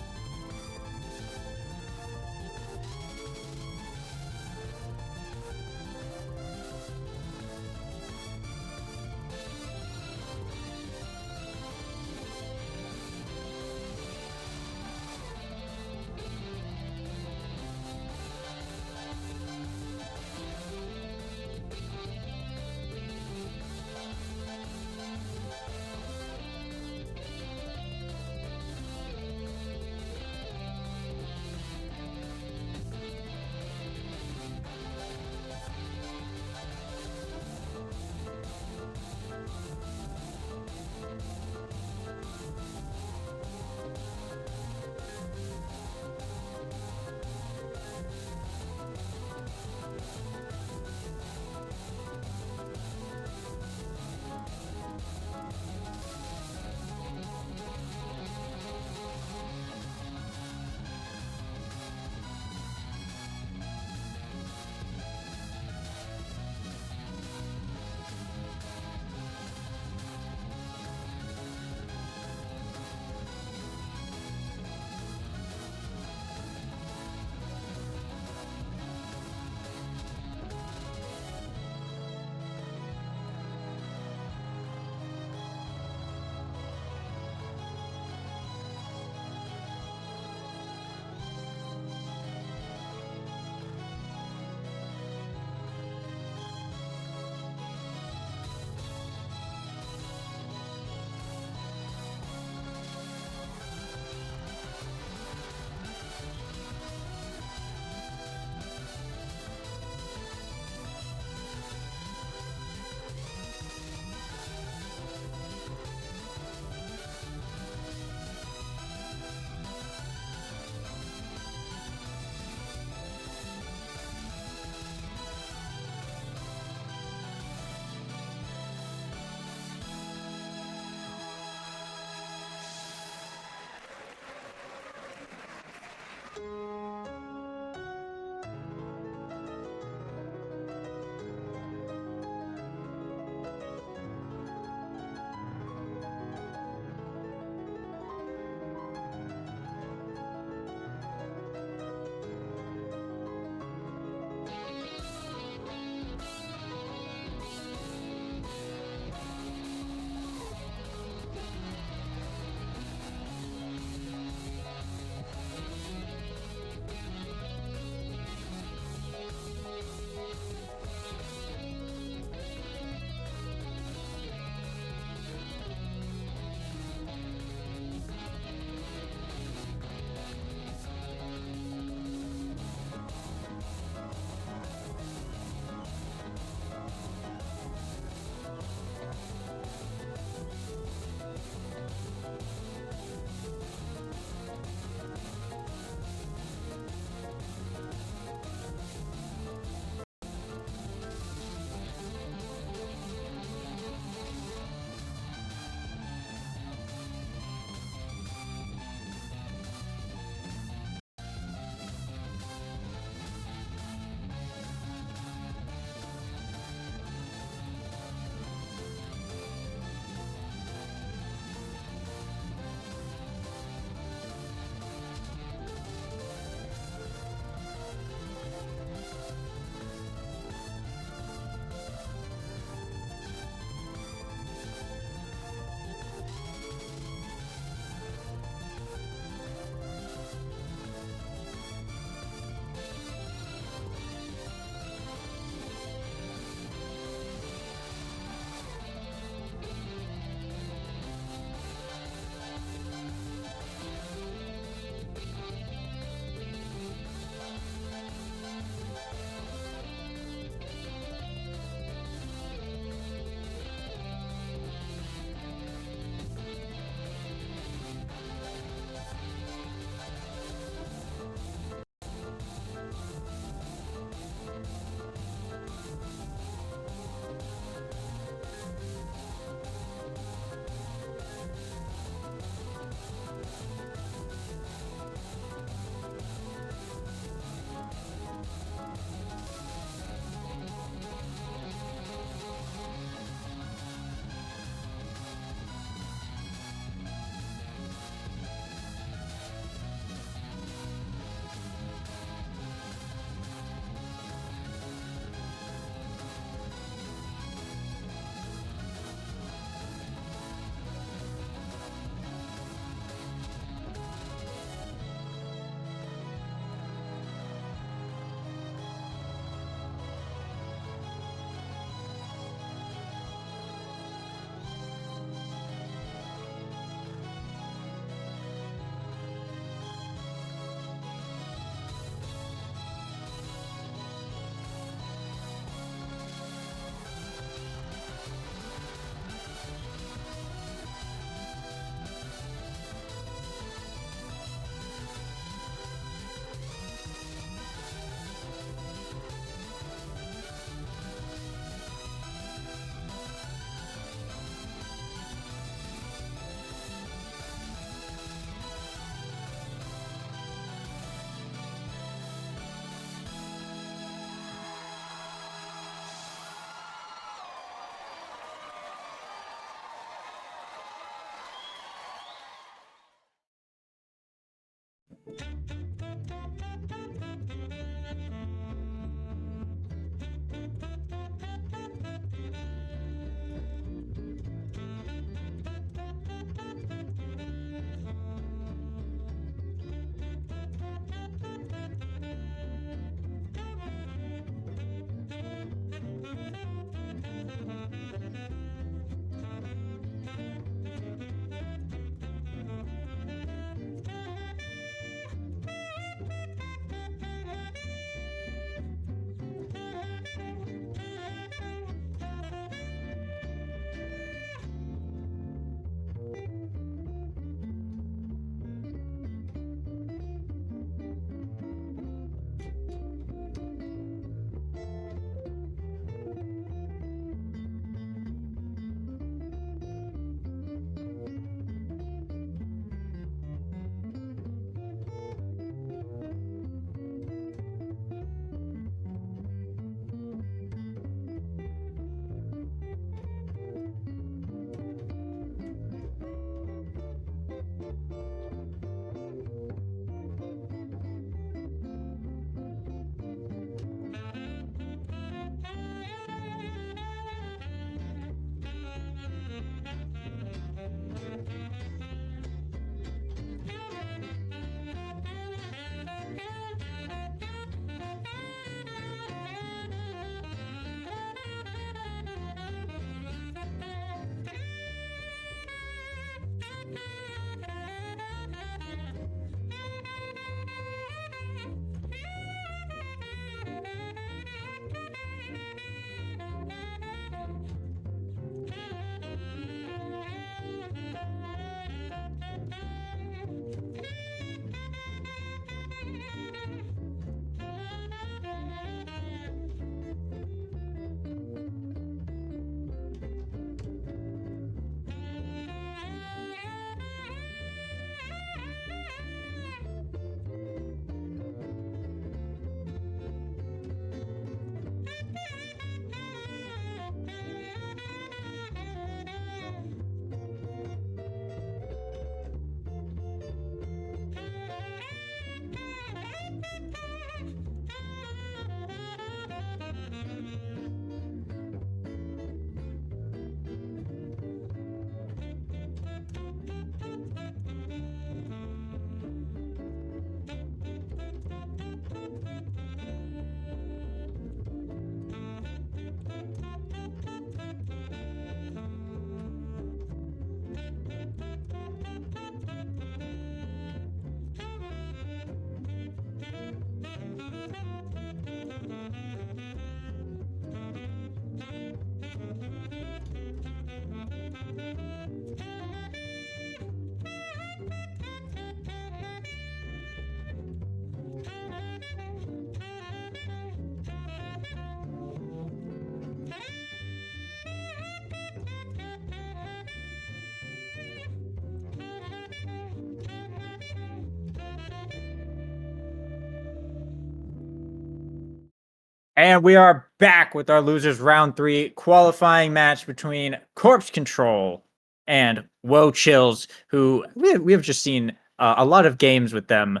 And we are back with our losers round 3 qualifying match between Corpse Control and Woe Chills, who we have just seen a lot of games with them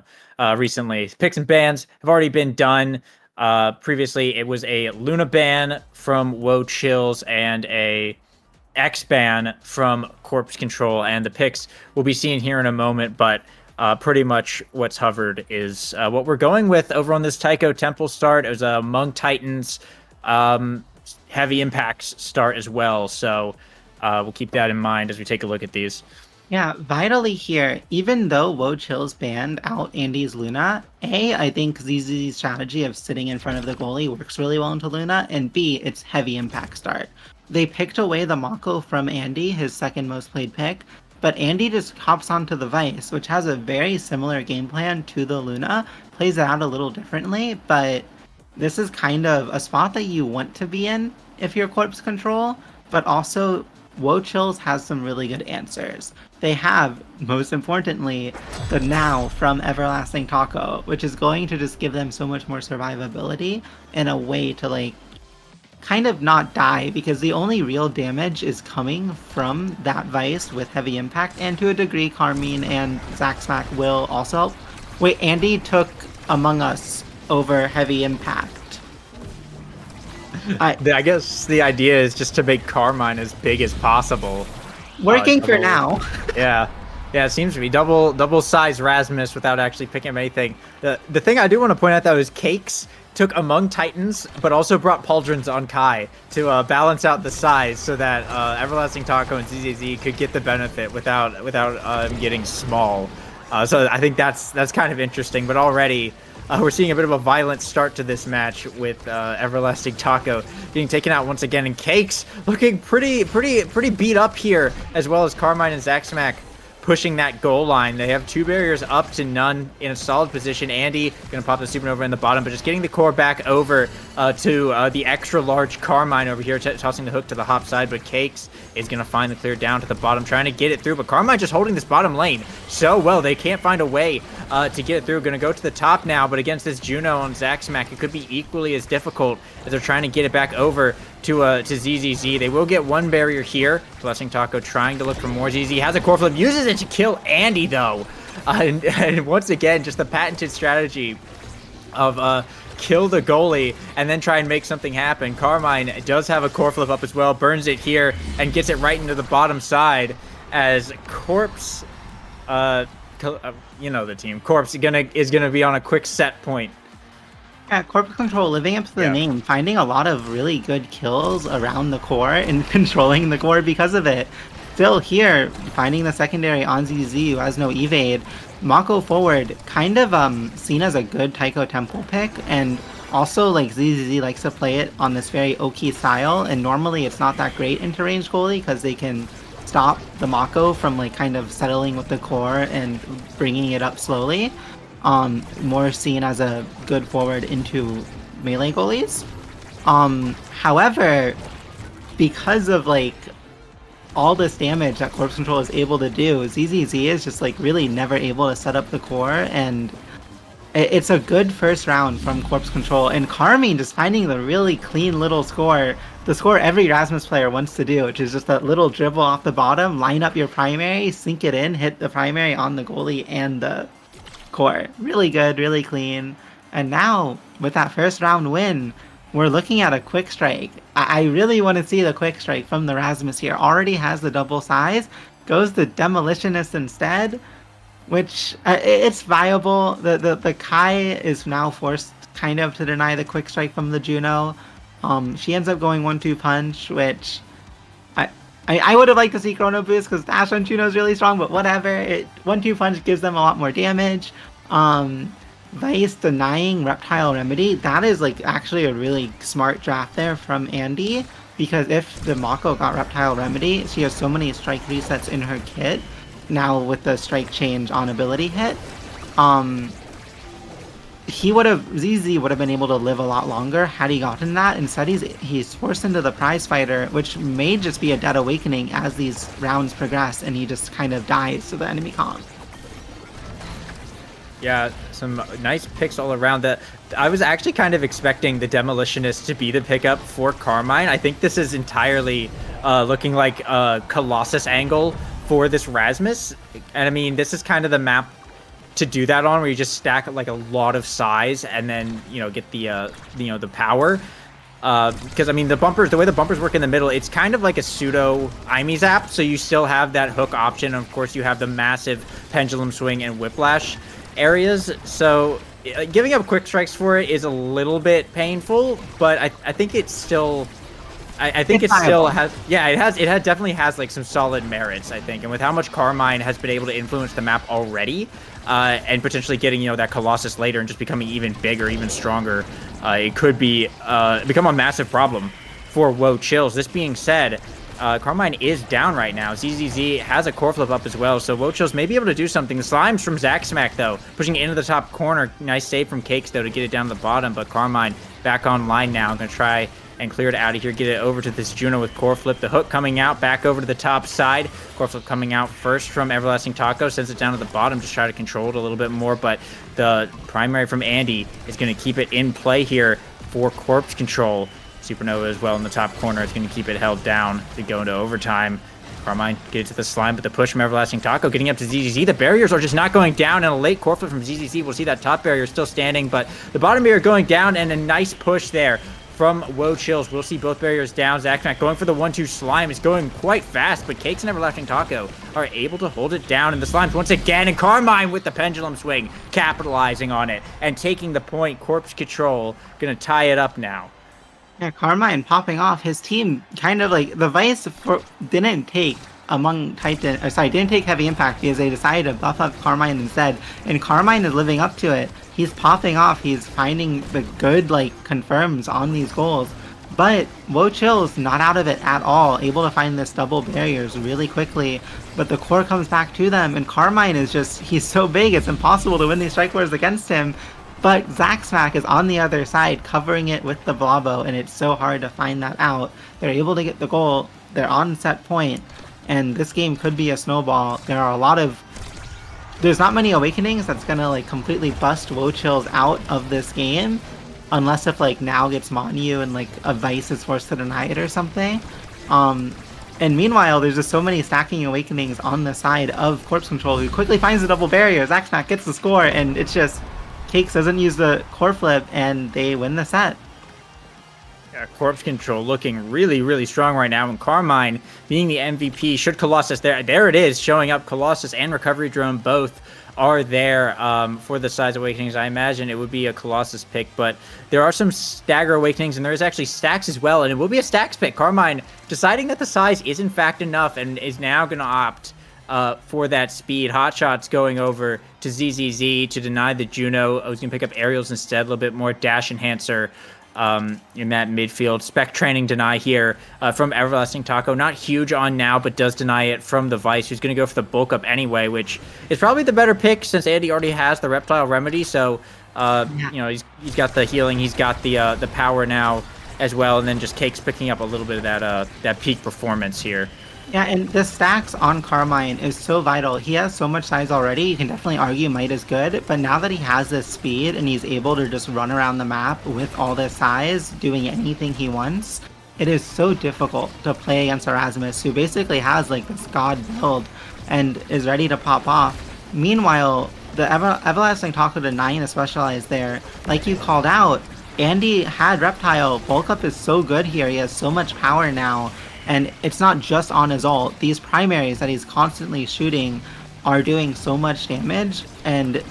recently. Picks and bans have already been done. Previously, it was a Luna ban from Woe Chills and a X ban from Corpse Control, and the picks we'll be seeing here in a moment, but pretty much what's hovered is what we're going with over on this Tycho Temple start. It was a Hmong Titans heavy impacts start as well, so we'll keep that in mind as we take a look at these. Yeah, vitally here, even though Woe Chills banned out Andy's Luna, A, I think ZZ's strategy of sitting in front of the goalie works really well into Luna, and B, it's heavy impact start. They picked away the Mako from Andy, his second most played pick, but Andy just hops onto the Vice, which has a very similar game plan to the Luna, plays it out a little differently, but this is kind of a spot that you want to be in if you're Corpse Control, but also Woe Chills has some really good answers. They have, most importantly, the Now from Everlasting Taco, which is going to just give them so much more survivability and a way to, like, kind of not die, because the only real damage is coming from that Vice with heavy impact, and to a degree Carmine and Zack Smack will also help Wait, Andy took Among Us over Heavy Impact. I guess the idea is just to make Carmine as big as possible. Working for now. Yeah. Yeah, it seems to be double size Rasmus without actually picking up anything. The thing I do want to point out though is Cakes took Among Titans, but also brought Pauldrons on Kai to balance out the size so that Everlasting Taco and ZZZ could get the benefit without getting small. So I think that's kind of interesting. But already we're seeing a bit of a violent start to this match with Everlasting Taco getting taken out once again, and Cakes looking pretty beat up here, as well as Carmine and Zaxmac pushing that goal line. They have 2 barriers up to none in a solid position. Andy gonna pop the supernova in the bottom, but just getting the core back over to the extra large Carmine over here, tossing the hook to the hop side, but Cakes is gonna find the clear down to the bottom, trying to get it through, but Carmine just holding this bottom lane so well. They can't find a way to get it through. Gonna go to the top now, but against this Juno on Zaxmac, it could be equally as difficult as they're trying to get it back over to ZZZ. They will get 1 barrier here. Blessing Taco trying to look for more. ZZ has a core flip, uses it to kill Andy though. And once again, just the patented strategy of kill the goalie and then try and make something happen. Carmine does have a core flip up as well, burns it here and gets it right into the bottom side as Corpse, you know the team, Corpse is gonna be on a quick set point. Yeah, Corpse Control living up to the name, finding a lot of really good kills around the core and controlling the core because of it. Still here, finding the secondary on ZZ who has no evade. Mako forward, kind of seen as a good Taiko Temple pick, and also like ZZ likes to play it on this very Oki style, and normally it's not that great into range goalie because they can stop the Mako from like kind of settling with the core and bringing it up slowly. More seen as a good forward into melee goalies. However, because of like all this damage that Corpse Control is able to do, ZZZ is just like really never able to set up the core, and it's a good first round from Corpse Control. And Carmine just finding the really clean little score, the score every Rasmus player wants to do, which is just that little dribble off the bottom, line up your primary, sink it in, hit the primary on the goalie and the core. Really good, really clean. And now with that first round win, we're looking at a quick strike. I really want to see the quick strike from the Rasmus here. Already has the double size, goes the Demolitionist instead, which it's viable. The Kai is now forced kind of to deny the quick strike from the Juno. She ends up going 1-2 punch, which I would have liked to see Chrono Boost because Dash on Juno is really strong, but whatever. 1-2 punch gives them a lot more damage. Vice denying Reptile Remedy, that is like actually a really smart draft there from Andy, because if the Mako got Reptile Remedy, she has so many strike resets in her kit now with the strike change on ability hit. ZZ would have been able to live a lot longer had he gotten that. Instead, he's forced into the prize fighter, which may just be a dead awakening as these rounds progress, and he just kind of dies to the enemy comp. Yeah, some nice picks all around. That I was actually kind of expecting the Demolitionist to be the pickup for Carmine. I think this is entirely looking like a Colossus angle for this Rasmus. And I mean, this is kind of the map to do that on, where you just stack like a lot of size and then, you know, get the the power. Because I mean, the way the bumpers work in the middle, it's kind of like a pseudo Imi Zap. So you still have that hook option. Of course, you have the massive pendulum swing and whiplash areas. So giving up quick strikes for it is a little bit painful, but I think it's still, I think it still has, yeah, it definitely has like some solid merits, I think. And with how much Carmine has been able to influence the map already, and potentially getting, you know, that Colossus later and just becoming even bigger, even stronger, it could be become a massive problem for Woe Chills. This being said, Carmine is down right now. ZZZ has a core flip up as well, so Woe Chills may be able to do something. The Slime's from Zaxmac, though, pushing it into the top corner. Nice save from Cakes, though, to get it down to the bottom, but Carmine back online now. Going to try and clear it out of here, get it over to this Juno with core flip. The hook coming out, back over to the top side. Core flip coming out first from Everlasting Taco, sends it down to the bottom, just try to control it a little bit more, but the primary from Andy is going to keep it in play here for Corpse Control. Supernova as well in the top corner is going to keep it held down to go into overtime. Carmine gets to the slime, but the push from Everlasting Taco getting up to ZZZ. The barriers are just not going down, and a late core flip from ZZZ. We'll see that top barrier still standing, but the bottom barrier going down, and a nice push there from Woe Chills. We'll see both barriers down. Zaxmac going for the 1-2 slime is going quite fast, but Cakes and Everlasting Taco are able to hold it down, and the slimes once again, and Carmine with the pendulum swing, capitalizing on it and taking the point. Corpse Control gonna tie it up now. Yeah, Carmine popping off. His team kind of like the Vice didn't take didn't take heavy impact because they decided to buff up Carmine instead. And Carmine is living up to it. He's popping off. He's finding the good confirms on these goals. But Woe Chill's not out of it at all, able to find this double barriers really quickly. But the core comes back to them, and Carmine is he's so big, it's impossible to win these strike wars against him. But Zaxmac is on the other side, covering it with the Blavo, and it's so hard to find that out. They're able to get the goal, they're on set point, and this game could be a snowball. There's not many Awakenings that's gonna completely bust Woe Chills out of this game, unless if Now gets Monu and a Vice is forced to deny it or something. And meanwhile, there's just so many stacking Awakenings on the side of Corpse Control, who quickly finds the double barrier. Zaxmac gets the score, and it's just Cakes doesn't use the core flip, and they win the set. Yeah, Corpse Control looking really, really strong right now, and Carmine being the MVP. Should Colossus there it is, showing up. Colossus and Recovery Drone both are there for the size Awakenings. I imagine it would be a Colossus pick, but there are some Stagger Awakenings, and there is actually Stacks as well, and it will be a Stacks pick. Carmine deciding that the size is in fact enough, and is now going to opt for that speed. Hotshots going over to ZZZ to deny the Juno. I was going to pick up Aerials instead, a little bit more dash enhancer in that midfield. Spec training deny here from Everlasting Taco. Not huge on now, but does deny it from the Vice, who's going to go for the bulk up anyway, which is probably the better pick since Andy already has the Reptile Remedy. So, he's got the healing, he's got the power now as well, and then just Cakes picking up a little bit of that peak performance here. Yeah, and the stacks on Carmine is so vital. He has so much size already, you can definitely argue Might is good, but now that he has this speed and he's able to just run around the map with all this size, doing anything he wants, it is so difficult to play against Erasmus, who basically has this god build and is ready to pop off. Meanwhile, the Everlasting Taco denying the specialized there, like you called out, Andy had Reptile. Bulk up is so good here, he has so much power now. And it's not just on his ult. These primaries that he's constantly shooting are doing so much damage. And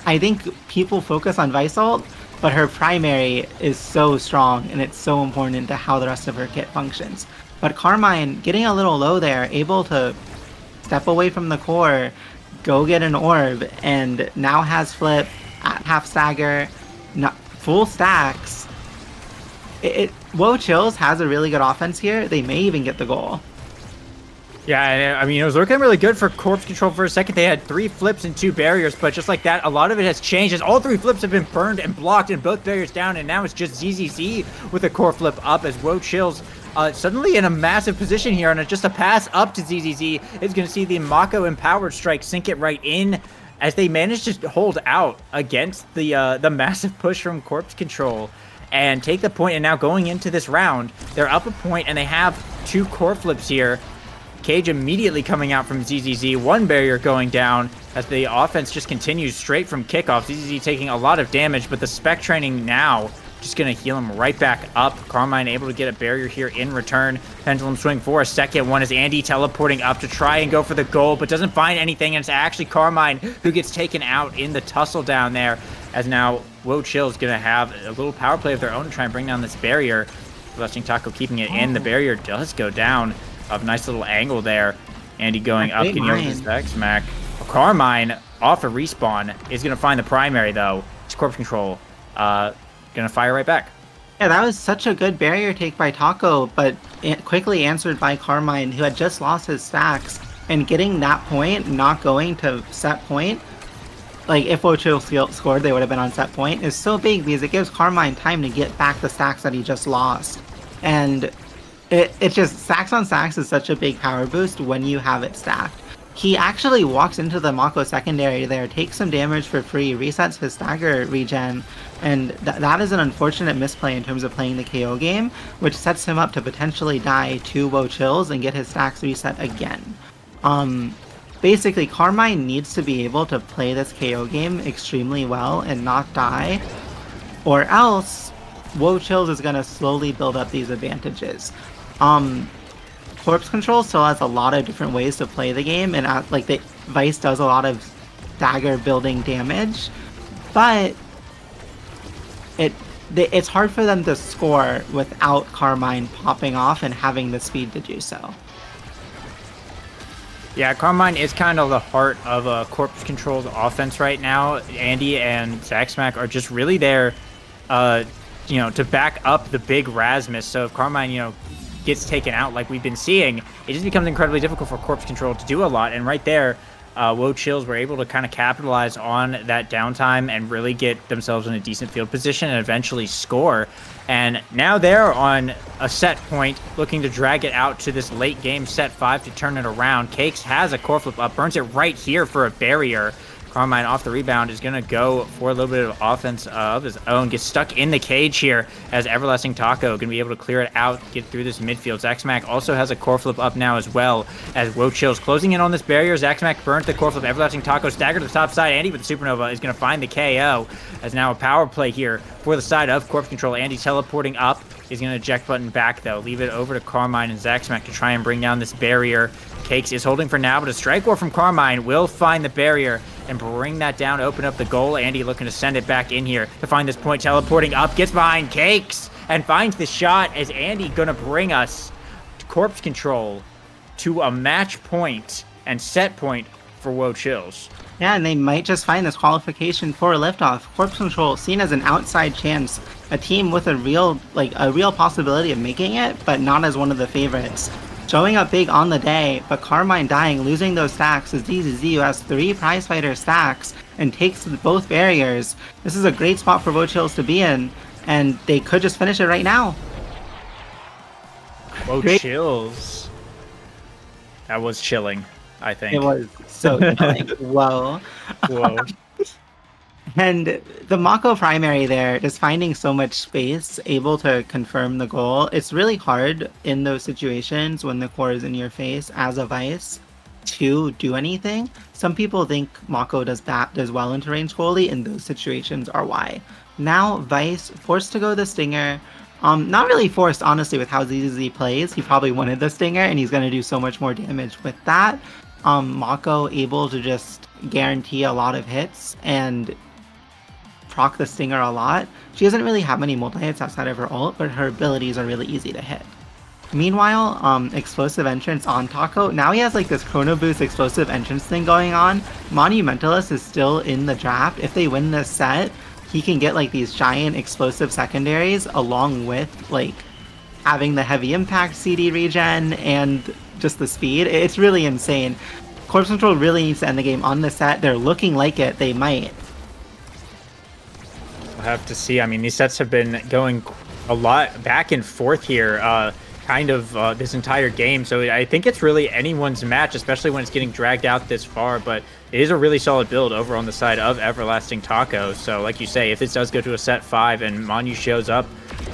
I think people focus on Vice ult, but her primary is so strong, and it's so important to how the rest of her kit functions. But Carmine, getting a little low there, able to step away from the core, go get an orb, and now has flip at half stagger, full stacks. Woe Chills has a really good offense here. They may even get the goal. Yeah, I mean, it was looking really good for Corpse Control for a second. They had 3 flips and 2 barriers, but just like that, a lot of it has changed as all 3 flips have been burned and blocked and both barriers down, and now it's just ZZZ with a core flip up as Woe Chills suddenly in a massive position here, and just a pass up to ZZZ is going to see the Mako Empowered Strike sink it right in as they manage to hold out against the massive push from Corpse Control and take the point. And now going into this round, they're up a point and they have 2 core flips here. Cage immediately coming out from ZZZ, 1 barrier going down as the offense just continues straight from kickoff. ZZZ taking a lot of damage, but the spec training now just going to heal him right back up. Carmine able to get a barrier here in return. Pendulum swing for a second one as Andy teleporting up to try and go for the goal, but doesn't find anything, and it's actually Carmine who gets taken out in the tussle down there, as now Woe Chill is going to have a little power play of their own to try and bring down this barrier. Blessing Taco keeping it in. The barrier does go down. A nice little angle there. Andy going up, getting over his X-Mac. Carmine off a respawn is going to find the primary, though. It's Corpse Control. Going to fire right back. Yeah, that was such a good barrier take by Taco, but quickly answered by Carmine, who had just lost his stacks. And getting that point, not going to set point, like if Ocho scored, they would have been on set point, is so big because it gives Carmine time to get back the stacks that he just lost. And it just, stacks on stacks is such a big power boost when you have it stacked. he actually walks into the Mako secondary there, takes some damage for free, resets his stagger regen, and that is an unfortunate misplay in terms of playing the KO game, which sets him up to potentially die to Woe Chills and get his stacks reset again. Basically, Carmine needs to be able to play this KO game extremely well and not die, or else Woe Chills is going to slowly build up these advantages. Corpse Control still has a lot of different ways to play the game, and like the Vice does a lot of dagger building damage, but it's hard for them to score without Carmine popping off and having the speed to do so. Yeah, Carmine is kind of the heart of Corpse Control's offense right now. Andy and Zaxmac are just really there, to back up the big Rasmus. So if Carmine, gets taken out like we've been seeing, it just becomes incredibly difficult for Corpse Control to do a lot. And right there, Woe Chills were able to kind of capitalize on that downtime and really get themselves in a decent field position and eventually score. And now they're on a set point, looking to drag it out to this late game set 5 to turn it around. Cakes has a core flip up, burns it right here for a barrier. Carmine off the rebound is going to go for a little bit of offense of his own. Gets stuck in the cage here as Everlasting Taco going to be able to clear it out, get through this midfield. Zaxmac also has a core flip up now as well as Woe Chills closing in on this barrier. Zaxmac burns the core flip. Everlasting Taco staggered to the top side. Andy with the Supernova is going to find the KO as now a power play here for the side of Corpse Control. Andy teleporting up. He's going to eject button back though. Leave it over to Carmine and Zaxmac to try and bring down this barrier. Cakes is holding for now, but a strike war from Carmine will find the barrier and bring that down, open up the goal. Andy looking to send it back in here to find this point, teleporting up, gets behind Cakes and finds the shot as Andy gonna bring us to Corpse Control to a match point and set point for Woe Chills. Yeah, and they might just find this qualification for liftoff. Corpse Control seen as an outside chance, a team with a real possibility of making it, but not as one of the favorites. Showing up big on the day, but Carmine dying, losing those stacks as DZZ, who has 3 prizefighter stacks and takes both barriers. This is a great spot for Woe Chills to be in, and they could just finish it right now. Woe Chills. That was chilling, I think. It was so chilling. Whoa. Whoa. And the Mako primary there, just finding so much space, able to confirm the goal. It's really hard in those situations when the core is in your face as a Vice to do anything. Some people think Mako does well into range goalie, and those situations are why. Now Vice forced to go the Stinger. Not really forced, honestly, with how ZZZ plays. He probably wanted the Stinger, and he's going to do so much more damage with that. Mako able to just guarantee a lot of hits and proc the Stinger a lot. She doesn't really have many multi-hits outside of her ult, but her abilities are really easy to hit. Meanwhile, explosive entrance on Taco. Now he has like this Chrono Boost explosive entrance thing going on. Monumentalist is still in the draft. If they win this set, he can get like these giant explosive secondaries along with like having the heavy impact CD regen and just the speed. It's really insane. Corpse Control really needs to end the game on this set. They're looking like it. They might. We'll have to see. I mean, these sets have been going a lot back and forth here, this entire game. So I think it's really anyone's match, especially when it's getting dragged out this far. But it is a really solid build over on the side of Everlasting Taco. So like you say, if this does go to a set 5 and Manu shows up,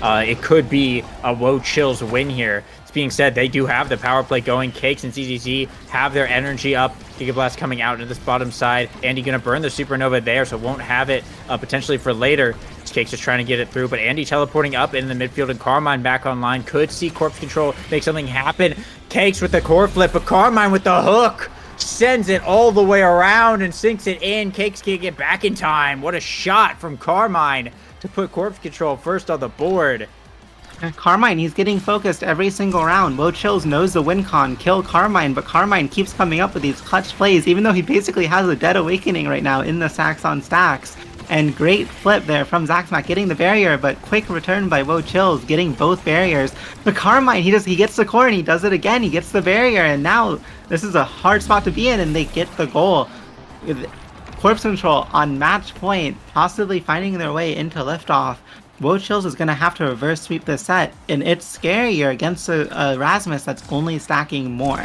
it could be a Woe Chills win here. Being said, they do have the power play going. Cakes and ZZZ have their energy up. Giga Blast coming out into this bottom side. Andy gonna burn the Supernova there, so won't have it potentially for later. Cakes just trying to get it through, but Andy teleporting up in the midfield and Carmine back online. Could see Corpse Control make something happen. Cakes with the core flip, but Carmine with the hook sends it all the way around and sinks it in. Cakes can't get back in time. What a shot from Carmine to put Corpse Control first on the board. Carmine, he's getting focused every single round. Woe Chills knows the win con, kill Carmine, but Carmine keeps coming up with these clutch plays, even though he basically has a dead awakening right now in the stacks on stacks. And great flip there from Zaxmac getting the barrier, but quick return by Woe Chills getting both barriers. But Carmine, he gets the core and he does it again. He gets the barrier, and now this is a hard spot to be in, and they get the goal. Corpse Control on match point, possibly finding their way into liftoff. Woe Chills is going to have to reverse sweep this set, and it's scarier against a Rasmus that's only stacking more.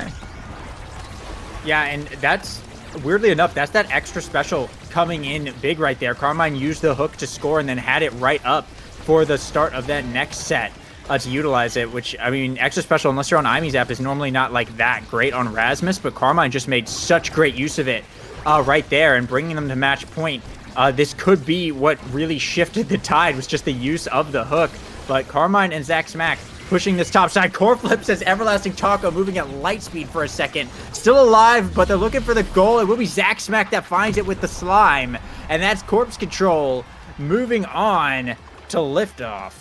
Yeah, and that's, weirdly enough, that's that extra special coming in big right there. Carmine used the hook to score and then had it right up for the start of that next set to utilize it, which, I mean, extra special, unless you're on Imi's app, is normally not like that great on Rasmus, but Carmine just made such great use of it right there and bringing them to match point. This could be what really shifted the tide, was just the use of the hook. But Carmine and Zach Smack pushing this top side. Core flips as Everlasting Taco moving at light speed for a second. Still alive, but they're looking for the goal. It will be Zach Smack that finds it with the slime. And that's Corpse Control moving on to liftoff.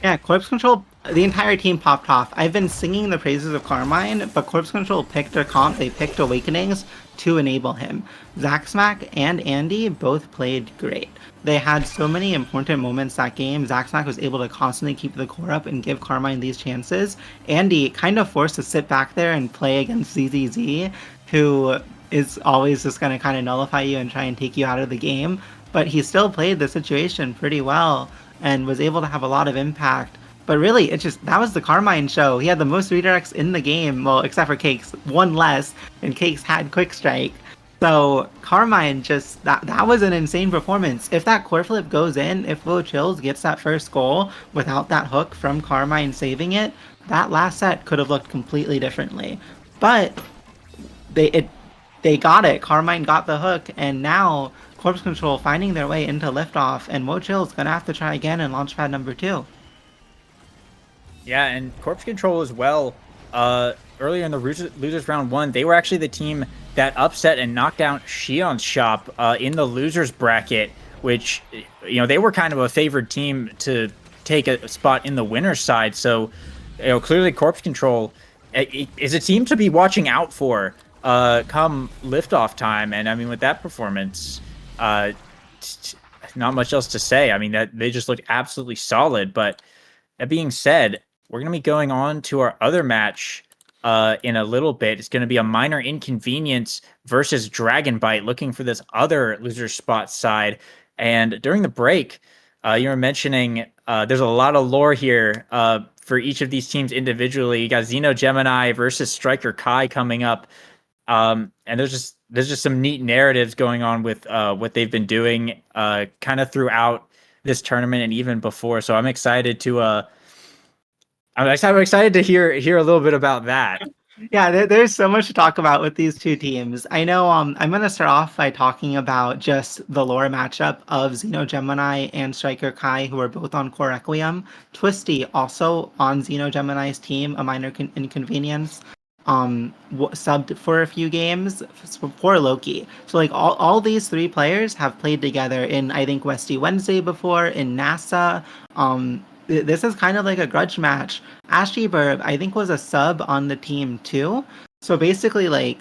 Yeah, Corpse Control, the entire team popped off. I've been singing the praises of Carmine, but Corpse Control picked their comp. They picked Awakenings to enable him. Zach Smack and Andy both played great. They had so many important moments that game. Zach Smack was able to constantly keep the core up and give Carmine these chances. Andy kind of forced to sit back there and play against ZZZ, who is always just going to kind of nullify you and try and take you out of the game. But he still played the situation pretty well and was able to have a lot of impact. But really, that was the Carmine show. He had the most redirects in the game, well, except for Cakes, one less, and Cakes had Quick Strike. So Carmine that was an insane performance. If that core flip goes in, if Wo Chills gets that first goal without that hook from Carmine saving it, that last set could have looked completely differently. But they got it. Carmine got the hook, and now Corpse Control finding their way into liftoff, and Wo Chill's gonna have to try again in Launchpad number 2. Yeah, and Corpse Control as well. Earlier in the losers round 1, they were actually the team that upset and knocked down Shion's shop in the losers bracket, which, you know, they were kind of a favored team to take a spot in the winner's side. So, you know, clearly Corpse Control is a team to be watching out for come liftoff time. And I mean, with that performance, not much else to say. I mean, that they just looked absolutely solid. But that being said, we're going to be going on to our other match in a little bit. It's going to be a Minor Inconvenience versus Dragon Bite, looking for this other loser spot side. And during the break, you were mentioning there's a lot of lore here for each of these teams individually. You got Xeno Gemini versus Striker Kai coming up. And there's just some neat narratives going on with what they've been doing kind of throughout this tournament and even before. So I'm excited to I'm excited to hear a little bit about that. Yeah, there's so much to talk about with these two teams. I know I'm going to start off by talking about just the lore matchup of Xeno Gemini and Striker Kai, who are both on Core Requiem. Twisty also on Xeno Gemini's team, a Minor Inconvenience, subbed for a few games for Loki. So like all these three players have played together in, I think, Westy Wednesday before, in NASA. This is kind of like a grudge match. Ashy Burb, I think, was a sub on the team too. So basically, like,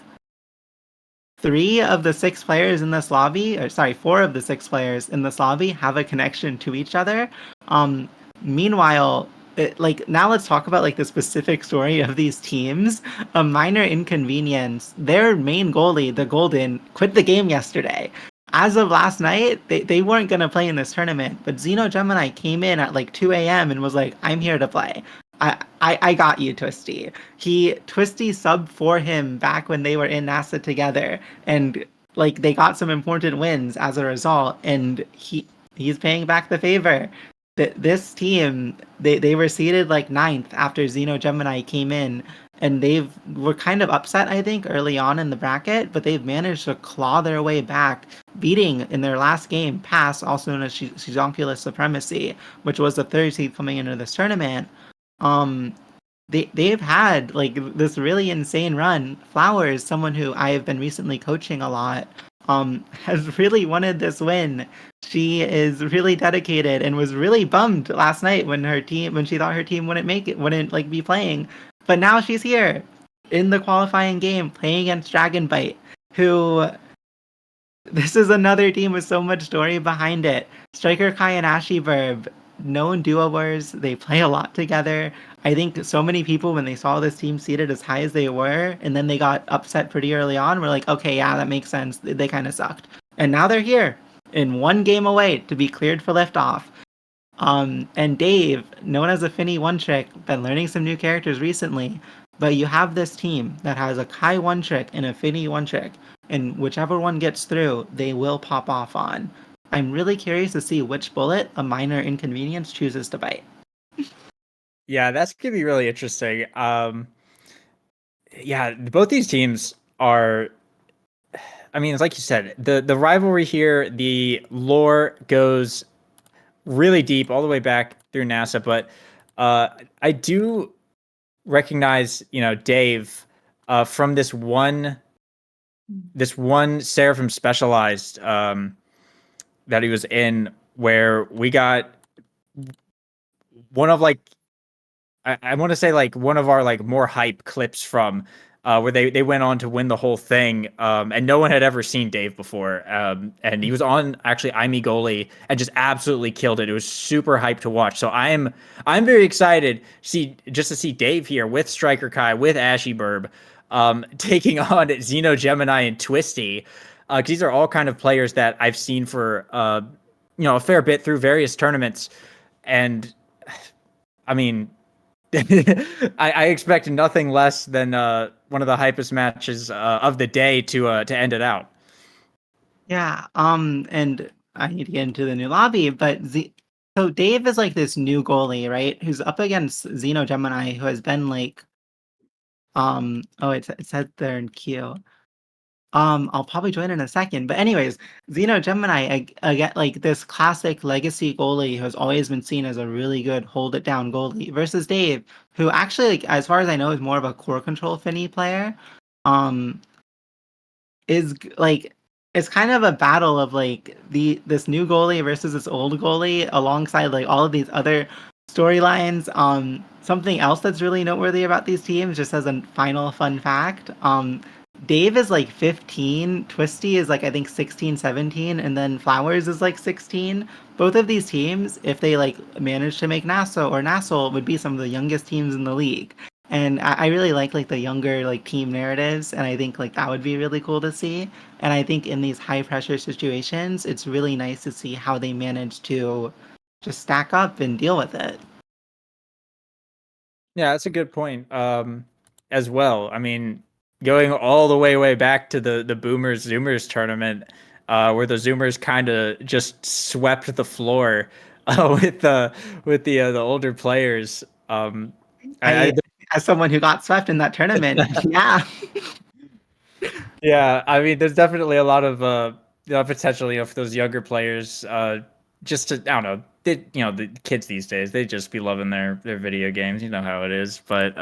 4 of the 6 players in this lobby have a connection to each other. Meanwhile, now let's talk about like the specific story of these teams. A Minor Inconvenience, their main goalie, the Golden, quit the game yesterday. As of last night, they weren't going to play in this tournament, but Xeno Gemini came in at like 2 a.m. and was like, I'm here to play. I got you, Twisty. Twisty subbed for him back when they were in NASA together, and like they got some important wins as a result, and he's paying back the favor. This team, they were seeded like 9th after Xeno Gemini came in, and were kind of upset, I think, early on in the bracket, but they've managed to claw their way back, beating in their last game Pass, also known as Shizonculus Supremacy, which was the 3rd seed coming into this tournament. They've had like this really insane run. Flowers, someone who I have been recently coaching a lot, has really wanted this win. She is really dedicated and was really bummed last night when she thought her team wouldn't like be playing. But now she's here in the qualifying game playing against Dragon Bite, who this is another team with so much story behind it. Striker Kai and Ashy Burb, known duoers, they play a lot together. I think so many people, when they saw this team seated as high as they were, and then they got upset pretty early on, were like, okay, yeah, that makes sense. They kind of sucked. And now they're here, in 1 game away to be cleared for liftoff. And Dave, known as a Finny One Trick, been learning some new characters recently. But you have this team that has a Kai one trick and a Finny one trick, and whichever one gets through, they will pop off on. I'm really curious to see which bullet a minor inconvenience chooses to bite. Yeah, that's gonna be really interesting. Yeah, both these teams are. I mean, it's like you said, the rivalry here, the lore goes really deep, all the way back through NASA. But I do recognize, Dave from this one Seraphim Specialized that he was in, where we got one of like I want to say like one of our like more hype clips from where they went on to win the whole thing, and no one had ever seen Dave before, and he was on actually IME goalie and just absolutely killed it. It was super hype to watch. So I'm very excited to see Dave here with Striker Kai, with Ashy Burb, taking on Xeno Gemini and Twisty, because these are all kind of players that I've seen for a fair bit through various tournaments, and I mean. I expect nothing less than one of the hypest matches of the day to end it out. Yeah, and I need to get into the new lobby, but so Dave is like this new goalie, right? Who's up against Xeno Gemini, who has been like, it said there in queue. I'll probably join in a second, but anyways, Xeno Gemini, I get like this classic legacy goalie who has always been seen as a really good hold it down goalie versus Dave, who actually, like, as far as I know, is more of a core control Finny player. Is like it's kind of a battle of like this new goalie versus this old goalie alongside like all of these other storylines. Something else that's really noteworthy about these teams, just as a final fun fact, Dave is like 15, Twisty is like I think 16, 17, and then Flowers is like 16. Both of these teams, if they like manage to make NASA or NASL, would be some of the youngest teams in the league. And I really like the younger like team narratives, and I think like that would be really cool to see. And I think in these high pressure situations, it's really nice to see how they manage to just stack up and deal with it. Yeah, that's a good point. As well. I mean, going all the way back to the Boomers Zoomers tournament, where the Zoomers kind of just swept the floor with the older players. As someone who got swept in that tournament, yeah. Yeah, I mean, there's definitely a lot of potential, for those younger players, just to, I don't know, the kids these days, they just be loving their video games. You know how it is. But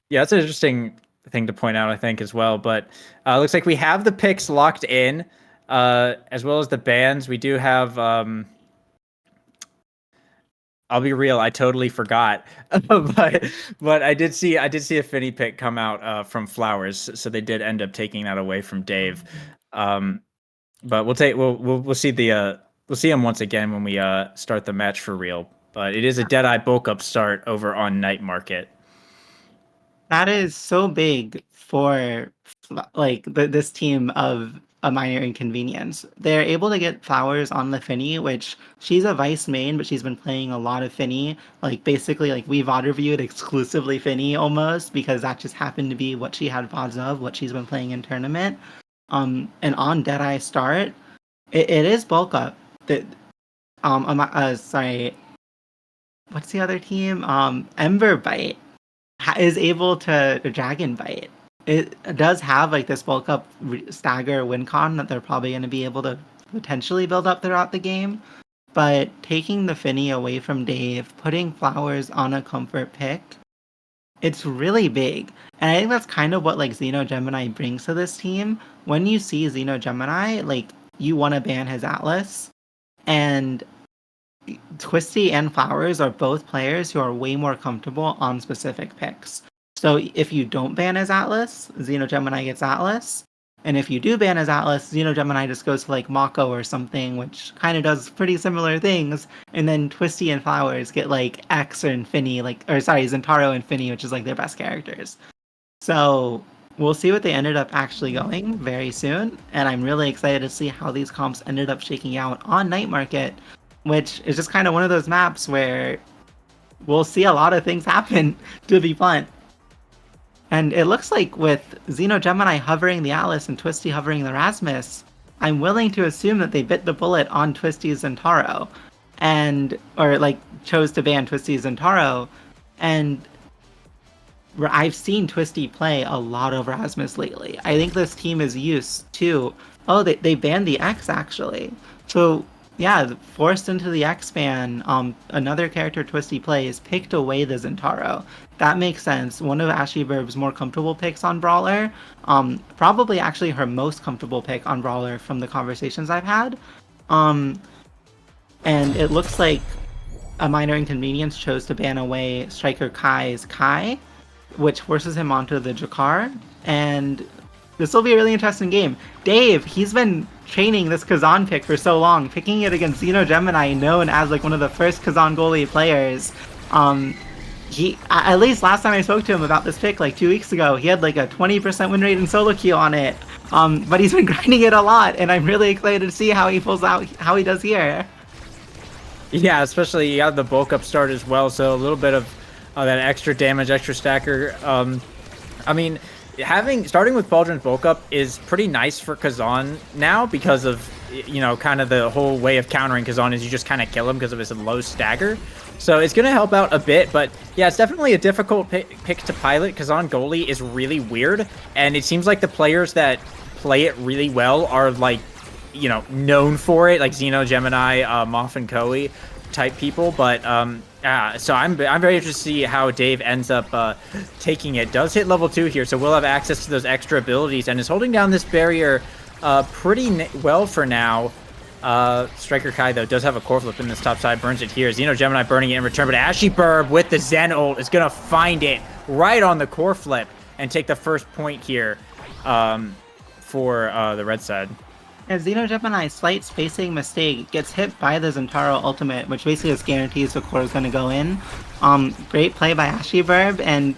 yeah, it's an interesting thing to point out, I think, as well. But looks like we have the picks locked in, as well as the bans. We do have. I'll be real, I totally forgot, but I did see a Finny pick come out from Flowers, so they did end up taking that away from Dave. But we'll see we'll see him once again when we start the match for real. But it is a Deadeye bulk up start over on Night Market. That is so big for like this team of a minor inconvenience. They're able to get Flowers on the Finny, which she's a Vice main, but she's been playing a lot of Finny. Like basically, like we VOD reviewed exclusively Finny almost because that just happened to be what she had VODs of, what she's been playing in tournament. And on Deadeye start, it is bulk up. That sorry, what's the other team? Ember Bite is able to Dragon Bite. It does have like this bulk up stagger win con that they're probably going to be able to potentially build up throughout the game. But taking the Finny away from Dave, putting Flowers on a comfort pick, it's really big. And I think that's kind of what like Xeno Gemini brings to this team. When you see Xeno Gemini, like you want to ban his Atlas. And Twisty and Flowers are both players who are way more comfortable on specific picks. So if you don't ban his Atlas, Xeno Gemini gets Atlas. And if you do ban his Atlas, Xeno Gemini just goes to like Mako or something, which kind of does pretty similar things. And then Twisty and Flowers get like X or Infinity, Zentaro and Finny, which is like their best characters. So we'll see what they ended up actually going very soon. And I'm really excited to see how these comps ended up shaking out on Night Market, which is just kind of one of those maps where we'll see a lot of things happen, to be blunt. And it looks like with Xeno Gemini hovering the Atlas and Twisty hovering the Rasmus, I'm willing to assume that they bit the bullet on Twisty's Zentaro, or like chose to ban Twisty's Zentaro, and I've seen Twisty play a lot of Rasmus lately. I think this team is used to, they banned the X actually. So yeah, forced into the X ban, another character Twisty plays picked away the Zentaro. That makes sense. One of Ashley Burb's more comfortable picks on Brawler, probably actually her most comfortable pick on Brawler from the conversations I've had. And it looks like a minor inconvenience chose to ban away Striker Kai's Kai, which forces him onto the Jakar, and this will be a really interesting game. Dave, he's been training this Kazan pick for so long, picking it against Xeno Gemini, known as like one of the first Kazan goalie players. He, at least last time I spoke to him about this pick like 2 weeks ago, he had like a 20% win rate in solo queue on it. But he's been grinding it a lot, and I'm really excited to see how he pulls out, how he does here. Yeah, especially you have the bulk up start as well, so a little bit of that extra damage, extra stacker. I mean, starting with Pauldron's bulk up is pretty nice for Kazan now because of, you know, kind of the whole way of countering Kazan is you just kind of kill him because of his low stagger. So it's going to help out a bit, but yeah, it's definitely a difficult pick to pilot. Kazan goalie is really weird, and it seems like the players that play it really well are like, you know, known for it, like Xeno, Gemini, Moff and Koei type people, but so I'm very interested to see how Dave ends up taking it. Does hit level 2 here, so we'll have access to those extra abilities, and is holding down this barrier pretty well for now. Striker Kai, though, does have a core flip in this top side, burns it here. Xeno Gemini burning it in return, but Ashy Burb with the Zen ult is going to find it right on the core flip and take the first point here for the red side. As Xeno Gemini's slight spacing mistake gets hit by the Zentaro ultimate, which basically just guarantees the core is going to go in. Great play by Ashy Burb, and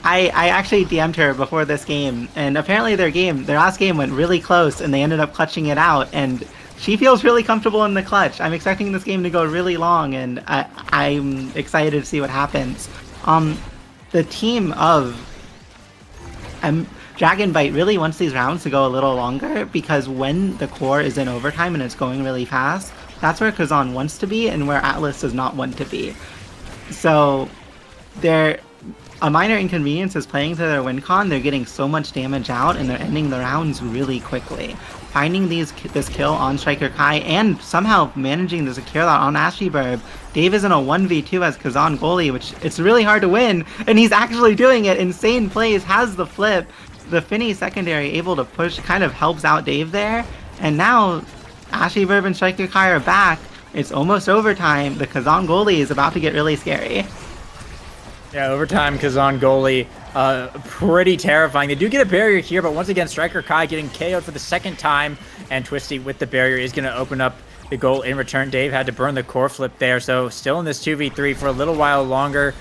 I actually DM'd her before this game, and apparently their last game went really close, and they ended up clutching it out, and she feels really comfortable in the clutch. I'm expecting this game to go really long, and I'm excited to see what happens. The team of Dragonbite really wants these rounds to go a little longer, because when the core is in overtime and it's going really fast, that's where Kazan wants to be and where Atlas does not want to be. So a minor inconvenience is playing to their win con. They're getting so much damage out and they're ending the rounds really quickly. Finding this kill on Striker Kai and somehow managing to secure that on Ashy Burb. Dave is in a 1v2 as Kazan goalie, which it's really hard to win, and he's actually doing it. Insane plays, has the flip. The Finny secondary able to push kind of helps out Dave there. And now Ashy Burb and Striker Kai are back. It's almost overtime. The Kazan goalie is about to get really scary. Yeah, overtime Kazan goalie, pretty terrifying. They do get a barrier here, but once again, Striker Kai getting KO'd for the second time, and Twisty with the barrier is going to open up the goal in return. Dave had to burn the core flip there, so still in this 2v3 for a little while longer.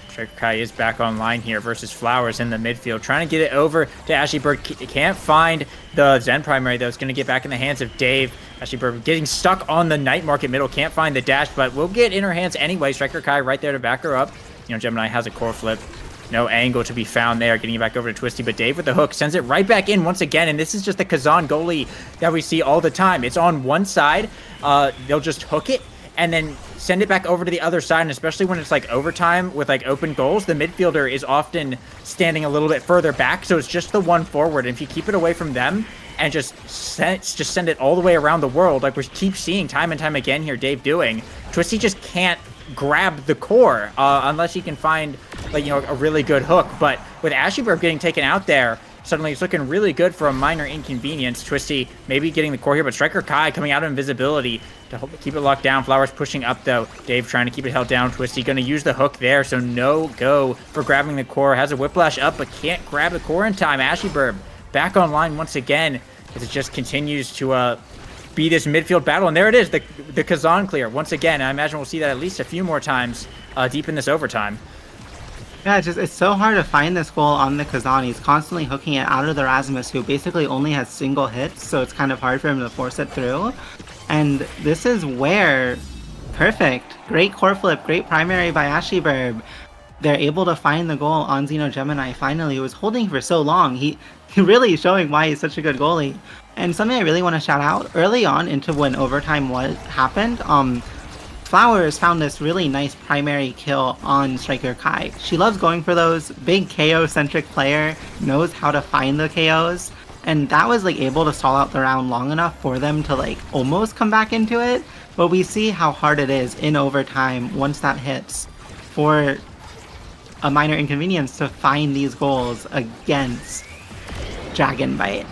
Striker Kai is back online here versus Flowers in the midfield, trying to get it over to Ashy Burb. Can't find the Zen primary, though. It's going to get back in the hands of Dave. Ashy Burb getting stuck on the night market middle, can't find the dash, but will get in her hands anyway. Striker Kai right there to back her up. You know, Gemini has a core flip. No angle to be found there. Getting it back over to Twisty, but Dave with the hook sends it right back in once again. And this is just the Kazan goalie that we see all the time. It's on one side. They'll just hook it and then send it back over to the other side. And especially when it's like overtime with like open goals, the midfielder is often standing a little bit further back. So it's just the one forward. And if you keep it away from them and just send it all the way around the world, like we keep seeing time and time again here, Dave doing, Twisty just can't grab the core unless he can find, like, you know, a really good hook. But with Ashy Burb getting taken out there, suddenly it's looking really good for a minor inconvenience. Twisty maybe getting the core here, but Striker Kai coming out of invisibility to keep it locked down. Flowers pushing up though. Dave trying to keep it held down. Twisty going to use the hook there, so no go for grabbing the core. Has a whiplash up, but can't grab the core in time. Ashy Burb back online once again as it just continues to be this midfield battle. And there it is, the Kazan clear once again. I imagine we'll see that at least a few more times deep in this overtime. Yeah, it's so hard to find this goal on the Kazan. He's constantly hooking it out of the Rasmus, who basically only has single hits, so it's kind of hard for him to force it through. And this is where, perfect, great core flip, great primary by Ashy Burb. they're able to find the goal on Xeno Gemini finally, who was holding for so long. He really showing why he's such a good goalie. And something I really want to shout out, early on into when overtime happened, Flowers found this really nice primary kill on Striker Kai. She loves going for those. Big KO-centric player, knows how to find the KOs. And that was like able to stall out the round long enough for them to like almost come back into it. But we see how hard it is in overtime once that hits for a minor inconvenience to find these goals against Dragonbite.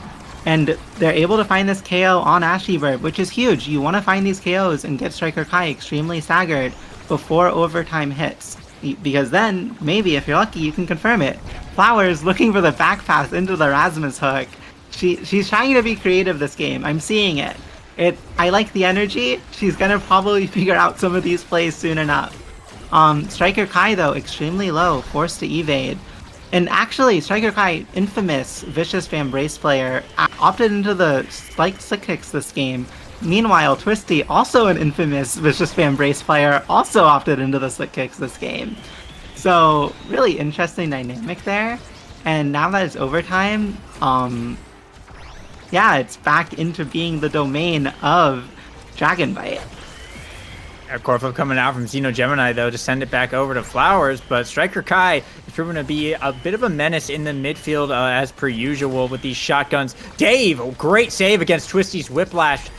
And they're able to find this KO on Ashleyburb, which is huge. You want to find these KOs and get Striker Kai extremely staggered before overtime hits. Because then, maybe, if you're lucky, you can confirm it. Flowers looking for the back pass into the Rasmus hook. She's trying to be creative this game. I'm seeing it. I like the energy. She's going to probably figure out some of these plays soon enough. Striker Kai, though, extremely low, forced to evade. And actually, Striker Kai, infamous Vicious Fan Brace player, opted into the slick kicks this game. Meanwhile, Twisty, also an infamous Vicious Fan Brace player, also opted into the slick kicks this game. So, really interesting dynamic there. And now that it's overtime, yeah, it's back into being the domain of Dragonbite. Corflip coming out from Xeno Gemini, though, to send it back over to Flowers, but Striker Kai is proven to be a bit of a menace in the midfield, as per usual, with these shotguns. Dave, great save against Twisty's Whiplash.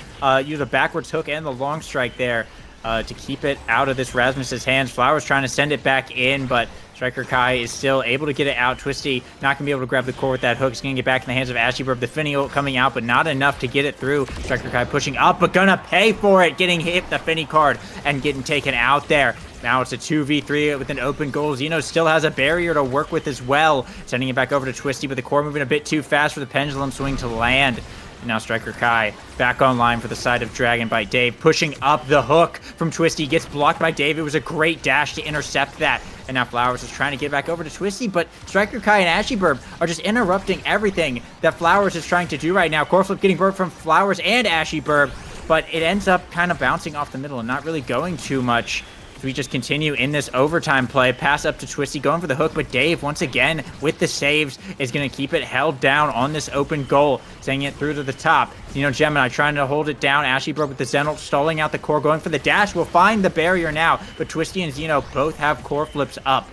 Use a backwards hook and the long strike there to keep it out of this Rasmus's hands. Flowers trying to send it back in, but Striker Kai is still able to get it out. Twisty not going to be able to grab the core with that hook. He's going to get back in the hands of Ashleyburb. The Finny ult coming out, but not enough to get it through. Striker Kai pushing up, but going to pay for it. Getting hit the Finny card and getting taken out there. Now it's a 2v3 with an open goal. Xeno still has a barrier to work with as well. Sending it back over to Twisty, but the core moving a bit too fast for the pendulum swing to land. Now Striker Kai back online for the side of Dragonbite. Dave pushing up the hook from Twisty. Gets blocked by Dave. It was a great dash to intercept that. And now Flowers is trying to get back over to Twisty, but Striker Kai and Ashleyburb are just interrupting everything that Flowers is trying to do right now. Core flip getting burnt from Flowers and Ashleyburb, but it ends up kind of bouncing off the middle and not really going too much. We just continue in this overtime play. Pass up to Twisty, going for the hook, but Dave, once again, with the saves, is going to keep it held down on this open goal, sending it through to the top. Xeno Gemini trying to hold it down. Ashleyburb with the Zenalt, stalling out the core, going for the dash. Will find the barrier now, but Twisty and Xeno both have core flips up.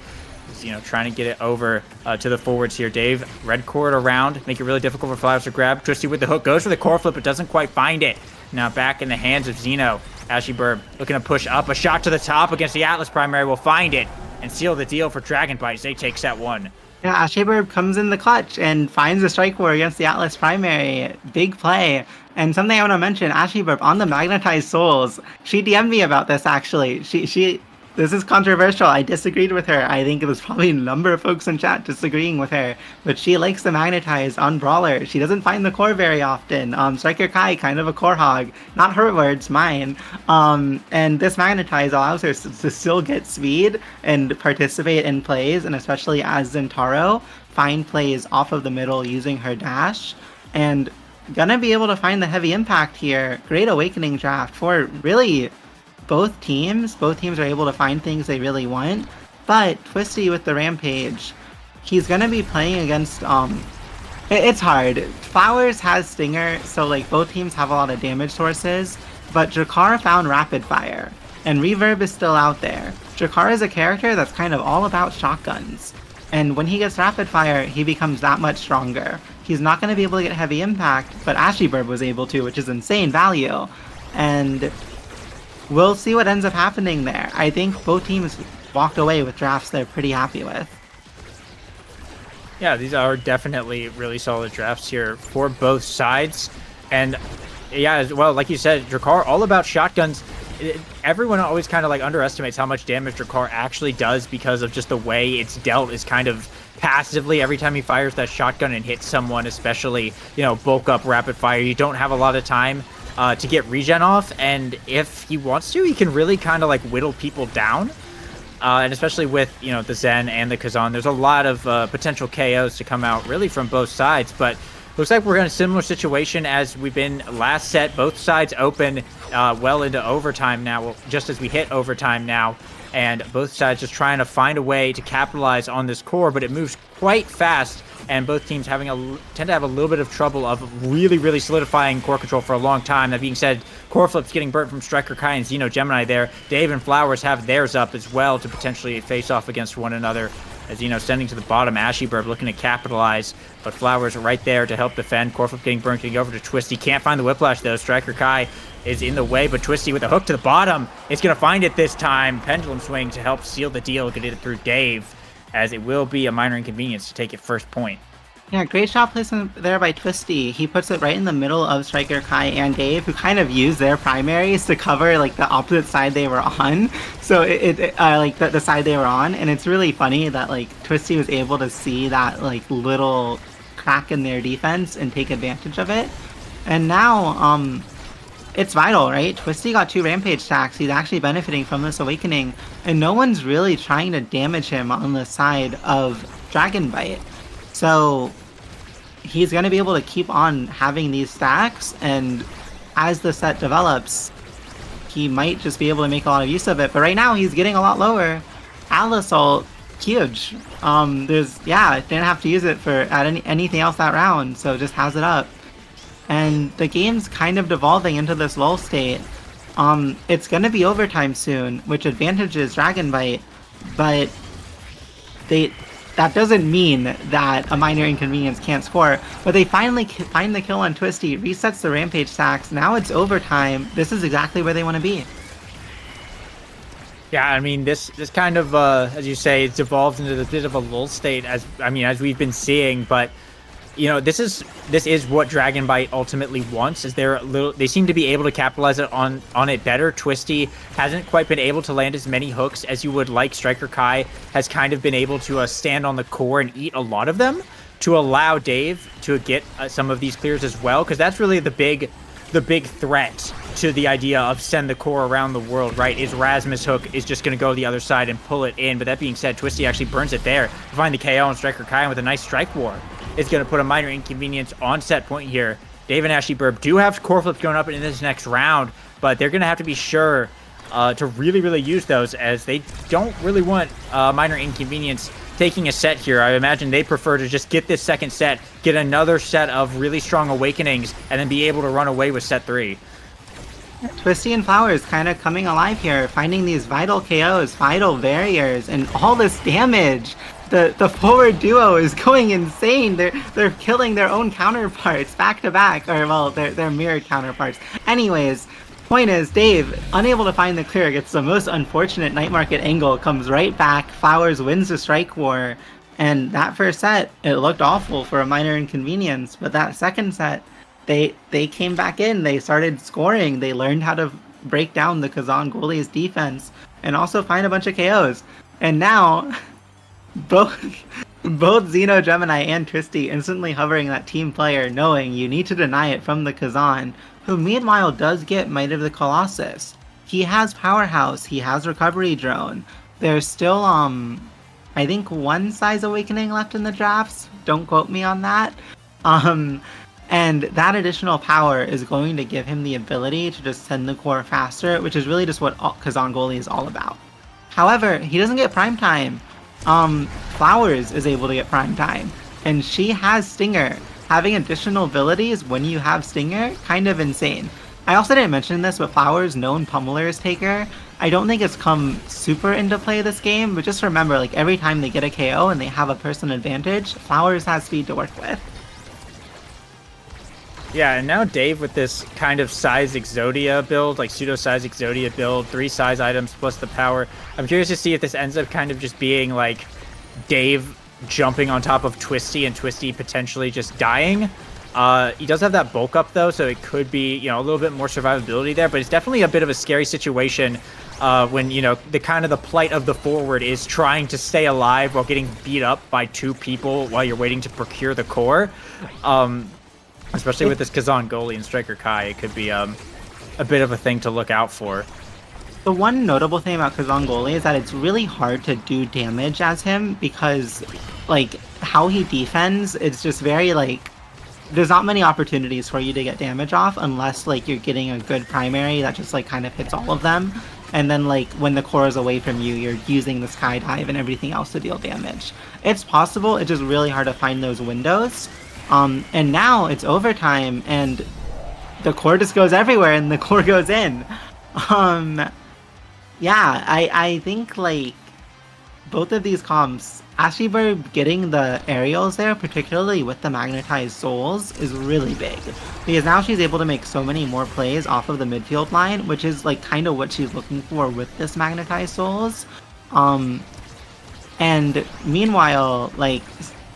Xeno trying to get it over to the forwards here. Dave, red cord around, make it really difficult for Flowers to grab. Twisty with the hook, goes for the core flip, but doesn't quite find it. Now back in the hands of Xeno. Ashleyburb looking to push up. A shot to the top against the Atlas primary will find it and seal the deal for Dragonbite as they take set one. Yeah, Ashleyburb comes in the clutch and finds a strike war against the Atlas primary. Big play. And something I want to mention, Ashleyburb on the Magnetized Souls. She DM'd me about this, actually. This is controversial. I disagreed with her. I think it was probably a number of folks in chat disagreeing with her. But she likes the Magnetize on Brawler. She doesn't find the core very often. Striker Kai, kind of a core hog. Not her words, mine. And this Magnetize allows her to still get speed and participate in plays, and especially as Zentaro, find plays off of the middle using her dash. And gonna be able to find the heavy impact here. Great Awakening draft for really both teams. Both teams are able to find things they really want. But Twisty with the Rampage, he's gonna be playing against it's hard. Flowers has Stinger, so like both teams have a lot of damage sources, but Drakar found Rapid Fire, and Reverb is still out there. Drakar is a character that's kind of all about shotguns, and when he gets Rapid Fire, he becomes that much stronger. He's not going to be able to get heavy impact, but Ashleyburb was able to, which is insane value. And we'll see what ends up happening there. I think both teams walked away with drafts they're pretty happy with. Yeah, these are definitely really solid drafts here for both sides. And yeah, as well, like you said, Drakar, all about shotguns. Everyone always kind of like underestimates how much damage Drakar actually does because of just the way it's dealt is kind of passively every time he fires that shotgun and hits someone, especially, you know, bulk up rapid fire. You don't have a lot of time to get regen off, and if he wants to, he can really kind of like whittle people down. And especially with, you know, the Zen and the Kazan, there's a lot of potential KOs to come out really from both sides. But Looks like we're in a similar situation as we've been last set. Both sides open well into overtime now, well, just as we hit overtime now. And both sides just trying to find a way to capitalize on this core, but it moves quite fast. And both teams tend to have a little bit of trouble of really solidifying core control for a long time. That being said, core flips getting burnt from Striker Kai and Xeno Gemini there. Dave and Flowers have theirs up as well to potentially face off against one another. As sending to the bottom, Ashy Burb looking to capitalize, but Flowers right there to help defend. Core flip getting burnt, getting over to Twisty. Can't find the Whiplash though. Striker Kai is in the way, but Twisty with a hook to the bottom is going to find it this time. Pendulum swing to help seal the deal, get it through Dave, as it will be a minor inconvenience to take it first point. Yeah, great shot placement there by Twisty. He puts it right in the middle of Striker Kai and Dave, who kind of used their primaries to cover like the opposite side they were on. So like the side they were on, and it's really funny that like Twisty was able to see that like little crack in their defense and take advantage of it. And now it's vital, right? Twisty got 2 Rampage stacks. He's actually benefiting from this Awakening, and no one's really trying to damage him on the side of Dragon Bite. So he's going to be able to keep on having these stacks, and as the set develops, he might just be able to make a lot of use of it. But right now, he's getting a lot lower. Atlas ult, huge. Didn't have to use it for anything else that round, so just has it up. And the game's kind of devolving into this lull state. It's going to be overtime soon, which advantages Dragon Bite, but that doesn't mean that a minor inconvenience can't score. But they finally find the kill on Twisty, resets the Rampage stacks. Now it's overtime. This is exactly where they want to be. Yeah, I mean, this kind of, as you say, it's evolved into a bit of a lull state, as we've been seeing. But this is what Dragon Bite ultimately wants. Is they seem to be able to capitalize on it better. Twisty hasn't quite been able to land as many hooks as you would like. Striker Kai has kind of been able to stand on the core and eat a lot of them to allow Dave to get some of these clears as well, because that's really the big threat to the idea of send the core around the world, right? Is Rasmus hook is just going to go the other side and pull it in. But that being said, Twisty actually burns it there to find the KO on Striker Kai with a nice strike war. It's going to put a minor inconvenience on set point here. Dave and Ashy Burb do have core flips going up in this next round, but they're going to have to be sure to really use those, as they don't really want minor inconvenience taking a set here. I imagine they prefer to just get this second set, get another set of really strong awakenings, and then be able to run away with set 3. Twisty and Flowers kind of coming alive here, finding these vital KOs, vital barriers, and all this damage. The forward duo is going insane. They're killing their own counterparts back to back, or well, their mirrored counterparts. Anyways, point is, Dave, unable to find the clear, gets the most unfortunate night market angle, comes right back. Flowers wins the strike war, and that first set, it looked awful for a minor inconvenience. But that second set, they came back in. They started scoring. They learned how to break down the Kazan goalie's defense and also find a bunch of KOs. And now both Xeno Gemini and Twisty instantly hovering that team player, knowing you need to deny it from the Kazan, who meanwhile does get Might of the Colossus. He has Powerhouse, he has Recovery Drone. There's still I think 1 size awakening left in the drafts. Don't quote me on that. And that additional power is going to give him the ability to just send the core faster, which is really just what Kazan Goalie is all about. However, he doesn't get prime time. Flowers is able to get prime time, and she has Stinger. Having additional abilities when you have Stinger, kind of insane. I also didn't mention this, but Flowers, known Pummeler's Taker, I don't think it's come super into play this game, but just remember, like, every time they get a KO and they have a person advantage, Flowers has speed to work with. Yeah, and now Dave with this kind of size Exodia build, like pseudo-size Exodia build, 3 size items plus the power. I'm curious to see if this ends up kind of just being like Dave jumping on top of Twisty and Twisty potentially just dying. He does have that bulk up though, so it could be, a little bit more survivability there, but it's definitely a bit of a scary situation when, the kind of the plight of the forward is trying to stay alive while getting beat up by 2 people while you're waiting to procure the core. Especially with this Kazan goalie and Striker Kai, it could be a bit of a thing to look out for. The one notable thing about Kazan goalie is that it's really hard to do damage as him, because, like, how he defends, it's just very, like, there's not many opportunities for you to get damage off unless like you're getting a good primary that just like kind of hits all of them. And then like when the core is away from you, you're using the skydive and everything else to deal damage. It's possible, it's just really hard to find those windows. And now it's overtime and the core just goes everywhere and the core goes in. Yeah, I think like both of these comps, Ashlyburb getting the aerials there, particularly with the magnetized souls, is really big. Because now she's able to make so many more plays off of the midfield line, which is like kind of what she's looking for with this magnetized souls. And meanwhile, like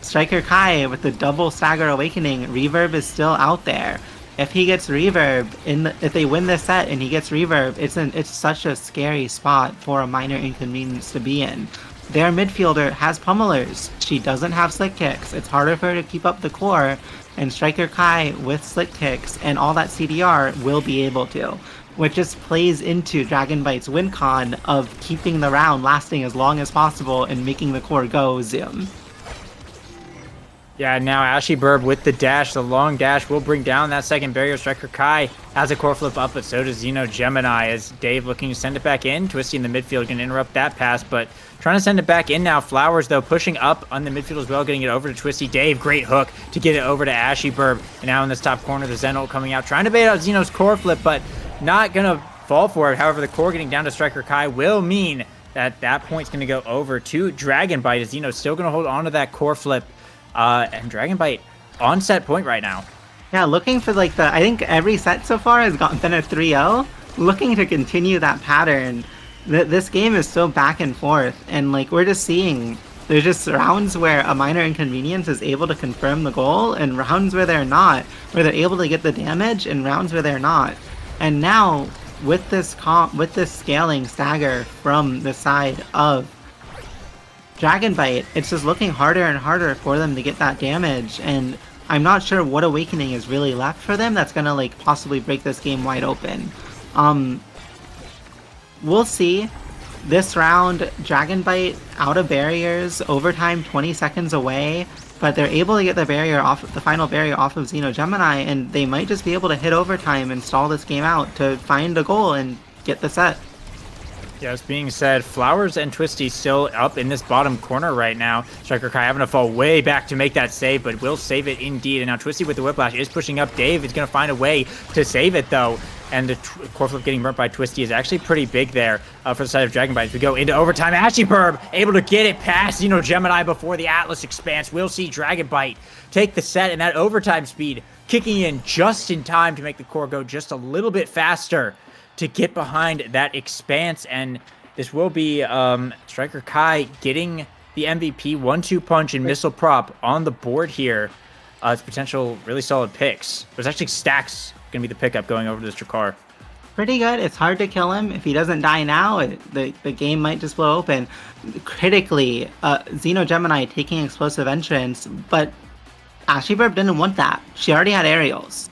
Striker Kai with the double stagger awakening, reverb is still out there. If he gets reverb if they win this set and he gets reverb, it's such a scary spot for a minor inconvenience to be in. Their midfielder has pummelers. She doesn't have slick kicks. It's harder for her to keep up the core, and Striker Kai with slick kicks and all that CDR will be able to, which just plays into Dragonbite's win con of keeping the round lasting as long as possible and making the core go zoom. Yeah, now Ashlyburb with the dash, the long dash will bring down that second barrier. Striker Kai has a core flip up, but so does Xeno Gemini as Dave looking to send it back in. Twisty in the midfield can interrupt that pass, but trying to send it back in now. Flowers, though, pushing up on the midfield as well, getting it over to Twisty. Dave, great hook to get it over to Ashlyburb. And now in this top corner, the Xeno coming out, trying to bait out Xeno's core flip, but not going to fall for it. However, the core getting down to Striker Kai will mean that that point's going to go over to Dragonbite as Xeno's still going to hold on to that core flip. And Dragonbite on set point right now. Yeah, looking for like I think every set so far has been a 3-0. Looking to continue that pattern. This game is so back and forth, and like we're just seeing, there's just rounds where a minor inconvenience is able to confirm the goal, and rounds where they're not, where they're able to get the damage, and rounds where they're not. And now with this scaling stagger from the side of Dragonbite, it's just looking harder and harder for them to get that damage, and I'm not sure what awakening is really left for them that's gonna like possibly break this game wide open. We'll see. This round, Dragonbite out of barriers, overtime 20 seconds away, but they're able to get the final barrier off of Xeno Gemini, and they might just be able to hit overtime and stall this game out to find a goal and get the set. Yes, being said, Flowers and Twisty still up in this bottom corner right now. Striker Kai having to fall way back to make that save, but will save it indeed. And now Twisty with the whiplash is pushing up. Dave is going to find a way to save it, though. And the core flip getting burnt by Twisty is actually pretty big there for the side of Dragonbite. As we go into overtime, Ashlyburb able to get it past Gemini before the Atlas expanse. We'll see Dragonbite take the set, and that overtime speed kicking in just in time to make the core go just a little bit faster to get behind that expanse. And this will be Striker Kai getting the MVP 1-2 punch and missile prop on the board here. It's potential really solid picks. There's actually Stacks going to be the pickup going over to this Drakkar. Pretty good. It's hard to kill him. If he doesn't die now, the game might just blow open. Critically, Xeno Gemini taking explosive entrance, but Ashlyburb didn't want that. She already had aerials.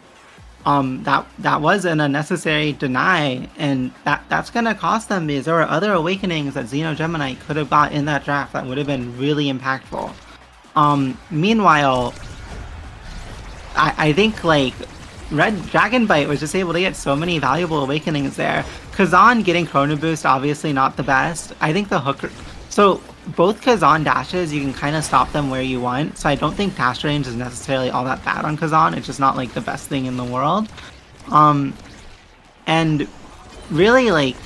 That was an unnecessary deny, and that's gonna cost them because there were other awakenings that Xeno Gemini could have got in that draft that would have been really impactful. Meanwhile, I think like Red Dragonbite was just able to get so many valuable awakenings there. Kazan getting Chrono Boost, obviously not the best. I think the hooker. So both Kazan dashes, you can kind of stop them where you want. So I don't think dash range is necessarily all that bad on Kazan. It's just not like the best thing in the world. And really like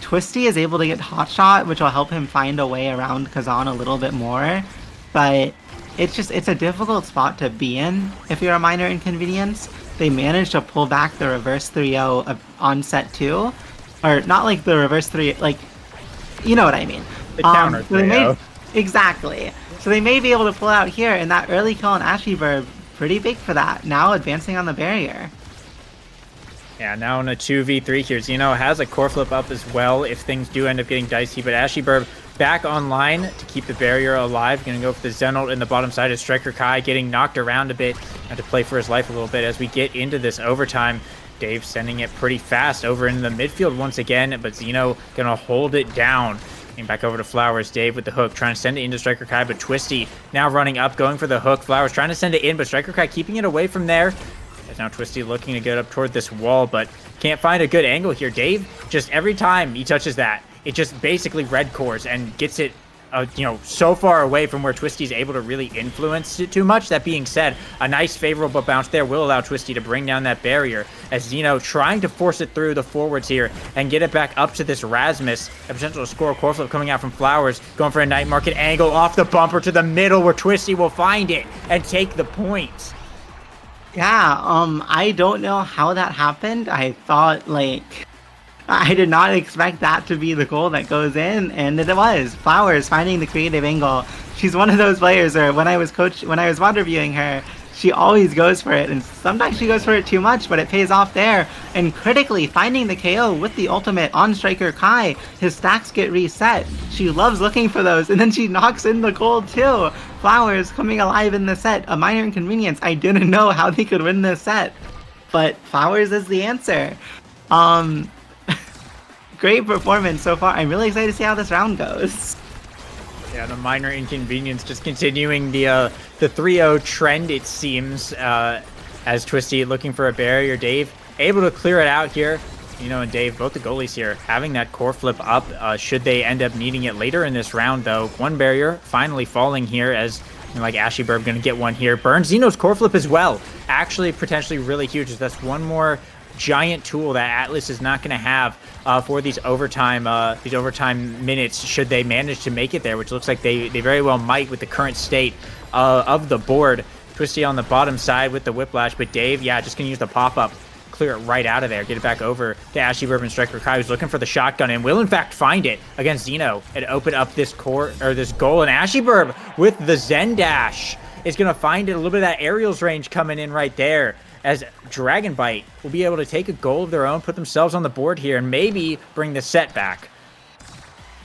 Twisty is able to get Hot Shot, which will help him find a way around Kazan a little bit more. But it's a difficult spot to be in if you're a minor inconvenience. They managed to pull back the reverse 3-0 on set 2. Or not like the reverse 3, like, you know what I mean. The counter so 3-0. Exactly. So they may be able to pull out here, and that early kill on Ashlyburb, pretty big for that. Now advancing on the barrier. Yeah, now in a 2v3 here. Xeno has a core flip up as well if things do end up getting dicey, but Ashlyburb back online to keep the barrier alive. Going to go for the Xenolt in the bottom side of Striker Kai, getting knocked around a bit. Had to play for his life a little bit as we get into this overtime. Dave sending it pretty fast over into the midfield once again, but Xeno going to hold it down. And back over to Flowers. Dave with the hook, trying to send it into Striker Kai, but Twisty now running up, going for the hook. Flowers trying to send it in, but Striker Kai keeping it away from there. As now Twisty looking to get up toward this wall, but can't find a good angle here. Dave, just every time he touches that, it just basically red cores and gets it so far away from where Twisty's able to really influence it too much. That being said, a nice favorable bounce there will allow Twisty to bring down that barrier, as Zeno trying to force it through the forwards here and get it back up to this Rasmus. A potential to score a core flip coming out from Flowers, going for a night market angle off the bumper to the middle where Twisty will find it and take the point. Yeah, I don't know how that happened. I thought, I did not expect that to be the goal that goes in, and it was. Flowers finding the creative angle. She's one of those players where when I was VOD reviewing her, she always goes for it, and sometimes she goes for it too much, but it pays off there. And critically, finding the KO with the ultimate on Striker Kai, his stacks get reset. She loves looking for those, and then she knocks in the goal too. Flowers coming alive in the set, a minor inconvenience. I didn't know how they could win this set, but Flowers is the answer. Great performance so far. I'm really excited to see how this round goes. Yeah, the minor inconvenience just continuing the 3-0 trend, it seems, as Twisty looking for a barrier. Dave able to clear it out here. And Dave, both the goalies here, having that core flip up, should they end up needing it later in this round, though. One barrier finally falling here as, Ashy Burb going to get one here. Burns Zeno's core flip as well. Actually, potentially really huge, as that's one more giant tool that Atlas is not going to have for these overtime minutes, should they manage to make it there, which looks like they very well might with the current state of the board. Twisty on the bottom side with the whiplash, but Dave, just going to use the pop-up, clear it right out of there, get it back over to Ashy Burb and Striker Kai, who's looking for the shotgun and will in fact find it against Zeno and open up this goal. And Ashy Burb with the Zen Dash is going to find it, a little bit of that aerials range coming in right there, as Dragon Bite will be able to take a goal of their own, put themselves on the board here, and maybe bring the set back.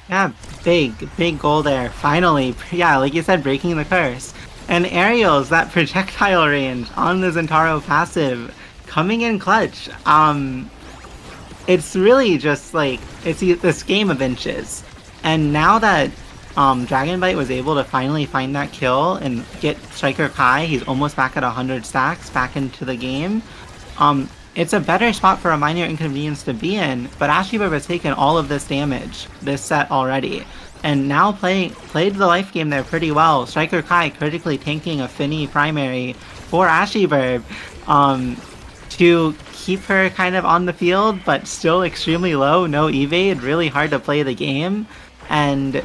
Yeah, big goal there. Finally, like you said, breaking the curse. And aerials, that projectile range on the Zentaro passive, coming in clutch. It's really just it's this game of inches. And now that Dragonbite was able to finally find that kill and get Striker Kai, he's almost back at 100 stacks, back into the game. It's a better spot for a minor inconvenience to be in, but Ashy Burb has taken all of this damage this set already. And now played the life game there pretty well. Striker Kai critically tanking a Finny primary for Ashy Burb to keep her kind of on the field, but still extremely low, no evade, really hard to play the game. And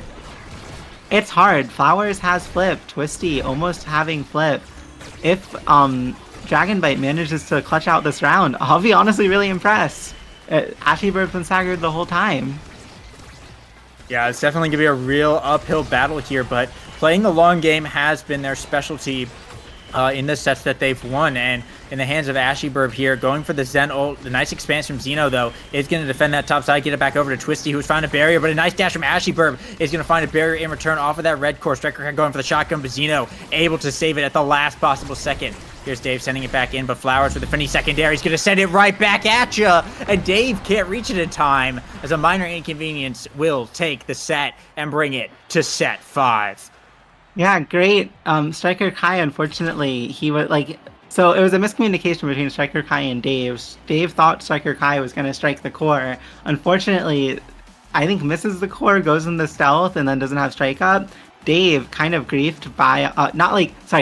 it's hard. Flowers has flip, Twisty almost having flip. If Dragonbite manages to clutch out this round, I'll be honestly really impressed. Ashy Burb's been staggered the whole time. Yeah, it's definitely going to be a real uphill battle here, but playing the long game has been their specialty in the sets that they've won, and in the hands of Ashy Burb here, going for the Zen ult. The nice expansion from Zeno, though, is going to defend that top side, get it back over to Twisty, who's found a barrier, but a nice dash from Ashy Burb is going to find a barrier in return off of that red core. Striker going for the shotgun, but Zeno able to save it at the last possible second. Here's Dave sending it back in, but Flowers with the Finny secondary is going to send it right back at you, and Dave can't reach it in time, as a minor inconvenience will take the set and bring it to set 5. Yeah, great. Striker Kai, unfortunately, he was so it was a miscommunication between Striker Kai and Dave. Dave thought Striker Kai was going to strike the core. Unfortunately, I think misses the core, goes in the stealth, and then doesn't have strike up. Dave kind of griefed by,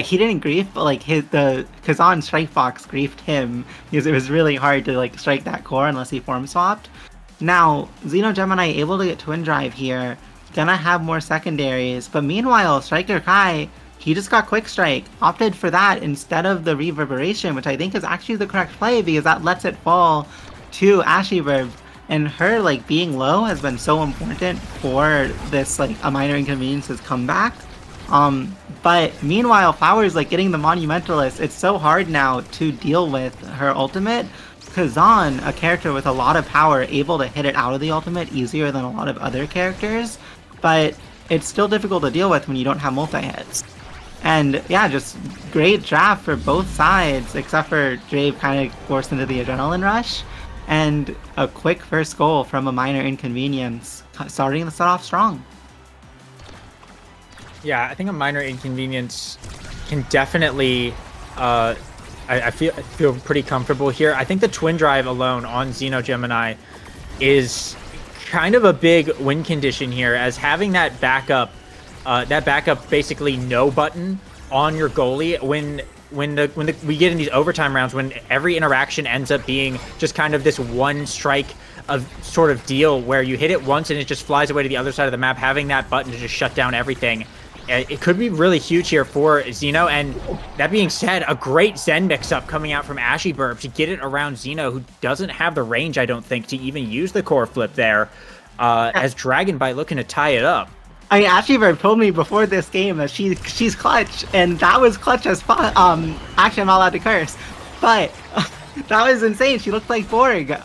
he didn't grief, but the Kazan strike box griefed him, because it was really hard to strike that core unless he form swapped. Now, Xeno Gemini able to get Twin Drive here, gonna have more secondaries, but meanwhile, Striker Kai, he just got Quick Strike, opted for that instead of the Reverberation, which I think is actually the correct play, because that lets it fall to Ashy Burb, and her being low has been so important for this a minor inconveniences comeback. But meanwhile, Flowers getting the Monumentalist, it's so hard now to deal with her ultimate. Kazan, a character with a lot of power, able to hit it out of the ultimate easier than a lot of other characters, but it's still difficult to deal with when you don't have multi-hits. And yeah, just great draft for both sides, except for Dave kind of forced into the adrenaline rush. and a quick first goal from a minor inconvenience, starting the set off strong. Yeah, I think a minor inconvenience can definitely. I feel pretty comfortable here. I think the twin drive alone on Xeno Gemini is kind of a big win condition here, as having that backup basically no button on your goalie when we get in these overtime rounds, when every interaction ends up being just kind of this one strike of sort of deal where you hit it once and it just flies away to the other side of the map. Having that button to just shut down everything, it could be really huge here for Xeno. And that being said, a great Zen mix-up coming out from AshyBurb to get it around Xeno, who doesn't have the range, I don't think, to even use the core flip there, as Dragonbite looking to tie it up. I mean, AshyBurb told me before this game that she's clutch, and that was clutch as fuck. Actually, I'm not allowed to curse, but that was insane. She looked like Borg.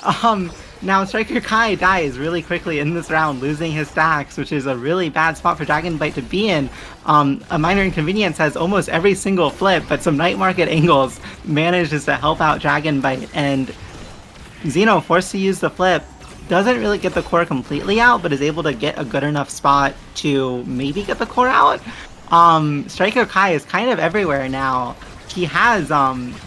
Now Striker Kai dies really quickly in this round, losing his stacks, which is a really bad spot for Dragonbite to be in. A minor inconvenience has almost every single flip, but some night market angles manages to help out Dragonbite, and Xeno, forced to use the flip, doesn't really get the core completely out, but is able to get a good enough spot to maybe get the core out. Striker Kai is kind of everywhere now. He has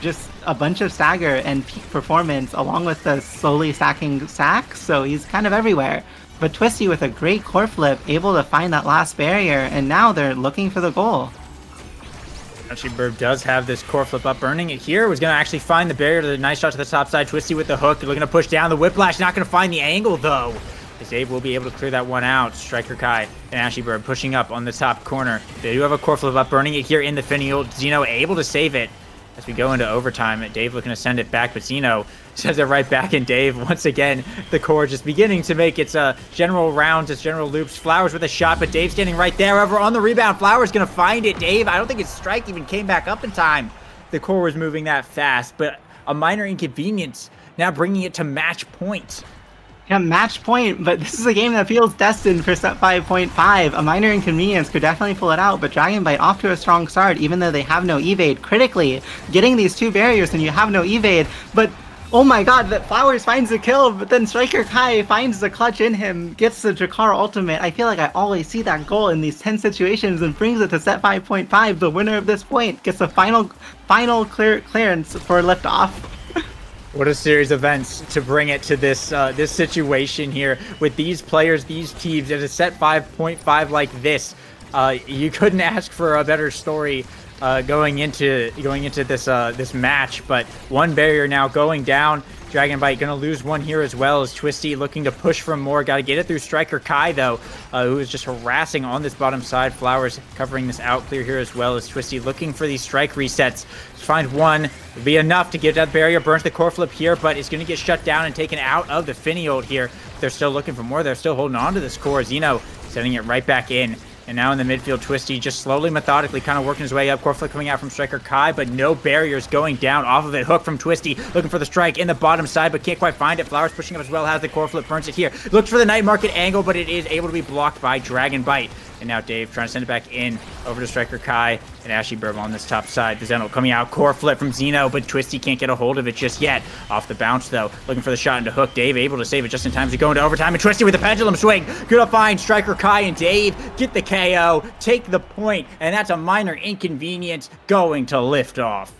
just a bunch of stagger and peak performance along with the slowly stacking stacks, so he's kind of everywhere. But Twisty with a great core flip, able to find that last barrier, and now they're looking for the goal. AshyBurb does have this core flip up, burning it here. Was going to actually find the barrier. To the nice shot to the top side. Twisty with the hook. Looking to push down the whiplash. Not going to find the angle, though. As Dave will be able to clear that one out. Striker Kai and AshyBurb pushing up on the top corner. They do have a core flip up, burning it here in the field. Xeno able to save it as we go into overtime. Dave looking to send it back, but Xeno sends it right back. And Dave, once again, the core just beginning to make its general rounds, its general loops. Flowers with a shot, but Dave standing right there. Over on the rebound, Flowers going to find it. Dave, I don't think his strike even came back up in time. The core was moving that fast, but a minor inconvenience now bringing it to match point. Yeah, match point, but this is a game that feels destined for set 5.5. A minor inconvenience could definitely pull it out, but Dragonbite off to a strong start, even though they have no evade. Critically, getting these two barriers and you have no evade, but oh my god, that Flowers finds the kill, but then Striker Kai finds the clutch in him, gets the Jakar ultimate. I feel like I always see that goal in these 10 situations and brings it to set 5.5. The winner of this point gets the final clearance for liftoff. What a series of events to bring it to this this situation here with these players, these teams at a set 5.5 like this. You couldn't ask for a better story going into this match. But one barrier now going down. Dragonbite gonna lose one here as well, as Twisty looking to push for more. Got to get it through Striker Kai though, who is just harassing on this bottom side. Flowers covering this out clear here as well, as Twisty looking for these strike resets. Find one, would be enough to get that barrier. Burns the core flip here, but it's gonna get shut down and taken out of the field here. They're still looking for more. They're still holding on to this core. Xeno sending it right back in. And now in the midfield, Twisty just slowly, methodically kind of working his way up. Core flip coming out from Striker Kai, but no barriers going down off of it. Hook from Twisty, looking for the strike in the bottom side, but can't quite find it. Flowers pushing up as well, has the core flip, burns it here. Looks for the night market angle, but it is able to be blocked by Dragonbite. And now Dave trying to send it back in over to Striker Kai and AshyBurb on this top side. The Zeno coming out, core flip from Xeno, but Twisty can't get a hold of it just yet. Off the bounce though, looking for the shot into Hook. Dave able to save it just in time to go into overtime, and Twisty with the pendulum swing. Gonna find Striker Kai and Dave, get the KO, take the point, and that's a minor inconvenience going to lift off.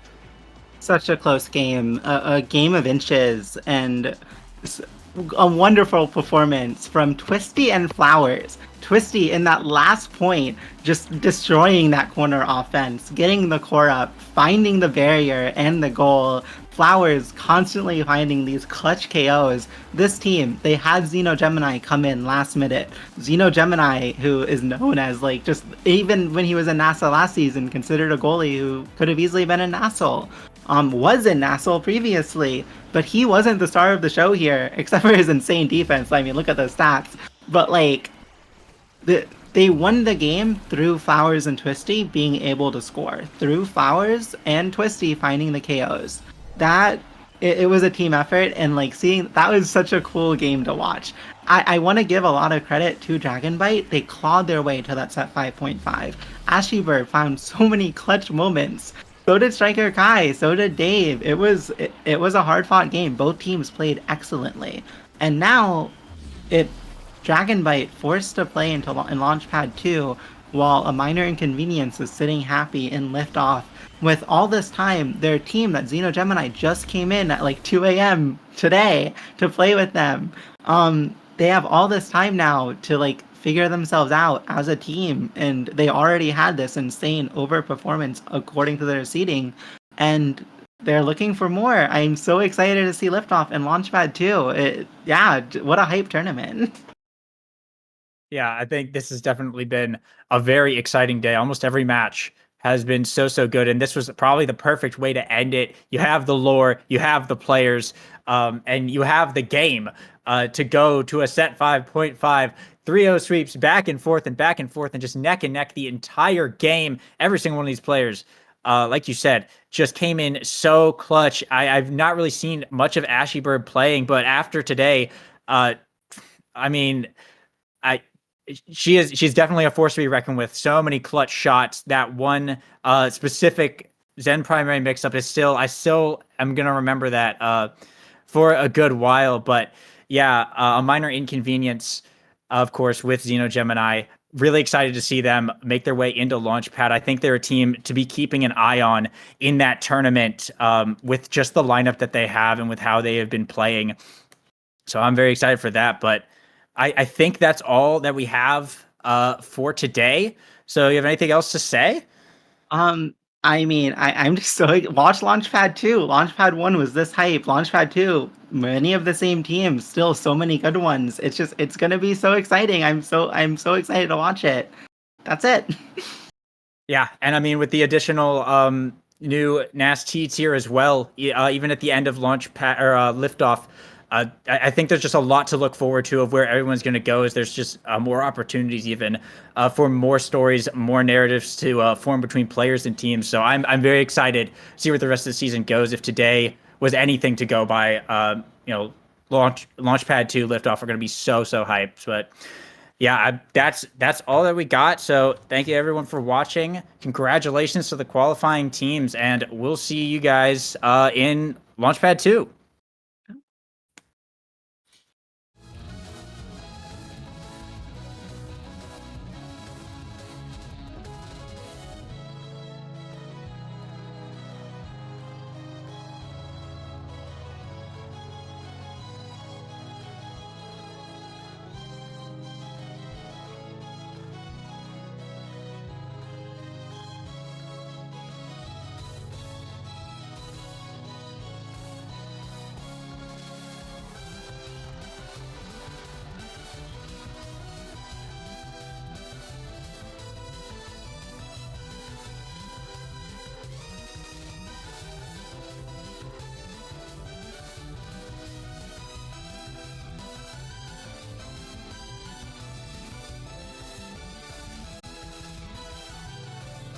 Such a close game, a game of inches, and a wonderful performance from Twisty and Flowers. Twisty in that last point, just destroying that corner offense, getting the core up, finding the barrier and the goal. Flowers constantly finding these clutch KOs. This team, they had Xeno Gemini come in last minute. Xeno Gemini, who is known as like just, even when he was in NASL last season, considered a goalie who could have easily been in NASL. Was in NASL previously, but he wasn't the star of the show here, except for his insane defense. I mean, look at those stats. But like, they won the game through Flowers and Twisty being able to score. Through Flowers and Twisty finding the KOs. It was a team effort, and like seeing that was such a cool game to watch. I want to give a lot of credit to Dragonbite. They clawed their way to that set 5.5. AshyBurb found so many clutch moments. So did Striker Kai. So did Dave. It was a hard fought game. Both teams played excellently, and now it Dragonbite forced to play in Launchpad 2, while a minor inconvenience is sitting happy in liftoff. With all this time, their team, that Xeno Gemini, just came in at like 2 a.m. today to play with them. They have all this time now to like figure themselves out as a team, and they already had this insane overperformance according to their seeding, and they're looking for more. I'm so excited to see Liftoff and Launchpad 2. Yeah, what a hype tournament. Yeah, I think this has definitely been a very exciting day. Almost every match has been so good, and this was probably the perfect way to end it. You have the lore, you have the players, and you have the game to go to a set 5.5. 3-0 sweeps back and forth, and just neck and neck the entire game. Every single one of these players, like you said, just came in so clutch. I've not really seen much of Ashy Bird playing, but after today, I mean, she's definitely a force to be reckoned with. So many clutch shots. That one specific Zen primary mix-up is I still am gonna remember that for a good while. But yeah, a minor inconvenience, of course, with Xeno Gemini. Really excited to see them make their way into Launchpad. I think they're a team to be keeping an eye on in that tournament, with just the lineup that they have and with how they have been playing. So I'm very excited for that. But I think that's all that we have for today. So you have anything else to say? I mean, I'm just so watch Launchpad 2. Launchpad 1 was this hype. Launchpad 2, many of the same teams, still so many good ones. It's gonna be so exciting. I'm so excited to watch it. That's it. Yeah, and I mean with the additional new NAS tier as well, even at the end of Launchpad or Liftoff. I think there's just a lot to look forward to of where everyone's going to go. Is there's just more opportunities even for more stories, more narratives to form between players and teams. So I'm very excited to see where the rest of the season goes. If today was anything to go by, Launchpad 2 Liftoff are going to be so hyped. But yeah, that's all that we got. So thank you everyone for watching. Congratulations to the qualifying teams, and we'll see you guys in Launchpad 2.